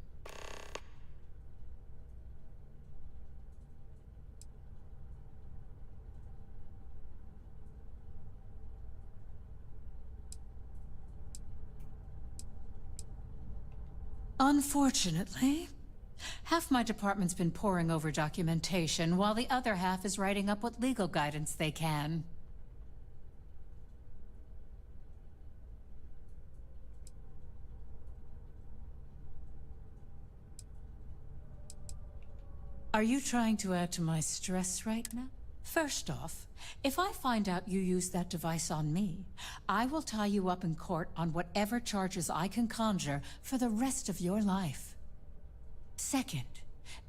Unfortunately, half my department's been poring over documentation, while the other half is writing up what legal guidance they can. Are you trying to add to my stress right now? First off, if I find out you used that device on me, I will tie you up in court on whatever charges I can conjure for the rest of your life. Second,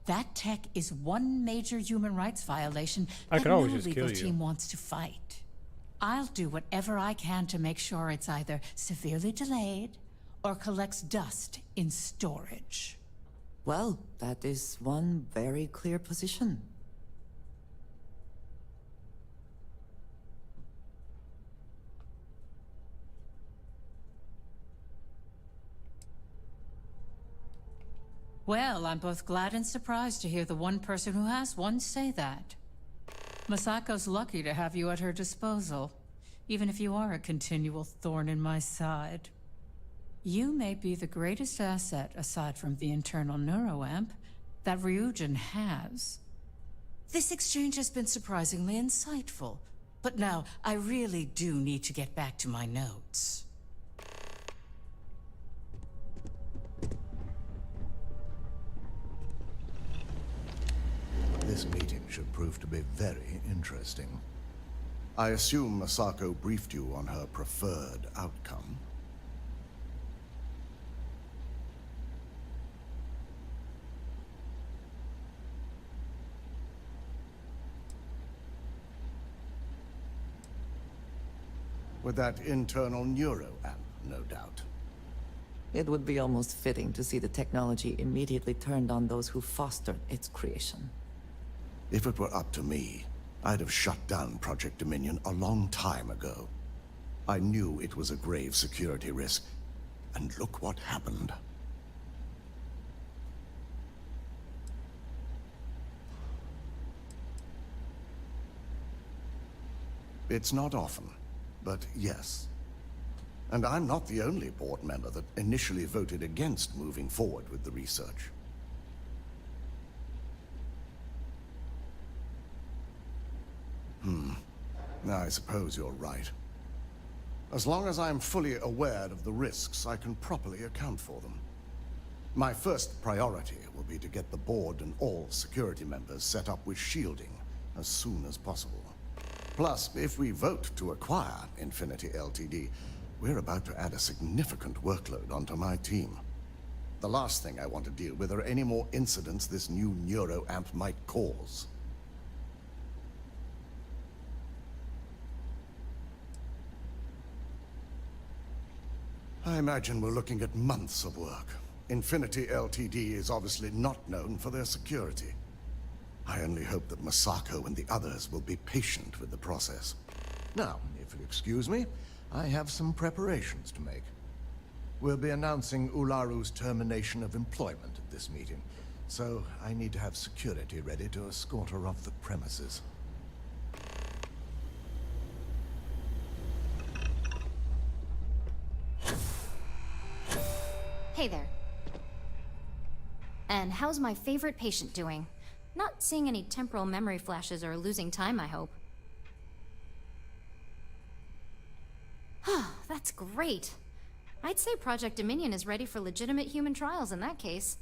that tech is one major human rights violation that no legal team wants to fight. I'll do whatever I can to make sure it's either severely delayed or collects dust in storage. Well, that is one very clear position. Well, I'm both glad and surprised to hear the one person who has one say that. Masako's lucky to have you at her disposal, even if you are a continual thorn in my side. You may be the greatest asset, aside from the internal neuroamp, that Ryujin has. This exchange has been surprisingly insightful, but now I really do need to get back to my notes. This meeting should prove to be very interesting. I assume Masako briefed you on her preferred outcome. With that internal neuroamp, no doubt. It would be almost fitting to see the technology immediately turned on those who fostered its creation. If it were up to me, I'd have shut down Project Dominion a long time ago. I knew it was a grave security risk, and look what happened. It's not often, but yes. And I'm not the only board member that initially voted against moving forward with the research. I suppose you're right. As long as I'm fully aware of the risks, I can properly account for them. My first priority will be to get the board and all security members set up with shielding as soon as possible. Plus, if we vote to acquire Infinity Ltd, we're about to add a significant workload onto my team. The last thing I want to deal with are any more incidents this new neuroamp might cause. I imagine we're looking at months of work. Infinity Ltd is obviously not known for their security. I only hope that Masako and the others will be patient with the process. Now, if you'll excuse me, I have some preparations to make. We'll be announcing Ularu's termination of employment at this meeting, so I need to have security ready to escort her off the premises. Hey there. And how's my favorite patient doing? Not seeing any temporal memory flashes or losing time, I hope. That's great. I'd say Project Dominion is ready for legitimate human trials in that case.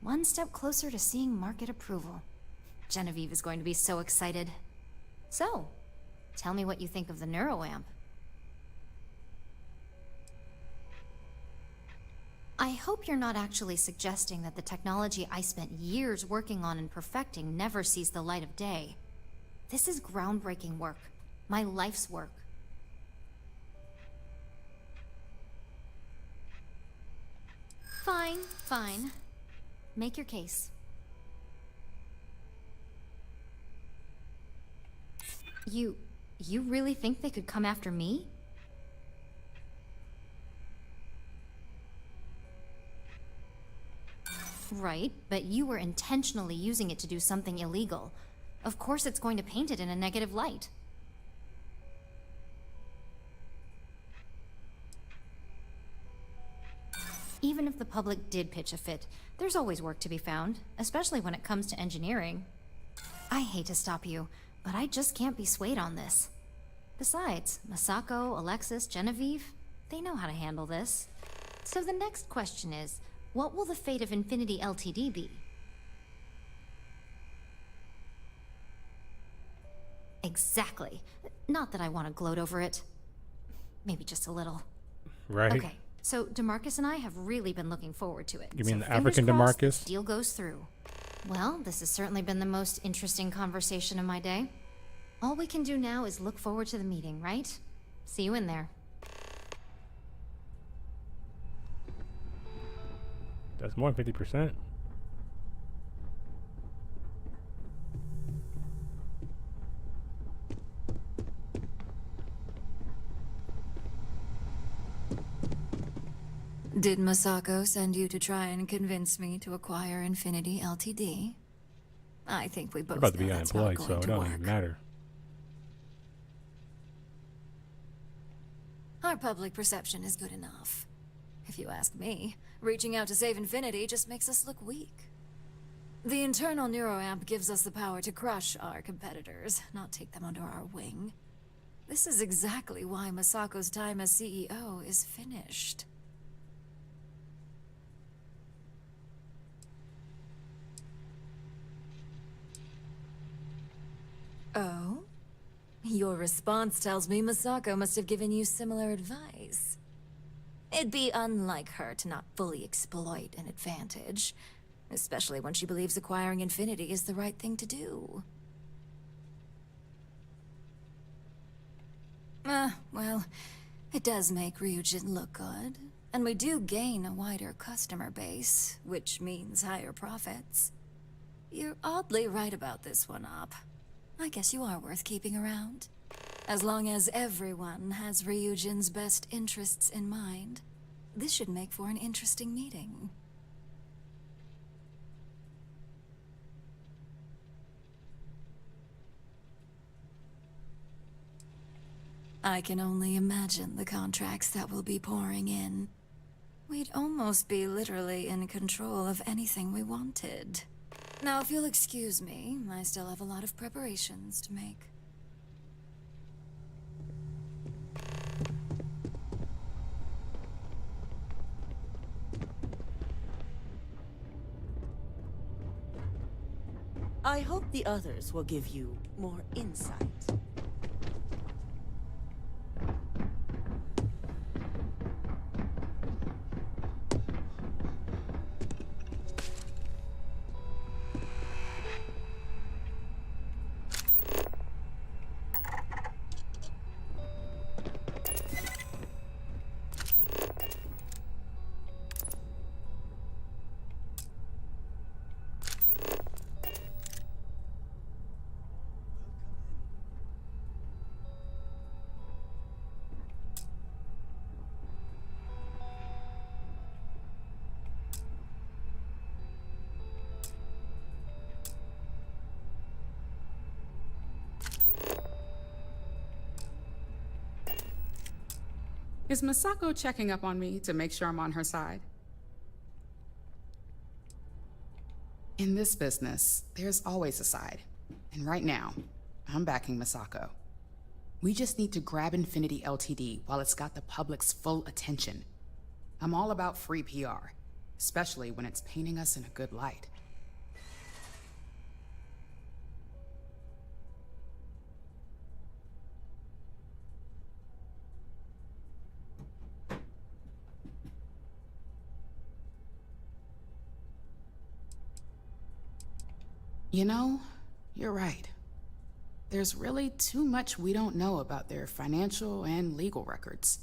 One step closer to seeing market approval. Genevieve is going to be so excited. So, tell me what you think of the neuroamp. I hope you're not actually suggesting that the technology I spent years working on and perfecting never sees the light of day. This is groundbreaking work. My life's work. Fine, fine. Make your case. You really think they could come after me? Right, but you were intentionally using it to do something illegal. Of course it's going to paint it in a negative light. Even if the public did pitch a fit, there's always work to be found, especially when it comes to engineering. I hate to stop you, but I just can't be swayed on this. Besides, Masako, Alexis, Genevieve, they know how to handle this. So the next question is, what will the fate of Infinity Ltd be? Exactly. Not that I want to gloat over it. Maybe just a little. Right. Okay, so DeMarcus and I have really been looking forward to it. You mean so the African fingers crossed DeMarcus? this deal goes through. Well, this has certainly been the most interesting conversation of my day. All we can do now is look forward to the meeting, right? See you in there. That's more than 50%. Did Masako send you to try and convince me to acquire Infinity Ltd? I think we both You're about to know be that's not unemployed, so going it to don't even work. matter. Our public perception is good enough. If you ask me, reaching out to save Infinity just makes us look weak. The internal neuroamp gives us the power to crush our competitors, not take them under our wing. This is exactly why Masako's time as CEO is finished. Oh? Your response tells me Masako must have given you similar advice. It'd be unlike her to not fully exploit an advantage, especially when she believes acquiring Infinity is the right thing to do. Well, it does make Ryujin look good, and we do gain a wider customer base, which means higher profits. You're oddly right about this one, Op. I guess you are worth keeping around. As long as everyone has Ryujin's best interests in mind, this should make for an interesting meeting. I can only imagine the contracts that will be pouring in. We'd almost be literally in control of anything we wanted. Now, if you'll excuse me, I still have a lot of preparations to make. I hope the others will give you more insight. Is Masako checking up on me to make sure I'm on her side? In this business, there's always a side. And right now, I'm backing Masako. We just need to grab Infinity LTD while it's got the public's full attention. I'm all about free PR, especially when it's painting us in a good light. You know, you're right. There's really too much we don't know about their financial and legal records.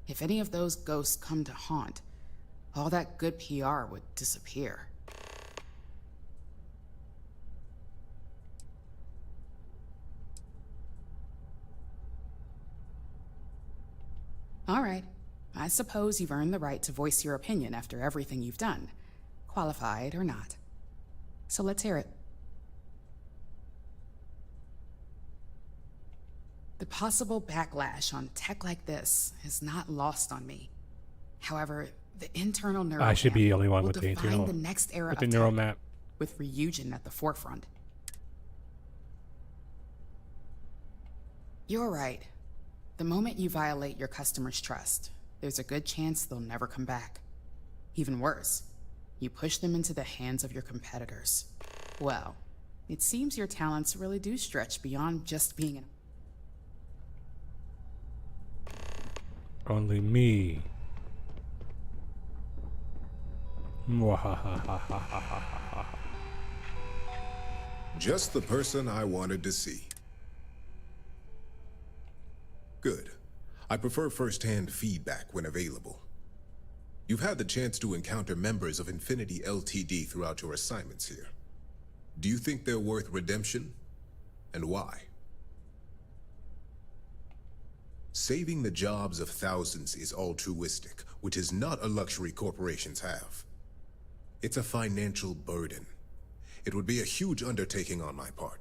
If any of those ghosts come to haunt, all that good PR would disappear. All right. I suppose you've earned the right to voice your opinion after everything you've done, qualified or not. So let's hear it. The possible backlash on tech like this is not lost on me. However, the internal neural I should be the only one will with the define internal the next era with the of neural tech, map. with Ryujin at the forefront. You're right. The moment you violate your customers' trust, there's a good chance they'll never come back. Even worse, you push them into the hands of your competitors. Well, it seems your talents really do stretch beyond just being an... Only me. Just the person I wanted to see. Good. I prefer first-hand feedback when available. You've had the chance to encounter members of Infinity LTD throughout your assignments here. Do you think they're worth redemption? And why? Saving the jobs of thousands is altruistic, which is not a luxury corporations have. It's a financial burden. It would be a huge undertaking on my part.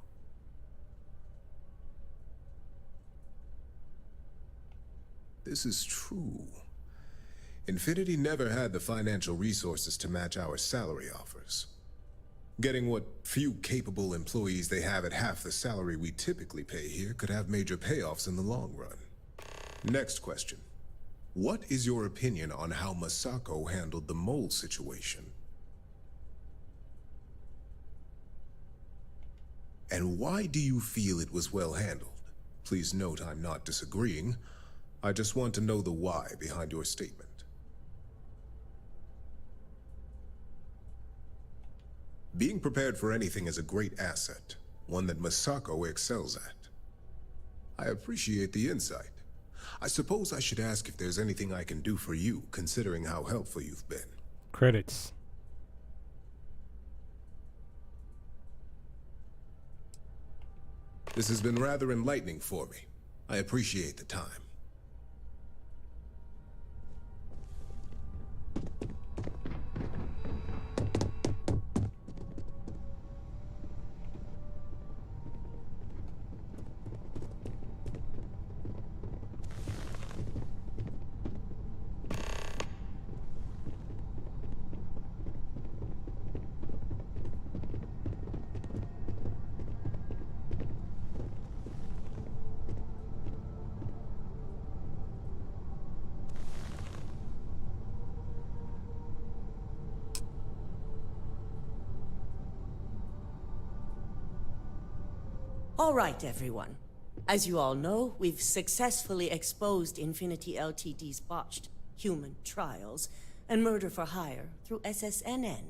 This is true. Infinity never had the financial resources to match our salary offers. Getting what few capable employees they have at half the salary we typically pay here could have major payoffs in the long run. Next question. What is your opinion on how Masako handled the mole situation? And why do you feel it was well handled? Please note I'm not disagreeing. I just want to know the why behind your statement. Being prepared for anything is a great asset, one that Masako excels at. I appreciate the insight. I suppose I should ask if there's anything I can do for you, considering how helpful you've been. Credits. This has been rather enlightening for me. I appreciate the time. All right, everyone. As you all know, we've successfully exposed Infinity Ltd's botched human trials and murder for hire through SSNN.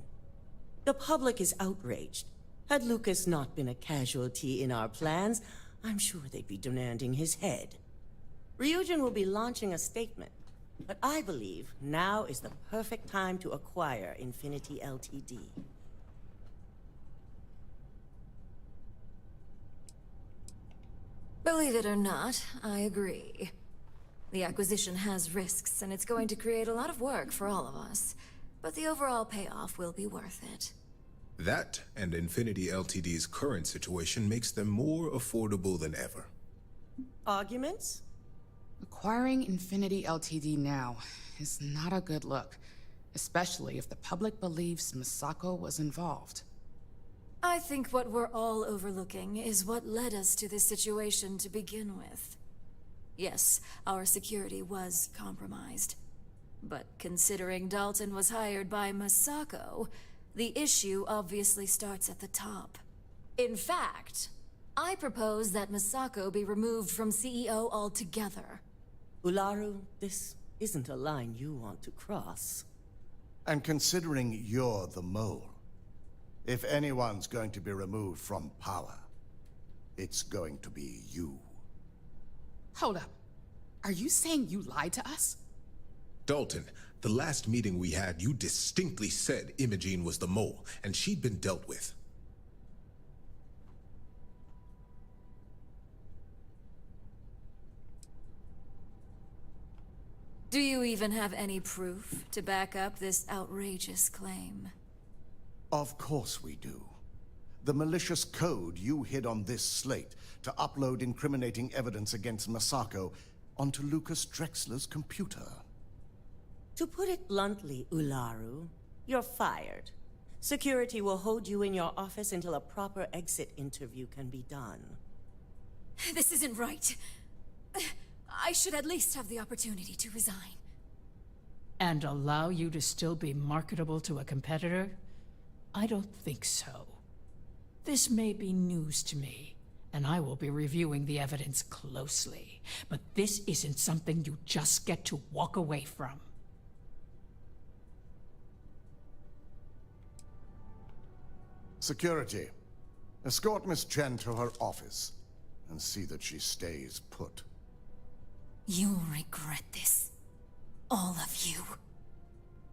The public is outraged. Had Lucas not been a casualty in our plans, I'm sure they'd be demanding his head. Ryujin will be launching a statement, but I believe now is the perfect time to acquire Infinity Ltd. Believe it or not, I agree. The acquisition has risks, and it's going to create a lot of work for all of us. But the overall payoff will be worth it. That and Infinity Ltd's current situation makes them more affordable than ever. Arguments? Acquiring Infinity Ltd now is not a good look, especially if the public believes Misako was involved. I think what we're all overlooking is what led us to this situation to begin with. Yes, our security was compromised. But considering Dalton was hired by Misako, the issue obviously starts at the top. In fact, I propose that Misako be removed from CEO altogether. Ularu, this isn't a line you want to cross. And considering you're the mole, if anyone's going to be removed from power, it's going to be you. Hold up. Are you saying you lied to us? Dalton, the last meeting we had, you distinctly said Imogene was the mole, and she'd been dealt with. Do you even have any proof to back up this outrageous claim? Of course we do. The malicious code you hid on this slate to upload incriminating evidence against Misako onto Lucas Drexler's computer. To put it bluntly, Ularu, you're fired. Security will hold you in your office until a proper exit interview can be done. This isn't right. I should at least have the opportunity to resign. And allow you to still be marketable to a competitor? I don't think so. This may be news to me, and I will be reviewing the evidence closely. But this isn't something you just get to walk away from. Security, escort Miss Chen to her office and see that she stays put. You'll regret this. All of you.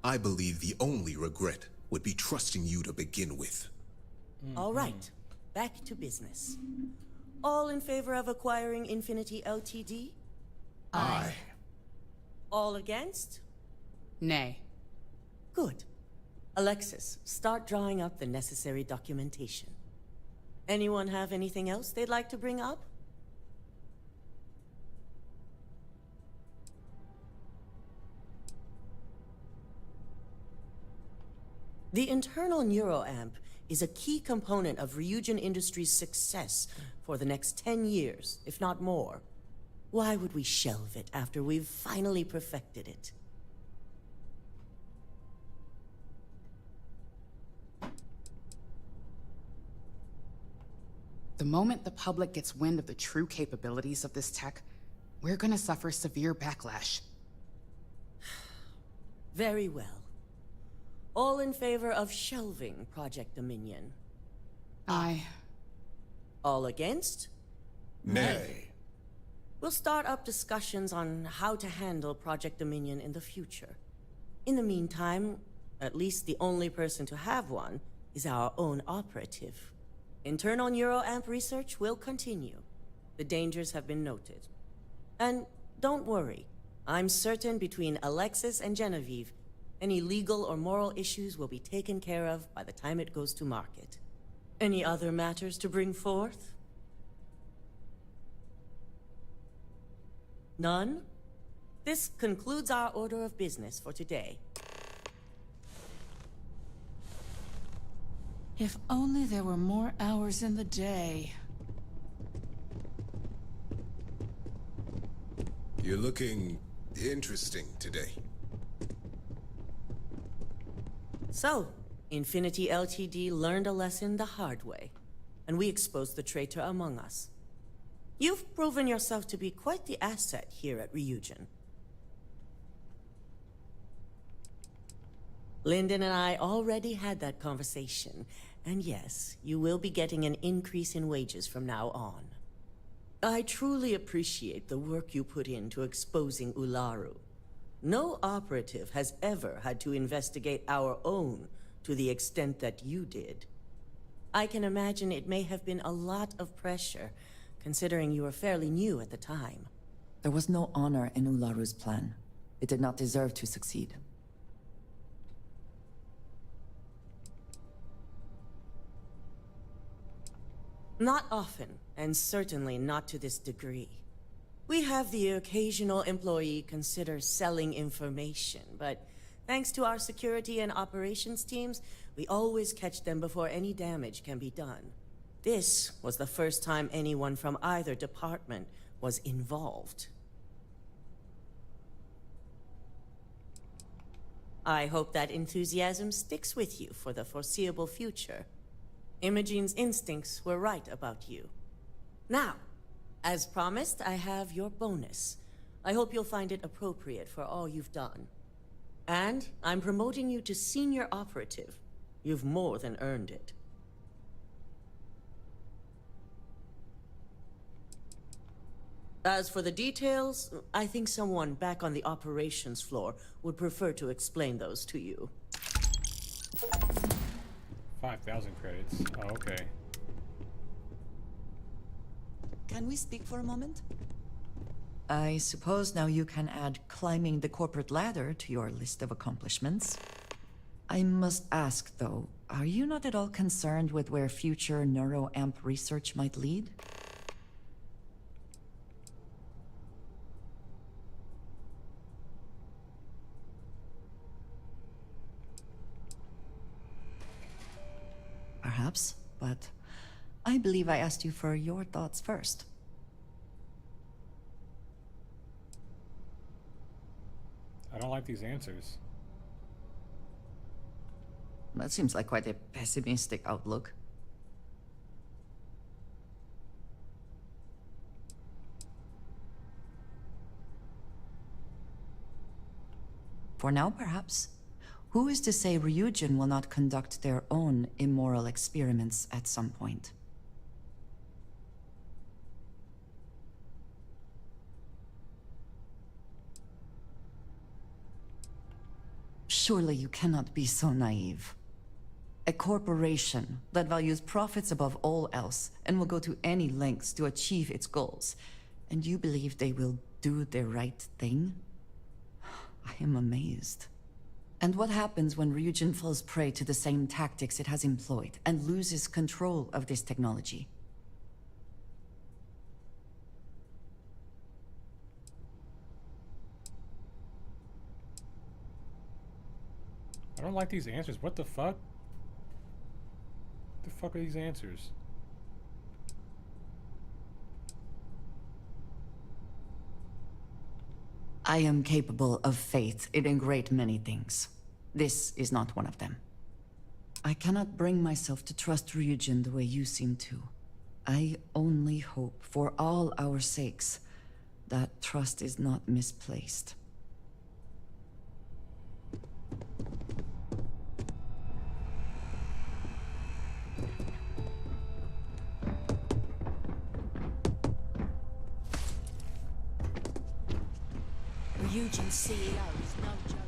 I believe the only regret would be trusting you to begin with. All right, back to business. All in favor of acquiring Infinity Ltd? Aye. All against? Nay. Good. Alexis, start drawing up the necessary documentation. Anyone have anything else they'd like to bring up? The internal neuroamp is a key component of Ryujin Industries' success for the next 10 years, if not more. Why would we shelve it after we've finally perfected it? The moment the public gets wind of the true capabilities of this tech, we're gonna suffer severe backlash. Very well. All in favor of shelving Project Dominion? Aye. All against? Nay. We'll start up discussions on how to handle Project Dominion in the future. In the meantime, at least the only person to have one is our own operative. Internal neuroamp research will continue. The dangers have been noted. And don't worry, I'm certain between Alexis and Genevieve, any legal or moral issues will be taken care of by the time it goes to market. Any other matters to bring forth? None? This concludes our order of business for today. If only there were more hours in the day. You're looking interesting today. So, Infinity Ltd learned a lesson the hard way. and we exposed the traitor among us. You've proven yourself to be quite the asset here at Ryujin. Lyndon and I already had that conversation, and yes, you will be getting an increase in wages from now on. I truly appreciate the work you put into exposing Ularu. No operative has ever had to investigate our own to the extent that you did. I can imagine it may have been a lot of pressure, considering you were fairly new at the time. There was no honor in Ularu's plan. It did not deserve to succeed. Not often, and certainly not to this degree. We have the occasional employee consider selling information, but thanks to our security and operations teams, we always catch them before any damage can be done. This was the first time anyone from either department was involved. I hope that enthusiasm sticks with you for the foreseeable future. Imogene's instincts were right about you. Now, as promised, I have your bonus. I hope you'll find it appropriate for all you've done. And I'm promoting you to senior operative. You've more than earned it. As for the details, I think someone back on the operations floor would prefer to explain those to you. 5,000 credits. Oh, okay. Can we speak for a moment? I suppose now you can add climbing the corporate ladder to your list of accomplishments. I must ask, though, are you not at all concerned with where future neuroamp research might lead? Perhaps, but I believe I asked you for your thoughts first. I don't like these answers. That seems like quite a pessimistic outlook. For now, perhaps. Who is to say Ryujin will not conduct their own immoral experiments at some point? Surely you cannot be so naive. A corporation that values profits above all else and will go to any lengths to achieve its goals, and you believe they will do the right thing? I am amazed. And what happens when Ryujin falls prey to the same tactics it has employed and loses control of this technology? I don't like these answers. What the fuck? What the fuck are these answers? I am capable of faith in a great many things. This is not one of them. I cannot bring myself to trust Ryujin the way you seem to. I only hope, for all our sakes, that trust is not misplaced. Ryujin CEO is no joke.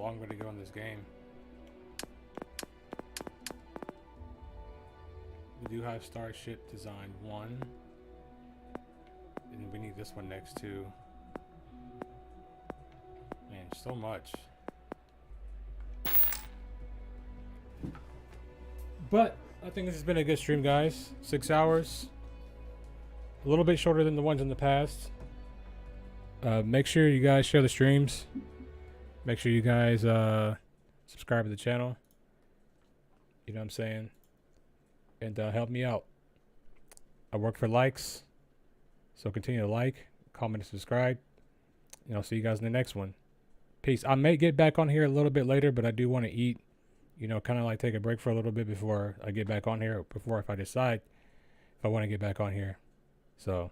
long way to go in this game. We do have Starship Design 1. And we need this one next too. Man, so much. But I think this has been a good stream, guys. 6 hours. A little bit shorter than the ones in the past. Make sure you guys share the streams. Make sure you guys subscribe to the channel. You know what I'm saying? And help me out. I work for likes. So continue to like, comment, and subscribe. And I'll see you guys in the next one. Peace. I may get back on here a little bit later, but I do want to eat. You know, kind of like take a break for a little bit before I get back on here. Before if I decide if I want to get back on here. So